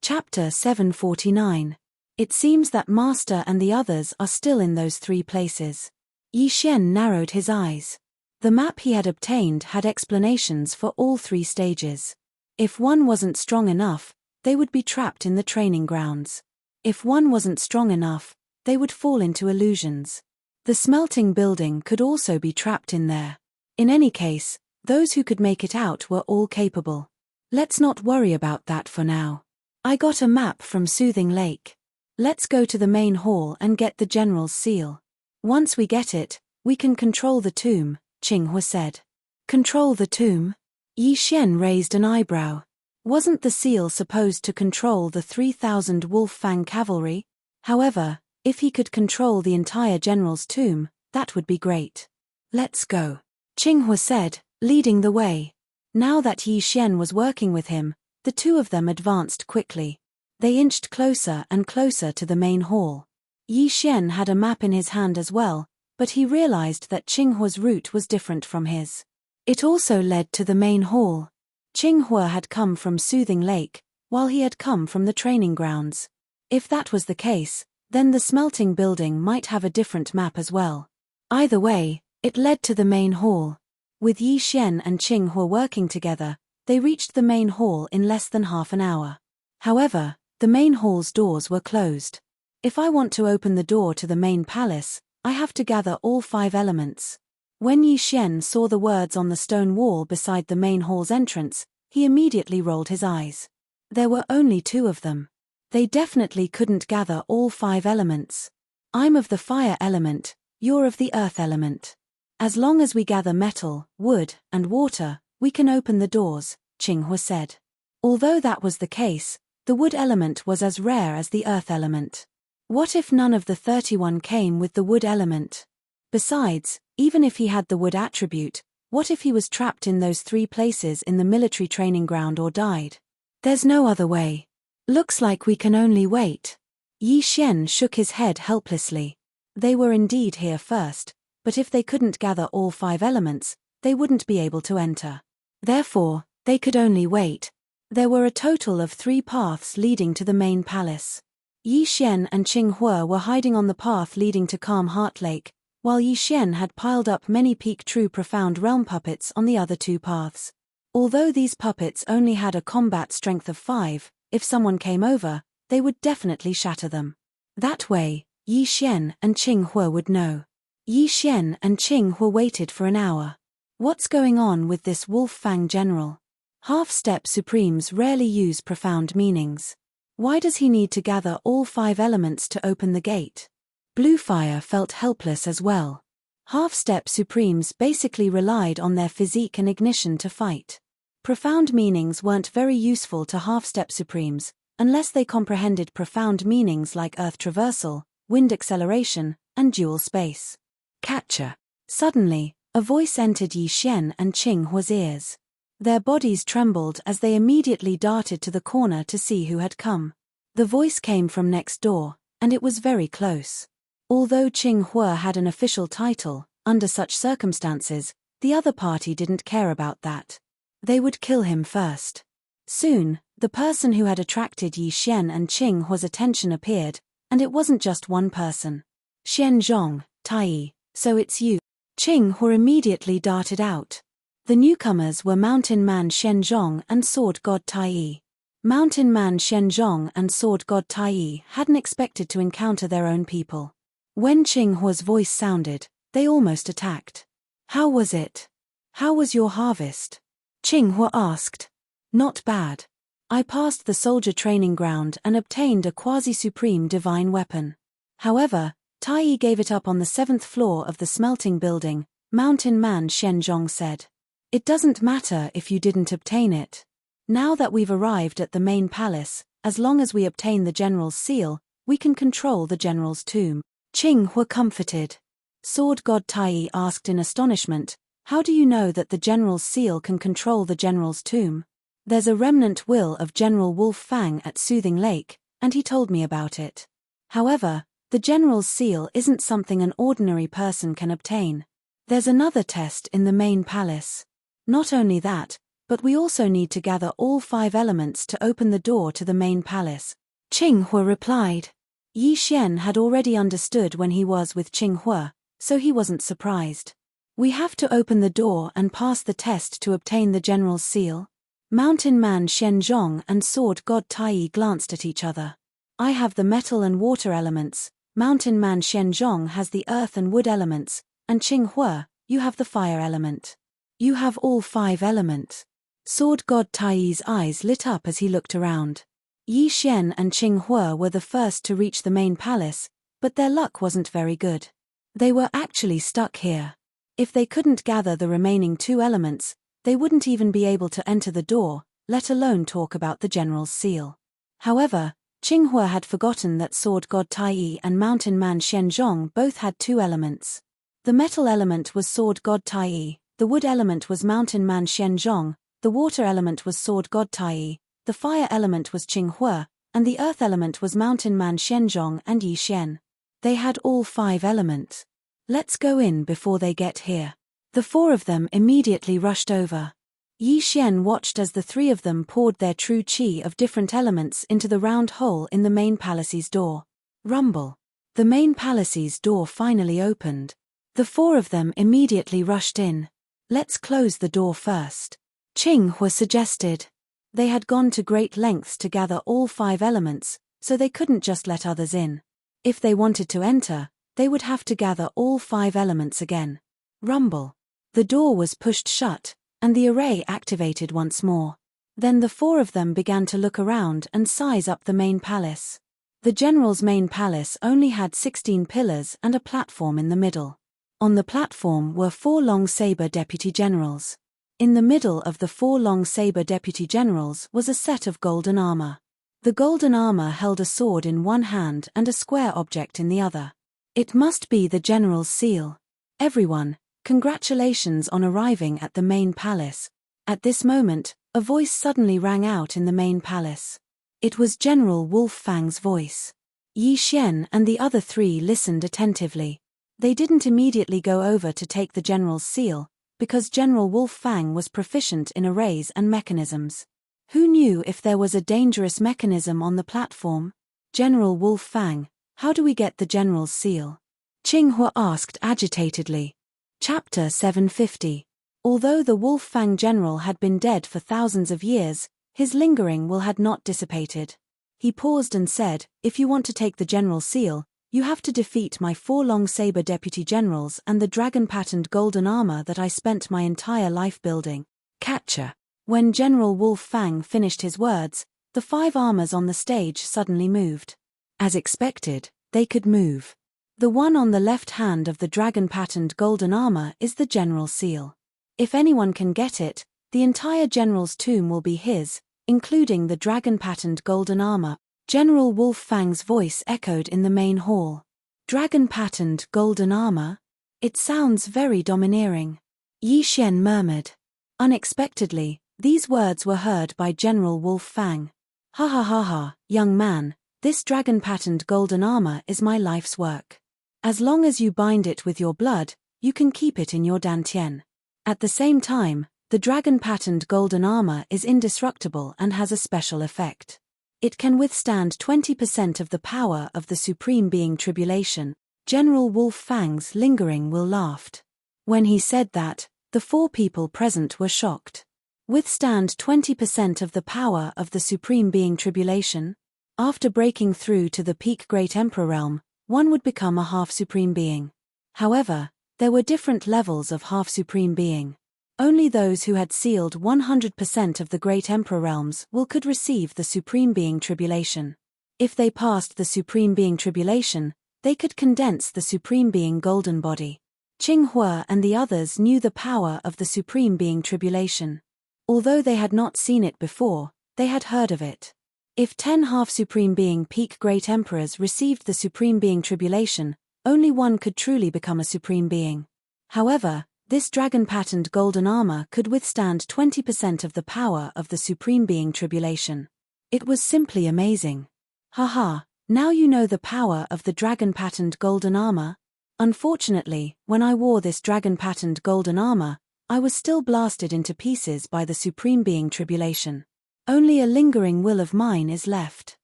Chapter 749. It seems that Master and the others are still in those 3 places. Yi Xian narrowed his eyes. The map he had obtained had explanations for all 3 stages. If one wasn't strong enough, they would be trapped in the training grounds. If one wasn't strong enough, they would fall into illusions. The smelting building could also be trapped in there. In any case, those who could make it out were all capable. Let's not worry about that for now. I got a map from Soothing Lake. Let's go to the main hall and get the general's seal. Once we get it, we can control the tomb, Qinghua said. Control the tomb? Yi Xian raised an eyebrow. Wasn't the seal supposed to control the 3,000 Wolf Fang cavalry? However, if he could control the entire general's tomb, that would be great. Let's go, Qinghua said, leading the way. Now that Yi Xian was working with him, the 2 of them advanced quickly. They inched closer and closer to the main hall. Yi Xian had a map in his hand as well, but he realized that Qinghua's route was different from his. It also led to the main hall. Qinghua had come from Soothing Lake, while he had come from the training grounds. If that was the case, then the smelting building might have a different map as well. Either way, it led to the main hall. With Yi Xian and Qinghua working together, they reached the main hall in less than half an hour. However, the main hall's doors were closed. If I want to open the door to the main palace, I have to gather all 5 elements. When Yi Xian saw the words on the stone wall beside the main hall's entrance, he immediately rolled his eyes. There were only 2 of them. They definitely couldn't gather all 5 elements. I'm of the fire element, you're of the earth element. As long as we gather metal, wood, and water, we can open the doors, Qinghua said. Although that was the case, the wood element was as rare as the earth element. What if none of the 31 came with the wood element? Besides, even if he had the wood attribute, what if he was trapped in those 3 places in the military training ground or died? There's no other way. Looks like we can only wait. Yi Xian shook his head helplessly. They were indeed here first, but if they couldn't gather all 5 elements, they wouldn't be able to enter. Therefore, they could only wait. There were a total of 3 paths leading to the main palace. Yi Xian and Qinghua were hiding on the path leading to Calm Heart Lake, while Yi Xian had piled up many Peak True Profound Realm puppets on the other 2 paths. Although these puppets only had a combat strength of 5, if someone came over, they would definitely shatter them. That way, Yi Xian and Qinghua would know. Yi Xian and Qinghua waited for an hour. What's going on with this Wolf Fang general? Half-step supremes rarely use profound meanings. Why does he need to gather all 5 elements to open the gate? Bluefire felt helpless as well. Half-step supremes basically relied on their physique and ignition to fight. Profound meanings weren't very useful to half-step supremes, unless they comprehended profound meanings like earth traversal, wind acceleration, and dual space. Catcher. Suddenly, a voice entered Yi Xian and Qinghua's ears. Their bodies trembled as they immediately darted to the corner to see who had come. The voice came from next door, and it was very close. Although Qinghua had an official title, under such circumstances, the other party didn't care about that. They would kill him first. Soon, the person who had attracted Yi Xian and Qing Hua's attention appeared, and it wasn't just one person. Xian Zhong, Tai, so it's you. Qing Hua immediately darted out. The newcomers were Mountain Man Xian Zhong and Sword God Tai. Mountain Man Xian Zhong and Sword God Tai hadn't expected to encounter their own people. When Qing Hua's voice sounded, they almost attacked. How was it? How was your harvest? Qing Hua asked. Not bad. I passed the soldier training ground and obtained a quasi-supreme divine weapon. However, Tai gave it up on the 7th floor of the smelting building, Mountain Man Xian Zhong said. It doesn't matter if you didn't obtain it. Now that we've arrived at the main palace, as long as we obtain the general's seal, we can control the general's tomb. Qing Hua comforted. Sword God Tai asked in astonishment, how do you know that the general's seal can control the general's tomb? There's a remnant will of General Wolf Fang at Soothing Lake, and he told me about it. However, the general's seal isn't something an ordinary person can obtain. There's another test in the main palace. Not only that, but we also need to gather all 5 elements to open the door to the main palace. Qing Hua replied. Yi Xian had already understood when he was with Qing Hua, so he wasn't surprised. We have to open the door and pass the test to obtain the general's seal. Mountain Man Xian Zhong and Sword God Tai glanced at each other. I have the metal and water elements, Mountain Man Xian Zhong has the earth and wood elements, and Qing Hua, you have the fire element. You have all 5 elements. Sword God Tai's eyes lit up as he looked around. Yi Xian and Qing Hua were the first to reach the main palace, but their luck wasn't very good. They were actually stuck here. If they couldn't gather the remaining 2 elements, they wouldn't even be able to enter the door, let alone talk about the general's seal. However, Qing Hua had forgotten that Sword God Tai and Mountain Man Xian Zhong both had 2 elements. The metal element was Sword God Tai, the wood element was Mountain Man Xian Zhong, the water element was Sword God Tai, the fire element was Qing Hua, and the earth element was Mountain Man Xian Zhong and Yi Xian. They had all 5 elements. Let's go in before they get here. The 4 of them immediately rushed over. Yi Xian watched as the 3 of them poured their true qi of different elements into the round hole in the main palace's door. Rumble. The main palace's door finally opened. The 4 of them immediately rushed in. Let's close the door first. Qing Hua suggested. They had gone to great lengths to gather all 5 elements, so they couldn't just let others in. If they wanted to enter, they would have to gather all 5 elements again. Rumble. The door was pushed shut, and the array activated once more. Then the 4 of them began to look around and size up the main palace. The general's main palace only had 16 pillars and a platform in the middle. On the platform were 4 long saber deputy generals. In the middle of the 4 long saber deputy generals was a set of golden armor. The golden armor held a sword in one hand and a square object in the other. It must be the general's seal. Everyone, congratulations on arriving at the main palace. At this moment, a voice suddenly rang out in the main palace. It was General Wolf Fang's voice. Yi Xian and the other 3 listened attentively. They didn't immediately go over to take the general's seal, because General Wolf Fang was proficient in arrays and mechanisms. Who knew if there was a dangerous mechanism on the platform? General Wolf Fang, how do we get the general's seal? Qing Hua asked agitatedly. Chapter 750. Although the Wolf Fang general had been dead for thousands of years, his lingering will had not dissipated. He paused and said, if you want to take the general's seal, you have to defeat my 4 long saber deputy generals and the dragon-patterned golden armor that I spent my entire life building. Catcher. When General Wolf Fang finished his words, the 5 armors on the stage suddenly moved. As expected, they could move. The one on the left hand of the dragon-patterned golden armor is the general's seal. If anyone can get it, the entire general's tomb will be his, including the dragon-patterned golden armor. General Wolf Fang's voice echoed in the main hall. Dragon-patterned golden armor? It sounds very domineering. Yi Xian murmured. Unexpectedly, these words were heard by General Wolf Fang. Ha ha ha ha, young man, this dragon-patterned golden armor is my life's work. As long as you bind it with your blood, you can keep it in your dantian. At the same time, The dragon-patterned golden armor is indestructible and has a special effect. It can withstand 20% of the power of the Supreme Being Tribulation. General Wolf Fang's lingering will laughed. When he said that, the 4 people present were shocked. Withstand 20% of the power of the Supreme Being Tribulation? After breaking through to the peak Great Emperor realm, one would become a half-supreme being. However, there were different levels of half-supreme being. Only those who had sealed 100% of the Great Emperor realms could receive the Supreme Being Tribulation. If they passed the Supreme Being Tribulation, they could condense the Supreme Being Golden Body. Qinghua and the others knew the power of the Supreme Being Tribulation. Although they had not seen it before, they had heard of it. If 10 half-supreme being peak Great Emperors received the Supreme Being Tribulation, only one could truly become a Supreme Being. However, this dragon-patterned golden armor could withstand 20% of the power of the Supreme Being Tribulation. It was simply amazing. Haha, now you know the power of the dragon-patterned golden armor? Unfortunately, when I wore this dragon-patterned golden armor, I was still blasted into pieces by the Supreme Being Tribulation. Only a lingering will of mine is left.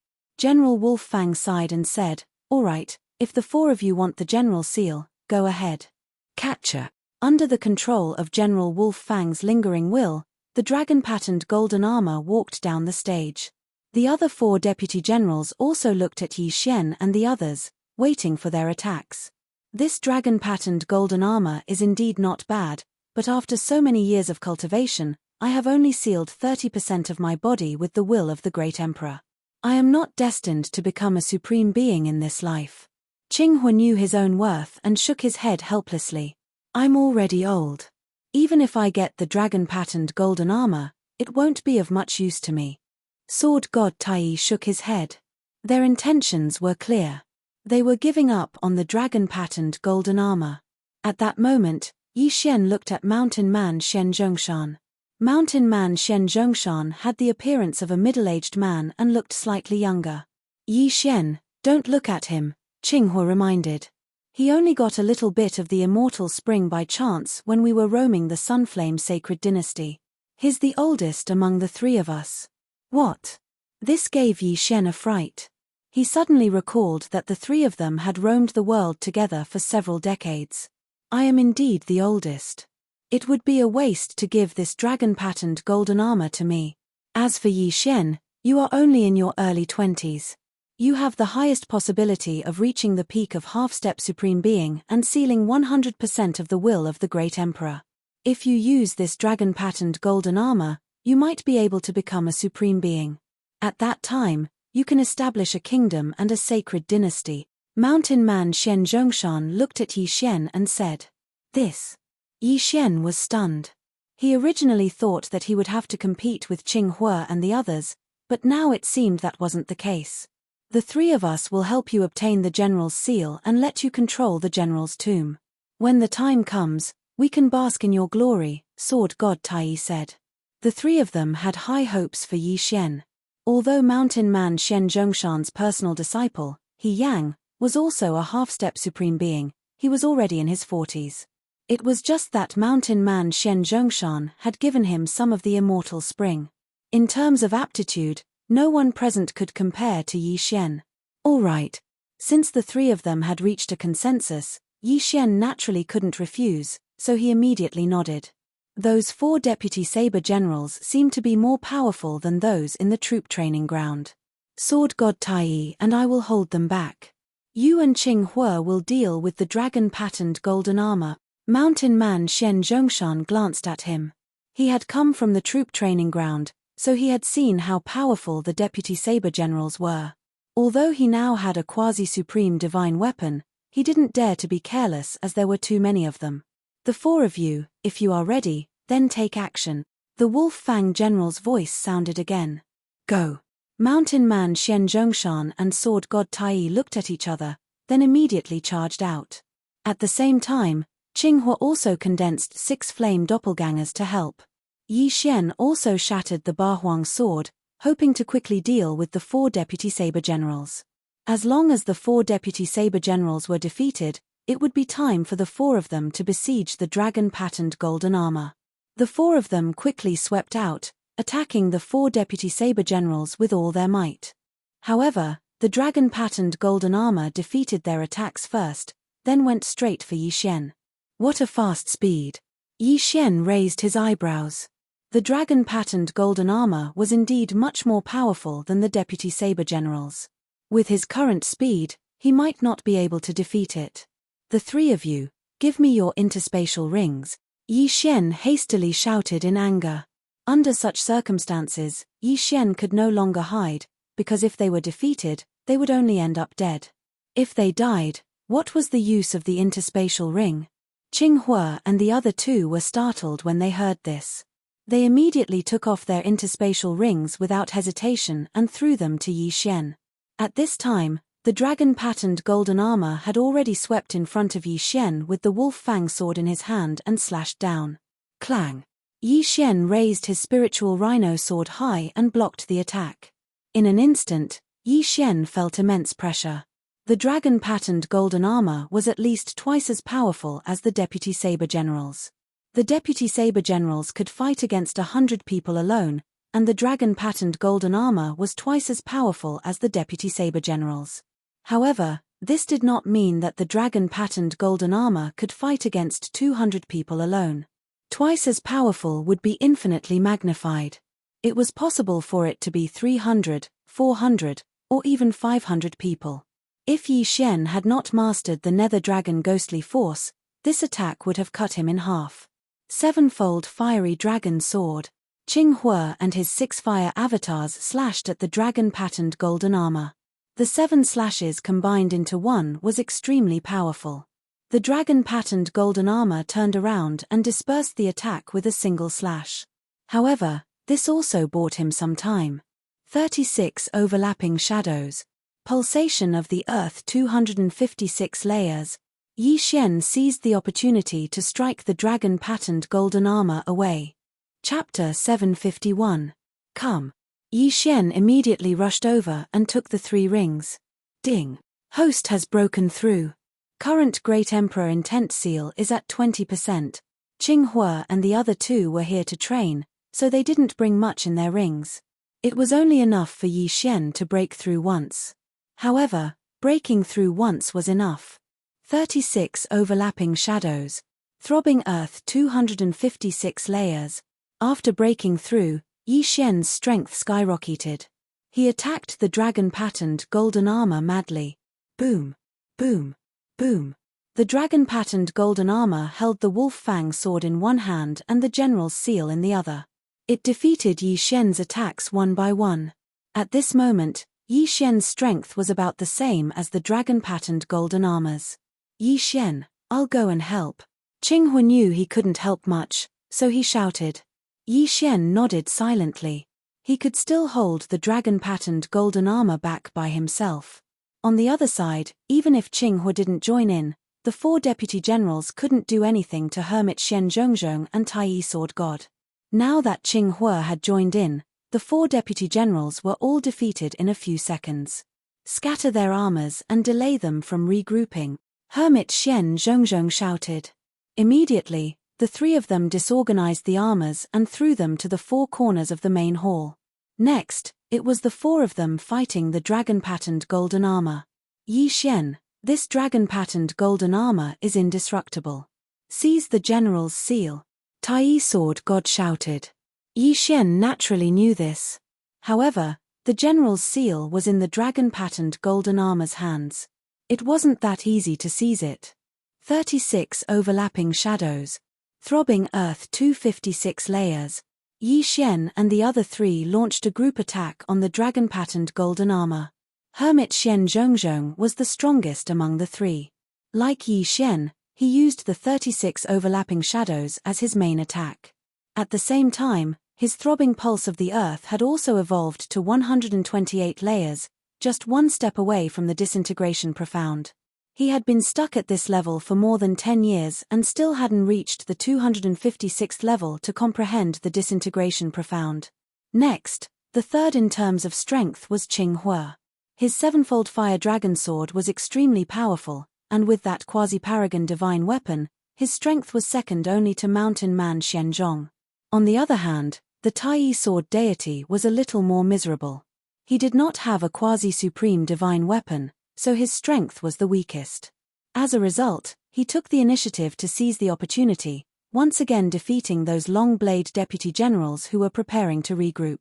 General Wolf Fang sighed and said, "All right, if the 4 of you want the general seal, go ahead." Catcher. Under the control of General Wolf Fang's lingering will, the dragon-patterned golden armor walked down the stage. The other 4 deputy generals also looked at Yi Xian and the others, waiting for their attacks. This dragon-patterned golden armor is indeed not bad, but after so many years of cultivation, I have only sealed 30% of my body with the will of the Great Emperor. I am not destined to become a supreme being in this life. Qinghua knew his own worth and shook his head helplessly. I'm already old. Even if I get the dragon-patterned golden armor, it won't be of much use to me. Sword God Tai shook his head. Their intentions were clear. They were giving up on the dragon-patterned golden armor. At that moment, Yi Xian looked at Mountain Man Shen Zhongshan. Mountain Man Shen Zhongshan had the appearance of a middle-aged man and looked slightly younger. Yi Xian, don't look at him, Qinghua reminded. He only got a little bit of the immortal spring by chance when we were roaming the Sunflame Sacred Dynasty. He's the oldest among the 3 of us. What? This gave Yi Xian a fright. He suddenly recalled that the 3 of them had roamed the world together for several decades. I am indeed the oldest. It would be a waste to give this dragon-patterned golden armor to me. As for Yi Xian, you are only in your early 20s. You have the highest possibility of reaching the peak of half-step supreme being and sealing 100% of the will of the Great Emperor. If you use this dragon-patterned golden armor, you might be able to become a supreme being. At that time, you can establish a kingdom and a sacred dynasty. Mountain Man Shen Zhongshan looked at Yi Xian and said, "This." Yi Xian was stunned. He originally thought that he would have to compete with Qinghua and the others, but now it seemed that wasn't the case. The 3 of us will help you obtain the general's seal and let you control the general's tomb. When the time comes, we can bask in your glory, Sword God Tai said. The 3 of them had high hopes for Yi Xian. Although Mountain Man Shen Zhongshan's personal disciple, He Yang, was also a half-step supreme being, he was already in his 40s. It was just that Mountain Man Shen Zhongshan had given him some of the immortal spring. In terms of aptitude, no one present could compare to Yi Xian. All right. Since the 3 of them had reached a consensus, Yi Xian naturally couldn't refuse, so he immediately nodded. Those 4 deputy saber generals seemed to be more powerful than those in the troop training ground. Sword God Tai and I will hold them back. You and Qinghua will deal with the dragon-patterned golden armor. Mountain Man Shen Zhongshan glanced at him. He had come from the troop training ground, so he had seen how powerful the deputy saber generals were. Although he now had a quasi-supreme divine weapon, he didn't dare to be careless as there were too many of them. The 4 of you, if you are ready, then take action. The Wolf Fang general's voice sounded again. Go. Mountain Man Shen Zhongshan and Sword God Tai looked at each other, then immediately charged out. At the same time, Qinghua also condensed 6 flame doppelgangers to help. Yi Xian also shattered the Bahuang sword, hoping to quickly deal with the 4 deputy saber generals. As long as the 4 deputy saber generals were defeated, it would be time for the 4 of them to besiege the dragon-patterned golden armor. The four of them quickly swept out, attacking the four deputy saber generals with all their might. However, the dragon-patterned golden armor defeated their attacks first, then went straight for Yi Xian. What a fast speed! Yi Xian raised his eyebrows. The dragon-patterned golden armor was indeed much more powerful than the deputy saber generals. With his current speed, he might not be able to defeat it. The three of you, give me your interspatial rings, Yi Xian hastily shouted in anger. Under such circumstances, Yi Xian could no longer hide, because if they were defeated, they would only end up dead. If they died, what was the use of the interspatial ring? Qing Hua and the other two were startled when they heard this. They immediately took off their interspatial rings without hesitation and threw them to Yi Xian. At this time, the dragon-patterned golden armor had already swept in front of Yi Xian with the wolf fang sword in his hand and slashed down. Clang! Yi Xian raised his spiritual rhino sword high and blocked the attack. In an instant, Yi Xian felt immense pressure. The dragon-patterned golden armor was at least twice as powerful as the deputy saber generals. The deputy saber generals could fight against 100 people alone, and the dragon-patterned golden armor was twice as powerful as the deputy saber generals. However, this did not mean that the dragon-patterned golden armor could fight against 200 people alone. Twice as powerful would be infinitely magnified. It was possible for it to be 300, 400, or even 500 people. If Yi Xian had not mastered the nether dragon ghostly force, this attack would have cut him in half. Sevenfold fiery dragon sword. Qing Hua and his 6 fire avatars slashed at the dragon-patterned golden armor. The 7 slashes combined into one was extremely powerful. The dragon-patterned golden armor turned around and dispersed the attack with a single slash. However, this also bought him some time. 36 overlapping shadows. Pulsation of the earth 256 layers. Yi Xian seized the opportunity to strike the dragon-patterned golden armor away. Chapter 751. Come. Yi Xian immediately rushed over and took the 3 rings. Ding. Host has broken through. Current Great Emperor intent seal is at 20%. Qing Hua and the other 2 were here to train, so they didn't bring much in their rings. It was only enough for Yi Xian to break through once. However, breaking through once was enough. 36 overlapping shadows. Throbbing earth 256 layers. After breaking through, Yi Xian's strength skyrocketed. He attacked the dragon-patterned golden armor madly. Boom! Boom! Boom! The dragon-patterned golden armor held the wolf fang sword in one hand and the general's seal in the other. It defeated Yi Xian's attacks one by one. At this moment, Yi Xian's strength was about the same as the dragon-patterned golden armor's. Yi Xian, I'll go and help. Qing Hua knew he couldn't help much, so he shouted. Yi Xian nodded silently. He could still hold the dragon-patterned golden armor back by himself. On the other side, even if Qing Hua didn't join in, the 4 deputy generals couldn't do anything to Hermit Xian Zhongzhong and Tai Sword God. Now that Qing Hua had joined in, the 4 deputy generals were all defeated in a few seconds. Scatter their armors and delay them from regrouping, Hermit Xian Zhongzhong shouted. Immediately, the 3 of them disorganized the armors and threw them to the 4 corners of the main hall. Next, it was the 4 of them fighting the dragon-patterned golden armor. Yi Xian, this dragon-patterned golden armor is indestructible. Seize the general's seal. Tai Sword God shouted. Yi Xian naturally knew this. However, the general's seal was in the dragon-patterned golden armor's hands. It wasn't that easy to seize it. 36 overlapping shadows. Throbbing earth 256 layers. Yi Xian and the other 3 launched a group attack on the dragon-patterned golden armor. Hermit Xian Zhongzhong was the strongest among the 3. Like Yi Xian, he used the 36 overlapping shadows as his main attack. At the same time, his throbbing pulse of the earth had also evolved to 128 layers, just one step away from the disintegration profound. He had been stuck at this level for more than 10 years and still hadn't reached the 256th level to comprehend the disintegration profound. Next, the third in terms of strength was Qing Hua. His 7-fold fire dragon sword was extremely powerful, and with that quasi-paragon divine weapon, his strength was second only to mountain man Xianzhong. On the other hand, the Tai sword deity was a little more miserable. He did not have a quasi-supreme divine weapon, so his strength was the weakest. As a result, he took the initiative to seize the opportunity, once again defeating those long-blade deputy generals who were preparing to regroup.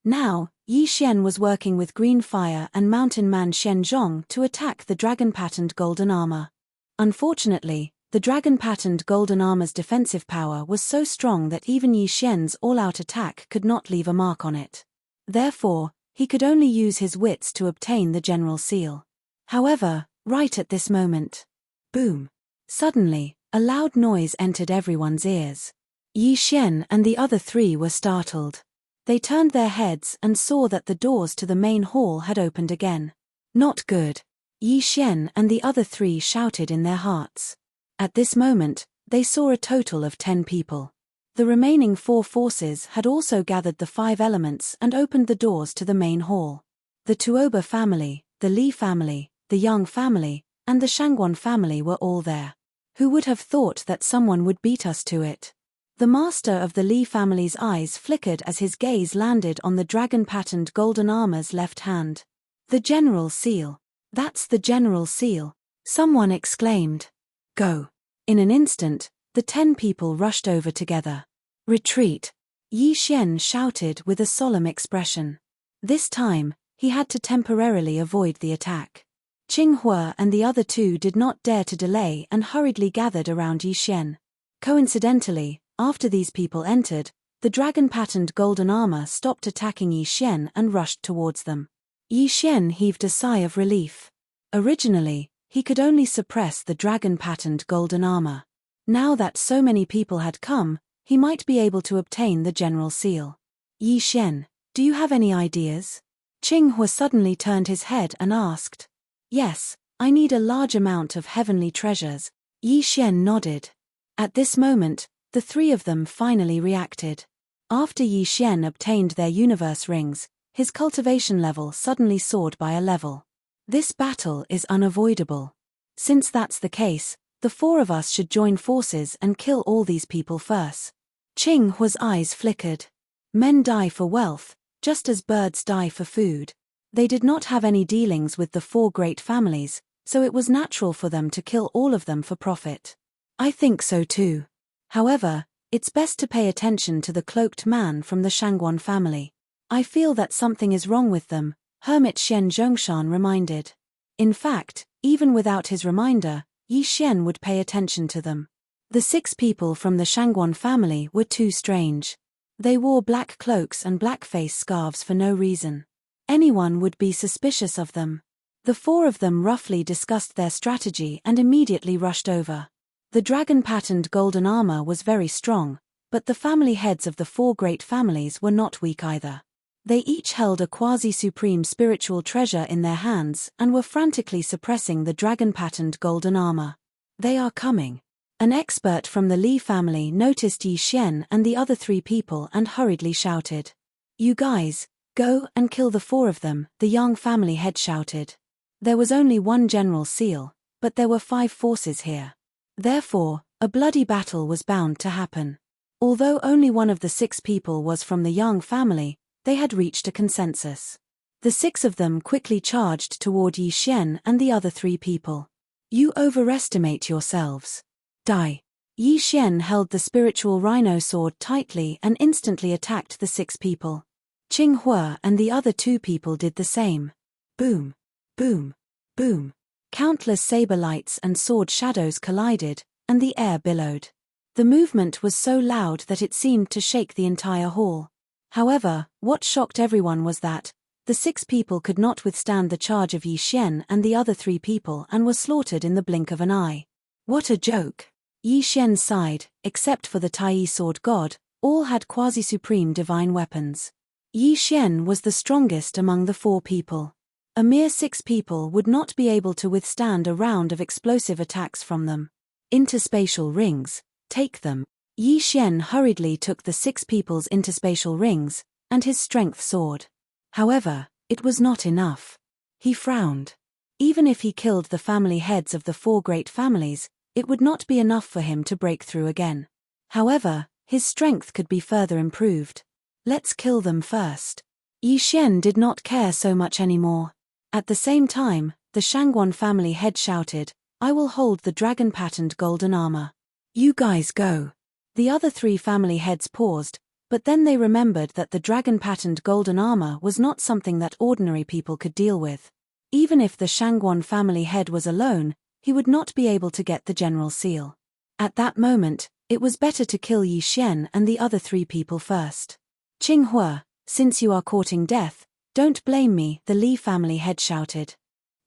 Now, Yi Xian was working with Green Fire and Mountain Man Shen Zhong to attack the dragon-patterned golden armor. Unfortunately, the dragon-patterned golden armor's defensive power was so strong that even Yi Xian's all-out attack could not leave a mark on it. Therefore, he could only use his wits to obtain the general seal. However, right at this moment, boom! Suddenly, a loud noise entered everyone's ears. Yi Xian and the other three were startled. They turned their heads and saw that the doors to the main hall had opened again. Not good! Yi Xian and the other three shouted in their hearts. At this moment, they saw a total of 10 people. The remaining 4 forces had also gathered the 5 elements and opened the doors to the main hall. The Tuoba family, the Li family, the Yang family, and the Shangguan family were all there. Who would have thought that someone would beat us to it? The master of the Li family's eyes flickered as his gaze landed on the dragon-patterned golden armor's left hand. The general seal. That's the general seal, someone exclaimed. Go. In an instant, the 10 people rushed over together. Retreat! Yi Xian shouted with a solemn expression. This time, he had to temporarily avoid the attack. Qing Hua and the other 2 did not dare to delay and hurriedly gathered around Yi Xian. Coincidentally, after these people entered, the dragon-patterned golden armor stopped attacking Yi Xian and rushed towards them. Yi Xian heaved a sigh of relief. Originally, he could only suppress the dragon-patterned golden armor. Now that so many people had come, he might be able to obtain the general seal. Yi Xian, do you have any ideas? Qing Hua suddenly turned his head and asked. Yes, I need a large amount of heavenly treasures. Yi Xian nodded. At this moment, the 3 of them finally reacted. After Yi Xian obtained their universe rings, his cultivation level suddenly soared by a level. This battle is unavoidable. Since that's the case, the 4 of us should join forces and kill all these people first. Qing Hua's eyes flickered. Men die for wealth, just as birds die for food. They did not have any dealings with the 4 great families, so it was natural for them to kill all of them for profit. I think so too. However, it's best to pay attention to the cloaked man from the Shangguan family. I feel that something is wrong with them, Hermit Xian Zhongshan reminded. In fact, even without his reminder, Yi Xian would pay attention to them. The 6 people from the Shangguan family were too strange. They wore black cloaks and black face scarves for no reason. Anyone would be suspicious of them. The 4 of them roughly discussed their strategy and immediately rushed over. The dragon-patterned golden armor was very strong, but the family heads of the 4 great families were not weak either. They each held a quasi-supreme spiritual treasure in their hands and were frantically suppressing the dragon-patterned golden armor. They are coming. An expert from the Li family noticed Yi Xian and the other 3 people and hurriedly shouted. You guys, go and kill the 4 of them, the Yang family head shouted. There was only one general seal, but there were 5 forces here. Therefore, a bloody battle was bound to happen. Although only one of the 6 people was from the Yang family, they had reached a consensus. The 6 of them quickly charged toward Yi Xian and the other 3 people. You overestimate yourselves. Die. Yi Xian held the spiritual rhino sword tightly and instantly attacked the 6 people. Qing Hua and the other 2 people did the same. Boom. Boom. Boom. Countless saber lights and sword shadows collided, and the air billowed. The movement was so loud that it seemed to shake the entire hall. However, what shocked everyone was that the 6 people could not withstand the charge of Yi Xian and the other 3 people and were slaughtered in the blink of an eye. What a joke! Yi Xian sighed. Except for the Tai sword god, all had quasi-supreme divine weapons. Yi Xian was the strongest among the 4 people. A mere 6 people would not be able to withstand a round of explosive attacks from them. Interspatial rings, take them. Yi Xian hurriedly took the 6 people's interspatial rings, and his strength soared. However, it was not enough. He frowned. Even if he killed the family heads of the 4 great families, it would not be enough for him to break through again. However, His strength could be further improved. Let's kill them first. Yi Xian did not care so much anymore. At the same time, the Shangguan family head shouted, I will hold the dragon-patterned golden armor. You guys go. The other 3 family heads paused, but then they remembered that the dragon-patterned golden armor was not something that ordinary people could deal with. Even if the Shangguan family head was alone, he would not be able to get the general seal. At that moment, it was better to kill Yi Xian and the other 3 people first. Qinghua, since you are courting death, don't blame me, the Li family head shouted.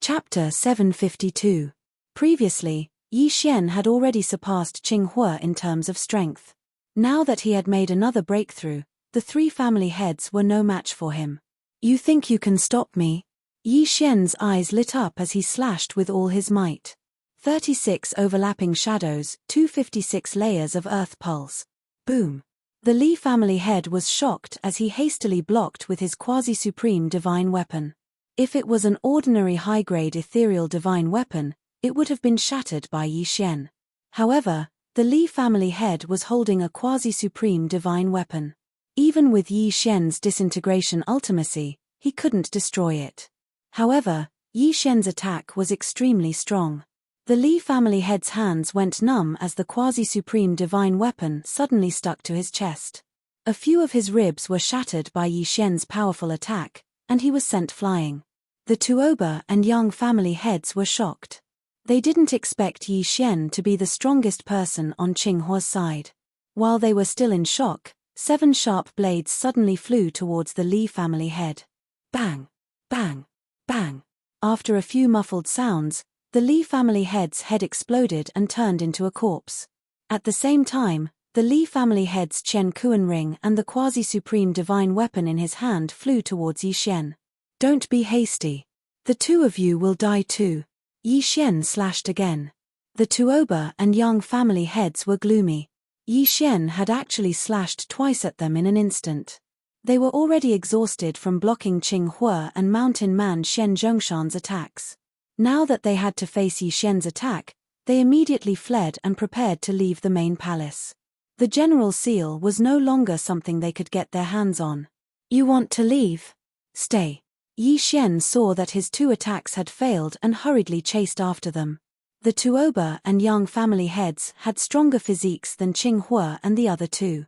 Chapter 752. Previously, Yi Xian had already surpassed Qinghua in terms of strength. Now that he had made another breakthrough, the 3 family heads were no match for him. You think you can stop me? Yi Xian's eyes lit up as he slashed with all his might. 36 overlapping shadows, 256 layers of earth pulse. Boom. The Li family head was shocked as he hastily blocked with his quasi-supreme divine weapon. If it was an ordinary high-grade ethereal divine weapon, it would have been shattered by Yi Xian. However, the Li family head was holding a quasi-supreme divine weapon. Even with Yi Xian's disintegration ultimacy, he couldn't destroy it. However, Yi Xian's attack was extremely strong. The Li family head's hands went numb as the quasi-supreme divine weapon suddenly stuck to his chest. A few of his ribs were shattered by Yi Xian's powerful attack, and he was sent flying. The Tuoba and Yang family heads were shocked. They didn't expect Yi Xian to be the strongest person on Qinghua's side. While they were still in shock, 7 sharp blades suddenly flew towards the Li family head. Bang! Bang! Bang! After a few muffled sounds, the Li family head's head exploded and turned into a corpse. At the same time, the Li family head's Qian Kuan ring and the quasi-supreme divine weapon in his hand flew towards Yi Xian. Don't be hasty. The 2 of you will die too. Yi Xian slashed again. The Tuoba and Yang family heads were gloomy. Yi Xian had actually slashed twice at them in an instant. They were already exhausted from blocking Qinghua and Mountain Man Shen Zhongshan's attacks. Now that they had to face Yi Xian's attack, they immediately fled and prepared to leave the main palace. The general seal was no longer something they could get their hands on. You want to leave? Stay. Yi Xian saw that his 2 attacks had failed and hurriedly chased after them. The Tuoba and Yang family heads had stronger physiques than Qinghua and the other 2.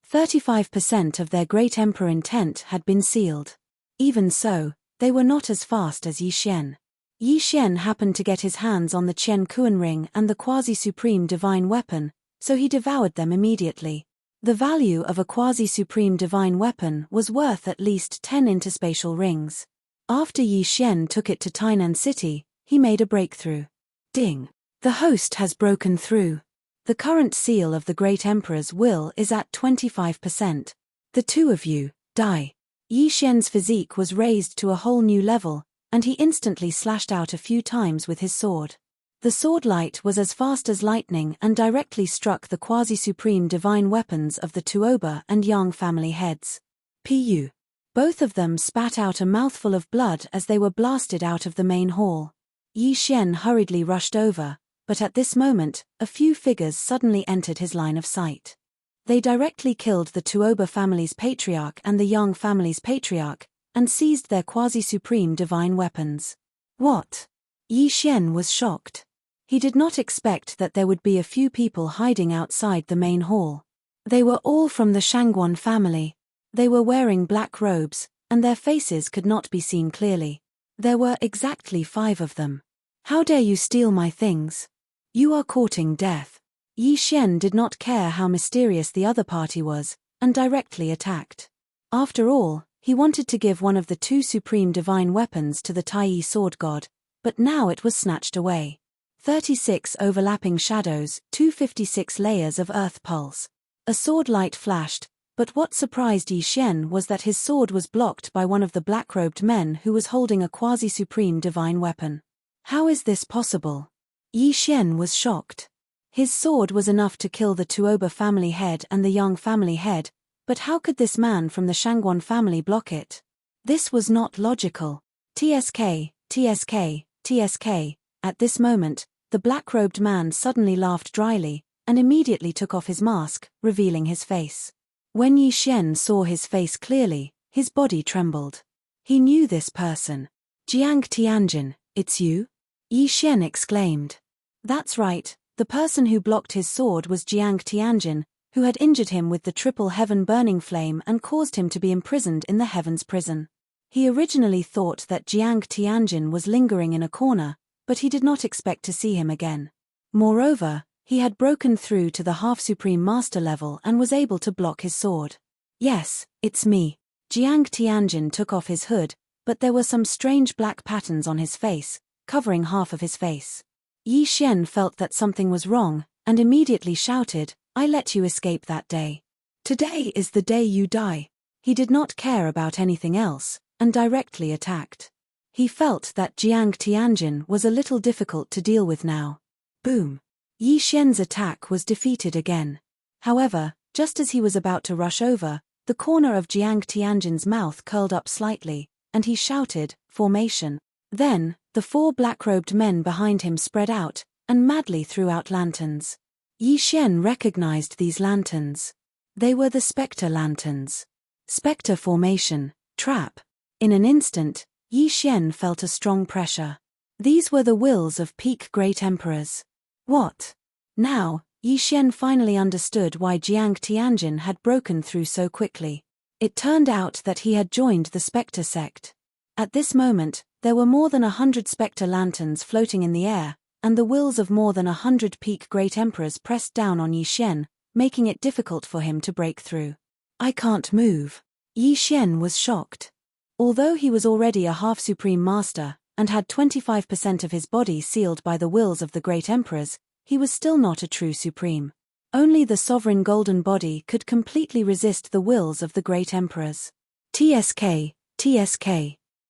35% of their great emperor intent had been sealed. Even so, they were not as fast as Yi Xian. Yi Xian happened to get his hands on the Qian Kuan ring and the quasi-supreme divine weapon, so he devoured them immediately. The value of a quasi-supreme divine weapon was worth at least 10 interspatial rings. After Yi Xian took it to Tainan City, he made a breakthrough. Ding! The host has broken through. The current seal of the Great Emperor's will is at 25%. The 2 of you, die. Yi Xian's physique was raised to a whole new level, and he instantly slashed out a few times with his sword. The sword light was as fast as lightning and directly struck the quasi-supreme divine weapons of the Tuoba and Yang family heads. Pu. Both of them spat out a mouthful of blood as they were blasted out of the main hall. Yi Xian hurriedly rushed over, but at this moment, a few figures suddenly entered his line of sight. They directly killed the Tuoba family's patriarch and the Yang family's patriarch, and seized their quasi-supreme divine weapons. What? Yi Xian was shocked. He did not expect that there would be a few people hiding outside the main hall. They were all from the Shangguan family. They were wearing black robes, and their faces could not be seen clearly. There were exactly 5 of them. How dare you steal my things? You are courting death. Yi Xian did not care how mysterious the other party was, and directly attacked. After all, he wanted to give one of the 2 supreme divine weapons to the Taiyi sword god, but now it was snatched away. 36 overlapping shadows, 256 layers of earth pulse. A sword light flashed, but what surprised Yi Xian was that his sword was blocked by one of the black-robed men who was holding a quasi-supreme divine weapon. How is this possible? Yi Xian was shocked. His sword was enough to kill the Tuoba family head and the Yang family head, but how could this man from the Shangguan family block it? This was not logical. TSK, TSK, TSK. At this moment, the black-robed man suddenly laughed dryly, and immediately took off his mask, revealing his face. When Yi Xian saw his face clearly, his body trembled. He knew this person. Jiang Tianjin, it's you? Yi Xian exclaimed. That's right, the person who blocked his sword was Jiang Tianjin, who had injured him with the triple heaven burning flame and caused him to be imprisoned in the heavens prison. He originally thought that Jiang Tianjin was lingering in a corner, but he did not expect to see him again. Moreover, he had broken through to the half-supreme master level and was able to block his sword. Yes, it's me. Jiang Tianjin took off his hood, but there were some strange black patterns on his face, covering half of his face. Yi Xian felt that something was wrong, and immediately shouted, I let you escape that day. Today is the day you die. He did not care about anything else, and directly attacked. He felt that Jiang Tianjin was a little difficult to deal with now. Boom. Yi Xian's attack was defeated again. However, just as he was about to rush over, the corner of Jiang Tianjin's mouth curled up slightly, and he shouted, Formation. Then, the 4 black-robed men behind him spread out, and madly threw out lanterns. Yi Xian recognized these lanterns. They were the Spectre lanterns. Spectre formation, trap. In an instant, Yi Xian felt a strong pressure. These were the wills of peak great emperors. What? Now, Yi Xian finally understood why Jiang Tianjin had broken through so quickly. It turned out that he had joined the Spectre sect. At this moment, there were more than 100 Spectre lanterns floating in the air, and the wills of more than 100 peak great emperors pressed down on Yi Xian, making it difficult for him to break through. I can't move. Yi Xian was shocked. Although he was already a half-supreme master, and had 25% of his body sealed by the wills of the great emperors, he was still not a true supreme. Only the sovereign golden body could completely resist the wills of the great emperors. TSK, TSK.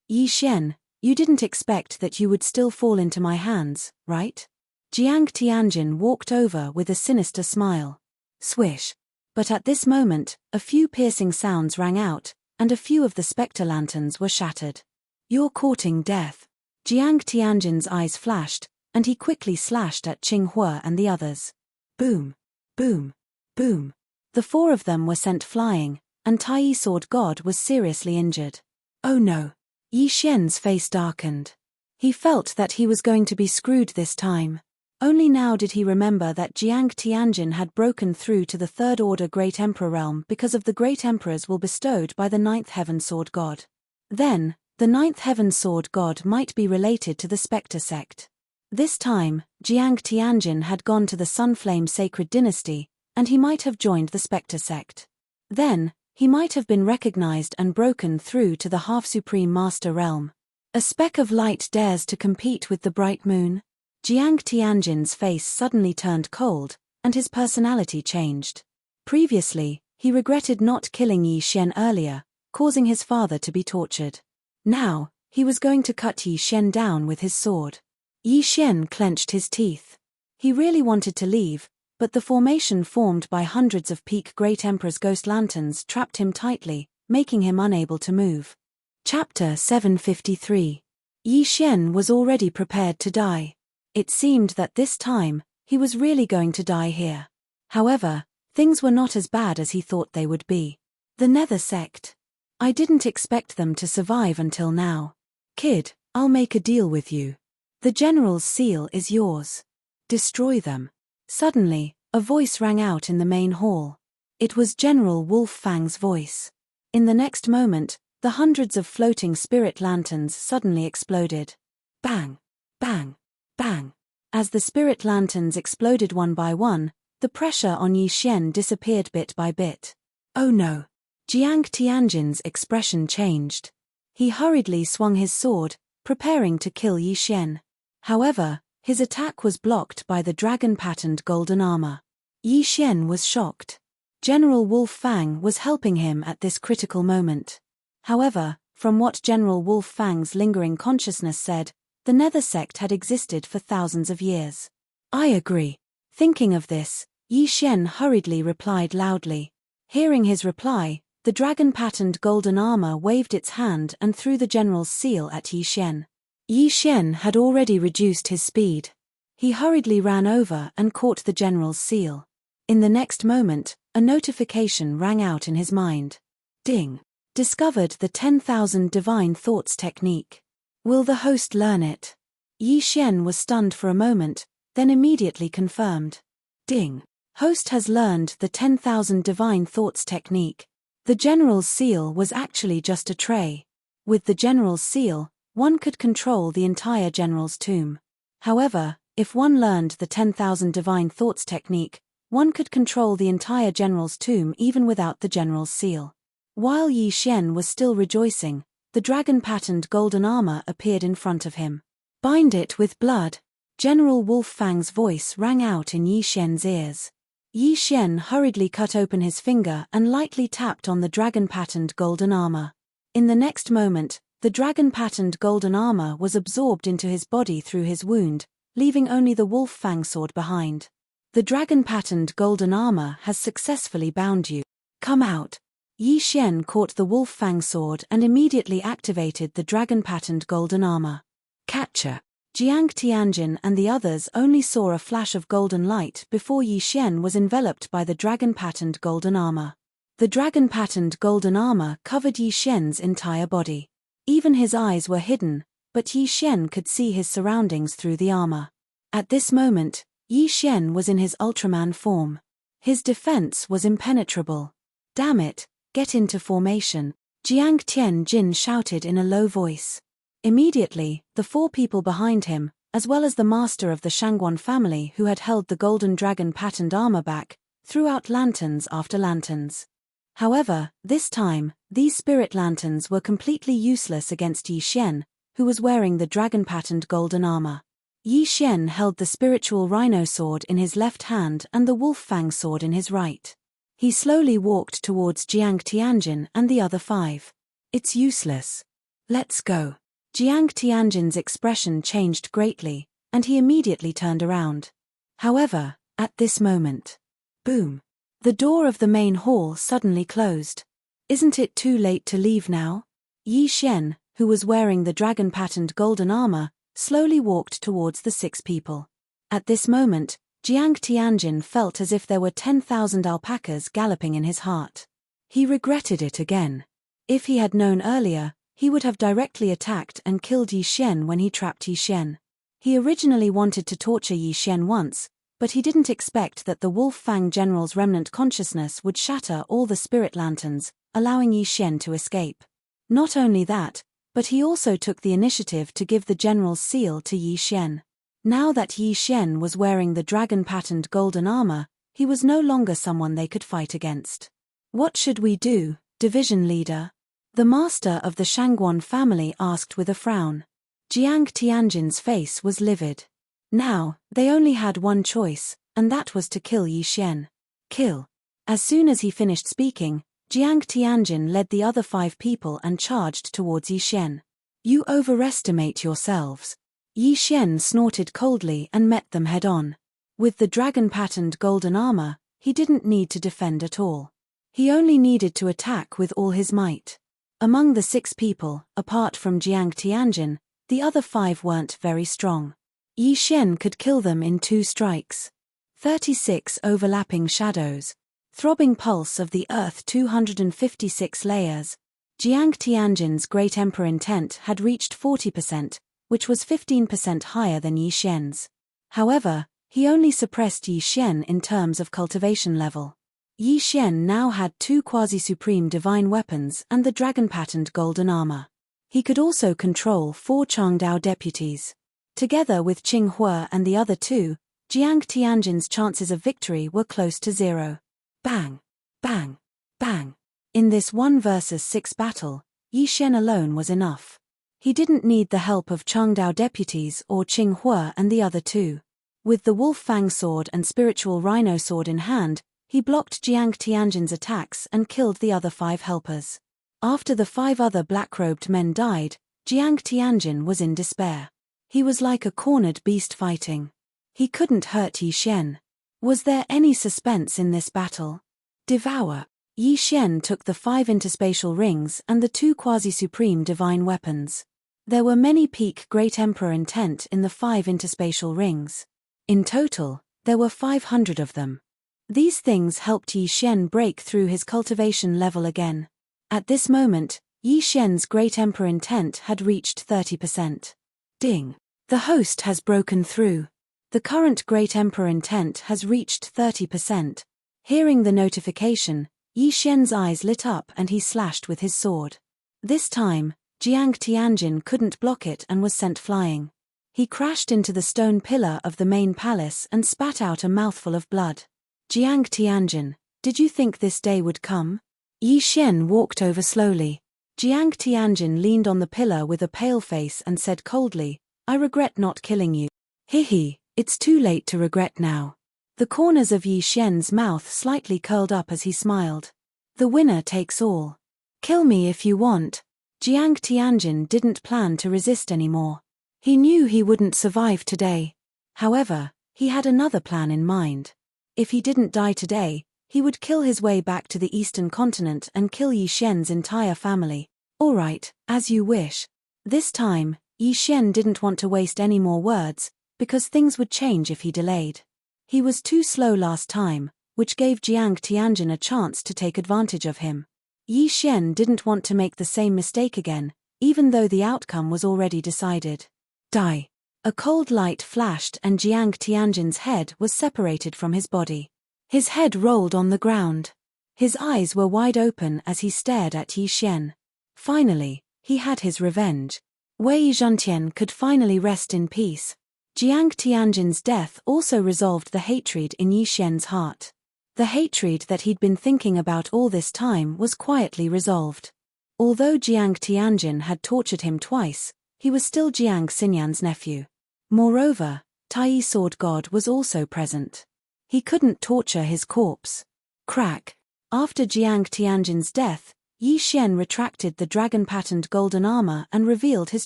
Yi Xian, you didn't expect that you would still fall into my hands, right? Jiang Tianjin walked over with a sinister smile. Swish. But at this moment, a few piercing sounds rang out, and a few of the spectre lanterns were shattered. You're courting death. Jiang Tianjin's eyes flashed, and he quickly slashed at Qing Hua and the others. Boom. Boom. Boom. The 4 of them were sent flying, and Tai Sword God was seriously injured. Oh no. Yi Xian's face darkened. He felt that he was going to be screwed this time. Only now did he remember that Jiang Tianjin had broken through to the 3rd Order Great Emperor realm because of the Great Emperors were bestowed by the 9th Heaven Sword God. Then, the 9th Heaven Sword God might be related to the Spectre sect. This time, Jiang Tianjin had gone to the Sunflame Sacred Dynasty, and he might have joined the Spectre sect. Then, he might have been recognized and broken through to the half-supreme master realm. A speck of light dares to compete with the bright moon? Jiang Tianjin's face suddenly turned cold, and his personality changed. Previously, he regretted not killing Yi Xian earlier, causing his father to be tortured. Now, he was going to cut Yi Xian down with his sword. Yi Xian clenched his teeth. He really wanted to leave, but the formation formed by hundreds of peak Great Emperor's ghost lanterns trapped him tightly, making him unable to move. Chapter 753. Yi Xian was already prepared to die. It seemed that this time, he was really going to die here. However, things were not as bad as he thought they would be. The Nether Sect. I didn't expect them to survive until now. Kid, I'll make a deal with you. The General's seal is yours. Destroy them. Suddenly, a voice rang out in the main hall. It was General Wolf Fang's voice. In the next moment, the hundreds of floating spirit lanterns suddenly exploded. Bang! Bang! Bang! As the spirit lanterns exploded one by one, the pressure on Yi Xian disappeared bit by bit. Oh no! Jiang Tianjin's expression changed. He hurriedly swung his sword, preparing to kill Yi Xian. However, his attack was blocked by the dragon-patterned golden armor. Yi Xian was shocked. General Wolf Fang was helping him at this critical moment. However, from what General Wolf Fang's lingering consciousness said, the Nether Sect had existed for thousands of years. I agree. Thinking of this, Yi Xian hurriedly replied loudly. Hearing his reply, the dragon-patterned golden armor waved its hand and threw the general's seal at Yi Xian. Yi Xian had already reduced his speed. He hurriedly ran over and caught the general's seal. In the next moment, a notification rang out in his mind. Ding! Discovered the 10,000 divine thoughts technique. Will the host learn it? Yi Xian was stunned for a moment, then immediately confirmed. Ding! Host has learned the 10,000 divine thoughts technique. The general's seal was actually just a tray. With the general's seal, one could control the entire general's tomb. However, if one learned the 10,000 divine thoughts technique, one could control the entire general's tomb even without the general's seal. While Yi Xian was still rejoicing, the dragon-patterned golden armor appeared in front of him. Bind it with blood. General Wolf Fang's voice rang out in Yi Xian's ears. Yi Xian hurriedly cut open his finger and lightly tapped on the dragon-patterned golden armor. In the next moment, the dragon-patterned golden armor was absorbed into his body through his wound, leaving only the Wolf Fang sword behind. The dragon-patterned golden armor has successfully bound you. Come out. Yi Xian caught the Wolf Fang sword and immediately activated the dragon-patterned golden armor. Catcher. Jiang Tianjin and the others only saw a flash of golden light before Yi Xian was enveloped by the dragon-patterned golden armor. The dragon-patterned golden armor covered Yi Xian's entire body. Even his eyes were hidden, but Yi Xian could see his surroundings through the armor. At this moment, Yi Xian was in his Ultraman form. His defense was impenetrable. Damn it! Get into formation, Jiang Tianjin shouted in a low voice. Immediately, the four people behind him, as well as the master of the Shangguan family who had held the golden dragon-patterned armor back, threw out lanterns after lanterns. However, this time, these spirit lanterns were completely useless against Yi Xian, who was wearing the dragon-patterned golden armor. Yi Xian held the spiritual rhino sword in his left hand and the wolf fang sword in his right. He slowly walked towards Jiang Tianjin and the other five. It's useless. Let's go. Jiang Tianjin's expression changed greatly, and he immediately turned around. However, at this moment, boom! The door of the main hall suddenly closed. Isn't it too late to leave now? Yi Xian, who was wearing the dragon-patterned golden armor, slowly walked towards the six people. At this moment, Jiang Tianjin felt as if there were 10,000 alpacas galloping in his heart. He regretted it again. If he had known earlier, he would have directly attacked and killed Yi Xian when he trapped Yi Xian. He originally wanted to torture Yi Xian once, but he didn't expect that the Wolf Fang General's remnant consciousness would shatter all the spirit lanterns, allowing Yi Xian to escape. Not only that, but he also took the initiative to give the General's seal to Yi Xian. Now that Yi Xian was wearing the dragon-patterned golden armor, he was no longer someone they could fight against. What should we do, division leader? The master of the Shangguan family asked with a frown. Jiang Tianjin's face was livid. Now, they only had one choice, and that was to kill Yi Xian. Kill. As soon as he finished speaking, Jiang Tianjin led the other five people and charged towards Yi Xian. You overestimate yourselves. Yi Xian snorted coldly and met them head-on. With the dragon-patterned golden armor, he didn't need to defend at all. He only needed to attack with all his might. Among the six people, apart from Jiang Tianjin, the other five weren't very strong. Yi Xian could kill them in 2 strikes. 36 overlapping shadows. Throbbing pulse of the earth 256 layers. Jiang Tianjin's Great Emperor intent had reached 40%, which was 15% higher than Yi Xian's. However, he only suppressed Yi Xian in terms of cultivation level. Yi Xian now had 2 quasi-supreme divine weapons and the dragon-patterned golden armor. He could also control 4 Changdao deputies. Together with Qing Hua and the other 2, Jiang Tianjin's chances of victory were close to 0. Bang! Bang! Bang! In this 1 versus 6 battle, Yi Xian alone was enough. He didn't need the help of Changdao deputies or Qing Hua and the other 2. With the Wolf Fang sword and spiritual rhino sword in hand, he blocked Jiang Tianjin's attacks and killed the other 5 helpers. After the 5 other black-robed men died, Jiang Tianjin was in despair. He was like a cornered beast fighting. He couldn't hurt Yi Xian. Was there any suspense in this battle? Devour. Yi Xian took the 5 interspatial rings and the 2 quasi-supreme divine weapons. There were many peak Great Emperor intent in the 5 interspatial rings. In total, there were 500 of them. These things helped Yi Xian break through his cultivation level again. At this moment, Yi Xian's Great Emperor intent had reached 30%. Ding! The host has broken through. The current Great Emperor intent has reached 30%. Hearing the notification, Yi Xian's eyes lit up and he slashed with his sword. This time, Jiang Tianjin couldn't block it and was sent flying. He crashed into the stone pillar of the main palace and spat out a mouthful of blood. Jiang Tianjin, did you think this day would come? Yi Xian walked over slowly. Jiang Tianjin leaned on the pillar with a pale face and said coldly, I regret not killing you. Hihi, it's too late to regret now. The corners of Yi Xian's mouth slightly curled up as he smiled. The winner takes all. Kill me if you want. Jiang Tianjin didn't plan to resist anymore. He knew he wouldn't survive today. However, he had another plan in mind. If he didn't die today, he would kill his way back to the eastern continent and kill Yi Xian's entire family. Alright, as you wish. This time, Yi Xian didn't want to waste any more words, because things would change if he delayed. He was too slow last time, which gave Jiang Tianjin a chance to take advantage of him. Yi Xian didn't want to make the same mistake again, even though the outcome was already decided. Die. A cold light flashed and Jiang Tianjin's head was separated from his body. His head rolled on the ground. His eyes were wide open as he stared at Yi Xian. Finally, he had his revenge. Wei Zhentian could finally rest in peace. Jiang Tianjin's death also resolved the hatred in Yi Xian's heart. The hatred that he'd been thinking about all this time was quietly resolved. Although Jiang Tianjin had tortured him twice, he was still Jiang Xinyan's nephew. Moreover, Tai Sword God was also present. He couldn't torture his corpse. Crack. After Jiang Tianjin's death, Yi Xian retracted the dragon-patterned golden armor and revealed his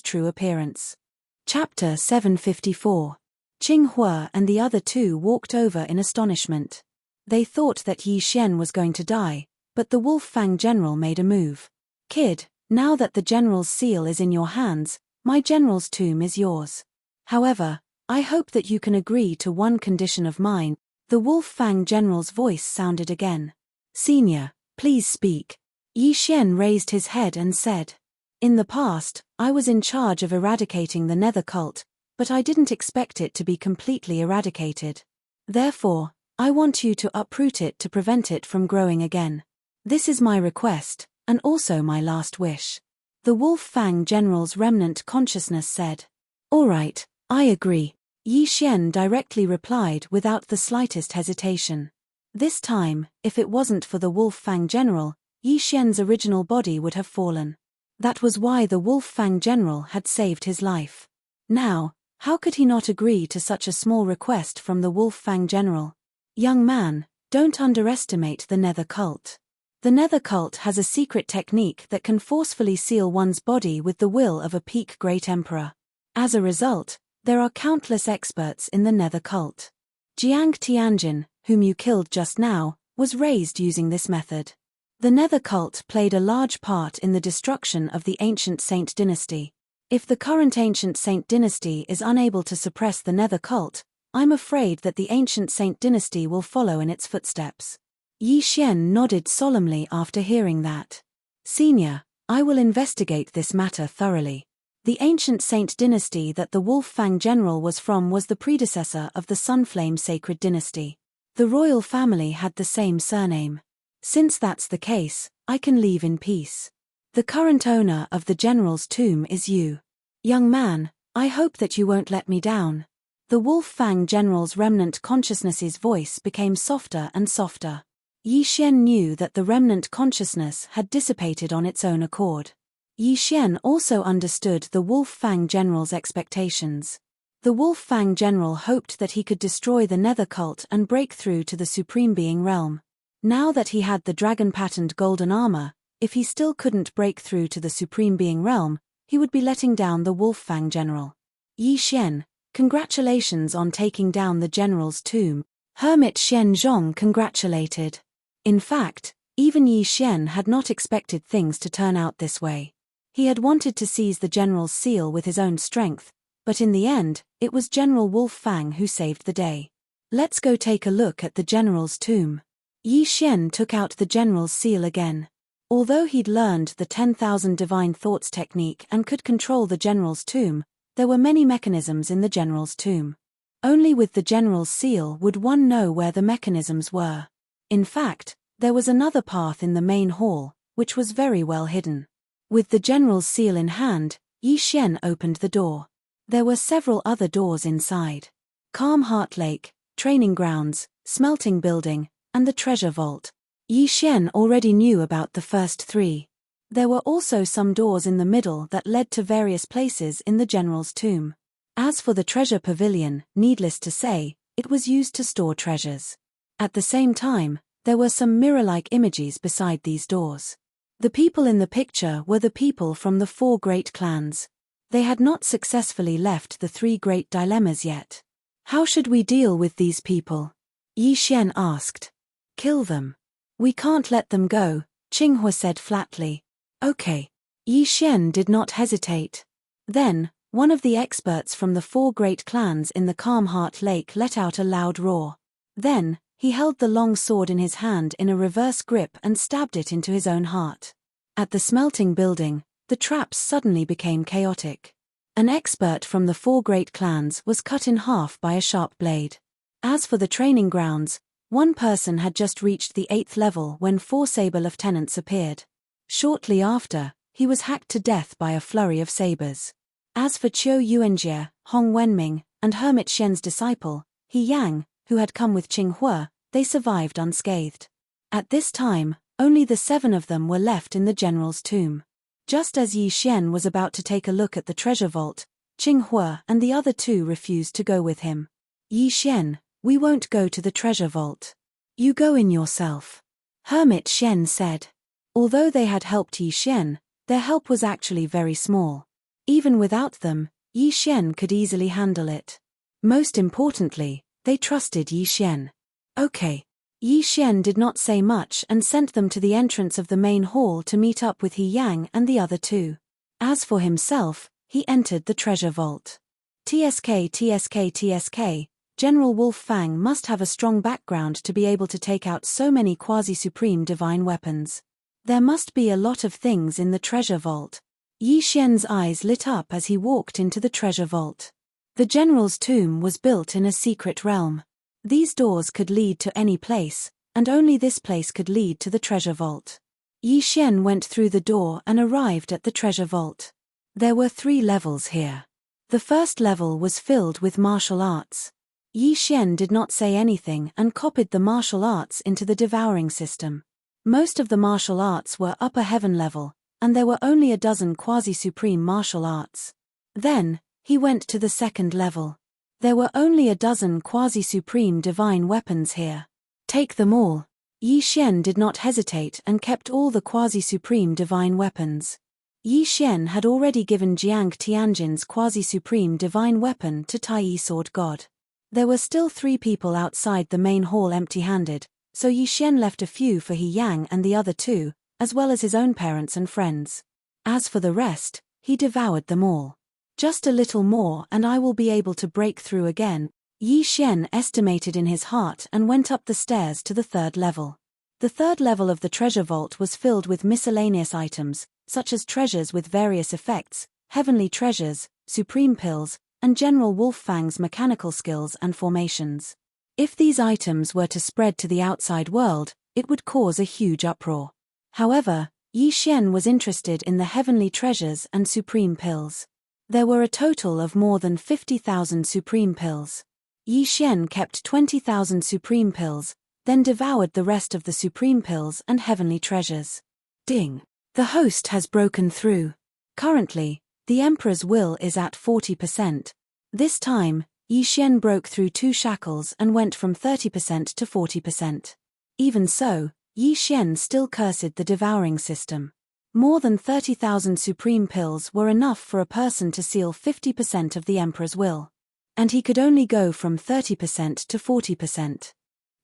true appearance. Chapter 754. Qing Hua and the other two walked over in astonishment. They thought that Yi Xian was going to die, but the Wolf Fang general made a move. Kid, now that the general's seal is in your hands, my general's tomb is yours. However, I hope that you can agree to one condition of mine. The Wolf Fang general's voice sounded again. Senior, please speak. Yi Xian raised his head and said, in the past, I was in charge of eradicating the Nether cult, but I didn't expect it to be completely eradicated. Therefore, I want you to uproot it to prevent it from growing again. This is my request, and also my last wish. The Wolf Fang general's remnant consciousness said. Alright, I agree. Yi Xian directly replied without the slightest hesitation. This time, if it wasn't for the Wolf Fang general, Yi Xian's original body would have fallen. That was why the Wolf Fang general had saved his life. Now, how could he not agree to such a small request from the Wolf Fang general? Young man, don't underestimate the Nether cult. The Nether cult has a secret technique that can forcefully seal one's body with the will of a peak Great Emperor. As a result, there are countless experts in the Nether cult. Jiang Tianjin, whom you killed just now, was raised using this method. The Nether cult played a large part in the destruction of the ancient Saint dynasty. If the current ancient Saint dynasty is unable to suppress the Nether cult, I'm afraid that the ancient Saint dynasty will follow in its footsteps. Yi Xian nodded solemnly after hearing that. Senior, I will investigate this matter thoroughly. The ancient Saint dynasty that the Wolf Fang general was from was the predecessor of the Sunflame Sacred dynasty. The royal family had the same surname. Since that's the case, I can leave in peace. The current owner of the general's tomb is you. Young man, I hope that you won't let me down. The Wolf Fang general's remnant consciousness's voice became softer and softer. Yi Xian knew that the remnant consciousness had dissipated on its own accord. Yi Xian also understood the Wolf Fang general's expectations. The Wolf Fang general hoped that he could destroy the Nether cult and break through to the Supreme Being realm. Now that he had the dragon-patterned golden armor, if he still couldn't break through to the Supreme Being realm, he would be letting down the Wolf Fang general. Yi Xian, congratulations on taking down the general's tomb. Hermit Xian Zhong congratulated. In fact, even Yi Xian had not expected things to turn out this way. He had wanted to seize the general's seal with his own strength, But in the end, it was General Wolf Fang who saved the day. Let's go take a look at the general's tomb. Yi Xian took out the general's seal again. Although he'd learned the 10,000 divine thoughts technique and could control the general's tomb, there were many mechanisms in the general's tomb. Only with the general's seal would one know where the mechanisms were. In fact, there was another path in the main hall, which was very well hidden. With the general's seal in hand, Yi Xian opened the door. There were several other doors inside. Calm Heart Lake, Training Grounds, Smelting Building, and the Treasure Vault. Yi Xian already knew about the first three. There were also some doors in the middle that led to various places in the general's tomb. As for the treasure pavilion, needless to say, it was used to store treasures. At the same time, there were some mirror-like images beside these doors. The people in the picture were the people from the 4 great clans. They had not successfully left the 3 great dilemmas yet. How should we deal with these people? Yi Xian asked. Kill them. We can't let them go, Qinghua said flatly. Okay. Yi Xian did not hesitate. Then, one of the experts from the 4 great clans in the Calm Heart Lake let out a loud roar. Then, he held the long sword in his hand in a reverse grip and stabbed it into his own heart. At the smelting building, the traps suddenly became chaotic. An expert from the 4 great clans was cut in half by a sharp blade. As for the training grounds, one person had just reached the 8th level when 4 saber lieutenants appeared. Shortly after, he was hacked to death by a flurry of sabers. As for Qiu Yuanjie, Hong Wenming, and Hermit Xian's disciple, He Yang, who had come with Qinghua, they survived unscathed. At this time, only the 7 of them were left in the general's tomb. Just as Yi Xian was about to take a look at the treasure vault, Qinghua and the other 2 refused to go with him. Yi Xian, we won't go to the treasure vault. You go in yourself. Hermit Xian said. Although they had helped Yi Xian, their help was actually very small. Even without them, Yi Xian could easily handle it. Most importantly, they trusted Yi Xian. Okay. Yi Xian did not say much and sent them to the entrance of the main hall to meet up with He Yang and the other 2. As for himself, he entered the treasure vault. TSK. General Wolf Fang must have a strong background to be able to take out so many quasi-supreme divine weapons. There must be a lot of things in the treasure vault. Yi Xian's eyes lit up as he walked into the treasure vault. The general's tomb was built in a secret realm. These doors could lead to any place, and only this place could lead to the treasure vault. Yi Xian went through the door and arrived at the treasure vault. There were 3 levels here. The first level was filled with martial arts. Yi Xian did not say anything and copied the martial arts into the devouring system. Most of the martial arts were upper heaven level, and there were only a dozen quasi-supreme martial arts. Then, he went to the second level. There were only a dozen quasi-supreme divine weapons here. Take them all. Yi Xian did not hesitate and kept all the quasi-supreme divine weapons. Yi Xian had already given Jiang Tianjin's quasi-supreme divine weapon to Tai Sword God. There were still 3 people outside the main hall empty-handed, so Yi Xian left a few for He Yang and the other 2, as well as his own parents and friends. As for the rest, he devoured them all. Just a little more and I will be able to break through again, Yi Xian estimated in his heart and went up the stairs to the 3rd level. The 3rd level of the treasure vault was filled with miscellaneous items, such as treasures with various effects, heavenly treasures, supreme pills, and General Wolf Fang's mechanical skills and formations. If these items were to spread to the outside world, it would cause a huge uproar. However, Yi Xian was interested in the heavenly treasures and supreme pills. There were a total of more than 50,000 supreme pills. Yi Xian kept 20,000 supreme pills, then devoured the rest of the supreme pills and heavenly treasures. Ding! The host has broken through. Currently, the Emperor's will is at 40%. This time, Yi Xian broke through 2 shackles and went from 30% to 40%. Even so, Yi Xian still cursed the devouring system. More than 30,000 supreme pills were enough for a person to seal 50% of the Emperor's will. And he could only go from 30% to 40%.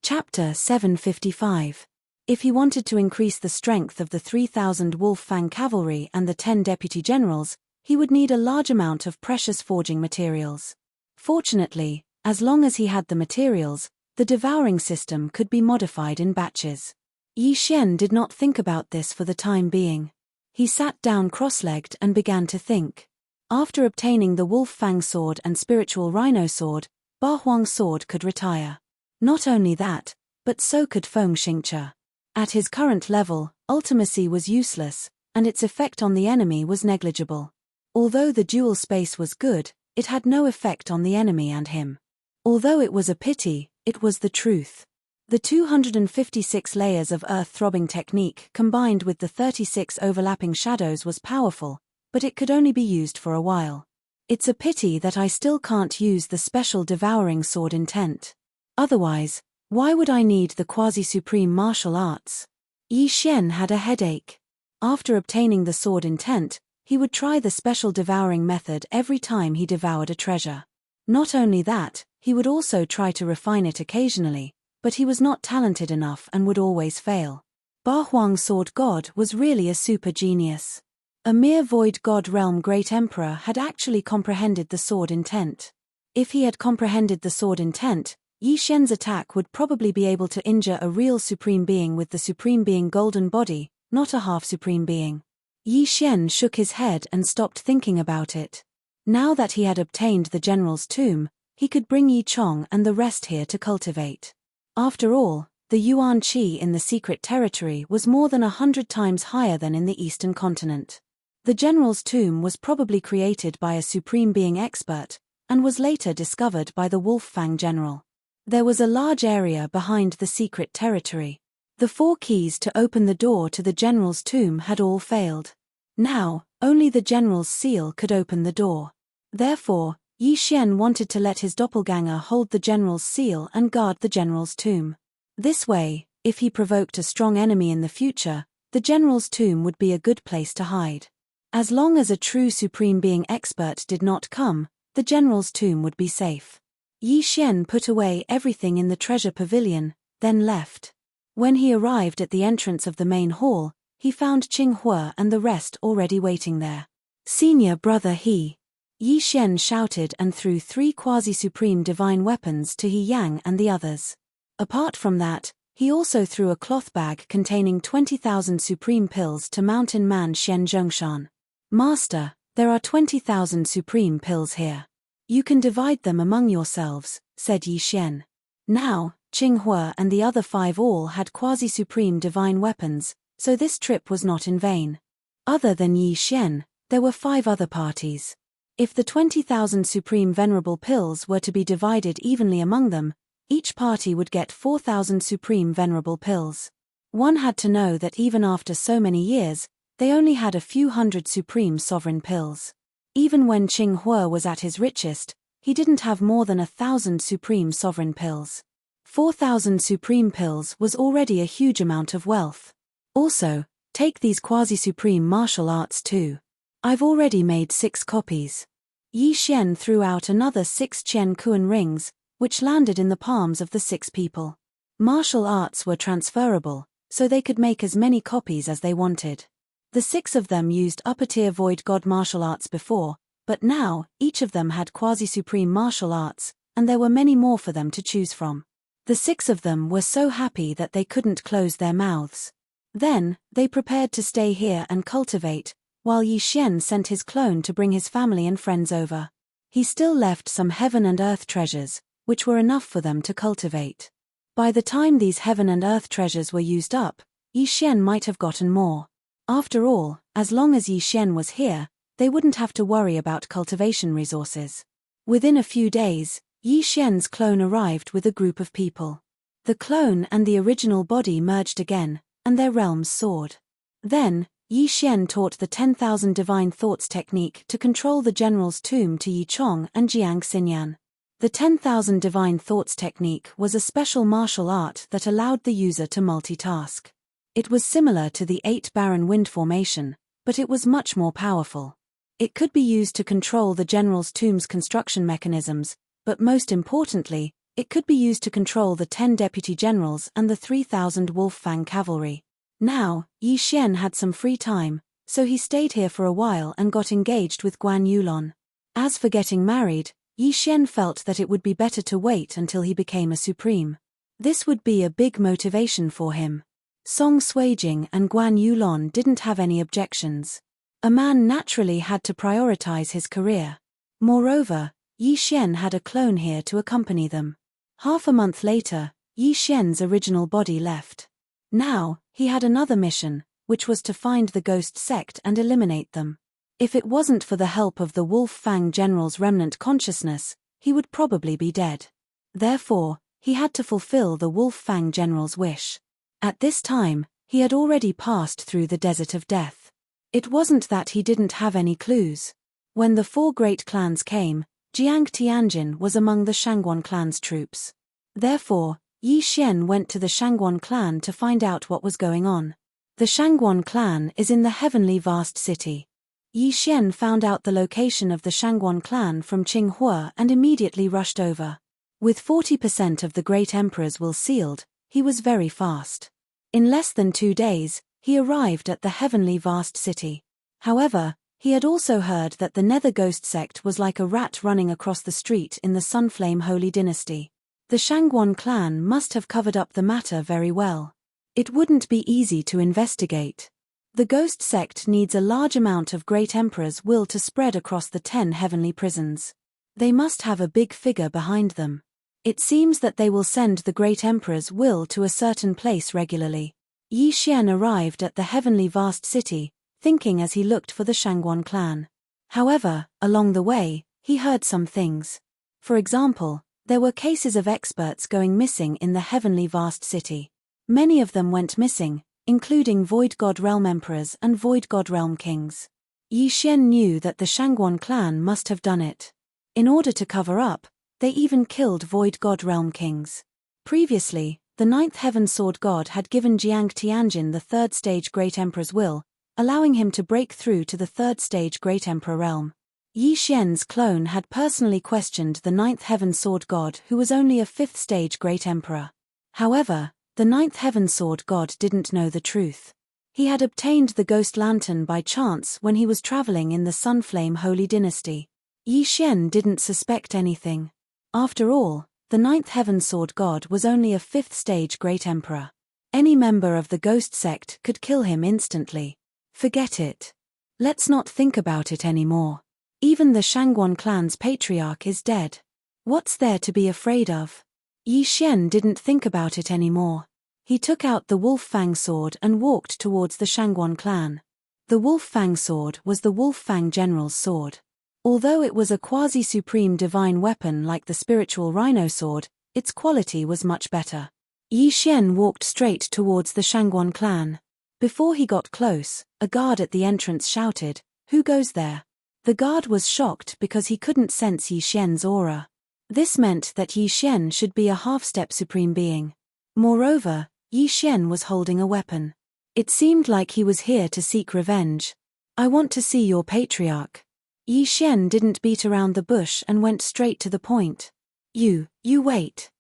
Chapter 755. If he wanted to increase the strength of the 3,000 Wolf Fang cavalry and the 10 deputy generals, he would need a large amount of precious forging materials. Fortunately, as long as he had the materials, the devouring system could be modified in batches. Yi Xian did not think about this for the time being. He sat down cross-legged and began to think. After obtaining the Wolf Fang sword and spiritual Rhino sword, Ba Huang's sword could retire. Not only that, but so could Feng Xingche. At his current level, ultimacy was useless, and its effect on the enemy was negligible. Although the dual space was good, it had no effect on the enemy and him. Although it was a pity, it was the truth. The 256 layers of earth-throbbing technique combined with the 36 overlapping shadows was powerful, but it could only be used for a while. It's a pity that I still can't use the special devouring sword intent. Otherwise, why would I need the quasi-supreme martial arts? Yi Xian had a headache. After obtaining the sword intent, he would try the special devouring method every time he devoured a treasure. Not only that, he would also try to refine it occasionally, but he was not talented enough and would always fail. Ba Huang's sword god was really a super genius. A mere void god realm great emperor had actually comprehended the sword intent. If he had comprehended the sword intent, Yi Xian's attack would probably be able to injure a real supreme being with the supreme being golden body, not a half supreme being. Yi Xian shook his head and stopped thinking about it. Now that he had obtained the general's tomb, he could bring Yi Chong and the rest here to cultivate. After all, the Yuan Qi in the secret territory was more than 100 times higher than in the eastern continent. The general's tomb was probably created by a supreme being expert, and was later discovered by the Wolf Fang general. There was a large area behind the secret territory. The 4 keys to open the door to the general's tomb had all failed. Now, only the general's seal could open the door. Therefore, Yi Xian wanted to let his doppelganger hold the general's seal and guard the general's tomb. This way, if he provoked a strong enemy in the future, the general's tomb would be a good place to hide. As long as a true supreme being expert did not come, the general's tomb would be safe. Yi Xian put away everything in the treasure pavilion, then left. When he arrived at the entrance of the main hall, he found Qing Hua and the rest already waiting there. "Senior brother He!" Yi Xian shouted and threw 3 quasi-supreme divine weapons to He Yang and the others. Apart from that, he also threw a cloth bag containing 20,000 supreme pills to Mountain Man Xian Zhongshan. "Master, there are 20,000 supreme pills here. You can divide them among yourselves," said Yi Xian. Now, Qing Hua and the other 5 all had quasi-supreme divine weapons, so this trip was not in vain. Other than Yi Xian, there were 5 other parties. If the 20,000 supreme venerable pills were to be divided evenly among them, each party would get 4,000 supreme venerable pills. One had to know that even after so many years, they only had a few hundred supreme sovereign pills. Even when Qing Hua was at his richest, he didn't have more than 1,000 supreme sovereign pills. 4,000 supreme pills was already a huge amount of wealth. Also, take these quasi-supreme martial arts too. I've already made 6 copies. Yi Xian threw out another 6 Qian Kuan rings, which landed in the palms of the 6 people. Martial arts were transferable, so they could make as many copies as they wanted. The 6 of them used upper-tier void god martial arts before, but now, each of them had quasi-supreme martial arts, and there were many more for them to choose from. The 6 of them were so happy that they couldn't close their mouths. Then, they prepared to stay here and cultivate, while Yi Xian sent his clone to bring his family and friends over. He still left some heaven and earth treasures, which were enough for them to cultivate. By the time these heaven and earth treasures were used up, Yi Xian might have gotten more. After all, as long as Yi Xian was here, they wouldn't have to worry about cultivation resources. Within a few days, Yi Xian's clone arrived with a group of people. The clone and the original body merged again, and their realms soared. Then, Yi Xian taught the 10,000 divine thoughts technique to control the general's tomb to Yi Chong and Jiang Xinyan. The 10,000 divine thoughts technique was a special martial art that allowed the user to multitask. It was similar to the 8 Baron Wind formation, but it was much more powerful. It could be used to control the general's tomb's construction mechanisms, but most importantly, it could be used to control the 10 deputy generals and the 3,000 Wolf Fang cavalry. Now, Yi Xian had some free time, so he stayed here for a while and got engaged with Guan Yulon. As for getting married, Yi Xian felt that it would be better to wait until he became a supreme. This would be a big motivation for him. Song Suijing and Guan Yulon didn't have any objections. A man naturally had to prioritize his career. Moreover, Yi Xian had a clone here to accompany them. Half a month later, Yi Xian's original body left. Now, he had another mission, which was to find the ghost sect and eliminate them. If it wasn't for the help of the Wolf Fang General's remnant consciousness, he would probably be dead. Therefore, he had to fulfill the Wolf Fang General's wish. At this time, he had already passed through the desert of death. It wasn't that he didn't have any clues. When the 4 great clans came, Jiang Tianjin was among the Shangguan clan's troops. Therefore, Yi Xian went to the Shangguan clan to find out what was going on. The Shangguan clan is in the heavenly vast city. Yi Xian found out the location of the Shangguan clan from Qinghua and immediately rushed over. With 40% of the great emperor's will sealed, he was very fast. In less than 2 days, he arrived at the heavenly vast city. However, he had also heard that the Nether Ghost sect was like a rat running across the street in the Sunflame Holy Dynasty. The Shangguan clan must have covered up the matter very well. It wouldn't be easy to investigate. The ghost sect needs a large amount of great emperor's will to spread across the 10 heavenly prisons. They must have a big figure behind them. It seems that they will send the great emperor's will to a certain place regularly. Yi Xian arrived at the heavenly vast city, thinking as he looked for the Shangguan clan. However, along the way, he heard some things. For example, there were cases of experts going missing in the heavenly vast city. Many of them went missing, including Void God Realm Emperors and Void God Realm Kings. Yi Xian knew that the Shangguan clan must have done it. In order to cover up, they even killed Void God Realm Kings. Previously, the 9th Heaven Sword God had given Jiang Tianjin the 3rd stage Great Emperor's will, allowing him to break through to the 3rd stage Great Emperor realm. Yi Xian's clone had personally questioned the 9th Heaven Sword God, who was only a 5th stage Great Emperor. However, the 9th Heaven Sword God didn't know the truth. He had obtained the Ghost Lantern by chance when he was traveling in the Sunflame Holy Dynasty. Yi Xian didn't suspect anything. After all, the 9th Heaven Sword God was only a 5th stage Great Emperor. Any member of the Ghost sect could kill him instantly. Forget it. Let's not think about it anymore. Even the Shangguan clan's patriarch is dead. What's there to be afraid of? Yi Xian didn't think about it anymore. He took out the Wolf Fang sword and walked towards the Shangguan clan. The Wolf Fang sword was the Wolf Fang General's sword. Although it was a quasi-supreme divine weapon like the spiritual rhino sword, its quality was much better. Yi Xian walked straight towards the Shangguan clan. Before he got close, a guard at the entrance shouted, "Who goes there?" The guard was shocked because he couldn't sense Yi Xian's aura. This meant that Yi Xian should be a half-step supreme being. Moreover, Yi Xian was holding a weapon. It seemed like he was here to seek revenge. "I want to see your patriarch." Yi Xian didn't beat around the bush and went straight to the point. You wait.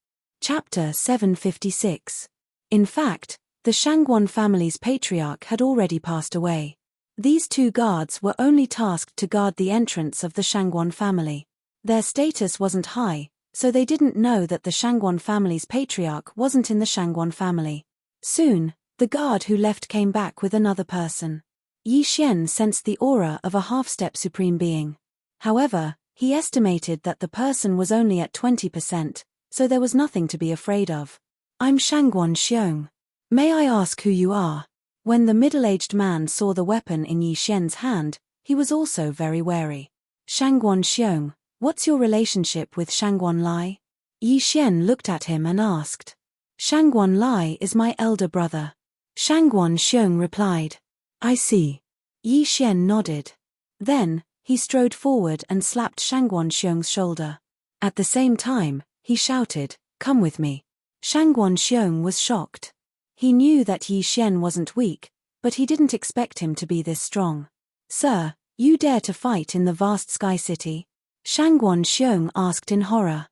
Chapter 756. In fact, the Shangguan family's patriarch had already passed away. These 2 guards were only tasked to guard the entrance of the Shangguan family. Their status wasn't high, so they didn't know that the Shangguan family's patriarch wasn't in the Shangguan family. Soon, the guard who left came back with another person. Yi Xian sensed the aura of a half-step supreme being. However, he estimated that the person was only at 20%, so there was nothing to be afraid of. "I'm Shangguan Xiong. May I ask who you are?" When the middle-aged man saw the weapon in Yi Xian's hand, he was also very wary. "Shangguan Xiong, what's your relationship with Shangguan Lai?" Yi Xian looked at him and asked. "Shangguan Lai is my elder brother." Shangguan Xiong replied. "I see." Yi Xian nodded. Then, he strode forward and slapped Shangguan Xiong's shoulder. At the same time, he shouted, "Come with me." Shangguan Xiong was shocked. He knew that Yi Xian wasn't weak, but he didn't expect him to be this strong. "Sir, you dare to fight in the vast sky city?" Shangguan Xiong asked in horror.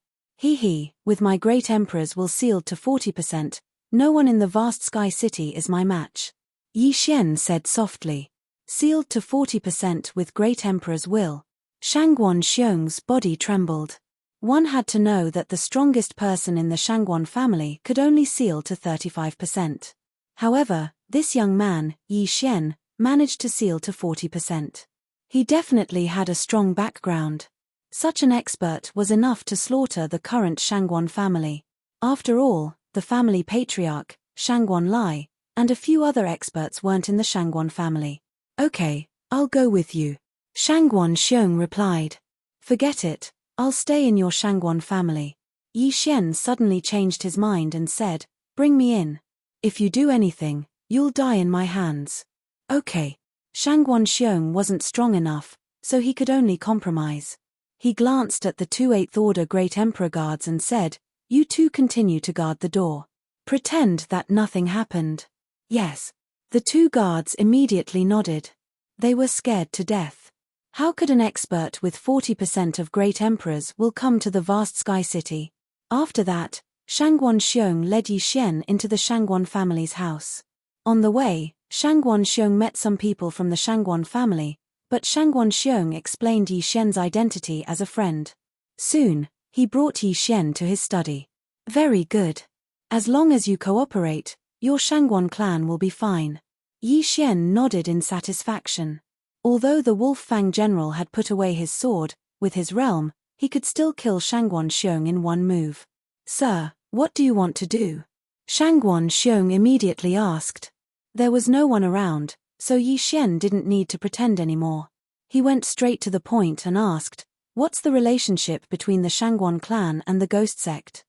With my great emperor's will sealed to 40%, no one in the vast sky city is my match." Yi Xian said softly. Sealed to 40% with Great Emperor's will. Shangguan Xiong's body trembled. One had to know that the strongest person in the Shangguan family could only seal to 35%. However, this young man, Yi Xian, managed to seal to 40%. He definitely had a strong background. Such an expert was enough to slaughter the current Shangguan family. After all, the family patriarch, Shangguan Lai, and a few other experts weren't in the Shangguan family. Okay, I'll go with you. Shangguan Xiong replied. Forget it, I'll stay in your Shangguan family. Yi Xian suddenly changed his mind and said, bring me in. If you do anything, you'll die in my hands. Okay. Shangguan Xiong wasn't strong enough, so he could only compromise. He glanced at the two 8th Order Great Emperor guards and said, you two continue to guard the door. Pretend that nothing happened. Yes. The two guards immediately nodded. They were scared to death. How could an expert with 40% of Great Emperors will come to the vast Sky City? After that, Shangguan Xiong led Yi Xian into the Shangguan family's house. On the way, Shangguan Xiong met some people from the Shangguan family, but Shangguan Xiong explained Yi Xian's identity as a friend. Soon, he brought Yi Xian to his study. Very good. As long as you cooperate, your Shangguan clan will be fine. Yi Xian nodded in satisfaction. Although the Wolf Fang general had put away his sword, with his realm, he could still kill Shangguan Xiong in one move. Sir, what do you want to do? Shangguan Xiong immediately asked. There was no one around, so Yi Xian didn't need to pretend anymore. He went straight to the point and asked, what's the relationship between the Shangguan clan and the ghost sect?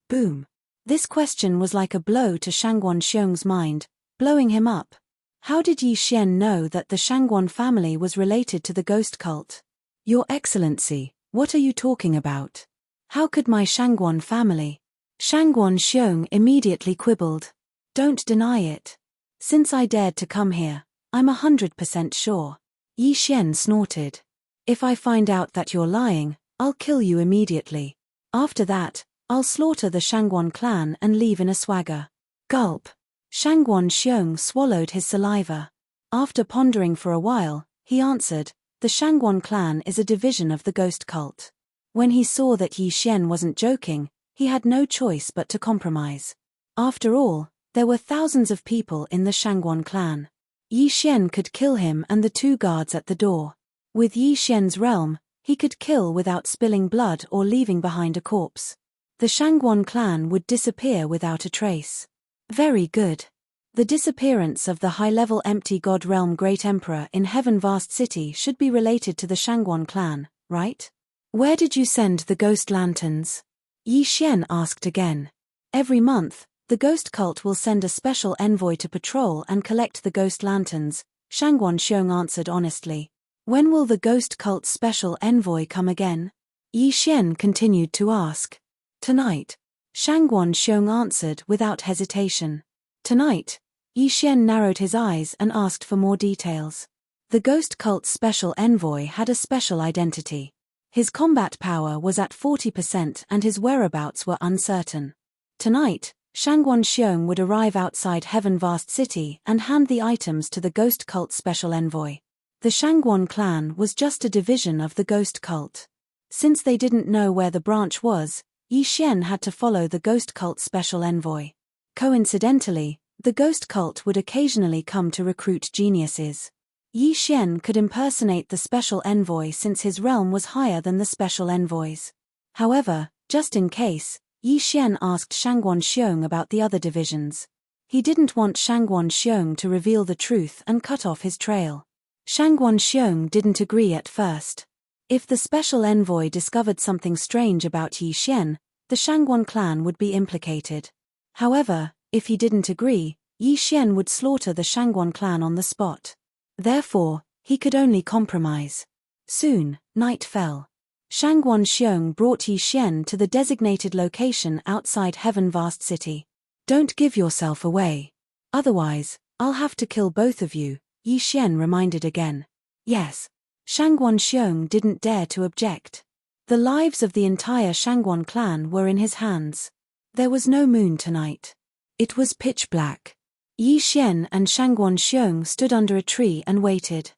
Boom. This question was like a blow to Shangguan Xiong's mind, blowing him up. How did Yi Xian know that the Shangguan family was related to the ghost cult? Your Excellency, what are you talking about? How could my Shangguan family? Shangguan Xiong immediately quibbled. Don't deny it. Since I dared to come here, I'm 100% sure. Yi Xian snorted. If I find out that you're lying, I'll kill you immediately. After that, I'll slaughter the Shangguan clan and leave in a swagger. Gulp. Shangguan Xiong swallowed his saliva. After pondering for a while, he answered, the Shangguan clan is a division of the ghost cult. When he saw that Yi Xian wasn't joking, he had no choice but to compromise. After all, there were thousands of people in the Shangguan clan. Yi Xian could kill him and the two guards at the door. With Yi Xian's realm, he could kill without spilling blood or leaving behind a corpse. The Shangguan clan would disappear without a trace. Very good. The disappearance of the high-level empty god realm Great Emperor in Heaven Vast City should be related to the Shangguan clan, right? Where did you send the ghost lanterns? Yi Xian asked again. Every month, the ghost cult will send a special envoy to patrol and collect the ghost lanterns, Shangguan Xiong answered honestly. When will the ghost cult's special envoy come again? Yi Xian continued to ask. Tonight. Shangguan Xiong answered without hesitation. Tonight. Yi Xian narrowed his eyes and asked for more details. The ghost cult's special envoy had a special identity. His combat power was at 40% and his whereabouts were uncertain. Tonight, Shangguan Xiong would arrive outside Heaven Vast City and hand the items to the ghost cult's special envoy. The Shangguan clan was just a division of the ghost cult. Since they didn't know where the branch was, Yi Xian had to follow the ghost cult's special envoy. Coincidentally, the ghost cult would occasionally come to recruit geniuses. Yi Xian could impersonate the special envoy since his realm was higher than the special envoy's. However, just in case, Yi Xian asked Shangguan Xiong about the other divisions. He didn't want Shangguan Xiong to reveal the truth and cut off his trail. Shangguan Xiong didn't agree at first. If the special envoy discovered something strange about Yi Xian, the Shangguan clan would be implicated. However, if he didn't agree, Yi Xian would slaughter the Shangguan clan on the spot. Therefore, he could only compromise. Soon, night fell. Shangguan Xiong brought Yi Xian to the designated location outside Heaven Vast City. Don't give yourself away. Otherwise, I'll have to kill both of you, Yi Xian reminded again. Yes. Shangguan Xiong didn't dare to object. The lives of the entire Shangguan clan were in his hands. There was no moon tonight. It was pitch black. Yi Xian and Shangguan Xiong stood under a tree and waited.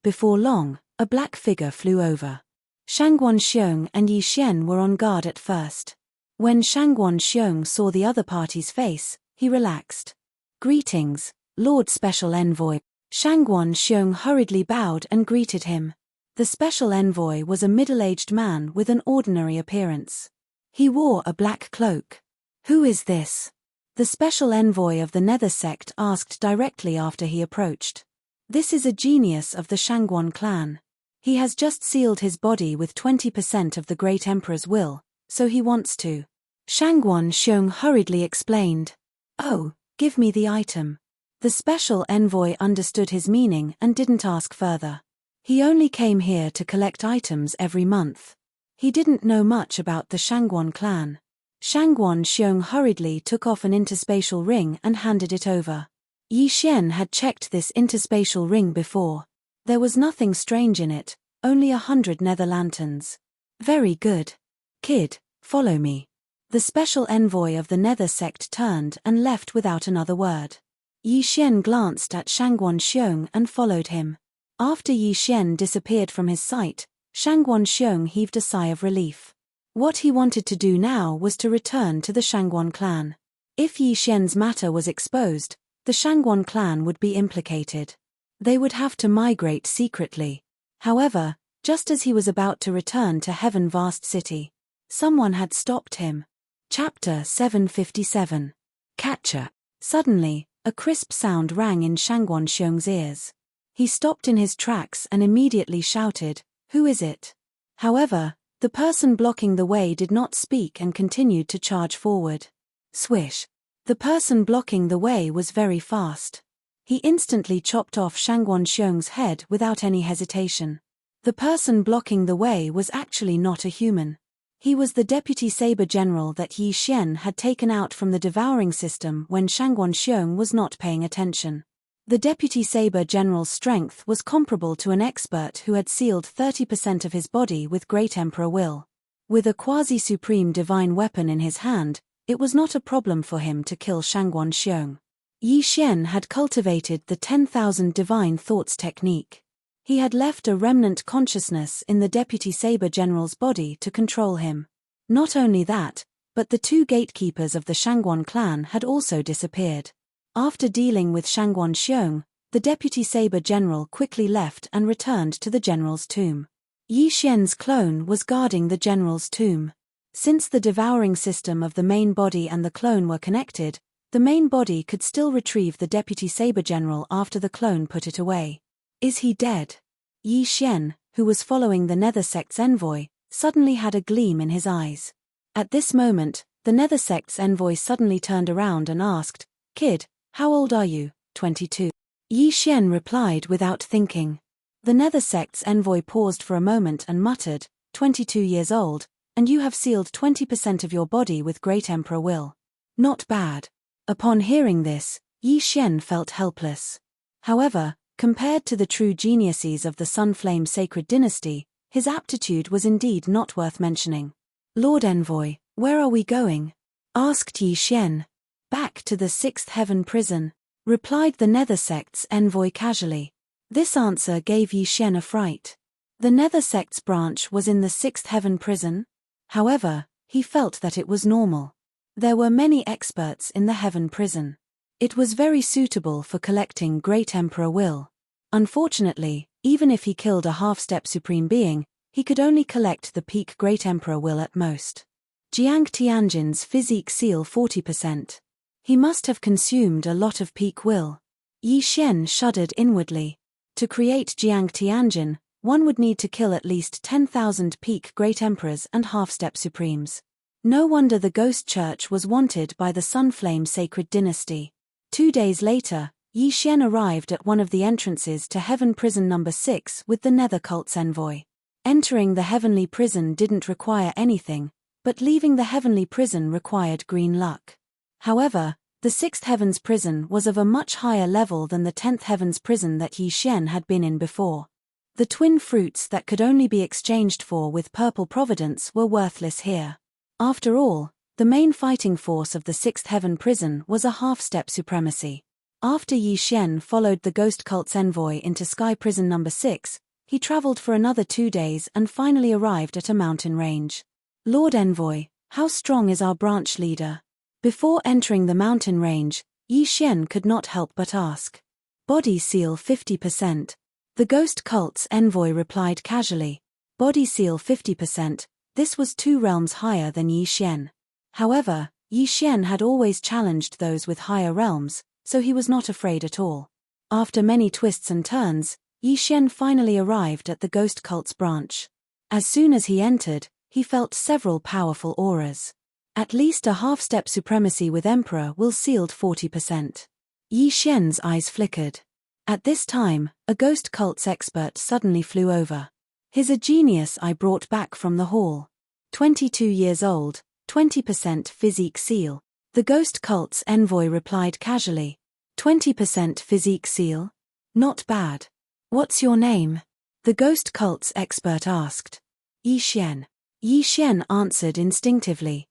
Before long, a black figure flew over. Shangguan Xiong and Yi Xian were on guard at first. When Shangguan Xiong saw the other party's face, he relaxed. "Greetings, Lord Special Envoy." Shangguan Xiong hurriedly bowed and greeted him. The Special Envoy was a middle-aged man with an ordinary appearance. He wore a black cloak. "Who is this?" the Special Envoy of the Nether Sect asked directly after he approached. "This is a genius of the Shangguan clan. He has just sealed his body with 20% of the Great Emperor's will, so he wants to." Shangguan Xiong hurriedly explained. "Oh, give me the item." The Special Envoy understood his meaning and didn't ask further. He only came here to collect items every month. He didn't know much about the Shangguan clan. Shangguan Xiong hurriedly took off an interspatial ring and handed it over. Yi Xian had checked this interspatial ring before. There was nothing strange in it, only 100 nether lanterns. "Very good. Kid, follow me." The Special Envoy of the Nether Sect turned and left without another word. Yi Xian glanced at Shangguan Xiong and followed him. After Yi Xian disappeared from his sight, Shangguan Xiong heaved a sigh of relief. What he wanted to do now was to return to the Shangguan clan. If Yi Xian's matter was exposed, the Shangguan clan would be implicated. They would have to migrate secretly. However, just as he was about to return to Heaven Vast City, someone had stopped him. Chapter 757. Catcher. Suddenly, a crisp sound rang in Shangguan Xiong's ears. He stopped in his tracks and immediately shouted, "Who is it?" However, the person blocking the way did not speak and continued to charge forward. Swish. The person blocking the way was very fast. He instantly chopped off Shangguan Xiong's head without any hesitation. The person blocking the way was actually not a human. He was the Deputy Saber General that Yi Xian had taken out from the devouring system when Shangguan Xiong was not paying attention. The Deputy Saber General's strength was comparable to an expert who had sealed 30% of his body with Great Emperor will. With a quasi-supreme divine weapon in his hand, it was not a problem for him to kill Shangguan Xiong. Yi Xian had cultivated the 10,000 divine thoughts technique. He had left a remnant consciousness in the Deputy Saber General's body to control him. Not only that, but the two gatekeepers of the Shangguan clan had also disappeared. After dealing with Shangguan Xiong, the Deputy Saber General quickly left and returned to the General's tomb. Yi Xian's clone was guarding the General's tomb. Since the devouring system of the main body and the clone were connected, the main body could still retrieve the Deputy Saber General after the clone put it away. "Is he dead?" Yi Xian, who was following the Nether Sect's envoy, suddenly had a gleam in his eyes. At this moment, the Nether Sect's envoy suddenly turned around and asked, "Kid, how old are you?" 22. Yi Xian replied without thinking. The Nether Sect's envoy paused for a moment and muttered, 22 years old, and you have sealed 20% of your body with Great Emperor will. Not bad." Upon hearing this, Yi Xian felt helpless. However, compared to the true geniuses of the Sunflame Sacred Dynasty, his aptitude was indeed not worth mentioning. "Lord Envoy, where are we going?" asked Yi Xian. "Back to the 6th Heaven prison," replied the Nether Sect's envoy casually. This answer gave Yi Xian a fright. The Nether Sect's branch was in the 6th Heaven prison? However, he felt that it was normal. There were many experts in the Heaven prison. It was very suitable for collecting Great Emperor will. Unfortunately, even if he killed a half-step Supreme Being, he could only collect the peak Great Emperor will at most. Jiang Tianjin's physique seal 40%. He must have consumed a lot of peak will. Yi Xian shuddered inwardly. To create Jiang Tianjin, one would need to kill at least 10,000 peak Great Emperors and half-step Supremes. No wonder the Ghost Church was wanted by the Sunflame Sacred Dynasty. 2 days later, Yi Xian arrived at one of the entrances to Heaven Prison No. 6 with the Nether Cult's envoy. Entering the Heavenly Prison didn't require anything, but leaving the Heavenly Prison required green luck. However, the 6th Heaven's prison was of a much higher level than the 10th Heaven's prison that Yi Xian had been in before. The twin fruits that could only be exchanged for with purple providence were worthless here. After all, the main fighting force of the 6th Heaven prison was a half-step supremacy. After Yi Xian followed the ghost cult's envoy into Sky Prison number 6, he traveled for another 2 days and finally arrived at a mountain range. Lord Envoy, how strong is our branch leader? Before entering the mountain range, Yi Xian could not help but ask. Body seal 50%. The ghost cult's envoy replied casually. Body seal 50%, this was 2 realms higher than Yi Xian. However, Yi Xian had always challenged those with higher realms, so he was not afraid at all. After many twists and turns, Yi Xian finally arrived at the ghost cult's branch. As soon as he entered, he felt several powerful auras. At least a half-step supremacy with Emperor will sealed 40%. Yi Xian's eyes flickered. At this time, a ghost cult's expert suddenly flew over. His a genius I brought back from the hall. 22 years old, 20% physique seal. The ghost cult's envoy replied casually. 20% physique seal? Not bad. What's your name? The ghost cult's expert asked. Yi Xian. Yi Xian answered instinctively.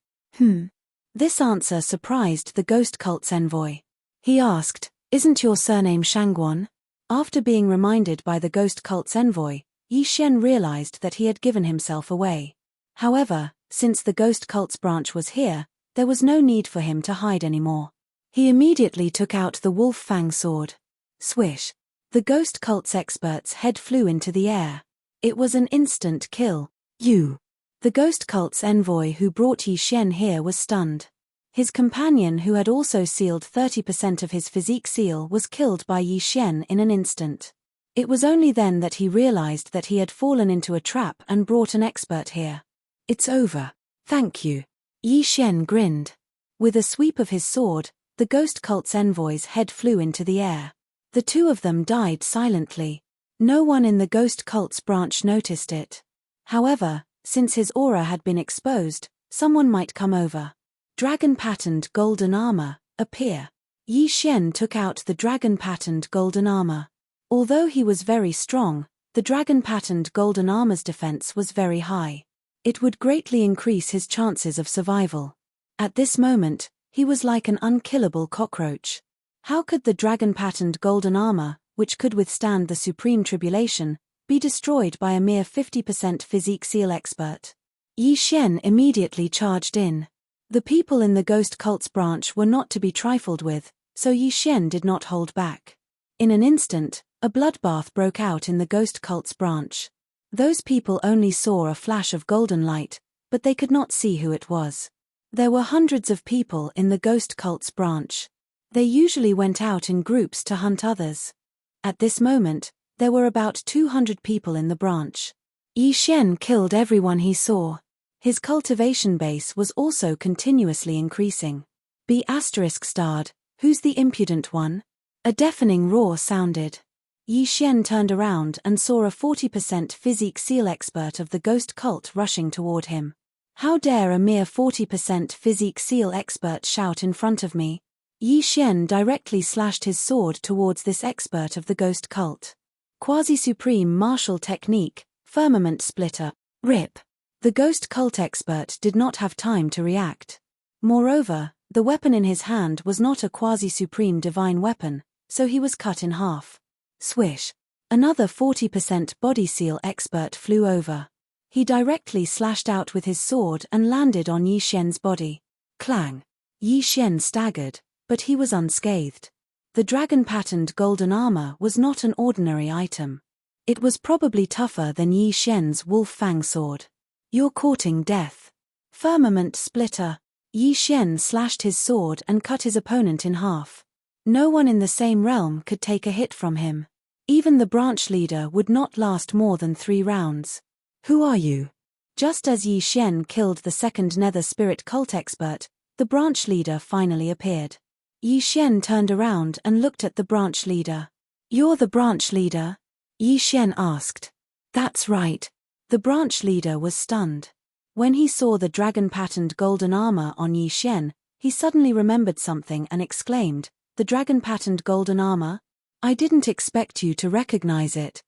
This answer surprised the ghost cult's envoy. He asked, isn't your surname Shangguan? After being reminded by the ghost cult's envoy, Yi Xian realized that he had given himself away. However, since the ghost cult's branch was here, there was no need for him to hide anymore. He immediately took out the wolf fang sword. Swish. The ghost cult's expert's head flew into the air. It was an instant kill. You. The ghost cult's envoy who brought Yi Xian here was stunned. His companion who had also sealed 30% of his physique seal was killed by Yi Xian in an instant. It was only then that he realized that he had fallen into a trap and brought an expert here. It's over. Thank you. Yi Xian grinned. With a sweep of his sword, the ghost cult's envoy's head flew into the air. The 2 of them died silently. No one in the ghost cult's branch noticed it. However, since his aura had been exposed, someone might come over. Dragon-patterned golden armor, appear. Yi Xian took out the dragon-patterned golden armor. Although he was very strong, the dragon-patterned golden armor's defense was very high. It would greatly increase his chances of survival. At this moment, he was like an unkillable cockroach. How could the dragon-patterned golden armor, which could withstand the supreme tribulation, be destroyed by a mere 50% physique seal expert? Yi Xian immediately charged in. The people in the ghost cult's branch were not to be trifled with, so Yi Xian did not hold back. In an instant, a bloodbath broke out in the ghost cult's branch. Those people only saw a flash of golden light, but they could not see who it was. There were hundreds of people in the ghost cult's branch. They usually went out in groups to hunt others. At this moment, there were about 200 people in the branch. Yi Xian killed everyone he saw. His cultivation base was also continuously increasing. B****, who's the impudent one? A deafening roar sounded. Yi Xian turned around and saw a 40% physique seal expert of the ghost cult rushing toward him. How dare a mere 40% physique seal expert shout in front of me? Yi Xian directly slashed his sword towards this expert of the ghost cult. Quasi-supreme martial technique, firmament splitter, rip. The ghost cult expert did not have time to react. Moreover, the weapon in his hand was not a quasi-supreme divine weapon, so he was cut in half. Swish. Another 40% body seal expert flew over. He directly slashed out with his sword and landed on Yi Xian's body. Clang. Yi Xian staggered, but he was unscathed. The dragon-patterned golden armor was not an ordinary item. It was probably tougher than Yi Xian's wolf fang sword. You're courting death. Firmament splitter. Yi Xian slashed his sword and cut his opponent in half. No one in the same realm could take a hit from him. Even the branch leader would not last more than 3 rounds. Who are you? Just as Yi Xian killed the second nether spirit cult expert, the branch leader finally appeared. Yi Xian turned around and looked at the branch leader. You're the branch leader? Yi Xian asked. That's right. The branch leader was stunned. When he saw the dragon-patterned golden armor on Yi Xian, he suddenly remembered something and exclaimed, the dragon-patterned golden armor? I didn't expect you to recognize it,